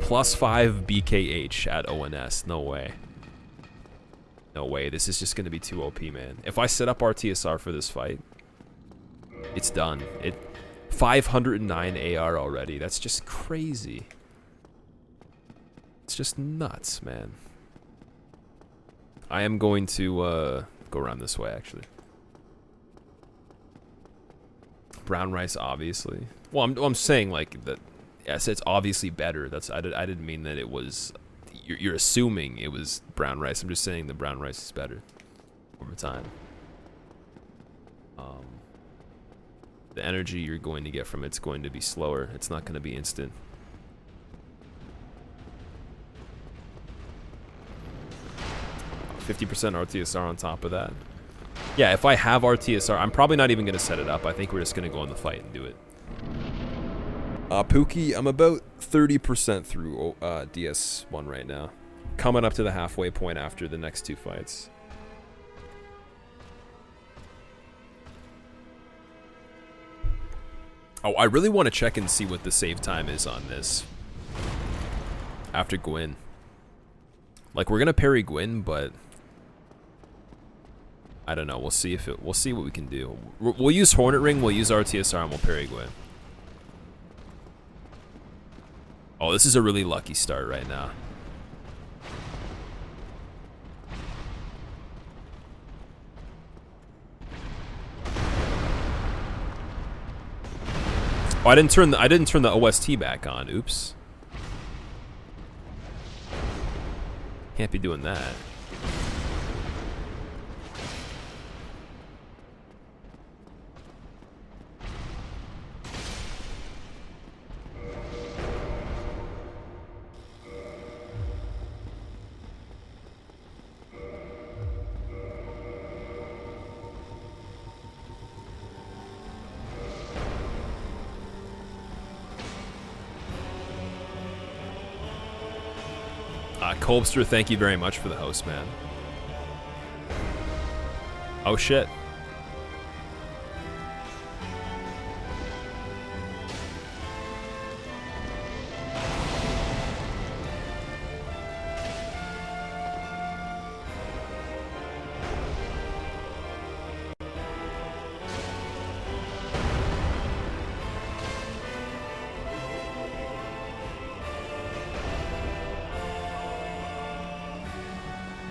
+5 BKH at ONS. No way. No way. This is just going to be too OP, man. If I set up RTSR for this fight, it's done. 509 AR already. That's just crazy. It's just nuts, man. I am going to go around this way, actually. Brown rice, obviously. Well, I'm saying like that. Yes, it's obviously better. I didn't mean that it was. You're assuming it was brown rice. I'm just saying the brown rice is better over time. The energy you're going to get from it's going to be slower. It's not going to be instant. $50% RTSR on top of that. Yeah, if I have RTSR, I'm probably not even going to set it up. I think we're just going to go on the fight and do it. Pookie, I'm about 30% through DS1 right now. Coming up to the halfway point after the next 2 fights. Oh, I really want to check and see what the save time is on this. After Gwyn. Like, we're gonna parry Gwyn, but I don't know. We'll see if it. We'll see what we can do. We'll use Hornet Ring. We'll use RTSR, and we'll parry Gwyn. Oh, this is a really lucky start right now. Oh, I didn't turn the OST back on. Oops. Can't be doing that. Colbster, thank you very much for the host, man. Oh shit.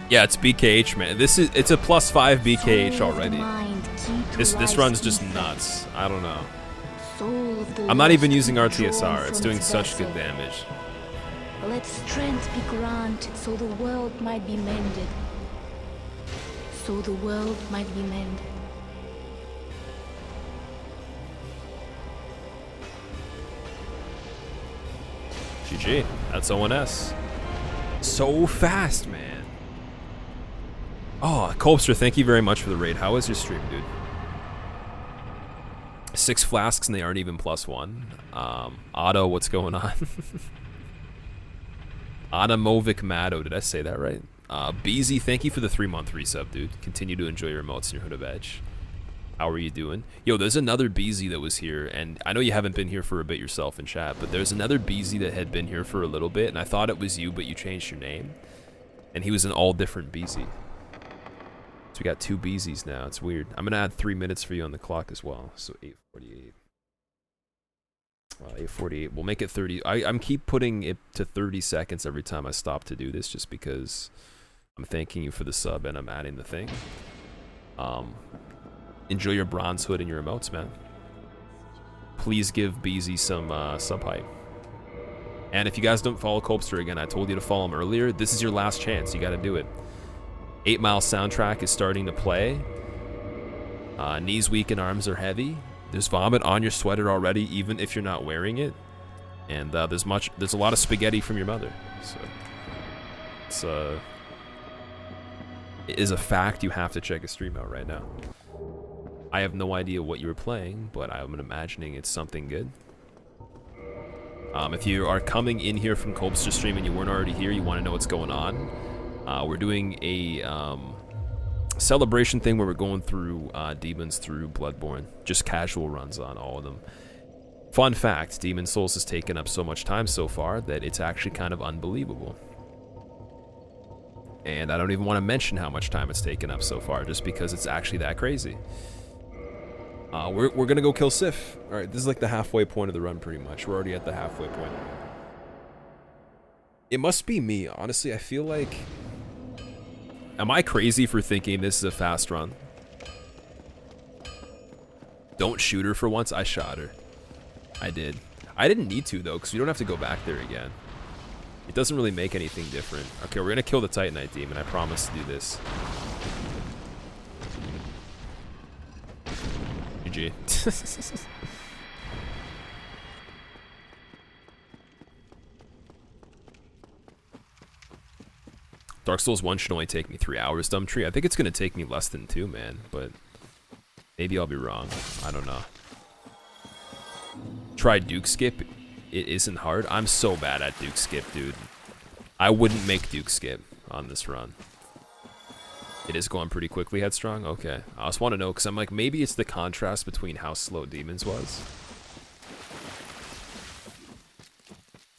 Yeah, it's BKH, man. It's a +5 BKH already. This run's just nuts. I don't know. I'm not even using RTSR. It's doing such good damage.
Let strength be granted so the world might be mended. So the world might be mended.
GG. That's ONS. So fast, man. Oh, Colbster, thank you very much for the raid. How was your stream, dude? 6 flasks and they aren't even +1. Otto, what's going on? Adamovic Mado, did I say that right? Beezy, thank you for the 3-month resub, dude. Continue to enjoy your emotes in your Hood of Edge. How are you doing? Yo, there's another Beezy that was here, and I know you haven't been here for a bit yourself in chat, but there's another Beezy that had been here for a little bit, and I thought it was you, but you changed your name. And he was an all different Beezy. So we got 2 Beezies now. It's weird. I'm going to add 3 minutes for you on the clock as well. So 8:48. Well, 8:48. We'll make it 30. I'm keep putting it to 30 seconds every time I stop to do this just because I'm thanking you for the sub and I'm adding the thing. Enjoy your bronze hood and your emotes, man. Please give Beezy some sub hype. And if you guys don't follow Colbster again, I told you to follow him earlier. This is your last chance. You got to do it. 8 Mile soundtrack is starting to play. Knees weak and arms are heavy. There's vomit on your sweater already, even if you're not wearing it. And there's a lot of spaghetti from your mother. So it is a fact. You have to check a stream out right now. I have no idea what you were playing, but I'm imagining it's something good. If you are coming in here from Colbster stream and you weren't already here, you want to know what's going on. We're doing a celebration thing where we're going through Demons through Bloodborne. Just casual runs on all of them. Fun fact, Demon Souls has taken up so much time so far that it's actually kind of unbelievable. And I don't even want to mention how much time it's taken up so far, just because it's actually that crazy. We're going to go kill Sif. Alright, this is like the halfway point of the run pretty much. We're already at the halfway point. It must be me, honestly. I feel like... Am I crazy for thinking this is a fast run? Don't shoot her for once. I shot her. I did. I didn't need to, though, because we don't have to go back there again. It doesn't really make anything different. Okay, we're going to kill the Titanite Demon. I promise to do this. GG. Dark Souls 1 should only take me 3 hours, Dumbtree. I think it's going to take me less than 2, man, but maybe I'll be wrong. I don't know. Try Duke Skip. it isn't hard. I'm so bad at Duke Skip, dude. I wouldn't make Duke Skip on this run. It is going pretty quickly, Headstrong? Okay. I just want to know, because I'm like, maybe it's the contrast between how slow Demons was.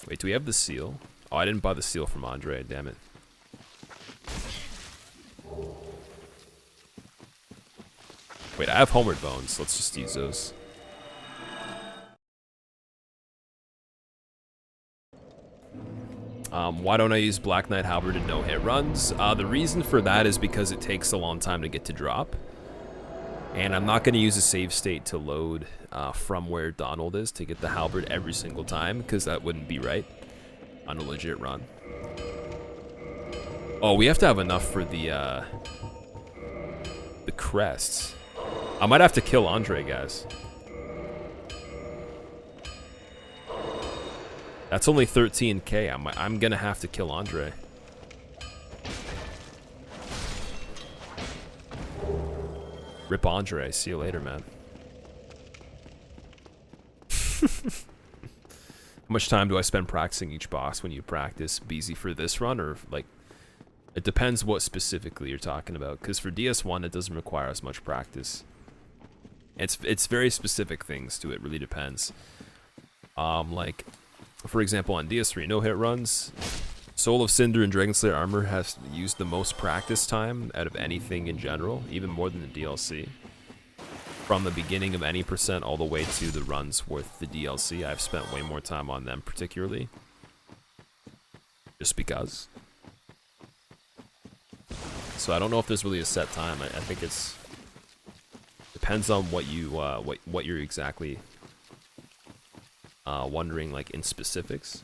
Wait, do we have the seal? Oh, I didn't buy the seal from Andre, damn it. Wait, I have Homeward Bones. Let's just use those. Why don't I use Black Knight Halberd in no-hit runs? The reason for that is because it takes a long time to get to drop. And I'm not going to use a save state to load from where Donald is to get the Halberd every single time, because that wouldn't be right on a legit run. Oh, we have to have enough for the crests. I might have to kill Andre, guys. That's only 13k. I'm gonna have to kill Andre. Rip Andre. See you later, man. How much time do I spend practicing each boss when you practice BZ for this run, or like? It depends what specifically you're talking about. Because for DS1, it doesn't require as much practice. It's very specific things to it. Really depends. Like, for example, on DS3 no-hit runs, Soul of Cinder and Dragon Slayer Armor has used the most practice time out of anything in general, even more than the DLC. From the beginning of any percent all the way to the runs worth the DLC, I've spent way more time on them particularly. Just because. So I don't know if there's really a set time. I think it's depends on what you what you're exactly wondering, like in specifics.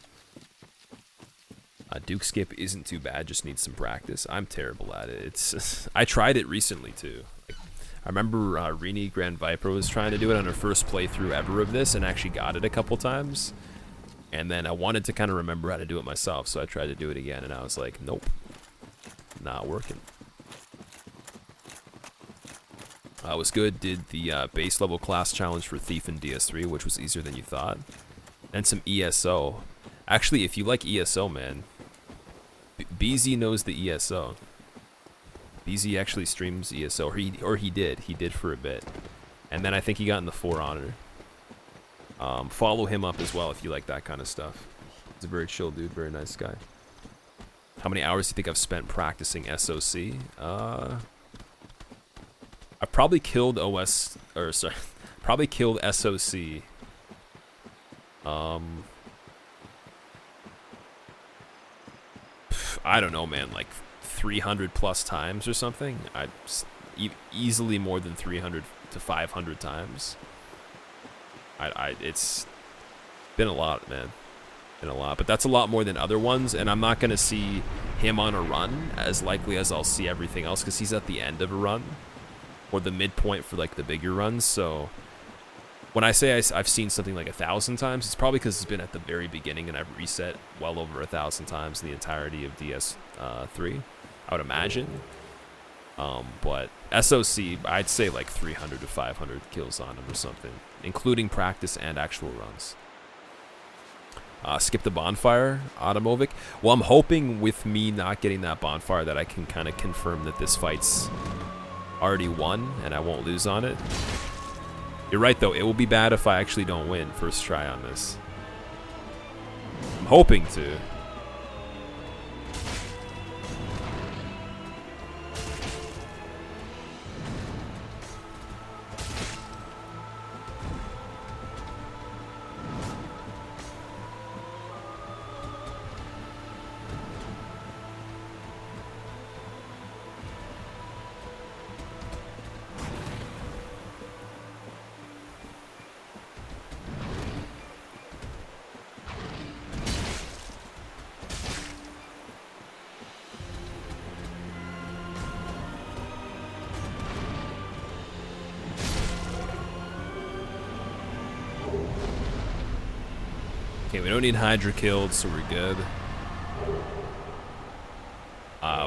Duke Skip isn't too bad, just needs some practice. I'm terrible at it. It's I tried it recently too. Like, I remember Rini Grand Viper was trying to do it on her first playthrough ever of this and actually got it a couple times. And then I wanted to kind of remember how to do it myself, so I tried to do it again, and I was like, nope, not working. Was good. Did the base level class challenge for Thief in DS3, which was easier than you thought, and some ESO. Actually, if you like ESO, man, BZ knows the ESO. BZ actually streams ESO, or he did for a bit, and then I think he got in the For Honor. Follow him up as well if you like that kind of stuff. He's a very chill dude, very nice guy. How many hours do you think I've spent practicing SOC? I probably killed probably killed SOC. I don't know, man, like 300 plus times or something. Easily more than 300 to 500 times. It's been a lot, man. Been a lot, but that's a lot more than other ones, and I'm not gonna see him on a run as likely as I'll see everything else, because he's at the end of a run. Or the midpoint for like the bigger runs. So when I say I've seen something like 1,000 times, it's probably because it's been at the very beginning, and I've reset well over 1,000 times in the entirety of DS3, I would imagine. But SOC, I'd say like 300 to 500 kills on him or something, including practice and actual runs. Skip the bonfire, Automovic. Well, I'm hoping with me not getting that bonfire that I can kind of confirm that this fight's already won and I won't lose on it. You're right though, it will be bad if I actually don't win first try on this. I'm hoping to. Okay, we don't need Hydra killed, so we're good.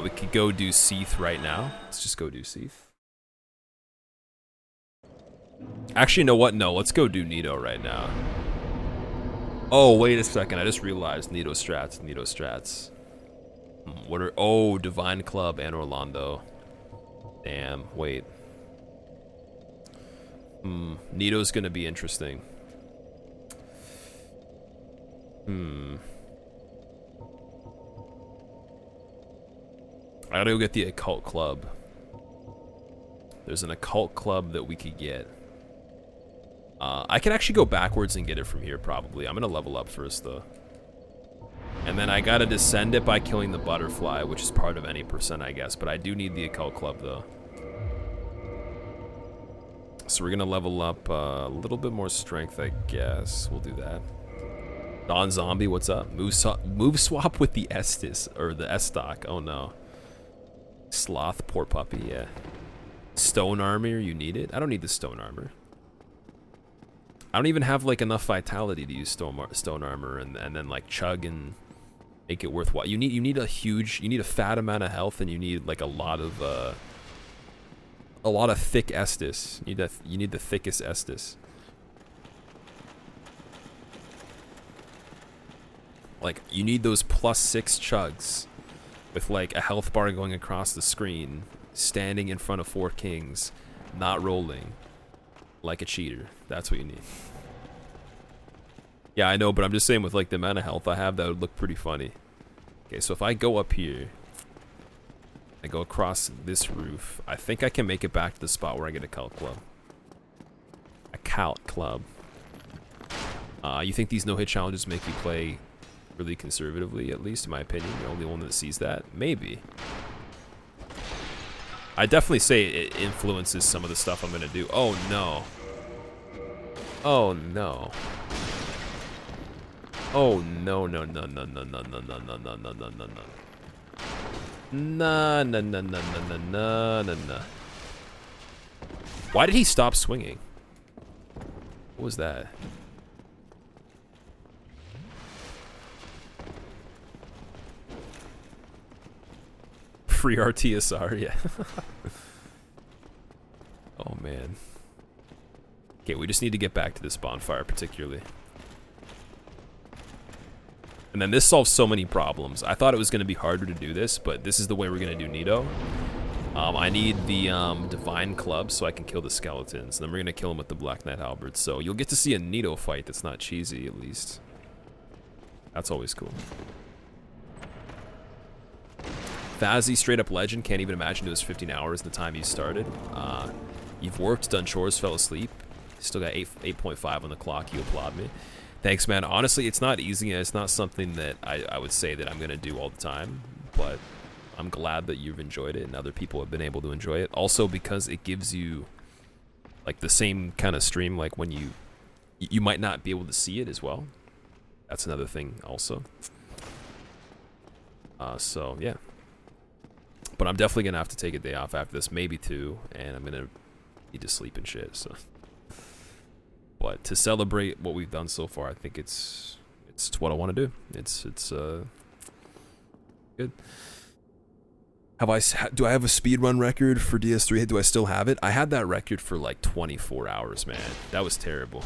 We could go do Seath right now. Let's just go do Seath. Actually, you know what? No, let's go do Nito right now. Oh, wait a second. I just realized Nido strats. What are... Oh, Divine Club and Orlando. Damn, wait. Nido's gonna be interesting. I gotta go get the Occult Club. There's an Occult Club that we could get. I can actually go backwards and get it from here, probably. I'm gonna level up first, though. And then I gotta descend it by killing the butterfly, which is part of any percent, I guess. But I do need the Occult Club, though. So we're gonna level up a little bit more strength, I guess. We'll do that. Don Zombie, what's up? Move swap with the Estus, or the S-Stock. Oh, no. Sloth, poor puppy, yeah. Stone armor, you need it? I don't need the stone armor. I don't even have like enough vitality to use stone armor and then like chug and make it worthwhile. You need a fat amount of health, and you need like a lot of thick Estus. You need the thickest Estus. Like you need those +6 chugs with like a health bar going across the screen, standing in front of 4 kings, not rolling like a cheater. That's what you need. Yeah, I know, but I'm just saying with like the amount of health I have, that would look pretty funny. Okay, so if I go up here, I go across this roof, I think I can make it back to the spot where I get a Cult Club. A Cult Club. You think these no-hit challenges make you play really conservatively, at least in my opinion? You're the only one that sees that? Maybe. I definitely say it influences some of the stuff I'm gonna do. Oh no. Oh no. Oh no no no no no no no no no no no no no no. Nah nah nah nah nah nah nah nah. Why did he stop swinging? What was that? Free RTSR, yeah. Oh man. Okay, we just need to get back to this bonfire particularly. And then this solves so many problems. I thought it was going to be harder to do this, but this is the way we're going to do Nido. I need the Divine Club so I can kill the skeletons. And then we're going to kill them with the Black Knight Halberd. So you'll get to see a Nido fight that's not cheesy, at least. That's always cool. Fazzy, straight up legend. Can't even imagine it was 15 hours the time you started. You've worked, done chores, fell asleep. Still got 8.5 on the clock. You applaud me. Thanks, man. Honestly, it's not easy, and it's not something that I would say that I'm going to do all the time, but I'm glad that you've enjoyed it and other people have been able to enjoy it. Also, because it gives you, like, the same kind of stream, like, when you might not be able to see it as well. That's another thing, also. So, yeah. But I'm definitely going to have to take a day off after this, maybe 2, and I'm going to need to sleep and shit, so... But to celebrate what we've done so far, I think it's what I want to do. It's good. Do I have a speedrun record for DS3? Do I still have it? I had that record for like 24 hours, man. That was terrible.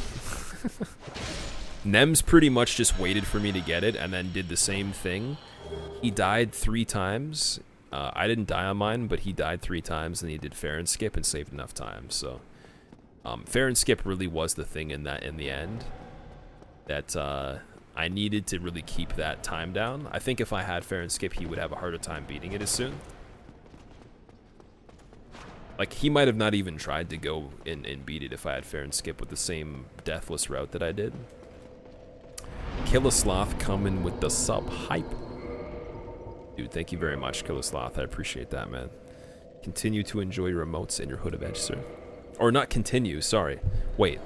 Nem's pretty much just waited for me to get it and then did the same thing. He died 3 times. I didn't die on mine, but he died 3 times, and he did fair and skip and saved enough time, so... fair and skip really was the thing in the end that I needed to really keep that time down. I think if I had fair and skip, he would have a harder time beating it as soon. Like, he might have not even tried to go and beat it if I had fair and skip with the same deathless route that I did. Killa Sloth coming with the sub hype. Dude, thank you very much, Killa Sloth. I appreciate that, man. Continue to enjoy your emotes and your Hood of Edge, sir. Or not continue, sorry. Wait.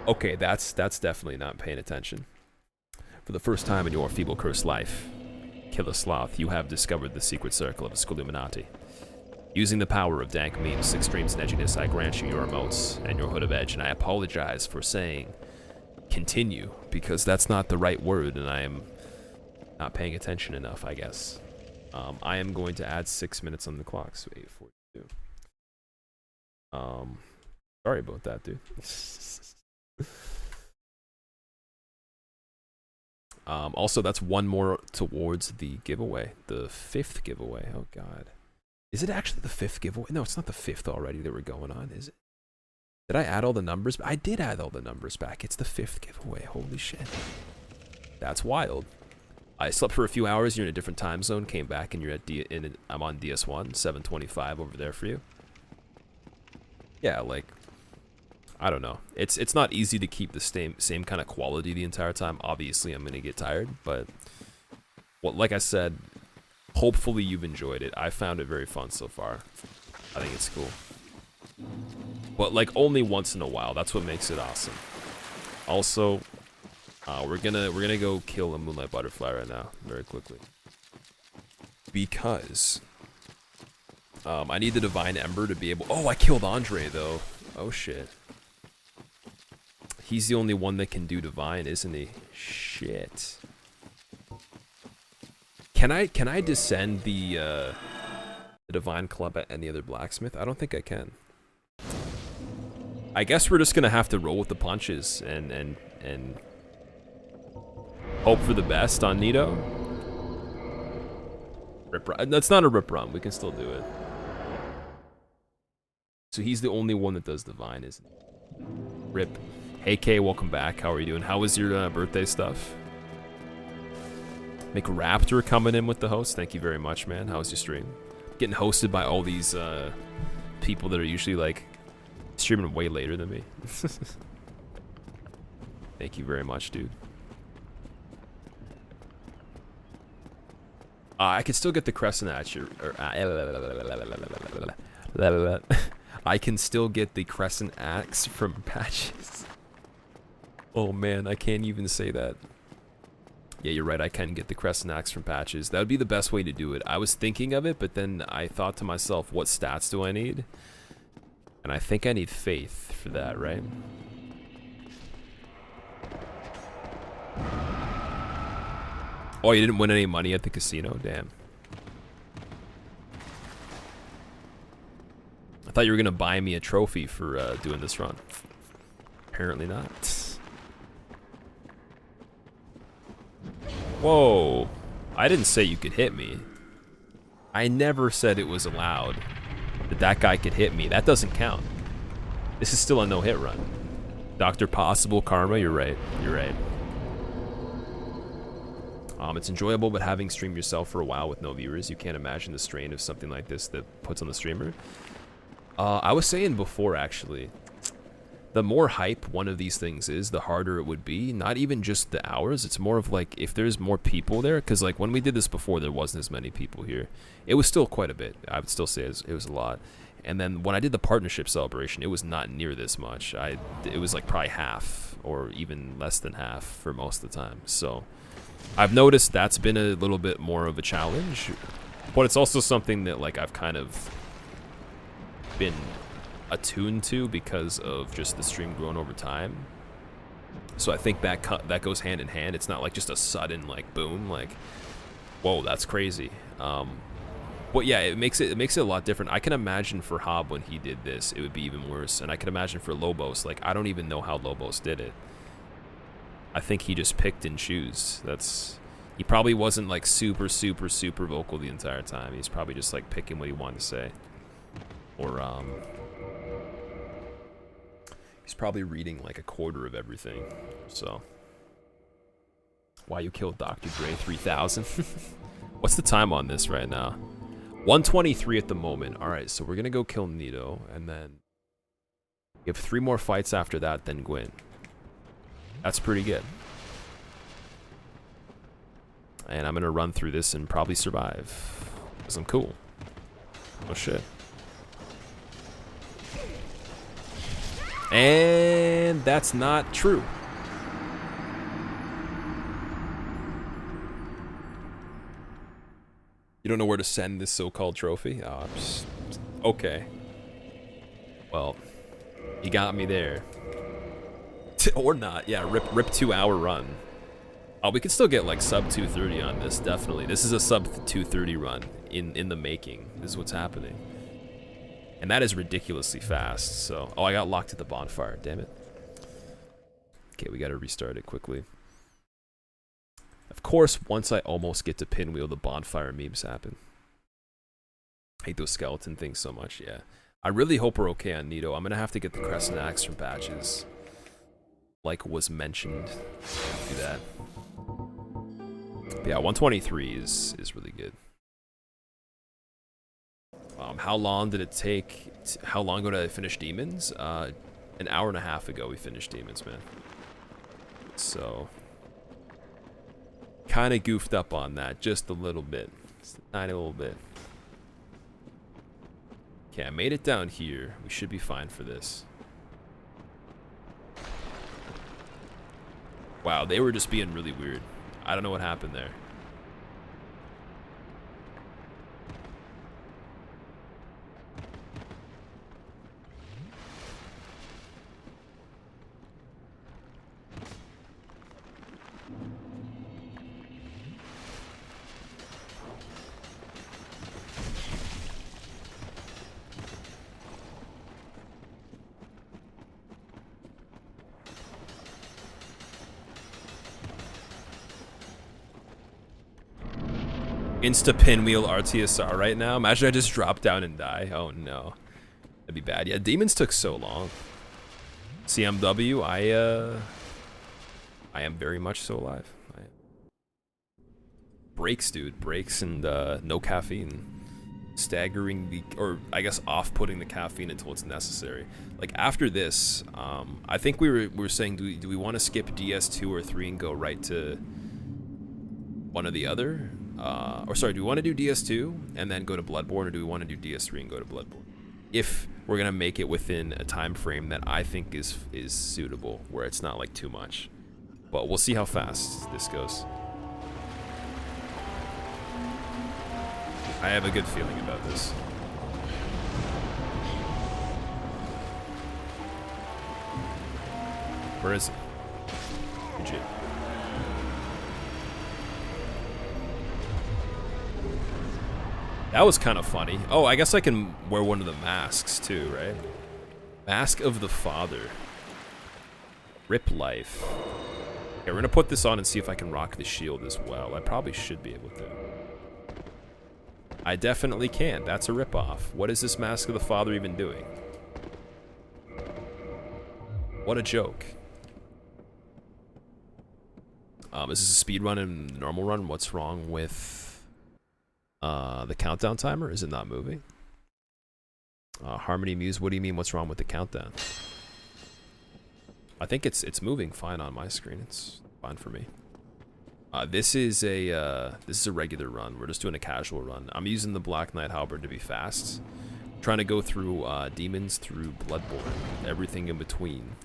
Okay, that's definitely not paying attention. For the first time in your feeble cursed life, Killa Sloth, you have discovered the secret circle of the Squilluminati. Using the power of dank memes, extremes, and edginess, I grant you your emotes and your Hood of Edge, and I apologize for saying continue, because that's not the right word, and I am not paying attention enough, I guess. I am going to add 6 minutes on the clock, so 8:42. Sorry about that, dude. Also, that's one more towards the giveaway. The 5th giveaway. Oh, God. Is it actually the 5th giveaway? No, it's not the 5th already that we're going on, is it? Did I add all the numbers? I did add all the numbers back. It's the 5th giveaway. Holy shit. That's wild. I slept for a few hours. You're in a different time zone. Came back and you're at I'm on DS1. 725 over there for you. Yeah, like, I don't know. It's not easy to keep the same kind of quality the entire time. Obviously, I'm gonna get tired, but like I said, hopefully you've enjoyed it. I found it very fun so far. I think it's cool. But like only once in a while. That's what makes it awesome. Also, we're gonna go kill a moonlight butterfly right now, very quickly, because I need the divine ember to be able. Oh, I killed Andre though. Oh shit. He's the only one that can do divine, isn't he? Shit. Can I descend the divine club at any other blacksmith? I don't think I can. I guess we're just gonna have to roll with the punches and hope for the best on Nito. Rip run. That's not a rip run. We can still do it. So he's the only one that does divine, isn't he? Rip. Hey Kay, welcome back. How are you doing? How was your birthday stuff? McRaptor coming in with the host. Thank you very much, man. How was your stream? Getting hosted by all these people that are usually like streaming way later than me. Thank you very much, dude. I can still get the crescent at you. I can still get the crescent axe from patches. Oh man, I can't even say that. Yeah, you're right, I can get the crescent axe from patches. That would be the best way to do it. I was thinking of it, but then I thought to myself, what stats do I need? And I think I need faith for that, right? Oh, you didn't win any money at the casino? Damn. I thought you were going to buy me a trophy for doing this run. Apparently not. Whoa. I didn't say you could hit me. I never said it was allowed that guy could hit me. That doesn't count. This is still a no-hit run. Dr. Possible Karma, you're right. You're right. It's enjoyable, but having streamed yourself for a while with no viewers, you can't imagine the strain of something like this that puts on the streamer. I was saying before, actually, the more hype one of these things is, the harder it would be. Not even just the hours. It's more of like if there's more people there, because like when we did this before, there wasn't as many people here. It was still quite a bit. I would still say it was a lot. And then when I did the partnership celebration, it was not near this much. It was like probably half or even less than half for most of the time. So I've noticed that's been a little bit more of a challenge, but it's also something that like I've kind of been attuned to because of just the stream growing over time. So I think that goes hand in hand. It's not like just a sudden like boom, like whoa, that's crazy. But yeah, it makes it a lot different. I can imagine for Hob when he did this, it would be even worse. And I can imagine for Lobos, like I don't even know how Lobos did it. I think he just picked and choose. He probably wasn't like super vocal the entire time. He's probably just like picking what he wanted to say. Or he's probably reading like a quarter of everything. So why you killed Dr. Dre 3000? What's the time on this right now? 123 at the moment. All right, so we're gonna go kill Nito, and then we have 3 more fights after that, then Gwyn. That's pretty good. And I'm gonna run through this and probably survive, because I'm cool. Oh shit. And that's not true. You don't know where to send this so-called trophy? Oh, okay. Well, you got me there. Or not. Yeah, rip 2-hour run. Oh, we could still get like sub 230 on this, definitely. This is a sub 230 run in the making. This is what's happening. And that is ridiculously fast, so... Oh, I got locked at the bonfire, damn it. Okay, we gotta restart it quickly. of course, once I almost get to Pinwheel, the bonfire memes happen. I hate those skeleton things so much, yeah. I really hope we're okay on Nito. I'm gonna have to get the Crescent Axe from badges. Like was mentioned. Do that. But yeah, 123 is really good. How long did it take? How long ago did I finish Demons? An hour and a half ago we finished Demons, man. So kind of goofed up on that just a little bit. Just a tiny little bit. Okay, I made it down here. We should be fine for this. Wow, they were just being really weird. I don't know what happened there. Insta pinwheel RTSR right now. Imagine I just drop down and die. Oh no. That'd be bad. Yeah, Demons took so long. CMW, I am very much so alive. Breaks, dude. Breaks and no caffeine. Staggering the, or I guess off-putting the caffeine until it's necessary. Like after this, I think we were saying, do we want to skip DS2 or 3 and go right to one or the other? Or sorry, do we want to do DS2 and then go to Bloodborne, or do we want to do DS3 and go to Bloodborne? If we're gonna make it within a time frame that I think is suitable, where it's not like too much. But we'll see how fast this goes. I have a good feeling about this. Where is it? Legit. That was kind of funny. Oh, I guess I can wear one of the masks too, right? Mask of the Father. Rip life. Okay, we're gonna put this on and see if I can rock the shield as well. I probably should be able to. I definitely can. That's a ripoff. What is this Mask of the Father even doing? What a joke. Is this a speed run and normal run? What's wrong with the countdown timer? Is it not moving? Harmony Muse, what do you mean what's wrong with the countdown? I think it's moving fine on my screen. It's fine for me. This is a regular run. We're just doing a casual run. I'm using the Black Knight Halberd to be fast. I'm trying to go through Demons, through Bloodborne, everything in between.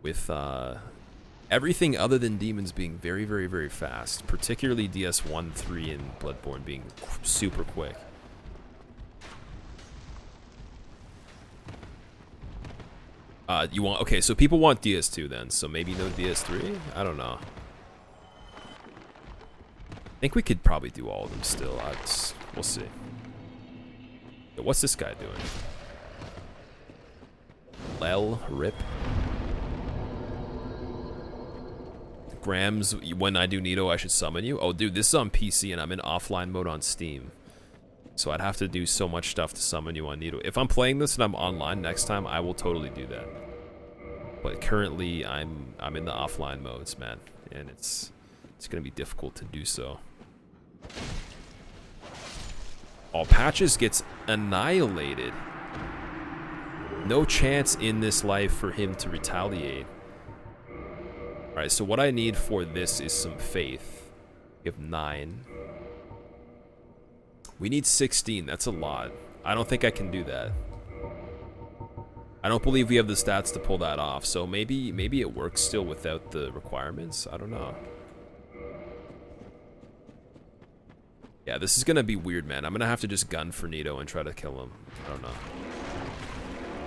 With everything other than Demons being very, very, very fast. Particularly DS1, 3, and Bloodborne being super quick. You want, okay, so people want DS2 then, so maybe no DS3? I don't know. I think we could probably do all of them still. We'll see. Yo, what's this guy doing? Lel, rip. Grams, when I do Nito, I should summon you. Oh, dude, this is on PC and I'm in offline mode on Steam. So I'd have to do so much stuff to summon you on Nito. If I'm playing this and I'm online next time, I will totally do that. But currently, I'm in the offline modes, man, and it's gonna be difficult to do so. All Patches gets annihilated. No chance in this life for him to retaliate. Alright, so what I need for this is some faith. We have 9. We need 16, that's a lot. I don't think I can do that. I don't believe we have the stats to pull that off, so maybe it works still without the requirements. I don't know. Yeah, this is gonna be weird, man. I'm gonna have to just gun for Nito and try to kill him. I don't know.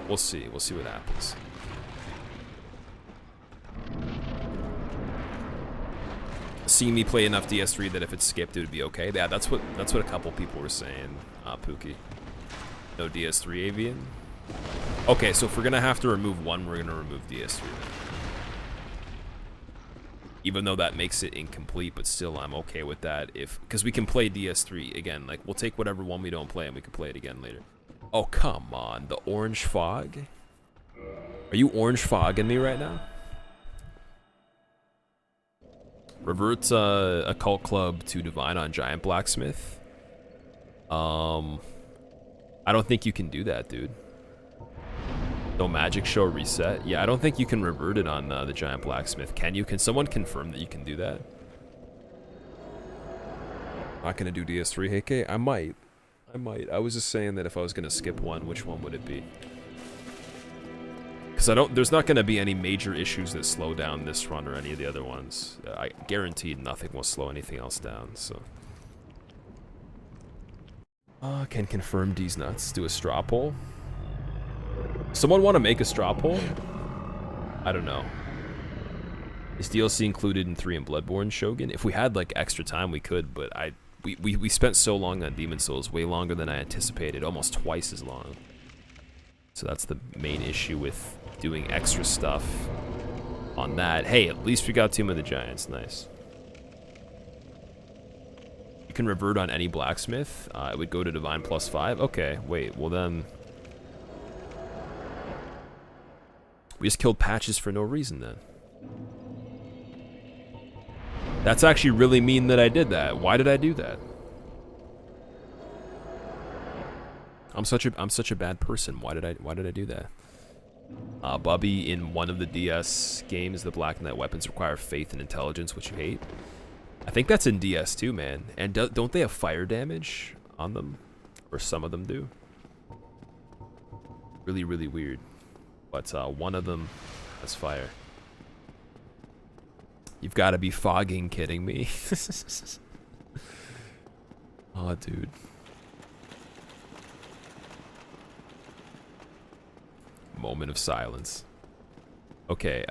We'll see. We'll see what happens. Seeing me play enough DS3 that if it's skipped, it would be okay. Yeah, that's what a couple people were saying. Pookie. No DS3 Avian. Okay, so if we're gonna have to remove one, we're gonna remove DS3 then. Even though that makes it incomplete, but still I'm okay with that because we can play DS3 again. Like, we'll take whatever one we don't play and we can play it again later. Oh, come on. The orange fog? Are you orange fogging me right now? Revert Occult Club to Divine on Giant Blacksmith. I don't think you can do that, dude. No magic show reset. Yeah, I don't think you can revert it on the Giant Blacksmith. Can you? Can someone confirm that you can do that? Not gonna do DS3, Heike? I might. I was just saying that if I was gonna skip one, which one would it be? Because there's not gonna be any major issues that slow down this run or any of the other ones. I guaranteed nothing will slow anything else down, so. Can confirm D's nuts. Do a straw poll. Someone want to make a straw poll? I don't know. Is DLC included in 3 and Bloodborne, Shogun? If we had like extra time, we could, but we spent so long on Demon Souls, way longer than I anticipated, almost twice as long. So that's the main issue with doing extra stuff on that. Hey, at least we got Tomb of the Giants. Nice. You can revert on any blacksmith. It would go to Divine +5. Okay, wait, well then. We just killed Patches for no reason then. That's actually really mean that I did that. Why did I do that? I'm such a bad person. Why did I do that? Bubby, in one of the DS games, the Black Knight weapons require faith and intelligence, which you hate. I think that's in DS too, man. And don't they have fire damage on them? Or some of them do. Really, really weird. But one of them has fire. You've got to be fogging kidding me. Oh, dude. Moment of silence. Okay,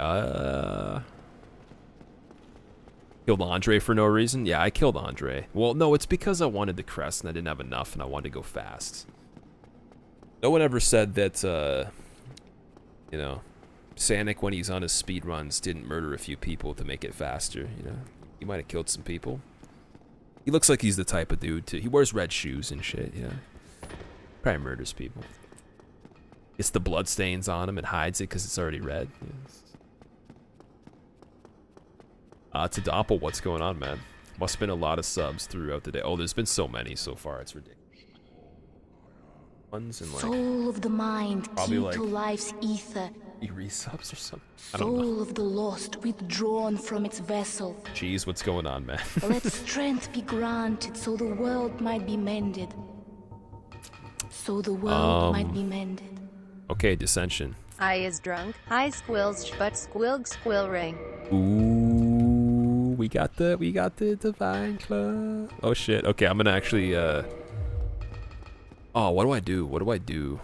killed Andre for no reason? Yeah, I killed Andre. Well, no, it's because I wanted the crest and I didn't have enough and I wanted to go fast. No one ever said that, you know, Sanic, when he's on his speed runs, didn't murder a few people to make it faster, you know? He might have killed some people. He looks like he's the type of dude to... He wears red shoes and shit, yeah. Probably murders people. Gets the blood stains on him and hides it because it's already red. To Doppel, what's going on, man? Must have been a lot of subs throughout the day. Oh, there's been so many so far, it's ridiculous. Ones and like...
Soul of the mind, key
like,
to life's ether.
Resubs or something? I don't know.
Soul of the lost, withdrawn from its vessel.
Jeez, what's going on, man?
Let strength be granted so the world might be mended. So the world might be mended.
Okay, Dissension.
I is drunk. Hi squills, but squilg squill ring.
Ooh, we got the Divine Club. Oh shit. Okay, I'm gonna actually oh, what do I do? What do I do?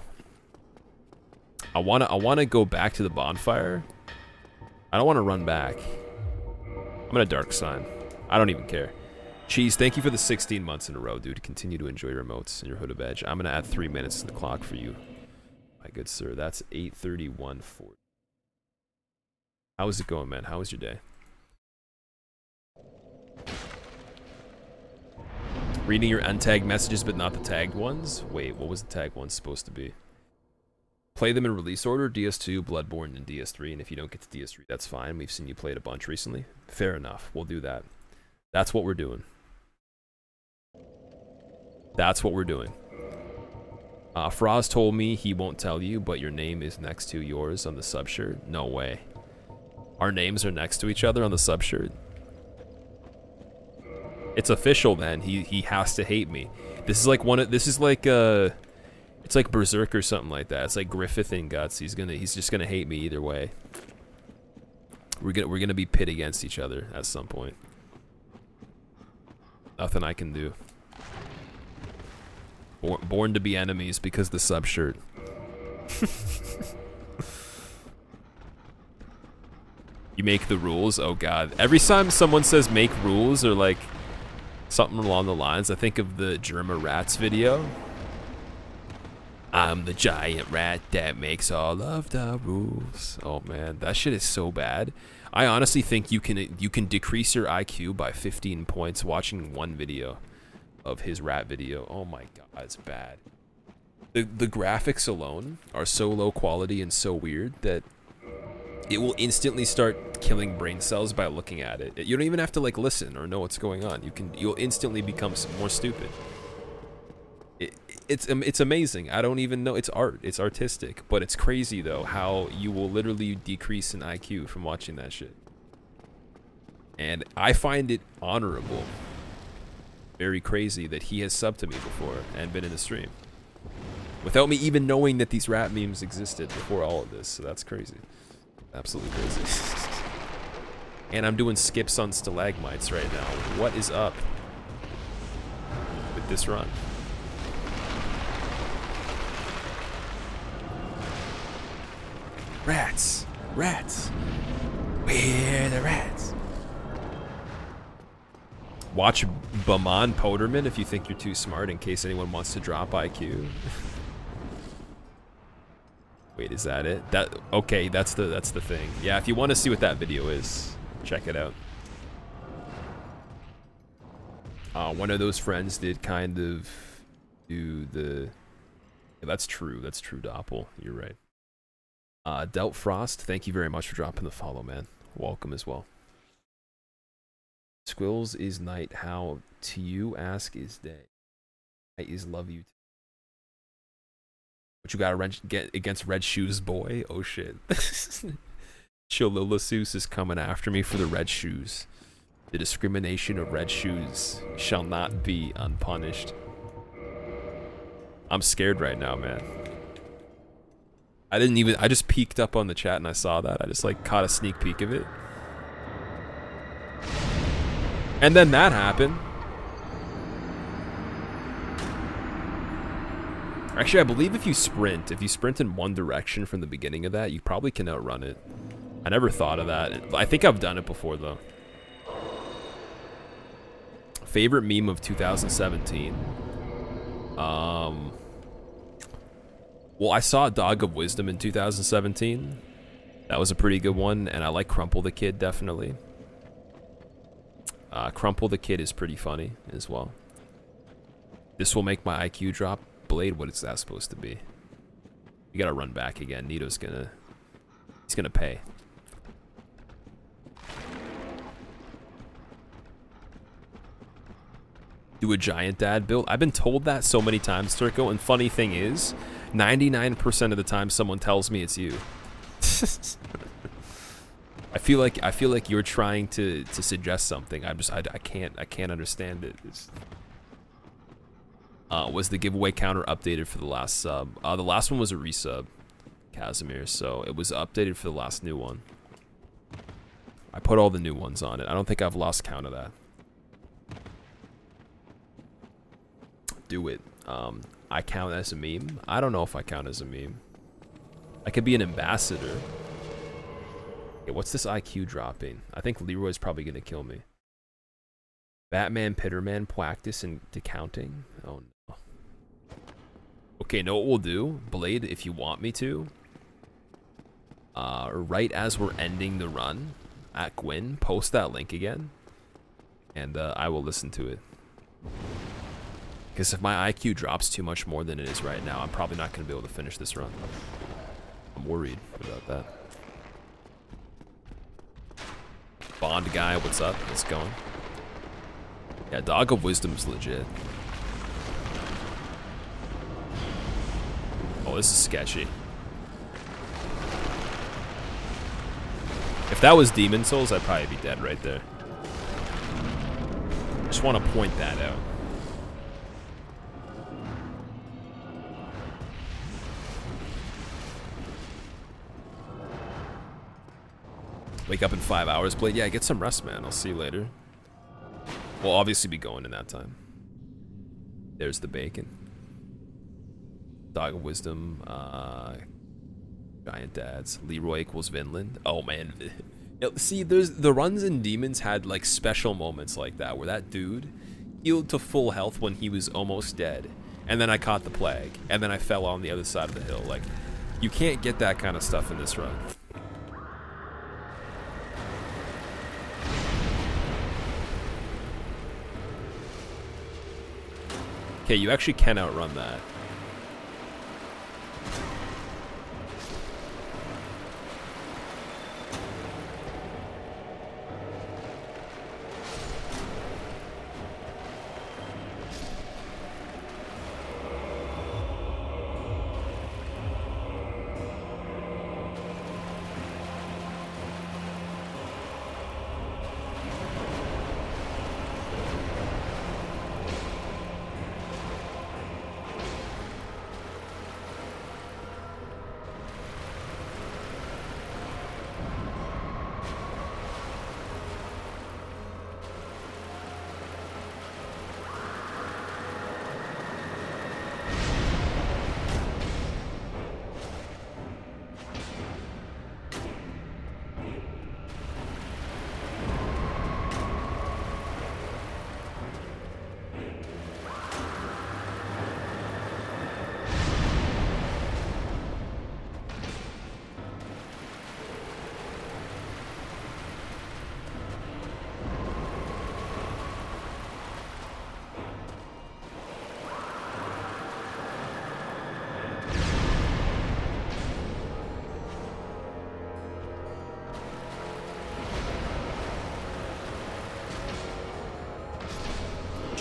I wanna go back to the bonfire. I don't wanna run back. I'm gonna Dark Sign. I don't even care. Cheese, thank you for the 16 months in a row, dude. Continue to enjoy your emotes and your Hood of Edge. I'm gonna add 3 minutes to the clock for you. My good sir, that's 8:31:40. How's it going, man? How was your day? Reading your untagged messages but not the tagged ones? Wait, what was the tagged ones supposed to be? Play them in release order, DS2, Bloodborne, and DS3, and if you don't get to DS3, that's fine. We've seen you play it a bunch recently. Fair enough, we'll do that. That's what we're doing. That's what we're doing. Froz told me he won't tell you, but your name is next to yours on the subshirt. No way. Our names are next to each other on the subshirt. It's official then. He has to hate me. This is like it's like Berserk or something like that. It's like Griffith and Guts. He's just gonna hate me either way. We're gonna be pit against each other at some point. Nothing I can do. Born to be enemies because the subshirt. You make the rules? Oh god. Every time someone says make rules or like something along the lines, I think of the Germa Rats video. I'm the giant rat that makes all of the rules. Oh man, that shit is so bad. I honestly think you can decrease your IQ by 15 points watching one video of his rap video. Oh my god, it's bad. The graphics alone are so low quality and so weird that it will instantly start killing brain cells by looking at it. You don't even have to like listen or know what's going on. You'll instantly become more stupid. It's amazing. I don't even know. It's art. It's artistic, but it's crazy though how you will literally decrease in IQ from watching that shit. And I find it honorable, very crazy that he has subbed to me before and been in the stream without me even knowing that these rap memes existed before all of this. So that's crazy. Absolutely crazy. And I'm doing skips on stalagmites right now. What is up with this run? Rats! Rats! Where are the rats? Watch Baman Poderman if you think you're too smart in case anyone wants to drop IQ. Wait, is that it? Okay, that's the thing. Yeah, if you want to see what that video is, check it out. One of those friends did kind of do the... Yeah, that's true, Doppel. You're right. Delt Frost, thank you very much for dropping the follow, man. Welcome as well. Squills is night, how to you ask is day. Night is love you. What you gotta get against Red Shoes, boy? Oh shit. Chililasus is coming after me for the red shoes. The discrimination of red shoes shall not be unpunished. I'm scared right now, man. I just peeked up on the chat and I saw that. I just like caught a sneak peek of it. And then that happened. Actually, I believe if you sprint in one direction from the beginning of that, you probably can outrun it. I never thought of that. I think I've done it before though. Favorite meme of 2017. Well, I saw Dog of Wisdom in 2017. That was a pretty good one, and I like Crumple the Kid, definitely. Crumple the Kid is pretty funny as well. This will make my IQ drop. Blade, what is that supposed to be? You gotta run back again. Nito's he's gonna pay. Do a giant dad build. I've been told that so many times, Turco, and funny thing is, 99% of the time someone tells me it's you. I feel like you're trying to suggest something. I can't understand it. Was the giveaway counter updated for the last sub? The last one was a resub, Casimir, so it was updated for the last new one. I put all the new ones on it. I don't think I've lost count of that. Do it. I count as a meme. I don't know if I count as a meme. I could be an ambassador. Okay, what's this IQ dropping? I think Leroy's probably gonna kill me. Batman, Pitterman, practice into counting. Oh no. Okay, know what we'll do? Blade, if you want me to. Right as we're ending the run at Gwyn, post that link again. And I will listen to it. Because if my IQ drops too much more than it is right now, I'm probably not going to be able to finish this run. I'm worried about that. Bond guy, what's up? What's going? Yeah, Dog of Wisdom's legit. Oh, this is sketchy. If that was Demon Souls, I'd probably be dead right there. Just want to point that out. Wake up in 5 hours, Blade. Yeah, get some rest, man. I'll see you later. We'll obviously be going in that time. There's the bacon. Dog of Wisdom. Giant Dads. Leroy equals Vinland. Oh, man. See, the runs in Demons had, like, special moments like that, where that dude healed to full health when he was almost dead. And then I caught the plague. And then I fell on the other side of the hill. Like, you can't get that kind of stuff in this run. Okay, you actually can outrun that.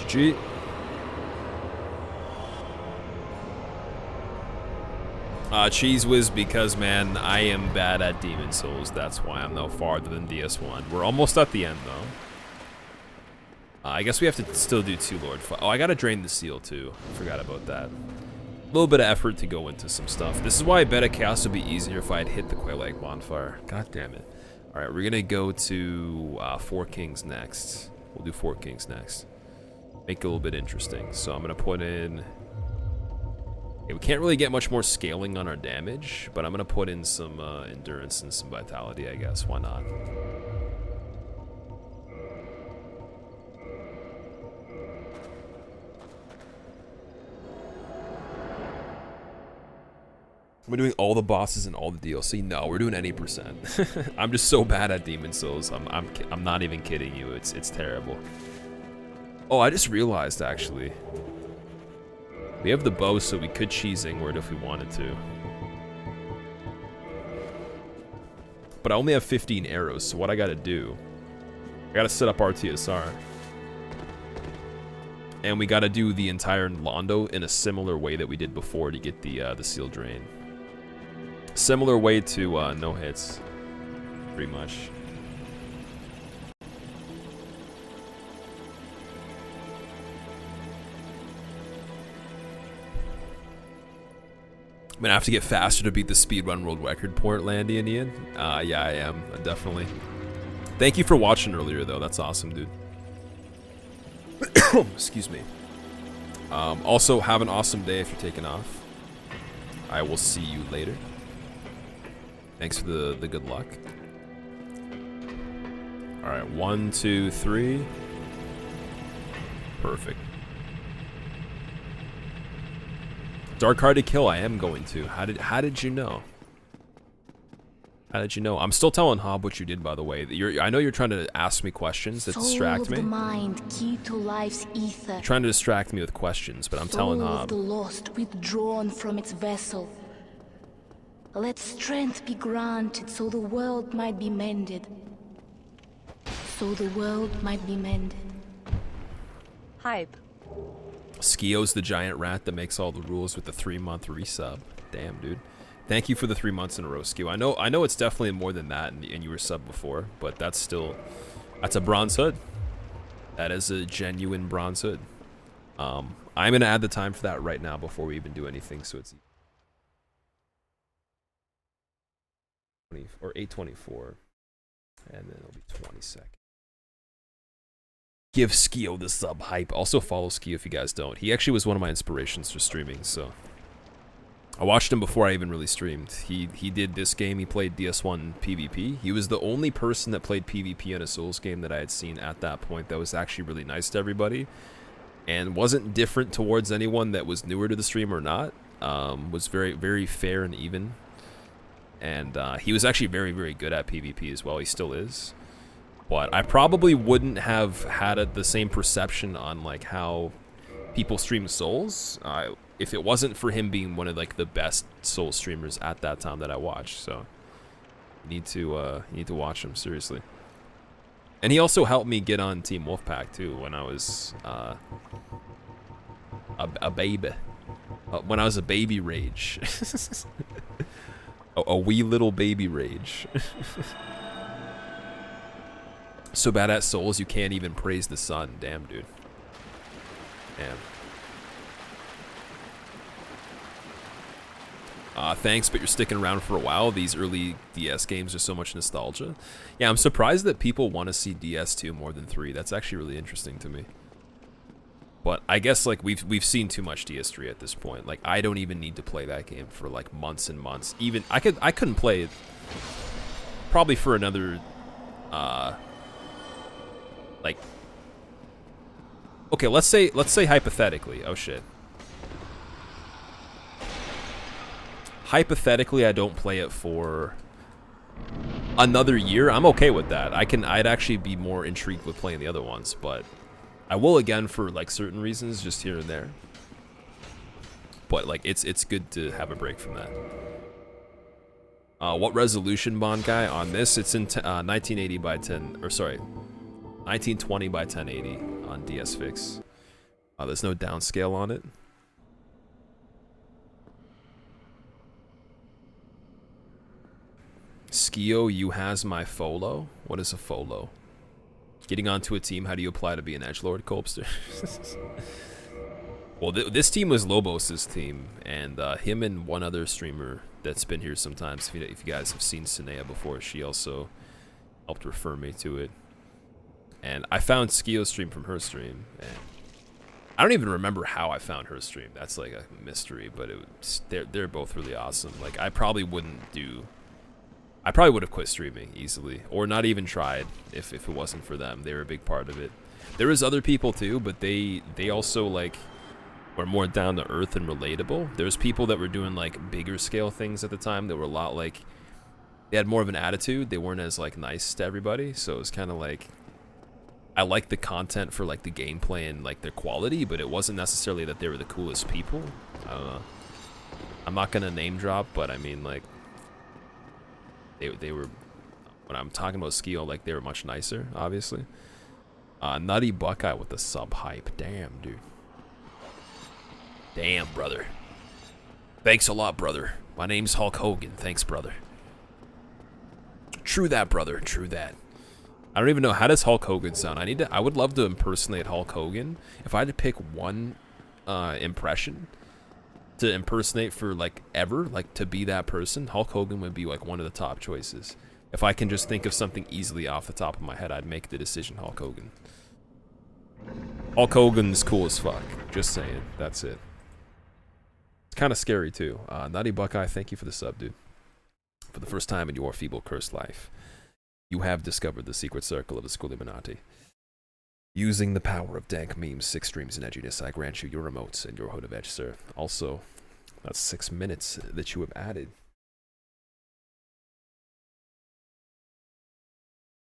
GG. Cheese Whiz, because, man, I am bad at Demon Souls. That's why I'm no farther than DS1. We're almost at the end, though. I guess we have to still do 2 Lord fights. Oh, I gotta drain the seal, too. I forgot about that. A little bit of effort to go into some stuff. This is why I bet a Chaos would be easier if I had hit the Quaylake Bonfire. God damn it. Alright, we're gonna go to 4 Kings next. We'll do 4 Kings next. Make it a little bit interesting. So I'm gonna put in... Okay, we can't really get much more scaling on our damage, but I'm gonna put in some endurance and some vitality, I guess. Why not? We're doing all the bosses and all the DLC. No, we're doing any percent. I'm just so bad at Demon Souls. I'm not even kidding you. It's terrible. Oh, I just realized actually. We have the bow, so we could cheese Ingward if we wanted to. But I only have 15 arrows, so what I gotta do... I gotta set up RTSR. And we gotta do the entire Londo in a similar way that we did before to get the seal drain. Similar way to no hits, pretty much. I'm gonna have to get faster to beat the speedrun world record, Portlandia and Ian. Yeah, I am, definitely. Thank you for watching earlier, though. That's awesome, dude. Excuse me. Also, have an awesome day if you're taking off. I will see you later. Thanks for the good luck. All right, 1, 2, 3. Perfect. Dark hard to kill. I am going to. How did you know? How did you know? I'm still telling Hob what you did, by the way. I know you're trying to ask me questions that distract me.
Soul of the mind, key to life's ether.
You're trying to distract me with questions, but I'm telling Hob.
Soul of the lost, withdrawn from its vessel. Let strength be granted so the world might be mended. So the world might be mended.
Hype.
Skio's the giant rat that makes all the rules with the 3-month resub. Damn, dude. Thank you for the 3 months in a row, Skio. I know it's definitely more than that, and you were subbed before, but that's a bronze hood. That is a genuine bronze hood. I'm gonna add the time for that right now before we even do anything, so it's 8:24, and then it'll be 20 seconds. Give Skio the sub hype. Also follow Skio if you guys don't. He actually was one of my inspirations for streaming, so I watched him before I even really streamed. He did this game. He played DS1 PvP. He was the only person that played PvP in a Souls game that I had seen at that point that was actually really nice to everybody and wasn't different towards anyone that was newer to the stream or not. Was very, very fair and even. And he was actually very, very good at PvP as well. He still is. But I probably wouldn't have had the same perception on like how people stream Souls, if it wasn't for him being one of like the best Souls streamers at that time that I watched. So you need to watch him seriously. And he also helped me get on Team Wolfpack too when I was a baby. When I was a baby rage. a wee little baby rage. So bad at Souls you can't even praise the sun. Damn, dude. Damn. Thanks, but you're sticking around for a while. These early DS games are so much nostalgia. Yeah, I'm surprised that people want to see DS2 more than 3. That's actually really interesting to me. But I guess like we've seen too much DS3 at this point. Like I don't even need to play that game for like months and months. Even I couldn't play it probably for another like okay, let's say hypothetically. Oh shit. Hypothetically, I don't play it for another year. I'm okay with that. I'd actually be more intrigued with playing the other ones, but I will again for like certain reasons, just here and there. But like it's good to have a break from that. What resolution, Bond guy? On this, it's in 1980 by 10, or sorry, 1920 by 1080 on DS Fix. There's no downscale on it. Skio, you has my follow. What is a follow? Getting onto a team, how do you apply to be an edgelord, Colpster? Well, this team was Lobos' team, and him and one other streamer that's been here sometimes. If you guys have seen Sinea before, she also helped refer me to it. And I found Skio's stream from her stream, and I don't even remember how I found her stream. That's like a mystery, but they're both really awesome. Like I probably would have quit streaming easily, or not even tried if it wasn't for them. They were a big part of it. There was other people too, but they also like were more down to earth and relatable. There's people that were doing like bigger scale things at the time that were a lot like, they had more of an attitude. They weren't as like nice to everybody, so it was kind of like, I like the content for like the gameplay and like their quality, but it wasn't necessarily that they were the coolest people. I don't know. I'm not gonna name drop, but I mean like, they were, when I'm talking about Skio, like they were much nicer, obviously. Nutty Buckeye with the sub hype. Damn, dude. Damn, brother. Thanks a lot, brother. My name's Hulk Hogan. Thanks, brother. True that, brother. True that. I don't even know, how does Hulk Hogan sound? I would love to impersonate Hulk Hogan. If I had to pick one impression to impersonate for like ever, like to be that person, Hulk Hogan would be like one of the top choices. If I can just think of something easily off the top of my head, I'd make the decision Hulk Hogan. Hulk Hogan's cool as fuck. Just saying. That's it. It's kind of scary too. Nutty Buckeye, thank you for the sub, dude. For the first time in your feeble cursed life, you have discovered the secret circle of the Squillakilla. Using the power of dank memes, 6 streams, and edginess, I grant you your emotes and your hood of edge, sir. Also, that's 6 minutes that you have added.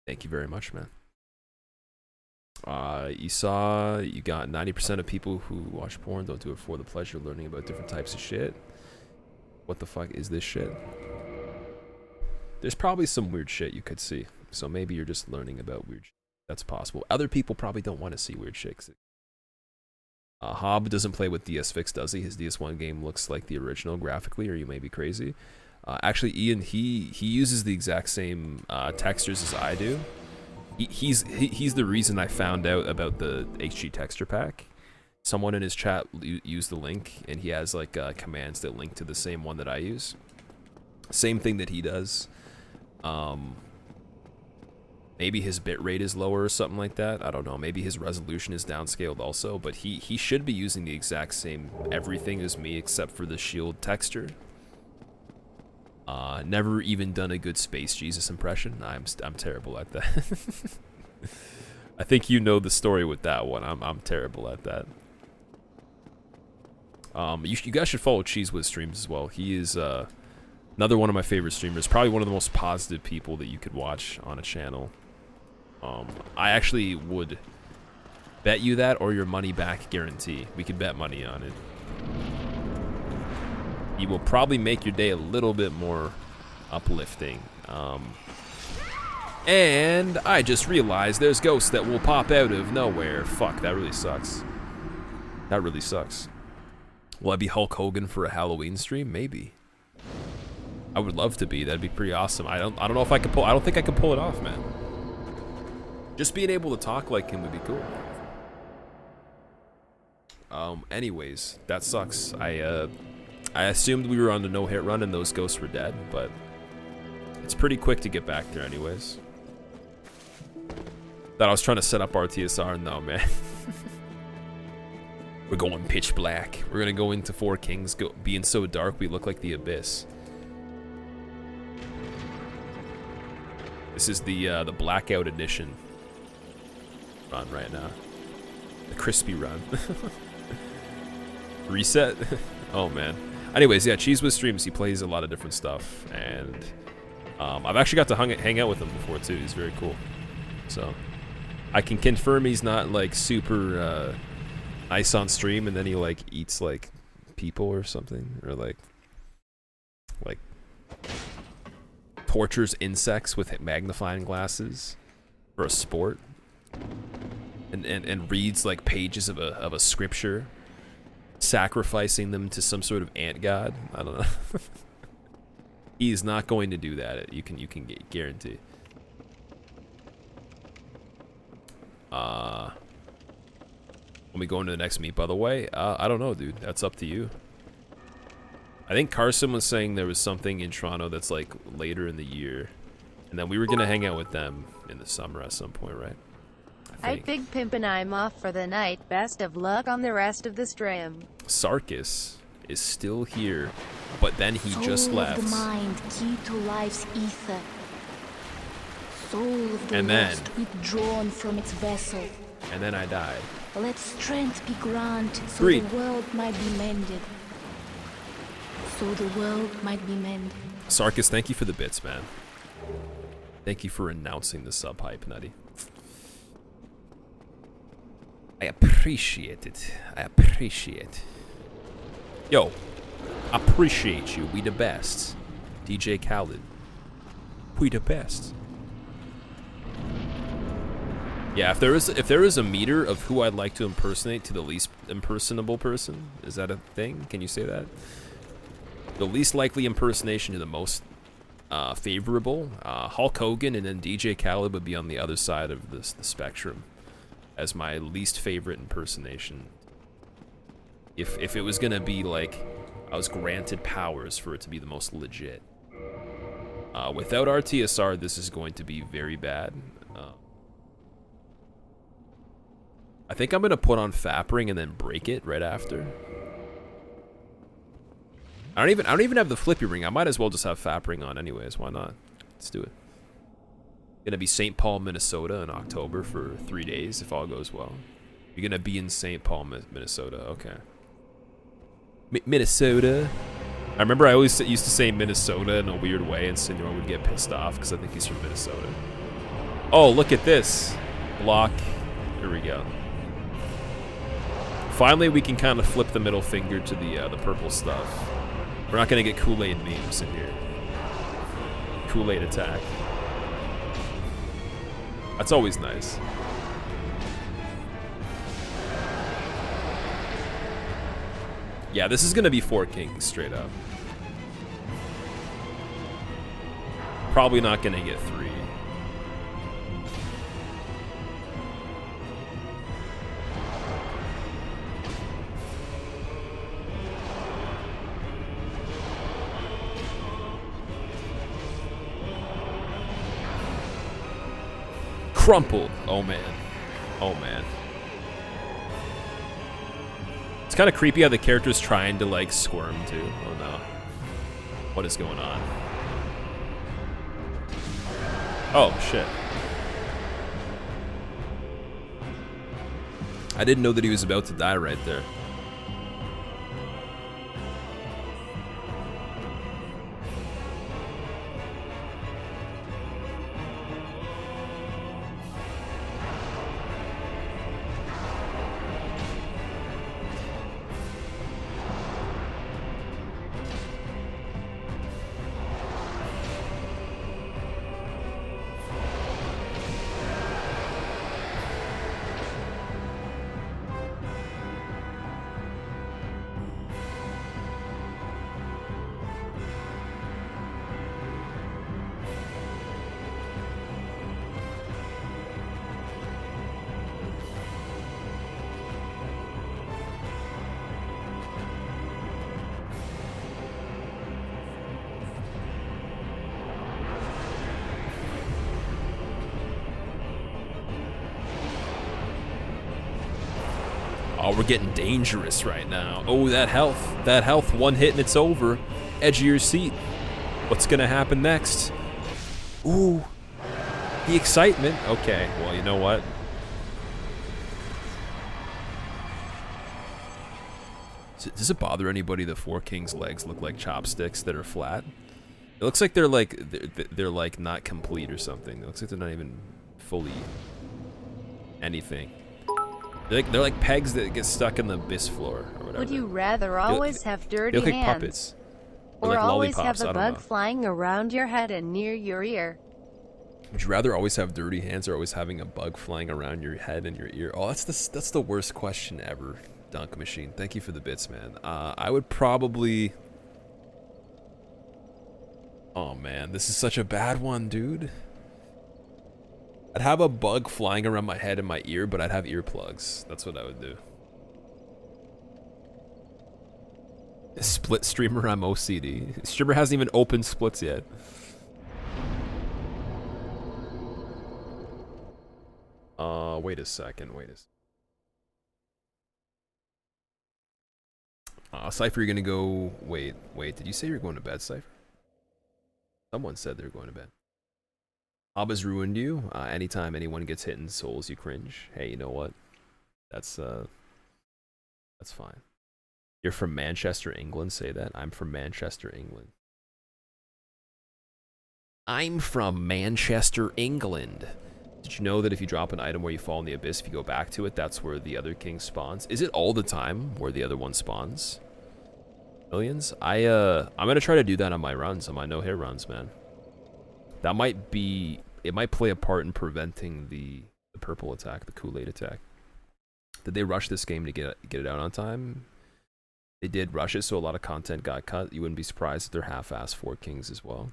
Thank you very much, man. Esau, you got 90% of people who watch porn don't do it for the pleasure of learning about different types of shit. What the fuck is this shit? There's probably some weird shit you could see, so maybe you're just learning about weird shit. That's possible. Other people probably don't want to see weird shit. Hob doesn't play with DS Fix, does he? His DS1 game looks like the original graphically, or you may be crazy. Actually, Ian, he uses the exact same textures as I do. He's the reason I found out about the HG texture pack. Someone in his chat used the link, and he has like commands that link to the same one that I use. Same thing that he does. Maybe his bitrate is lower or something like that. I don't know. Maybe his resolution is downscaled also, but he should be using the exact same everything as me except for the shield texture. Never even done a good Space Jesus impression. I'm terrible at that. I think you know the story with that one. I'm terrible at that. You guys should follow Cheesewood streams as well. He is another one of my favorite streamers. Probably one of the most positive people that you could watch on a channel. I actually would Bet you that or your money back guarantee. We could bet money on it. You will probably make your day a little bit more uplifting. And I just realized there's ghosts that will pop out of nowhere. Fuck, that really sucks. That really sucks. Will I be Hulk Hogan for a Halloween stream? Maybe. I would love to be. That'd be pretty awesome. I don't know if I could pull. I don't think I could pull it off, man. Just being able to talk like him would be cool. Anyways, that sucks. I assumed we were on the no-hit run and those ghosts were dead, but it's pretty quick to get back there anyways. Thought I was trying to set up RTSR. No, man. We're going pitch black. We're gonna go into Four Kings, being so dark we look like the Abyss. This is the blackout edition run right now. The crispy run. Reset? Oh man. Anyways, yeah, Cheese Whiz streams. He plays a lot of different stuff, and I've actually got to hang out with him before too. He's very cool. So I can confirm he's not like super nice on stream, and then he like eats like people or something, or like tortures insects with magnifying glasses for a sport, and reads like pages of a scripture, sacrificing them to some sort of ant god. I don't know. He's not going to do that. You can guarantee. When we go into the next meet, by the way, I don't know, dude. That's up to you. I think Carson was saying there was something in Toronto that's like later in the year, and then we were gonna hang out with them in the summer at some point, right?
Alright, Big Pimp and I'm off for the night. Best of luck on the rest of the stream.
Sarkis is still here, but then he just left.
Soul of the mind, key to life's ether. Soul of the
And then-
lost, withdrawn from its vessel.
And then I died.
Let strength be granted, so
Three.
the world might be mended. So the world might be mended.
Sarkis, thank you for the bits, man. Thank you for announcing the sub hype, Nutty. I appreciate it. I appreciate. Yo, appreciate you. We the best. DJ Khaled. We the best. Yeah, if there is a meter of who I'd like to impersonate to the least impersonable person, is that a thing? Can you say that? The least likely impersonation to the most favorable. Hulk Hogan and then DJ Khaled would be on the other side of the spectrum as my least favorite impersonation. If it was gonna be like I was granted powers for it to be the most legit. Without RTSR, this is going to be very bad. I think I'm gonna put on Fapring and then break it right after. I don't even have the flippy ring. I might as well just have Fapring on anyways. Why not? Let's do it. Gonna be St. Paul, Minnesota in October for 3 days if all goes well. You're gonna be in St. Paul, Minnesota. Okay. Minnesota. I remember I always used to say Minnesota in a weird way, and Senor would get pissed off because I think he's from Minnesota. Oh, look at this. Block. Here we go. Finally, we can kind of flip the middle finger to the purple stuff. We're not gonna get Kool-Aid memes in here. Kool-Aid attack. That's always nice. Yeah, this is gonna be 4 Kings straight up. Probably not gonna get 3. Crumpled. Oh man. Oh man. It's kind of creepy how the character's trying to like squirm too. Oh no. What is going on? Oh shit. I didn't know that he was about to die right there. Oh, we're getting dangerous right now. Oh, that health. That health. One hit and it's over. Edge of your seat. What's going to happen next? Ooh. The excitement. Okay, well, you know what? Does it bother anybody that Four Kings' legs look like chopsticks that are flat? It looks like they're like not complete or something. It looks like they're not even fully anything. They're like pegs that get stuck in the abyss floor or whatever.
Would you rather always have dirty
they look like
hands?
Puppets.
Or
like
always
lollipops,
have
I
a
don't
bug
know.
flying around your head and near your ear?
Would you rather always have dirty hands or always having a bug flying around your head and your ear? Oh, that's the worst question ever, Dunk Machine. Thank you for the bits, man. I would probably... Oh, man. This is such a bad one, dude. I'd have a bug flying around my head and my ear, but I'd have earplugs. That's what I would do. Split streamer, I'm OCD. Streamer hasn't even opened splits yet. Wait a second, Cypher, you're gonna go... Wait, did you say you're going to bed, Cypher? Someone said they're going to bed. Abba's ruined you. Anytime anyone gets hit in souls, you cringe. Hey, you know what? That's fine. You're from Manchester, England, say that. I'm from Manchester, England. I'm from Manchester, England. Did you know that if you drop an item where you fall in the abyss, if you go back to it, that's where the other king spawns? Is it all the time where the other one spawns? Millions? I'm gonna try to do that on my runs, on my no-hair runs, man. That might be... It might play a part in preventing the purple attack, the Kool-Aid attack. Did they rush this game to get it out on time? They did rush it, so a lot of content got cut. You wouldn't be surprised if they're half-assed Four Kings as well.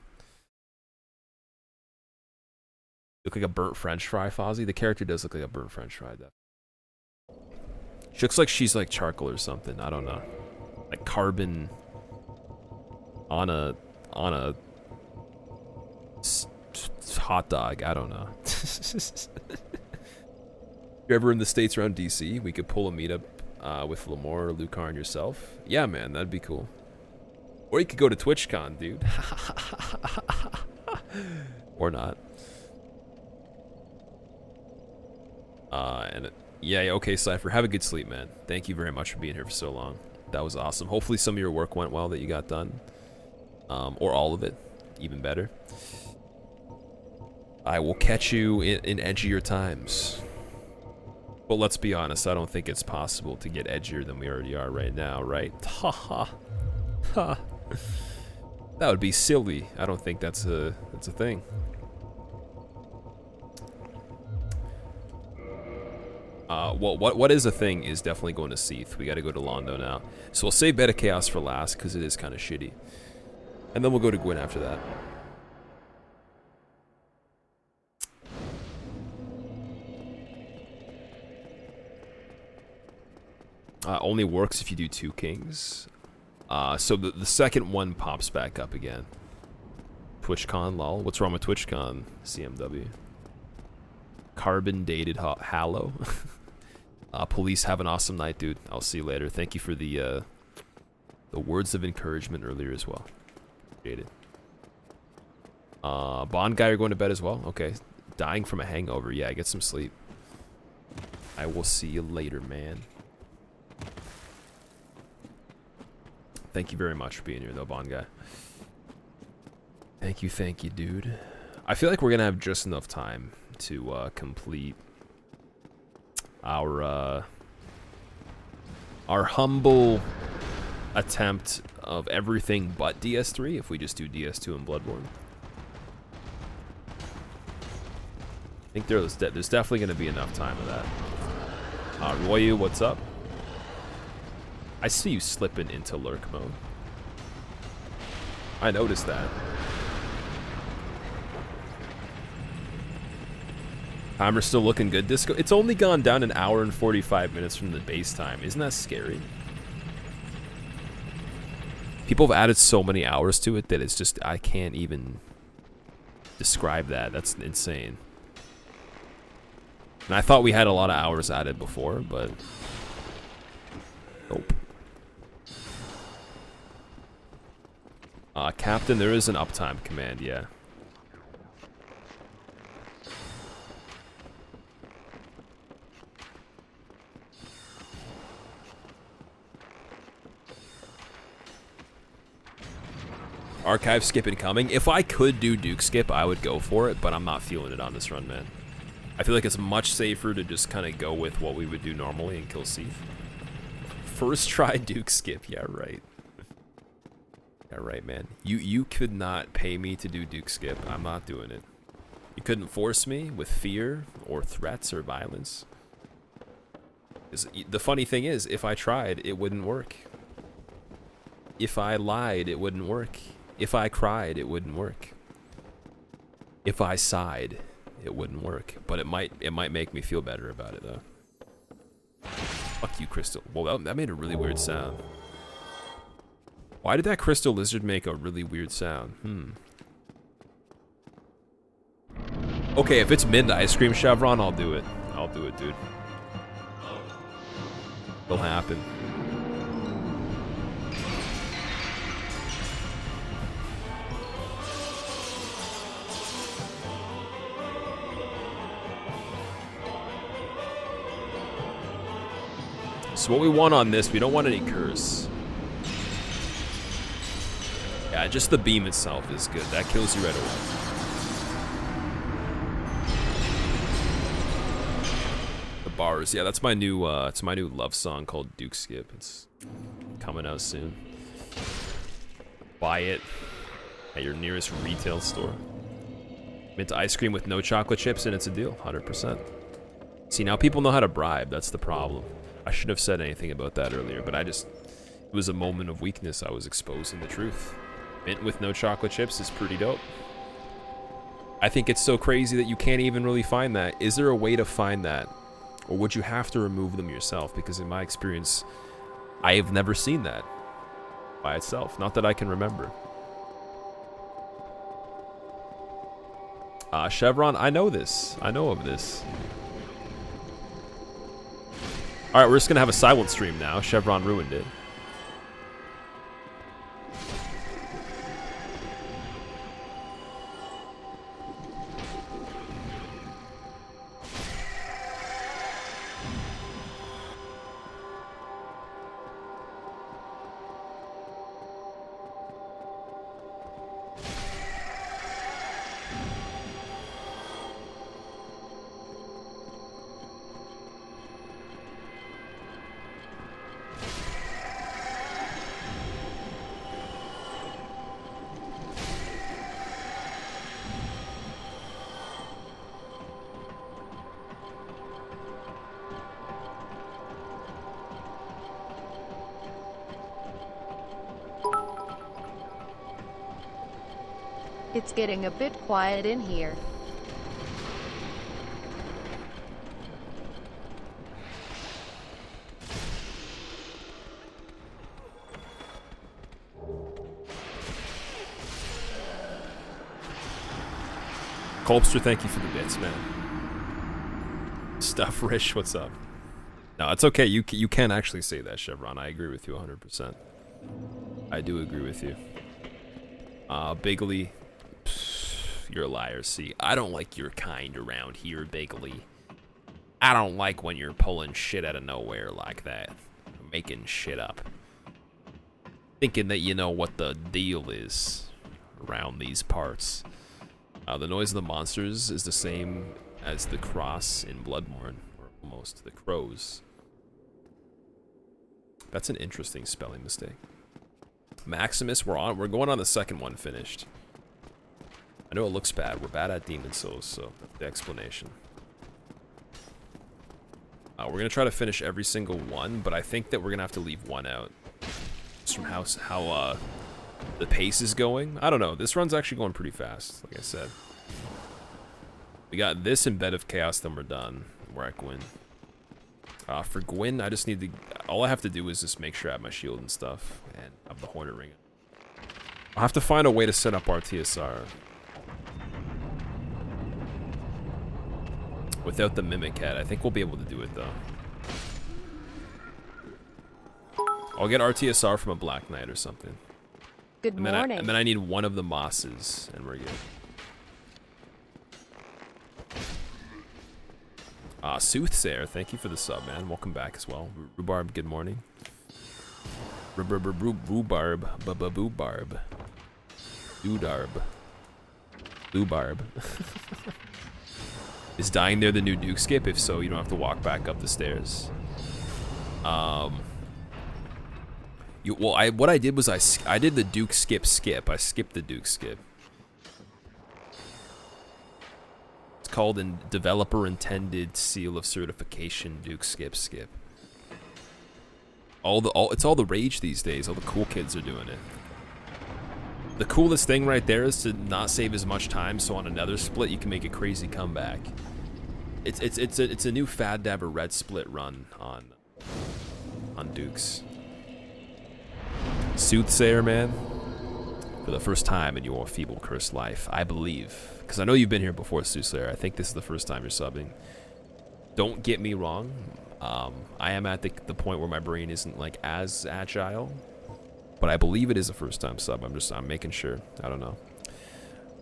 Look like a burnt French fry, Fozzie. The character does look like a burnt French fry, though. She looks like she's like charcoal or something. I don't know, like carbon on a hot dog. I don't know. If you're ever in the States around DC, we could pull a meetup with Lamore, Lucar, and yourself. Yeah, man, that'd be cool. Or you could go to TwitchCon, dude. Or not. Yeah, okay, Cypher, have a good sleep, man. Thank you very much for being here for so long. That was awesome. Hopefully some of your work went well that you got done. Or all of it, even better. I will catch you in edgier times. But let's be honest, I don't think it's possible to get edgier than we already are right now, right? Ha ha. Ha. That would be silly. I don't think that's a thing. Well, what is a thing is definitely going to Seath. We got to go to Londo now. So we'll save Beta Chaos for last because it is kind of shitty. And then we'll go to Gwyn after that. Only works if you do 2 kings. So the second one pops back up again. TwitchCon, lol. What's wrong with TwitchCon, CMW? Carbon dated Hallow. Police, have an awesome night, dude. I'll see you later. Thank you for the words of encouragement earlier as well. Appreciate it. Bond guy, you're going to bed as well? Okay. Dying from a hangover. Yeah, get some sleep. I will see you later, man. Thank you very much for being here, though, Bond guy. Thank you, dude. I feel like we're gonna have just enough time to complete our humble attempt of everything but DS3 if we just do DS2 and Bloodborne. I think there's definitely going to be enough time of that. Royu, what's up? I see you slipping into lurk mode. I noticed that. Timer's still looking good, Disco. It's only gone down an hour and 45 minutes from the base time. Isn't that scary? People have added so many hours to it that it's just, I can't even describe that. That's insane. And I thought we had a lot of hours added before, but Nope. Captain, there is an uptime command, yeah. Archive skip incoming. If I could do Duke skip, I would go for it, but I'm not feeling it on this run, man. I feel like it's much safer to just kind of go with what we would do normally and kill Seath. First try Duke skip, yeah, right. Yeah, right, man. You could not pay me to do Duke skip. I'm not doing it. You couldn't force me with fear or threats or violence. The funny thing is, if I tried, it wouldn't work. If I lied, it wouldn't work. If I cried, it wouldn't work. If I sighed, it wouldn't work. But it might make me feel better about it, though. Fuck you, Crystal. Well, that made a really weird sound. Why did that crystal lizard make a really weird sound? Okay, if it's mint ice cream chevron, I'll do it. I'll do it, dude. It'll happen. So what we want on this, we don't want any curse. Yeah, just the beam itself is good. That kills you right away. The bars, yeah, that's my new it's my new love song called Duke Skip. It's coming out soon. Buy it at your nearest retail store. Mint ice cream with no chocolate chips and it's a deal, 100%. See, now people know how to bribe, that's the problem. I shouldn't have said anything about that earlier, but it was a moment of weakness. I was exposing the truth. Mint with no chocolate chips is pretty dope. I think it's so crazy that you can't even really find that. Is there a way to find that? Or would you have to remove them yourself? Because in my experience, I have never seen that by itself. Not that I can remember. Chevron, I know this. I know of this. Alright, we're just gonna have a silent stream now. Chevron ruined it.
It's getting a bit quiet in here.
Colpster, thank you for the bits, man. Stuff Rich, what's up? No, it's okay. You can actually say that, Chevron. I agree with you 100%. I do agree with you. Bigley, you're a liar. See, I don't like your kind around here, Bigley. I don't like when you're pulling shit out of nowhere like that. Making shit up. Thinking that you know what the deal is around these parts. The noise of the monsters is the same as the cross in Bloodborne, or almost, the crows. That's an interesting spelling mistake. Maximus, we're going on the second one finished. I know it looks bad. We're bad at Demon Souls, so that's the explanation. We're gonna try to finish every single one, but I think that we're gonna have to leave one out. Just from how the pace is going. I don't know. This run's actually going pretty fast, like I said. We got this in Bed of Chaos, then we're done. We're at Gwyn. For Gwyn, I just need to... All I have to do is just make sure I have my shield and stuff, and have the Hornet Ring. I'll have to find a way to set up our TSR. Without the Mimic Head. I think we'll be able to do it, though. I'll get RTSR from a Black Knight or something.
Good morning.
And then I need one of the mosses, and we're good. Soothsayer, thank you for the sub, man. Welcome back as well. Rhubarb, good morning. Rhubarb. Boobarb. Doodarb. Rhubarb. Is dying there the new Duke skip? If so, you don't have to walk back up the stairs. What I did was I did the Duke skip. I skipped the Duke skip. It's called a developer intended seal of certification Duke skip. It's all the rage these days. All the cool kids are doing it. The coolest thing right there is to not save as much time, so on another split you can make a crazy comeback. It's a new fad to have a red split run on Dukes. Soothsayer, man, for the first time in your feeble cursed life, I believe, because I know you've been here before, Soothsayer. I think this is the first time you're subbing. Don't get me wrong, I am at the point where my brain isn't like as agile, but I believe it is a first time sub. I'm making sure. I don't know.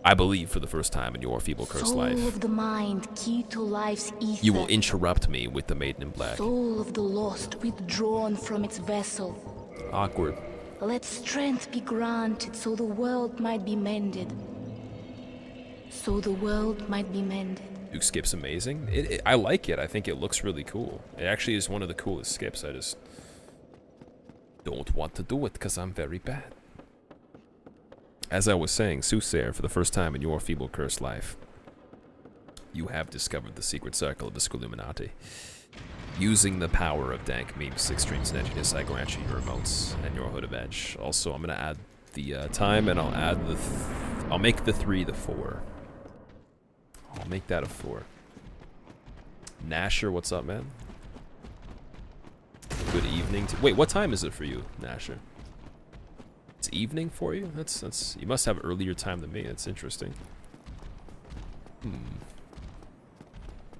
I believe for the first time in your feeble cursed life.
Soul of the mind, key to life's ether.
You will interrupt me with the Maiden in Black.
Soul of the lost, withdrawn from its vessel.
Awkward.
Let strength be granted so the world might be mended.
Duke skip's amazing. I like it. I think it looks really cool. It actually is one of the coolest skips. I just don't want to do it because I'm very bad. As I was saying, Soothsayer, for the first time in your feeble cursed life, you have discovered the secret circle of the Squilluminati. Using the power of dank memes, 6 streams and edginess, I grant you your emotes and your hood of edge. Also, I'm gonna add the time, and I'll add I'll make the 3 the 4. I'll make that a 4. Nasher, what's up, man? Good evening. Wait, what time is it for you, Nasher? It's evening for you? That's. You must have earlier time than me. That's interesting.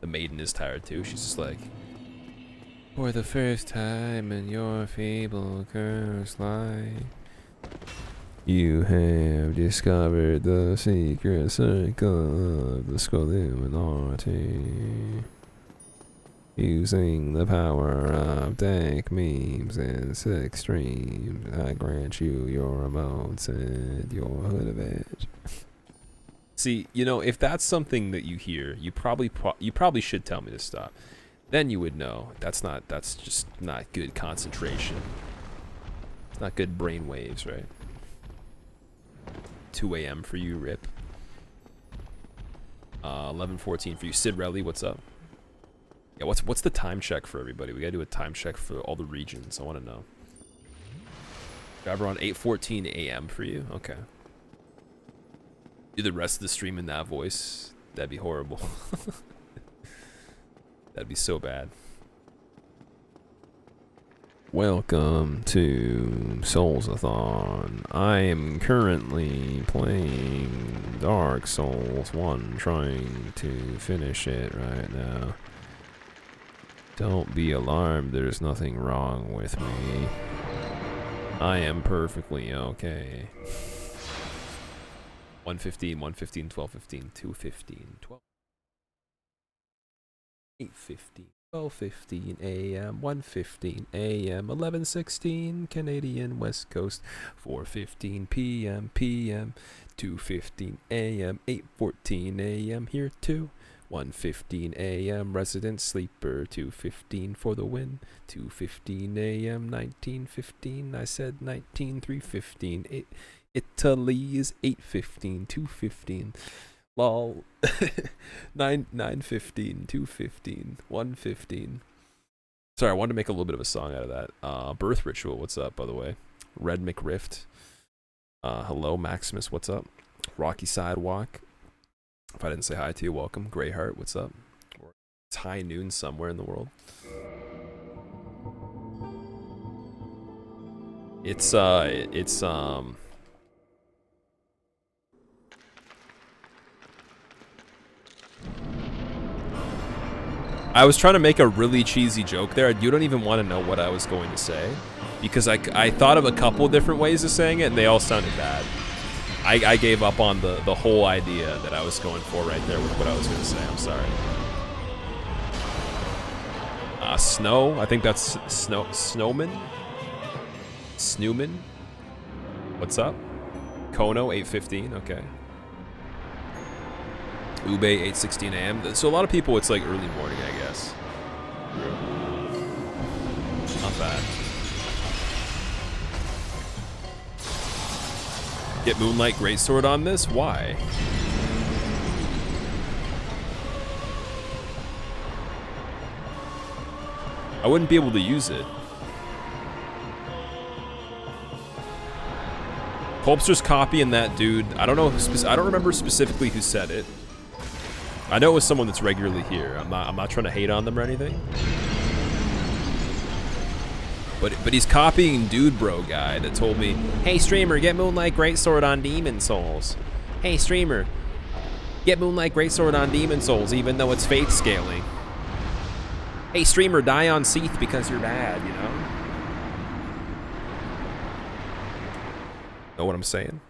The maiden is tired too. She's just like, for the first time in your feeble cursed life, you have discovered the secret circle of the Squilluminati. Using the power of dank memes and 6 streams, I grant you your emotes and your hood of edge. See, you know, if that's something that you hear, you probably should tell me to stop. Then you would know that's just not good concentration. It's not good brain waves, right? 2 a.m. for you, Rip. 11:14 for you. Sid Relly, what's up? Yeah, what's the time check for everybody? We gotta do a time check for all the regions. I want to know. Driver on 8:14 a.m. for you. Okay. Do the rest of the stream in that voice. That'd be horrible. That'd be so bad. Welcome to Soulsathon. I am currently playing Dark Souls 1, trying to finish it right now. Don't be alarmed, there's nothing wrong with me. I am perfectly okay. 1:15, 1:15, 12:15, 2:15, 12. 8:15, 12:15 a.m., 1:15 a.m., 11:16 Canadian West Coast, 4:15 p.m., 2:15 a.m., 8:14 a.m. here too. 1:15 a.m. resident sleeper, 2:15 for the win, 2:15 a.m., 19:15, I said 19, 3:15, Italy is 8:15, 2:15, lol, 9:15, 2:15, 1:15. Sorry, I wanted to make a little bit of a song out of that. Birth Ritual, what's up, by the way? Red McRift, hello, Maximus, what's up? Rocky Sidewalk. If I didn't say hi to you, welcome. Greyheart, what's up? It's high noon somewhere in the world. It's I was trying to make a really cheesy joke there. You don't even want to know what I was going to say, because I thought of a couple different ways of saying it, and they all sounded bad. I gave up on the whole idea that I was going for right there with what I was going to say. I'm sorry. Snow. I think that's Snowman. Snowman. What's up? Kono 8:15. Okay. Ube 8:16 a.m. So a lot of people, it's like early morning, I guess. Not bad. Get Moonlight Greatsword on this? Why? I wouldn't be able to use it. Pulpster's copying that dude. I don't know. I don't remember specifically who said it. I know it was someone that's regularly here. I'm not trying to hate on them or anything. But he's copying Dude Bro guy that told me, "Hey streamer, get Moonlight Greatsword on Demon Souls. Hey streamer, get Moonlight Greatsword on Demon Souls, even though it's faith scaling. Hey streamer, die on Seath because you're bad, you know?" Know what I'm saying?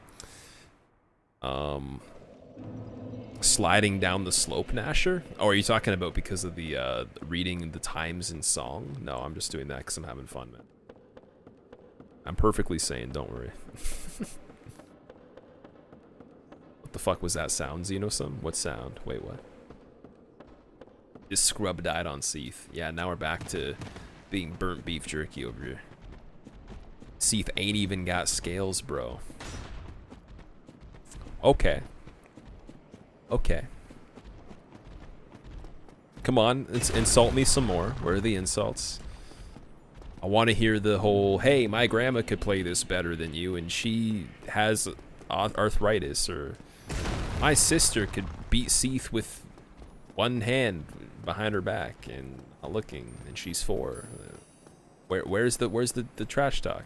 Sliding down the slope, Nasher? Oh, are you talking about because of the reading the times in song? No, I'm just doing that because I'm having fun, man. I'm perfectly sane, don't worry. What the fuck was that sound, Xenosum? What sound? Wait, what? This scrub died on Seath. Yeah, now we're back to being burnt beef jerky over here. Seath ain't even got scales, bro. Okay. Okay. Come on, insult me some more. Where are the insults? I want to hear the whole, hey, my grandma could play this better than you, and she has arthritis, or my sister could beat Seath with one hand behind her back and not looking, and she's 4. Where's the trash talk?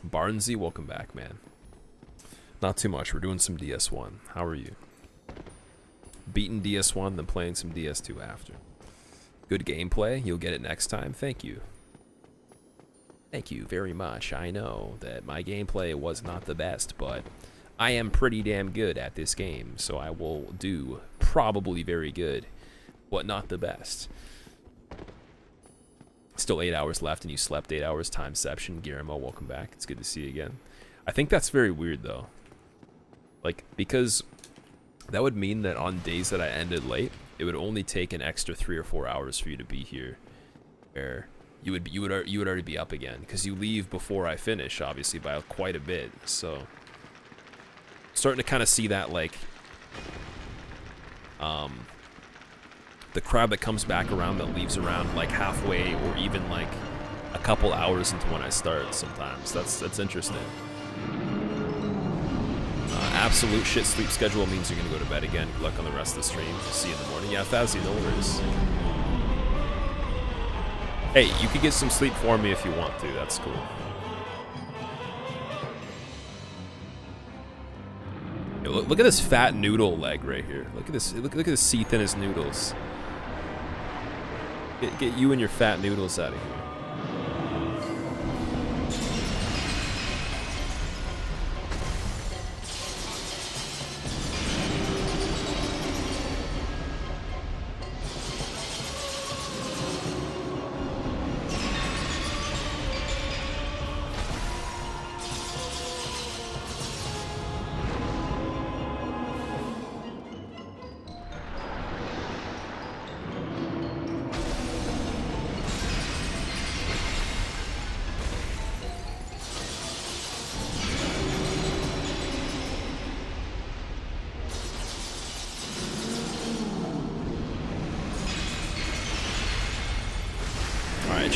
Barnsey, welcome back, man. Not too much. We're doing some DS1. How are you? Beating DS1, then playing some DS2 after. Good gameplay. You'll get it next time. Thank you. Thank you very much. I know that my gameplay was not the best, but I am pretty damn good at this game, so I will do probably very good, but not the best. Still 8 hours left, and you slept 8 hours. Timeception. Guillermo, welcome back. It's good to see you again. I think that's very weird, though. Like, because that would mean that on days that I ended late, it would only take an extra 3 or 4 hours for you to be here, where you would already be up again, because you leave before I finish, obviously, by quite a bit. So, starting to kind of see that, like, the crowd that comes back around that leaves around like halfway or even like a couple hours into when I start sometimes. That's interesting. Absolute shit sleep schedule means you're gonna go to bed again. Good luck on the rest of the stream. See you in the morning. Yeah, Fazzy, no worries. Hey, you could get some sleep for me if you want to. That's cool. Yo, look at this fat noodle leg right here. Look at this. Look at this Seath in his noodles. Get you and your fat noodles out of here.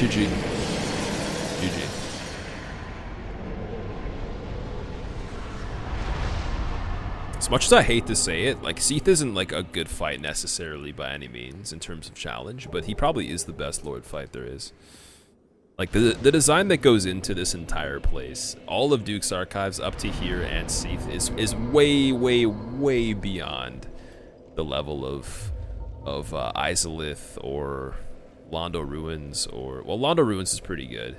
GG. GG. As much as I hate to say it, like, Seath isn't like a good fight necessarily by any means in terms of challenge, but he probably is the best Lord fight there is. Like, the design that goes into this entire place, all of Duke's Archives up to here and Seath is way, way, way beyond the level of Izalith or Londo Ruins, or well, Londo Ruins is pretty good.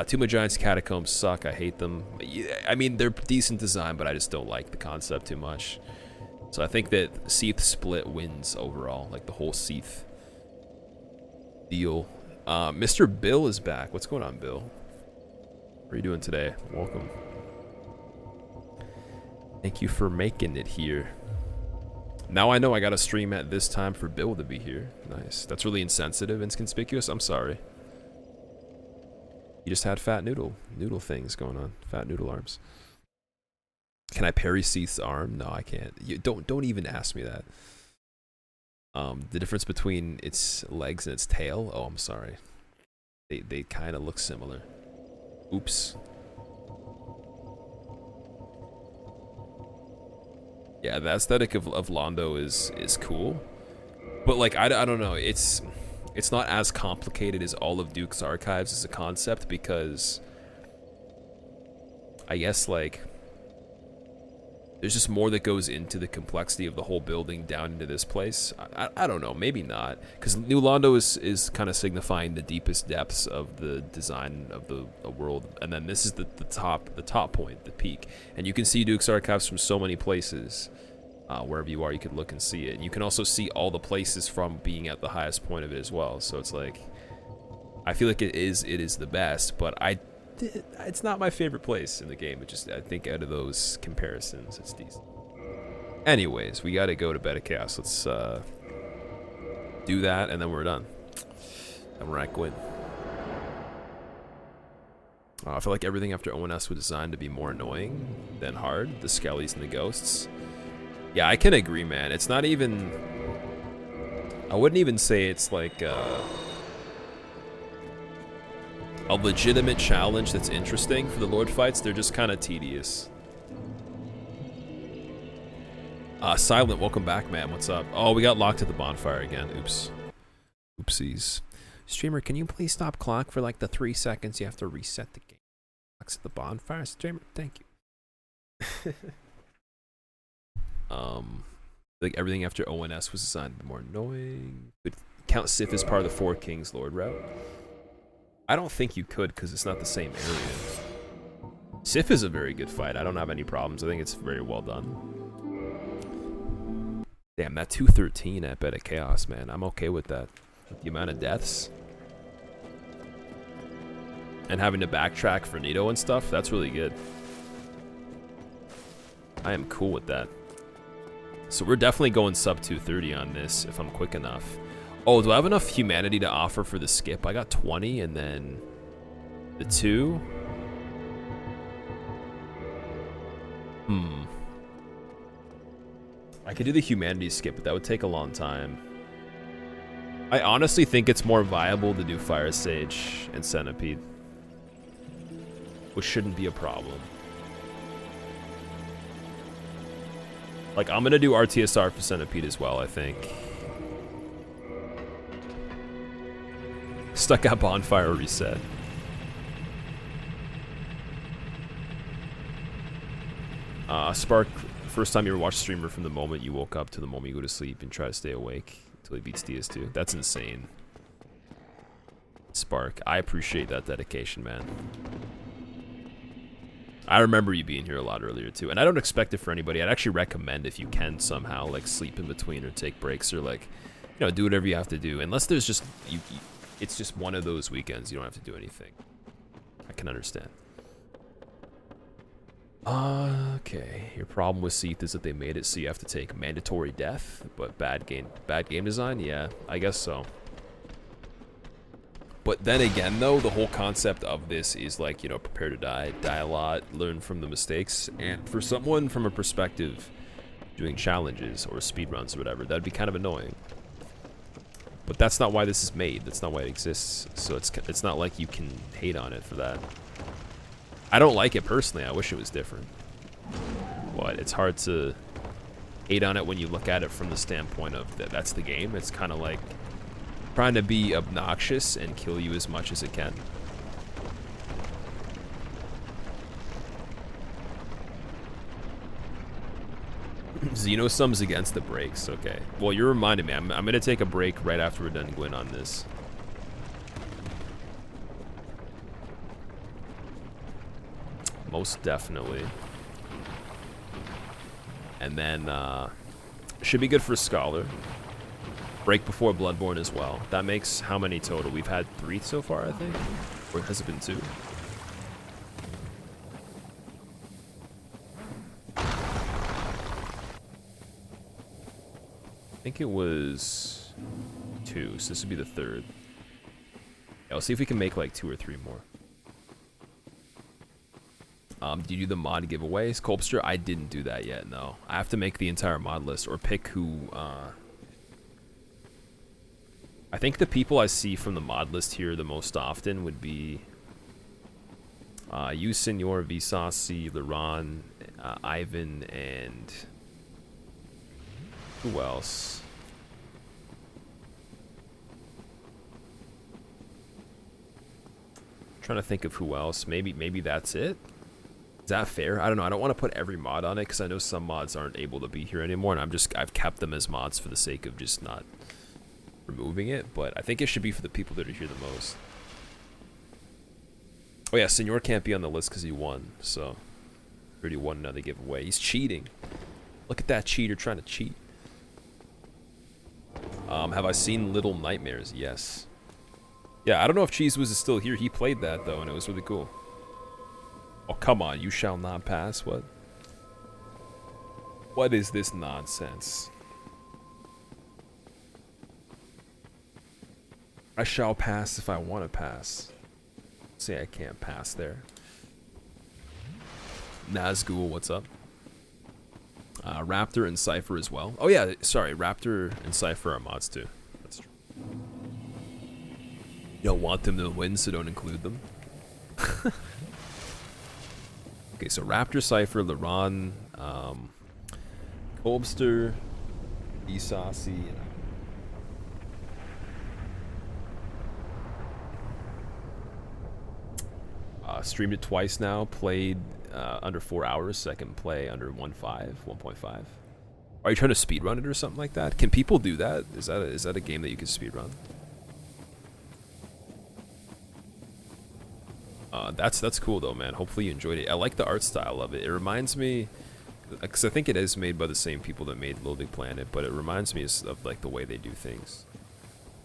Tomb of Giants Catacombs suck. I hate them. I mean, they're decent design, but I just don't like the concept too much. So I think that Seath Split wins overall, like the whole Seath deal. Mr. Bill is back. What's going on, Bill? What are you doing today? Welcome. Thank you for making it here. Now I know I gotta stream at this time for Bill to be here. Nice. That's really insensitive and conspicuous. I'm sorry. You just had fat noodle things going on. Fat noodle arms. Can I parry Seath's arm? No, I can't. You don't even ask me that. The difference between its legs and its tail. Oh, I'm sorry. They kind of look similar. Oops. Yeah, the aesthetic of Londo is cool, but like I don't know. It's not as complicated as all of Duke's Archives as a concept, because I guess like there's just more that goes into the complexity of the whole building down into this place. I don't know, maybe not, because New Londo is kind of signifying the deepest depths of the design of the world, and then this is the top point, the peak, and you can see Duke's Archives from so many places. Wherever you are, you can look and see it, and you can also see all the places from being at the highest point of it as well. So it's like, I feel like it is the best, but it's not my favorite place in the game. It just, I think out of those comparisons, it's decent. Anyways, we gotta go to Bed of Chaos. Let's do that, and then we're done. And we're at Gwyn. I feel like everything after ONS was designed to be more annoying than hard. The skellies and the ghosts. Yeah, I can agree, man. It's not even... I wouldn't even say it's like a legitimate challenge that's interesting for the Lord fights. They're just kind of tedious. Silent, welcome back, man. What's up? Oh, we got locked at the bonfire again. Oops. Oopsies. Streamer, can you please stop clock for like the 3 seconds you have to reset the game? Locks at the bonfire. Streamer, thank you. Like everything after ONS was designed to be more annoying. Could count Sif as part of the Four Kings Lord route? I don't think you could, because it's not the same area. Sif is a very good fight. I don't have any problems. I think it's very well done. Damn, that 213 at Bed of Chaos, man. I'm okay with that. With the amount of deaths. And having to backtrack for Nito and stuff, that's really good. I am cool with that. So we're definitely going sub 230 on this if I'm quick enough. Oh, do I have enough humanity to offer for the skip? I got 20 and then the 2. I could do the humanity skip, but that would take a long time. I honestly think it's more viable to do Fire Sage and Centipede, which shouldn't be a problem. Like, I'm gonna do RTSR for Centipede as well, I think. Stuck at bonfire reset. Spark, first time you ever watched streamer from the moment you woke up to the moment you go to sleep and try to stay awake until he beats DS2. That's insane. Spark, I appreciate that dedication, man. I remember you being here a lot earlier too, and I don't expect it for anybody. I'd actually recommend, if you can somehow, like, sleep in between or take breaks or, like, you know, do whatever you have to do. Unless there's just it's just one of those weekends you don't have to do anything. I can understand. Okay, your problem with Seath is that they made it so you have to take mandatory death, but bad game design. Yeah, I guess so. But then again, though, the whole concept of this is, like, you know, prepare to die a lot, learn from the mistakes, and for someone from a perspective doing challenges or speedruns or whatever, that'd be kind of annoying. But that's not why this is made. That's not why it exists. So it's not like you can hate on it for that. I don't like it personally. I wish it was different. But it's hard to hate on it when you look at it from the standpoint of that's the game. It's kind of like trying to be obnoxious and kill you as much as it can. Xenosum's against the breaks. Okay. Well, you're reminding me. I'm gonna take a break right after we're done Gwyn on this. Most definitely. And then should be good for Scholar. Break before Bloodborne as well. That makes how many total? We've had 3 so far, I think. Or has it been 2? I think it was 2, so this would be the 3rd. Yeah, let's see if we can make like 2 or 3 more. Do you do the mod giveaways? Colbster, I didn't do that yet, no. I have to make the entire mod list or pick who, I think the people I see from the mod list here the most often would be you, Senor, Visasi, Laron, Ivan, and who else? Trying to think of who else. Maybe that's it. Is that fair? I don't know. I don't want to put every mod on it because I know some mods aren't able to be here anymore, and I've kept them as mods for the sake of just not removing it. But I think it should be for the people that are here the most. Oh yeah, Senor can't be on the list because he won, so already won another giveaway. He's cheating. Look at that cheater trying to cheat. Have I seen Little Nightmares? Yes. Yeah, I don't know if Cheese was still here. He played that though, and it was really cool. Oh, come on. You shall not pass? What? What is this nonsense? I shall pass if I want to pass. Say I can't pass there. Nazgul, what's up? Raptor and Cypher as well. Oh yeah, sorry. Raptor and Cypher are mods too. That's true. You don't want them to win, so don't include them. Okay, so Raptor, Cypher, Laron, Colbster, Isasi, streamed it twice now, played under 4 hours, second play under 1.5. Are you trying to speedrun it or something like that? Can people do that? Is that a game that you can speedrun? That's cool though, man. Hopefully you enjoyed it. I like the art style of it. It reminds me, because I think it is made by the same people that made Little Big Planet, but it reminds me of like the way they do things.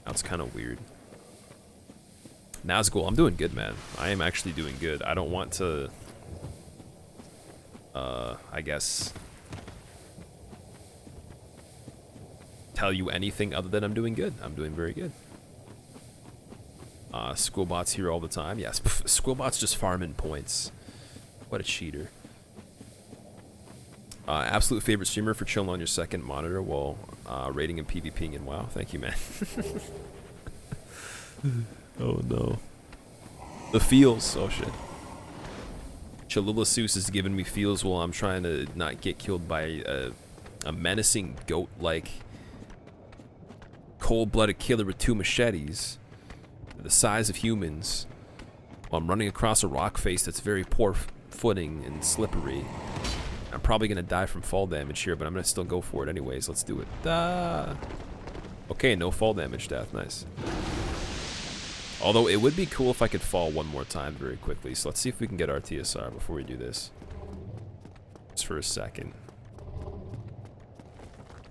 That's kind of weird. Nazgul, I'm doing good, man. I am actually doing good. I don't want to, I guess, tell you anything other than I'm doing good. I'm doing very good. Squillbot's here all the time. Yes, Squillbot's just farming points. What a cheater. Absolute favorite streamer for chilling on your second monitor while raiding and PvPing in WoW. Thank you, man. Oh no. The feels. Oh shit. Cholula Seuss is giving me feels while I'm trying to not get killed by a menacing goat-like cold-blooded killer with 2 machetes. The size of humans, while I'm running across a rock face that's very poor footing and slippery. I'm probably gonna die from fall damage here, but I'm gonna still go for it anyways. Let's do it. Okay, no fall damage death. Nice. Although it would be cool if I could fall one more time very quickly. So let's see if we can get our TSR before we do this. Just for a second.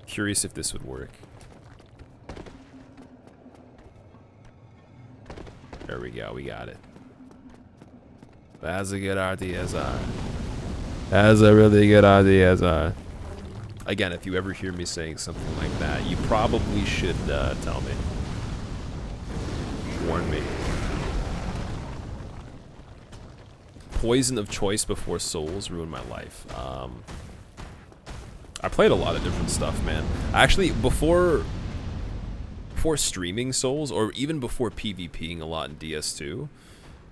Curious if this would work. There we go, we got it. That's a good RTSR. That's a really good RTSR. Again, if you ever hear me saying something like that, you probably should tell me. Warn me. Poison of choice before Souls ruined my life. I played a lot of different stuff, man. Actually, before streaming Souls, or even before PvPing a lot in DS2,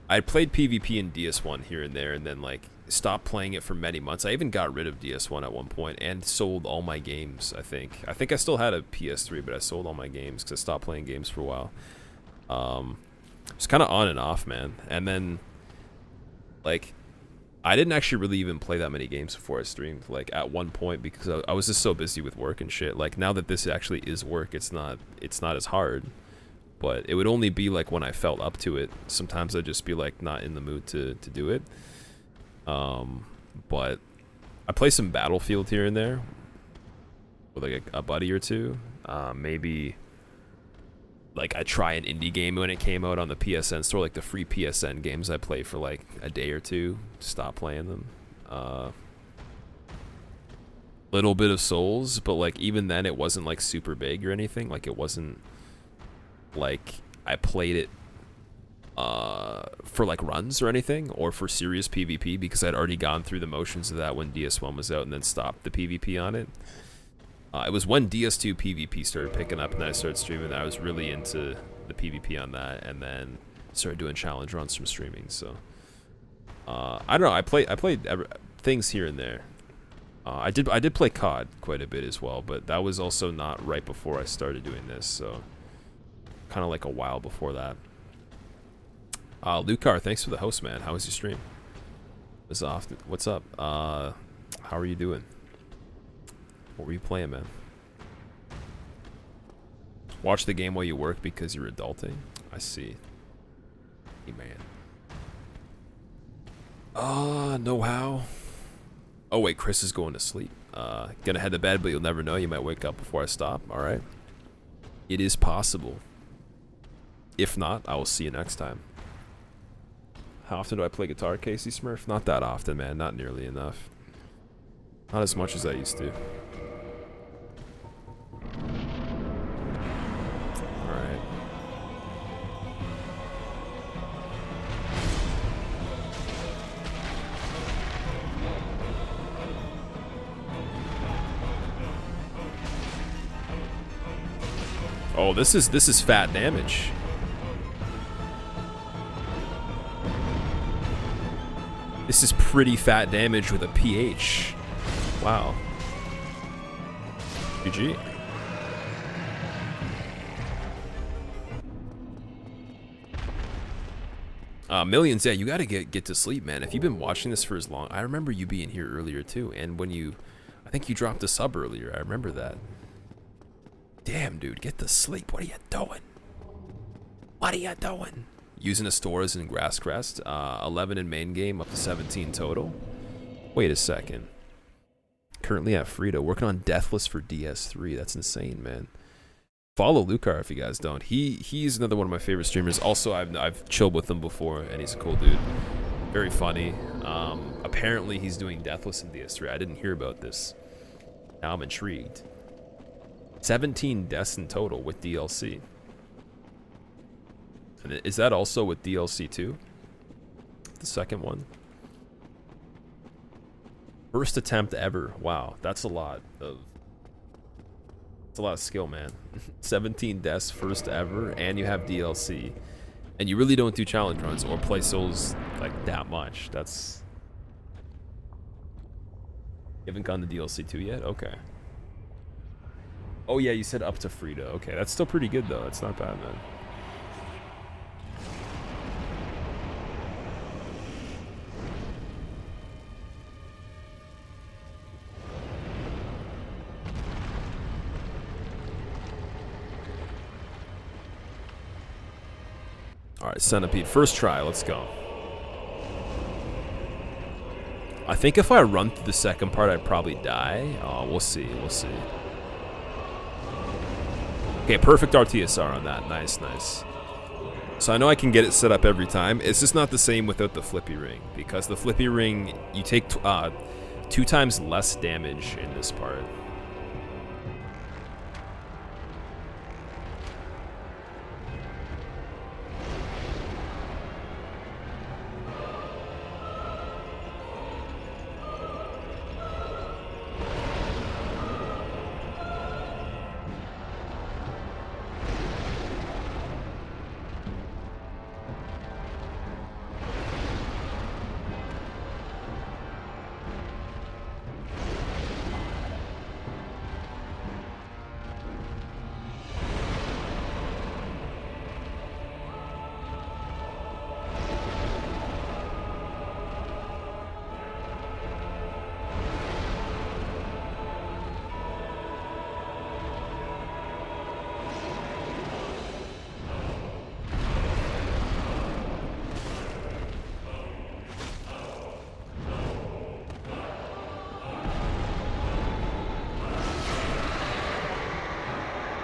I played PvP in DS1 here and there, and then like stopped playing it for many months. I even got rid of DS1 at one point and sold all my games. I think I still had a PS3, but I sold all my games because I stopped playing games for a while. It's kind of on and off, man. And then like I didn't actually really even play that many games before I streamed. Like at one point, because I was just so busy with work and shit. Like now that this actually is work, it's not as hard. But it would only be like when I felt up to it. Sometimes I'd just be like not in the mood to do it. But I play some Battlefield here and there with like a buddy or two. Maybe like I try an indie game when it came out on the PSN store, like the free PSN games I play for like a day or two, stop playing them. Little bit of Souls, but like even then it wasn't like super big or anything. Like it wasn't like I played it for like runs or anything, or for serious PvP, because I'd already gone through the motions of that when DS1 was out and then stopped the PvP on it. It was when DS2 PvP started picking up and then I started streaming that I was really into the PvP on that, and then started doing challenge runs from streaming. So I don't know, I played things here and there. I did play COD quite a bit as well, but that was also not right before I started doing this, so kind of like a while before that. Lucar, thanks for the host, man. How was your stream? What's up? How are you doing? What were you playing, man? Watch the game while you work because you're adulting? I see. Hey, man. No how. Oh, wait, Chris is going to sleep. Gonna head to bed, but you'll never know. You might wake up before I stop. All right. It is possible. If not, I will see you next time. How often do I play guitar, Casey Smurf? Not that often, man. Not nearly enough. Not as much as I used to. Alright. Oh, this is fat damage. This is pretty fat damage with a PH. Wow. GG. Millions, yeah, you gotta get to sleep, man. If you've been watching this for as long, I remember you being here earlier too, and when I think you dropped a sub earlier, I remember that. Damn, dude, get to sleep. What are you doing? What are you doing? Using the stores in Grasscrest, 11 in main game, up to 17 total. Wait a second. Currently at Frito, working on Deathless for DS3. That's insane, man. Follow Lucar if you guys don't. He's another one of my favorite streamers. Also, I've chilled with him before, and he's a cool dude. Very funny. Apparently, he's doing Deathless in DS3. I didn't hear about this. Now I'm intrigued. 17 deaths in total with DLC. And is that also with DLC 2? The second one? First attempt ever. Wow, that's a lot of skill, man. 17 deaths first ever, and you have DLC. And you really don't do challenge runs or play Souls like that much. That's... You haven't gone to DLC 2 yet? Okay. Oh yeah, you said up to Frito. Okay, that's still pretty good though. That's not bad, man. Alright, Centipede. First try, let's go. I think if I run through the second part, I'd probably die. Oh, we'll see, we'll see. Okay, perfect RTSR on that. Nice, nice. So I know I can get it set up every time. It's just not the same without the flippy ring, because the flippy ring, you take 2 times less damage in this part.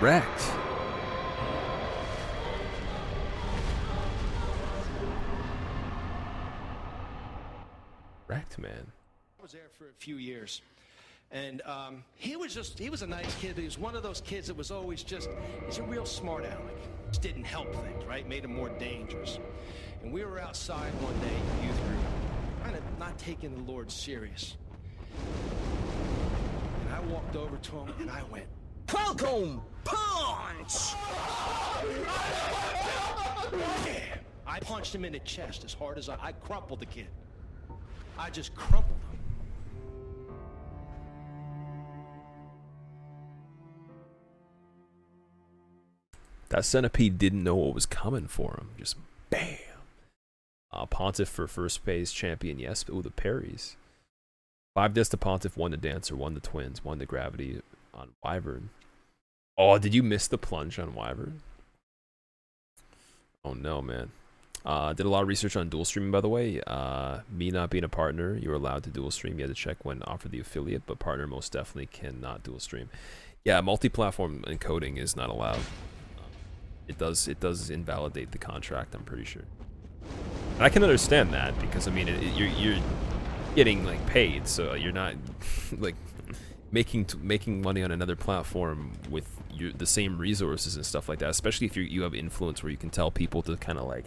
wrecked. Wrecked, man.
I was there for a few years. And he was a nice kid, but he was one of those kids that was always he's a real smart aleck. Just didn't help things, right? Made him more dangerous. And we were outside one day, youth group, kind of not taking the Lord serious. And I walked over to him and I went, "Welcome, punch!" Yeah. I punched him in the chest as hard as I crumpled the kid. I just crumpled him.
That centipede didn't know what was coming for him. Just bam. Pontiff for first phase champion, yes. But the parries. 5 disc to Pontiff, 1 to Dancer, 1 to Twins, 1 to Gravity on Wyvern. Oh, did you miss the plunge on Wyvern? Oh no, man. Did a lot of research on dual streaming, by the way. Me not being a partner, you were allowed to dual stream. You had to check when offered the affiliate, but partner most definitely cannot dual stream. Yeah, multi-platform encoding is not allowed. It does invalidate the contract, I'm pretty sure. And I can understand that because I mean you're getting like paid, so you're not like making money on another platform with the same resources and stuff like that. Especially if you have influence where you can tell people to kind of like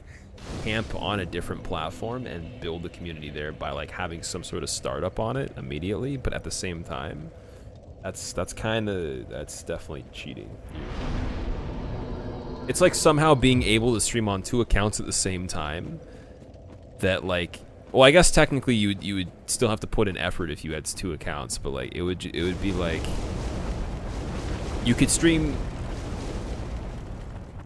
camp on a different platform and build the community there by like having some sort of startup on it immediately. But at the same time, that's definitely cheating. It's like somehow being able to stream on 2 accounts at the same time. That like, well, I guess technically you would still have to put in effort if you had 2 accounts, but like it would be like you could stream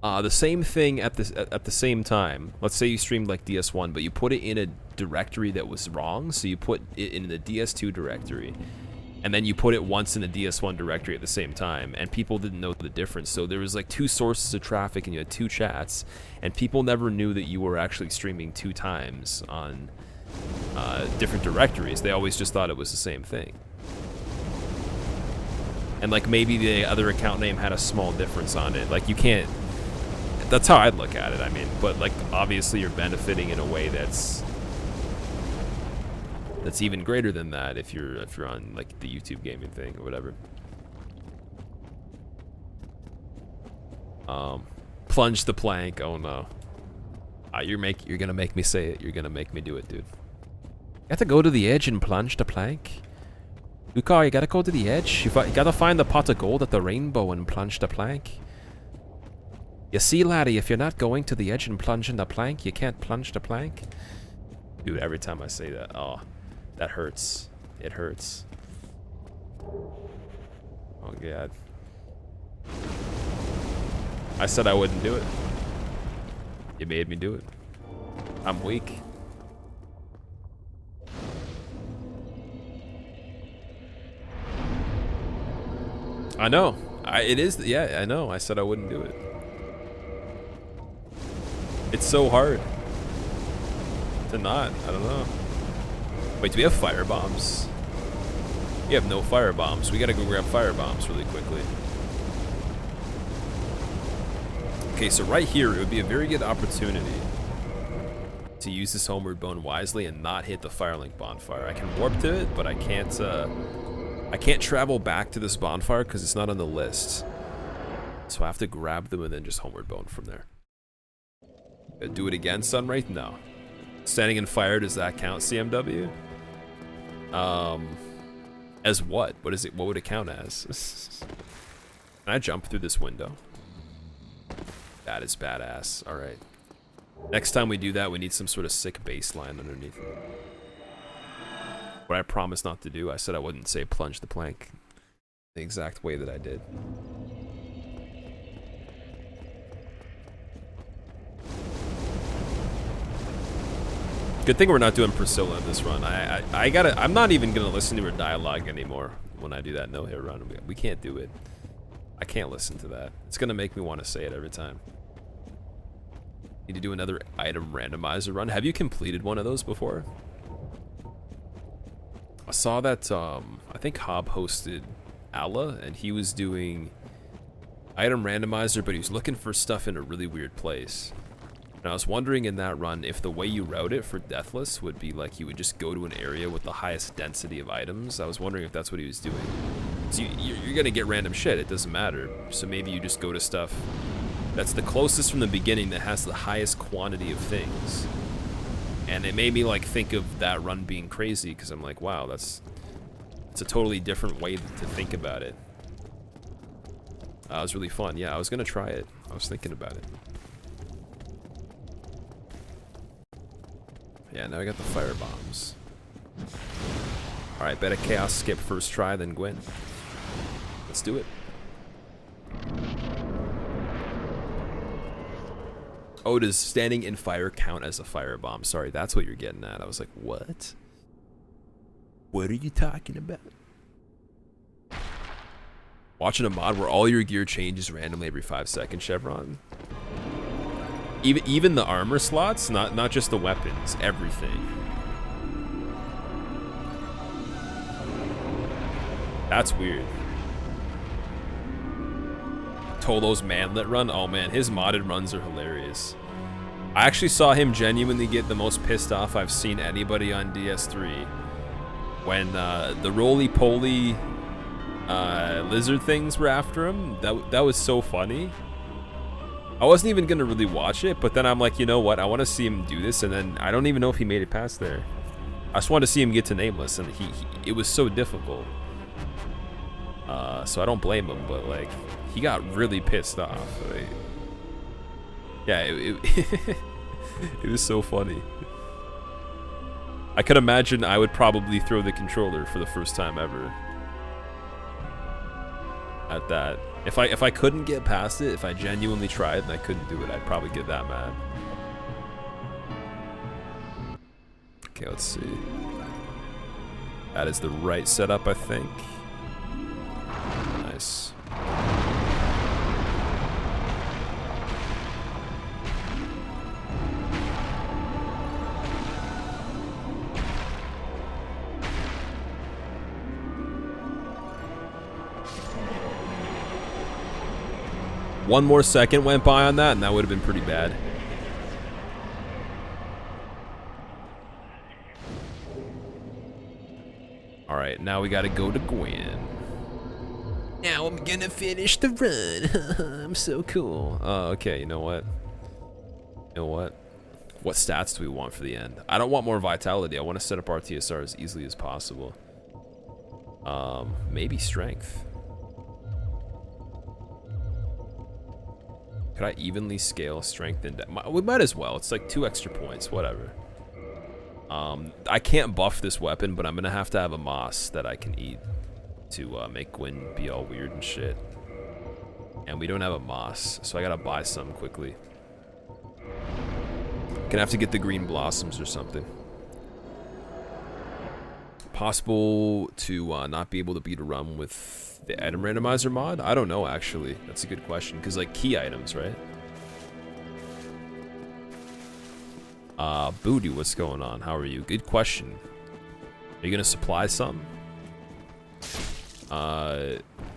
the same thing at the same time. Let's say you streamed like DS1, but you put it in a directory that was wrong, so you put it in the DS2 directory. And then you put it once in the DS1 directory at the same time, and people didn't know the difference. So there was like 2 sources of traffic, and you had 2 chats, and people never knew that you were actually streaming 2 times on different directories. They always just thought it was the same thing. And like maybe the other account name had a small difference on it. Like you can't. That's how I'd look at it. I mean, but like obviously you're benefiting in a way that's even greater than that if you're on like the YouTube gaming thing or whatever. Plunge the plank. Oh no. You're gonna make me say it. You're gonna make me do it, dude. You have to go to the edge and plunge the plank. Luca, you gotta go to the edge. You gotta find the pot of gold at the rainbow and plunge the plank. You see, laddie, if you're not going to the edge and plunging the plank, you can't plunge the plank. Dude, every time I say that, oh. That hurts. It hurts. Oh god. I said I wouldn't do it. You made me do it. I'm weak. I know. It is. Yeah, I know. I said I wouldn't do it. It's so hard to not. I don't know. Wait, do we have fire bombs? We have no fire bombs. We gotta go grab fire bombs really quickly. Okay, so right here, it would be a very good opportunity to use this homeward bone wisely and not hit the Firelink bonfire. I can warp to it, but I can't travel back to this bonfire because it's not on the list. So I have to grab them and then just homeward bone from there. Do it again, Sunray? No. Standing in fire, does that count, CMW? As what? What is it? What would it count as? Can I jump through this window? That is badass. All right. Next time we do that, we need some sort of sick baseline underneath it. What I promised not to do, I said I wouldn't say plunge the plank the exact way that I did. Good thing we're not doing Priscilla in this run. I'm not even gonna listen to her dialogue anymore when I do that no-hit run. We can't do it. I can't listen to that. It's gonna make me want to say it every time. Need to do another item randomizer run. Have you completed one of those before? I saw that I think Hob hosted Alla, and he was doing Item randomizer, but he was looking for stuff in a really weird place. And I was wondering in that run if the way you route it for Deathless would be like you would just go to an area with the highest density of items. I was wondering if that's what he was doing. So you're gonna get random shit, it doesn't matter. So maybe you just go to stuff that's the closest from the beginning that has the highest quantity of things. And it made me like think of that run being crazy because I'm like, wow, it's a totally different way to think about it. It was really fun. Yeah, I was gonna try it. I was thinking about it. Yeah, now I got the fire bombs. Alright, better Chaos skip first try than Gwen. Let's do it. Oh, does standing in fire count as a firebomb? Sorry, that's what you're getting at. I was like, what? What are you talking about? Watching a mod where all your gear changes randomly every 5 seconds, Chevron. Even the armor slots, not just the weapons, everything. That's weird. Tolo's manlet run, oh man, his modded runs are hilarious. I actually saw him genuinely get the most pissed off I've seen anybody on DS3 when the roly-poly lizard things were after him. That was so funny. I wasn't even gonna really watch it, but then I'm like, you know what? I want to see him do this, and then I don't even know if he made it past there. I just wanted to see him get to Nameless, and it was so difficult. So I don't blame him, but like, he got really pissed off. Like, yeah, it was so funny. I could imagine I would probably throw the controller for the first time ever at that. If I couldn't get past it, if I genuinely tried and I couldn't do it, I'd probably get that mad. Okay, let's see. That is the right setup, I think. Nice. One more second went by on that, and that would have been pretty bad. Alright, now we gotta go to Gwen. Now I'm gonna finish the run. I'm so cool. Okay, you know what? You know what? What stats do we want for the end? I don't want more vitality. I want to set up our TSR as easily as possible. Maybe strength. Could I evenly scale strength and we might as well. It's like 2 extra points, whatever. I can't buff this weapon, but I'm gonna have to have a moss that I can eat to make Gwen be all weird and shit. And we don't have a moss, so I gotta buy some quickly. Gonna have to get the green blossoms or something. Possible to not be able to beat a run with the item randomizer mod? I don't know, actually. That's a good question, because like key items, right? Booty, what's going on? How are you? Good question. Are you gonna supply some?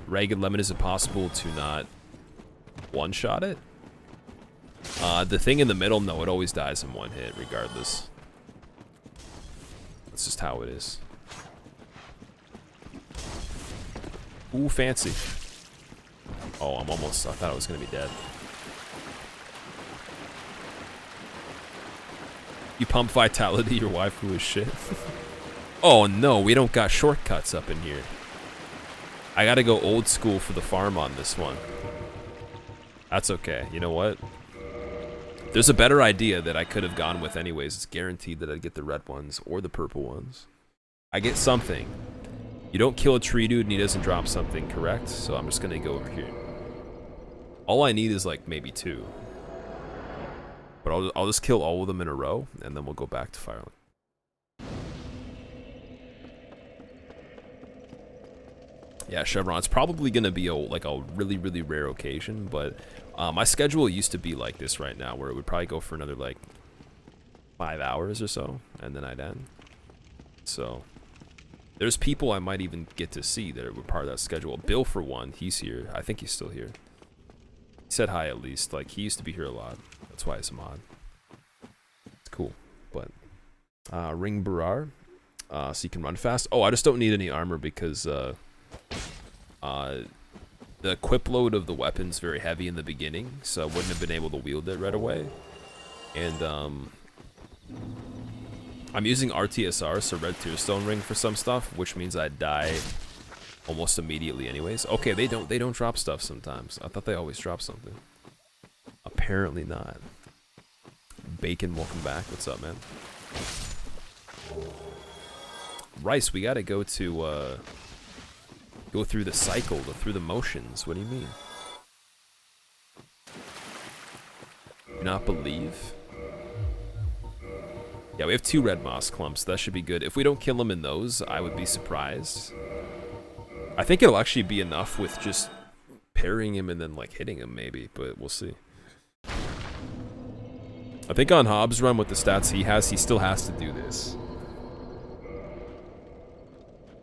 Ragged Lemon, is it possible to not one-shot it? The thing in the middle, no, it always dies in 1 hit, regardless. That's just how it is. Ooh, fancy. Oh, I'm almost, I thought I was gonna be dead. You pump vitality, your waifu is shit. Oh no, we don't got shortcuts up in here. I gotta go old school for the farm on this one. That's okay, you know what? There's a better idea that I could have gone with anyways. It's guaranteed that I'd get the red ones or the purple ones. I get something. You don't kill a tree dude and he doesn't drop something, correct? So I'm just gonna go over here. All I need is like maybe 2. But I'll just kill all of them in a row, and then we'll go back to Fireland. Yeah, Chevron, it's probably gonna be like a really, really rare occasion, but my schedule used to be like this right now, where it would probably go for another like 5 hours or so, and then I'd end. So there's people I might even get to see that were part of that schedule. Bill, for one, he's here. I think he's still here. He said hi at least. Like, he used to be here a lot. That's why he's a mod. It's cool. But, Ring Barar. So you can run fast. Oh, I just don't need any armor because, the equip load of the weapon's very heavy in the beginning, so I wouldn't have been able to wield it right away. And, I'm using RTSR, so Red Tearstone Ring, for some stuff, which means I die almost immediately anyways. Okay, they don't drop stuff sometimes. I thought they always drop something. Apparently not. Bacon, welcome back. What's up, man? Rice, we gotta go to, go through the cycle, go through the motions. What do you mean? Do not believe? Yeah, we have 2 red moss clumps. That should be good. If we don't kill them in those, I would be surprised. I think it'll actually be enough with just parrying him and then, like, hitting him, maybe. But we'll see. I think on Hobbs' run, with the stats he has, he still has to do this.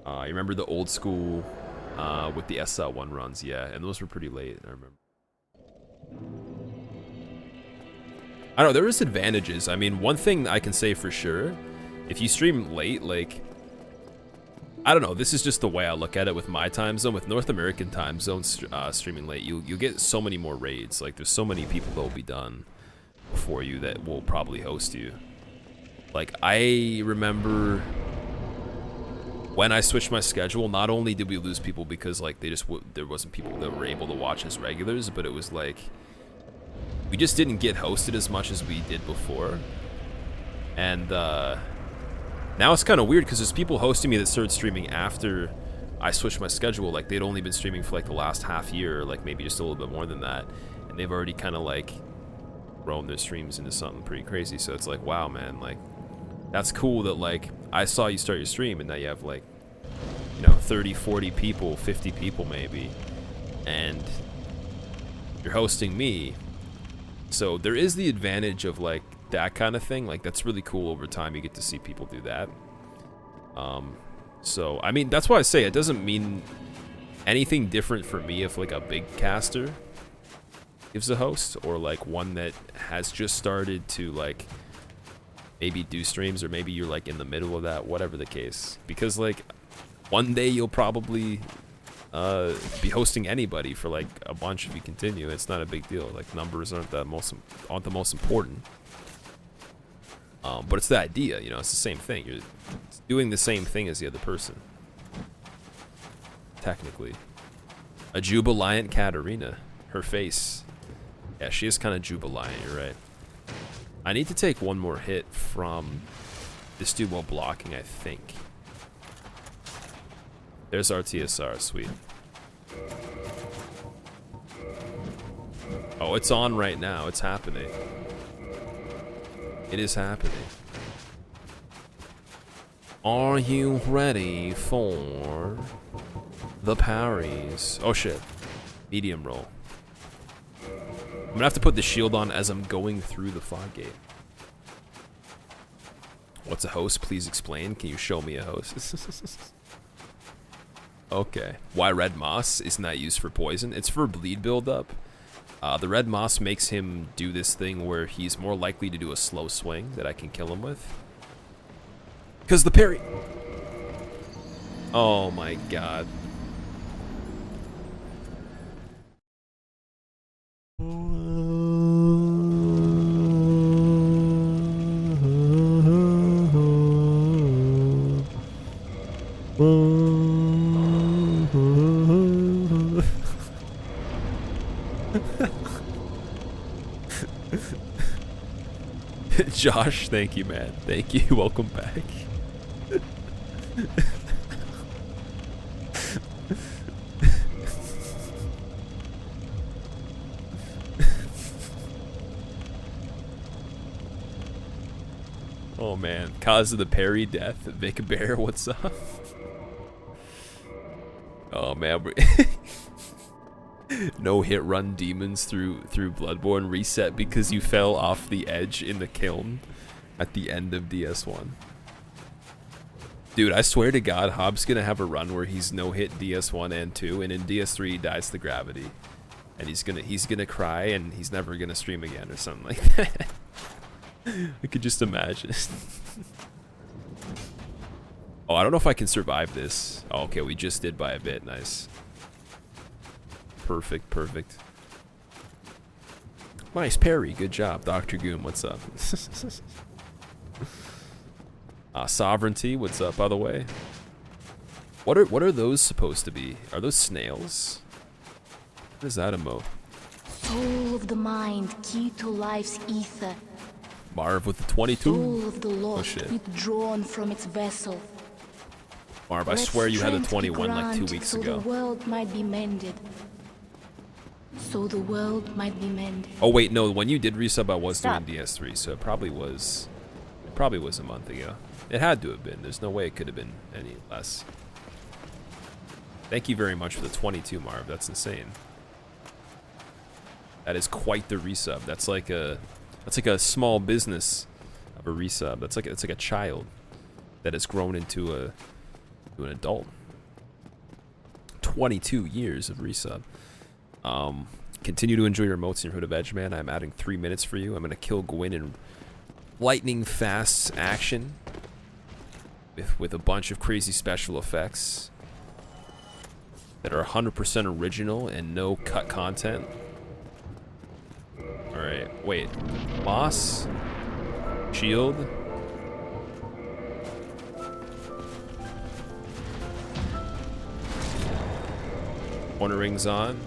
You remember the old school with the SL1 runs? Yeah, and those were pretty late, I remember. I don't know, there is advantages. I mean, one thing I can say for sure, if you stream late, like, I don't know, this is just the way I look at it with my time zone. With North American time zones streaming late, you get so many more raids. Like, there's so many people that will be done before you that will probably host you. Like, I remember when I switched my schedule, not only did we lose people because, like, there wasn't people that were able to watch as regulars, but it was like, we just didn't get hosted as much as we did before. And now it's kind of weird because there's people hosting me that started streaming after I switched my schedule. Like, they'd only been streaming for like the last half year, like maybe just a little bit more than that. And they've already kind of like grown their streams into something pretty crazy. So it's like, wow, man, like, that's cool that, like, I saw you start your stream and now you have, like, you know, 30, 40 people, 50 people maybe. And you're hosting me. So there is the advantage of, like, that kind of thing. Like, that's really cool. Over time you get to see people do that. So I mean, that's why I say it doesn't mean anything different for me if, like, a big caster gives a host, or like one that has just started to, like, maybe do streams, or maybe you're like in the middle of that, whatever the case. Because, like, one day you'll probably be hosting anybody for like a bunch if you continue. It's not a big deal. Like, numbers aren't the most important. But it's the idea, you know. It's the same thing. You're doing the same thing as the other person, technically. A jubiliant Katarina, her face. Yeah, she is kind of jubiliant. You're right. I need to take one more hit from this dude while blocking, I think. There's RTSR, sweet. Oh, it's on right now. It's happening. It is happening. Are you ready for the parries? Oh shit. Medium roll. I'm gonna have to put the shield on as I'm going through the fog gate. What's a host? Please explain. Can you show me a host? Okay. Why red moss? Isn't that used for poison? It's for bleed buildup. The red moss makes him do this thing where he's more likely to do a slow swing that I can kill him with. Because the parry... Oh my god. Josh, thank you, man. Thank you. Welcome back. Oh man, cause of the parry death, Vic Bear, what's up? Oh man, no hit run demons through Bloodborne reset because you fell off the edge in the kiln at the end of DS1. Dude, I swear to God, Hobbs gonna have a run where he's no hit DS1 and 2, and in DS3 he dies to gravity. and he's gonna cry and he's never gonna stream again or something like that. I could just imagine. Oh, I don't know if I can survive this. Oh, okay, we just did by a bit. Nice. Perfect, perfect. Nice parry. Good job, Dr. Goom. What's up? Sovereignty. What's up, by the way? What are those supposed to be? Are those snails? What is that emote?
Soul of the mind, key to life's ether.
Marv with the 22.
Soul of the lost,
shit.
withdrawn from its vessel.
Marv, I
Let
swear you had the
strength
21
be
like 2
granted
weeks
so
ago.
the world might be mended. So the world might be mended.
Oh wait, no. When you did resub, I was
Stop.
doing DS3, so it probably was. It probably was a month ago. It had to have been. There's no way it could have been any less. Thank you very much for the 22, Marv. That's insane. That is quite the resub. That's like a small business of a resub. It's like a child that has grown into an adult. 22 years of resub. Continue to enjoy your emotes in your Hood of Edge, man. I'm adding 3 minutes for you. I'm gonna kill Gwyn in lightning fast action with a bunch of crazy special effects that are 100% original and no cut content. All right, wait. Moss, shield. Corner rings on.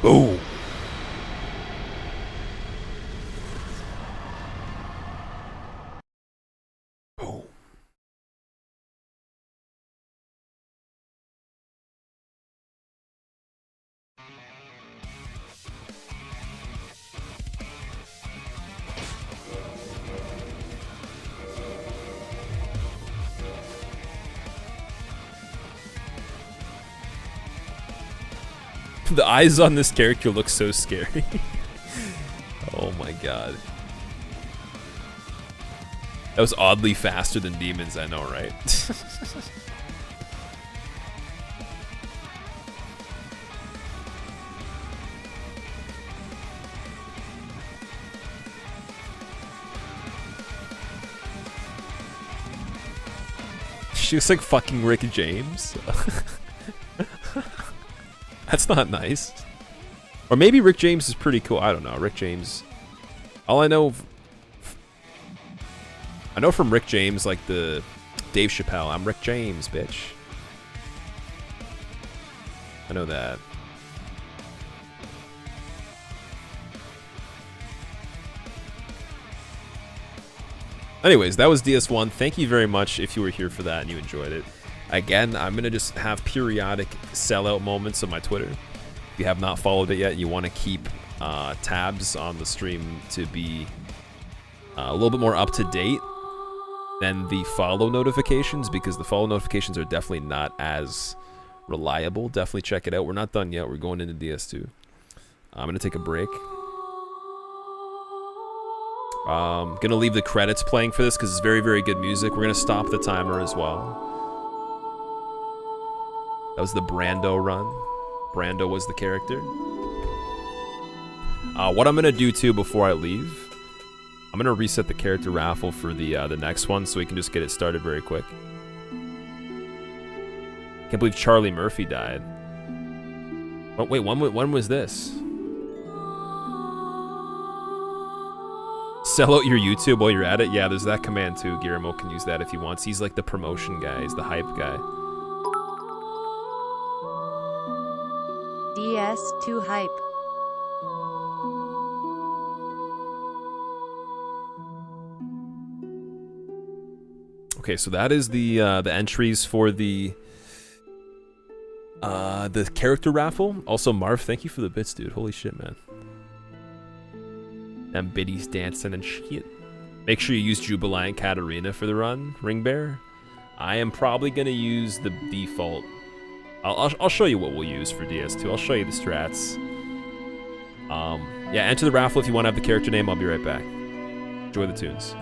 Boom. Boom. The eyes on this character look so scary. Oh my god. That was oddly faster than demons, I know, right? She looks like fucking Rick James. That's not nice. Or maybe Rick James is pretty cool. I don't know. Rick James. All I know from Rick James, like the Dave Chappelle. I'm Rick James, bitch. I know that. Anyways, that was DS1. Thank you very much if you were here for that and you enjoyed it. Again, I'm going to just have periodic sellout moments on my Twitter. If you have not followed it yet, you want to keep tabs on the stream to be a little bit more up to date than the follow notifications, because the follow notifications are definitely not as reliable. Definitely check it out. We're not done yet. We're going into DS2. I'm going to take a break. Going to leave the credits playing for this because it's very, very good music. We're going to stop the timer as well. That was the Brando run. Brando was the character. What I'm gonna do too before I leave, I'm gonna reset the character raffle for the next one so we can just get it started very quick. Can't believe Charlie Murphy died. Oh wait, when was this? Sell out your YouTube while you're at it? Yeah, there's that command too. Guillermo can use that if he wants. He's like the promotion guy. He's the hype guy.
DS2 hype.
Okay, so that is the entries for the character raffle. Also, Marv, thank you for the bits, dude. Holy shit, man. Them biddies dancing and shit. Make sure you use Jubilee and Katarina for the run, Ring Bear. I am probably gonna use the default. I'll show you what we'll use for DS2. I'll show you the strats. Yeah, enter the raffle if you want to have the character name. I'll be right back. Enjoy the tunes.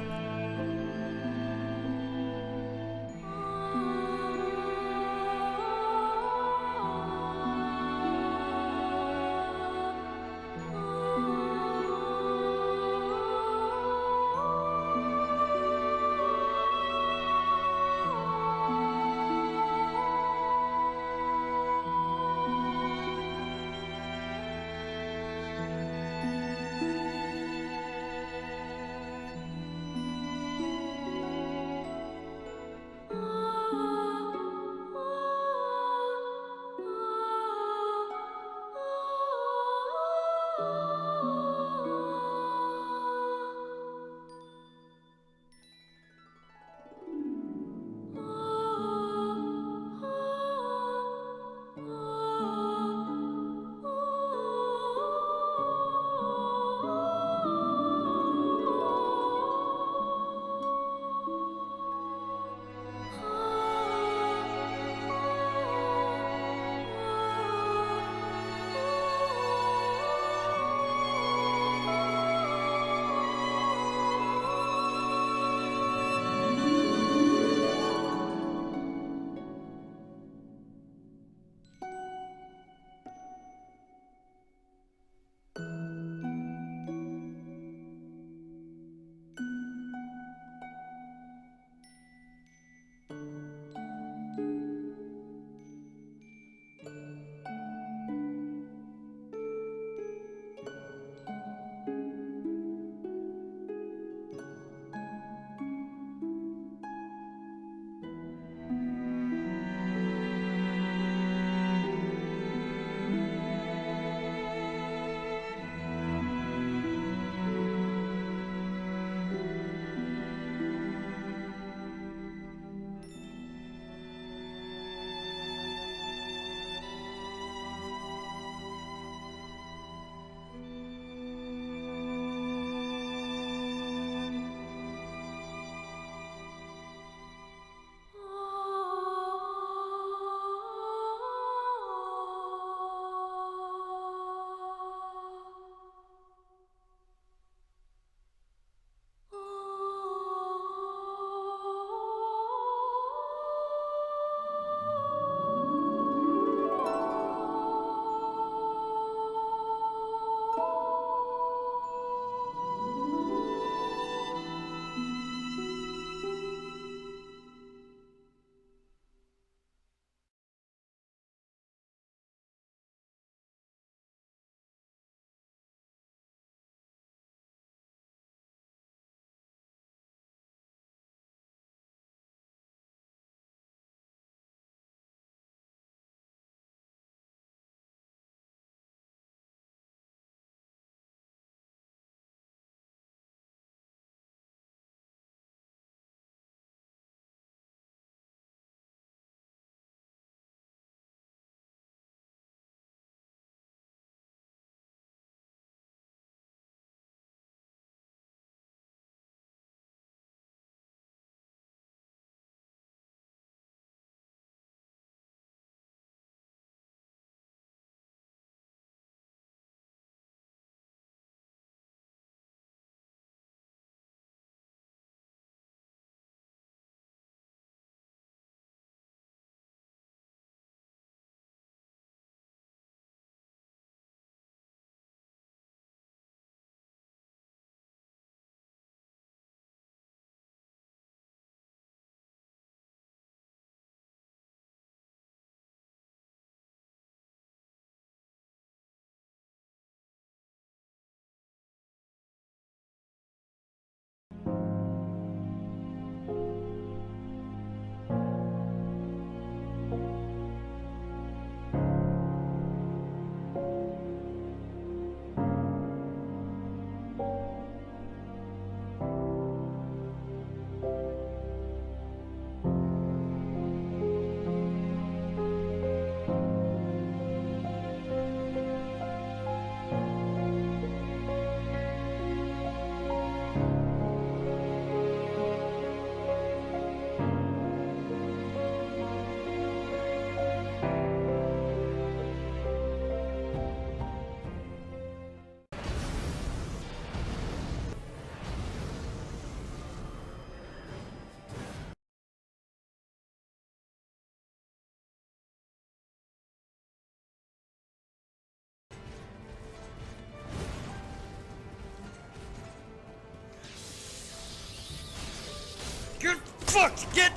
fucked! Get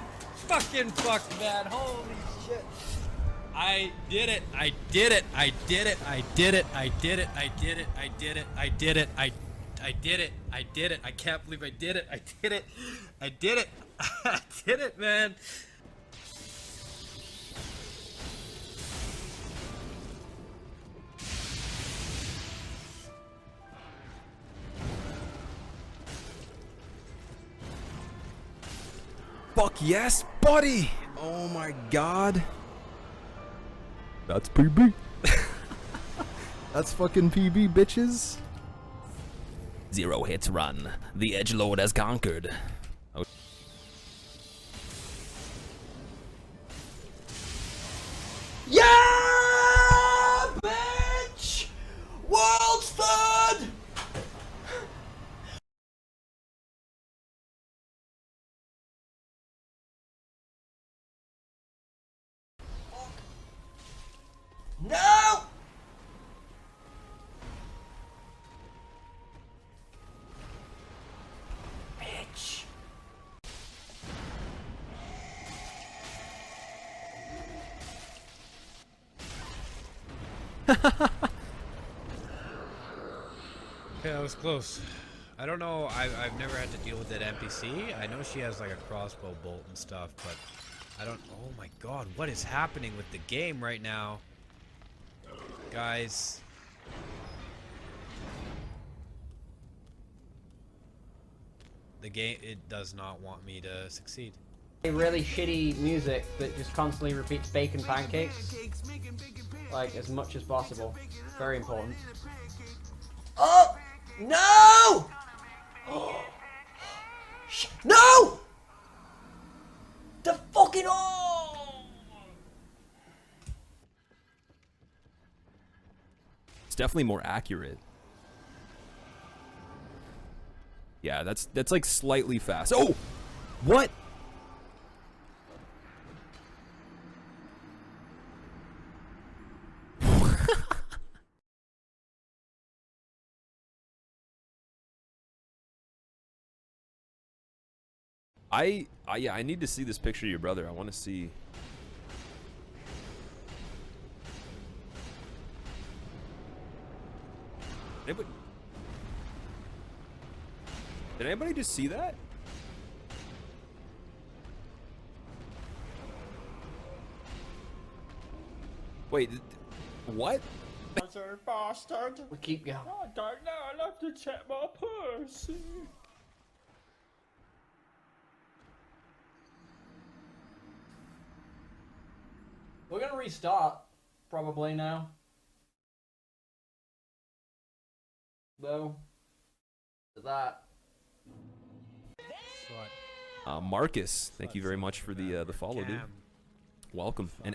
fucking fucked, man. Holy shit. I did it. I did it. I did it. I did it. I did it. I did it. I did it. I did it. I did it. I did it. I can't believe I did it. I did it. I did it. I did it, man.
Fuck yes, buddy! Oh my god. That's PB. That's fucking PB, bitches. 0 hits run. The edgelord has conquered. Oh.
Yeah, bitch! World's third! No! Bitch.
Okay, that was close. I don't know, I've never had to deal with that NPC. I know she has like a crossbow bolt and stuff, but I don't... Oh my god, what is happening with the game right now? Guys. The game, it does not want me to succeed.
Really shitty music that just constantly repeats bacon pancakes. Like, as much as possible. Very important.
Oh! No! Oh. No! The fucking... Oh!
It's definitely more accurate. Yeah, that's like slightly fast. Oh! What? Yeah, I need to see this picture of your brother. I want to see. Anybody? Did anybody just see that? Wait, what?
Bastard. We keep going.
I don't know, I'll have to check my purse.
We're gonna restart, probably now. Though, to that.
Marcus, thank you very much for the follow, dude. Welcome. And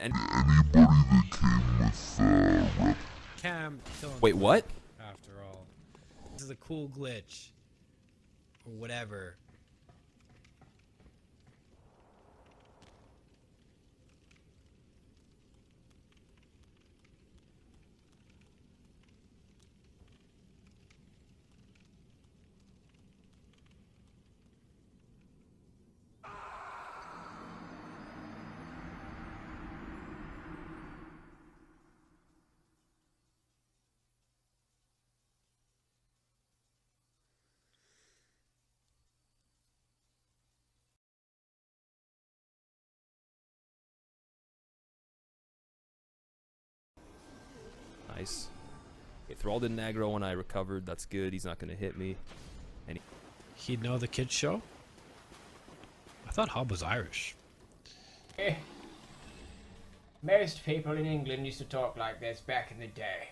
Cam,
wait, what?
After all, this is a cool glitch, or whatever.
Nice. Okay, Thrall didn't aggro when I recovered. That's good. He's not going to hit me. And
He'd know the kids show? I thought Hob was Irish.
Most people in England used to talk like this back in the day.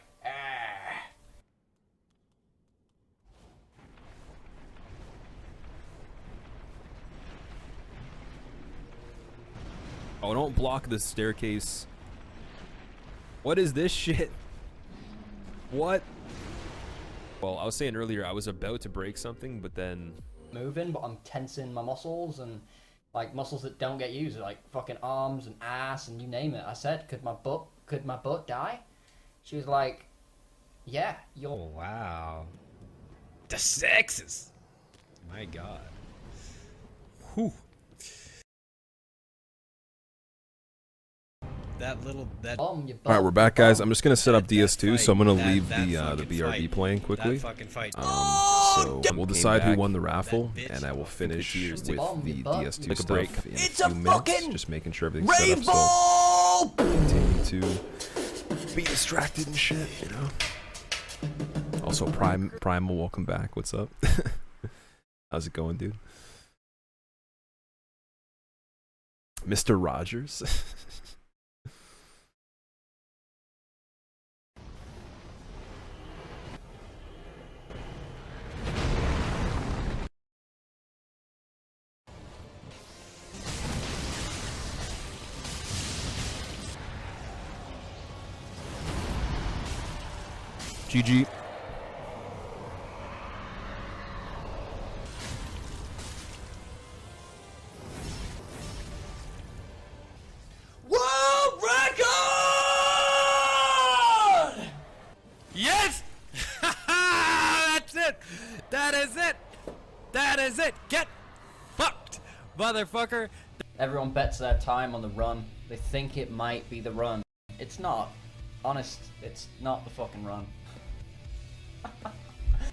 Oh, don't block the staircase. What is this shit? What? Well, I was saying earlier I was about to break something, but then...
Moving, but I'm tensing my muscles, and like muscles that don't get used, like fucking arms and ass and you name it. I said, could my butt die? She was like, yeah, you're...
Oh, wow. The sexes! My god. Whew.
Bomb your butt.
All right, we're back, guys. I'm just gonna set up DS2, so I'm gonna
that-
leave
that
the
fucking
BRB
fight.
playing quickly.
That fucking fight.
So we'll decide who
back.
won the raffle, and I will finish with
Bomb
the
your butt.
DS2
Take a
stuff
break.
in
It's
a
a
few minutes.
fucking
Just making sure everything's set up. So continue to be distracted and shit, you know. Also, Primal, welcome back. What's up? How's it going, dude? Mr. Rogers. GG.
World record!
Yes! That's it! That is it! That is it! Get fucked, motherfucker!
Everyone bets their time on the run. They think it might be the run. It's not. Honest, it's not the fucking run.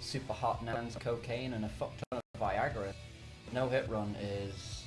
Super hot nans, cocaine, and a fuck ton of Viagra. No hit run is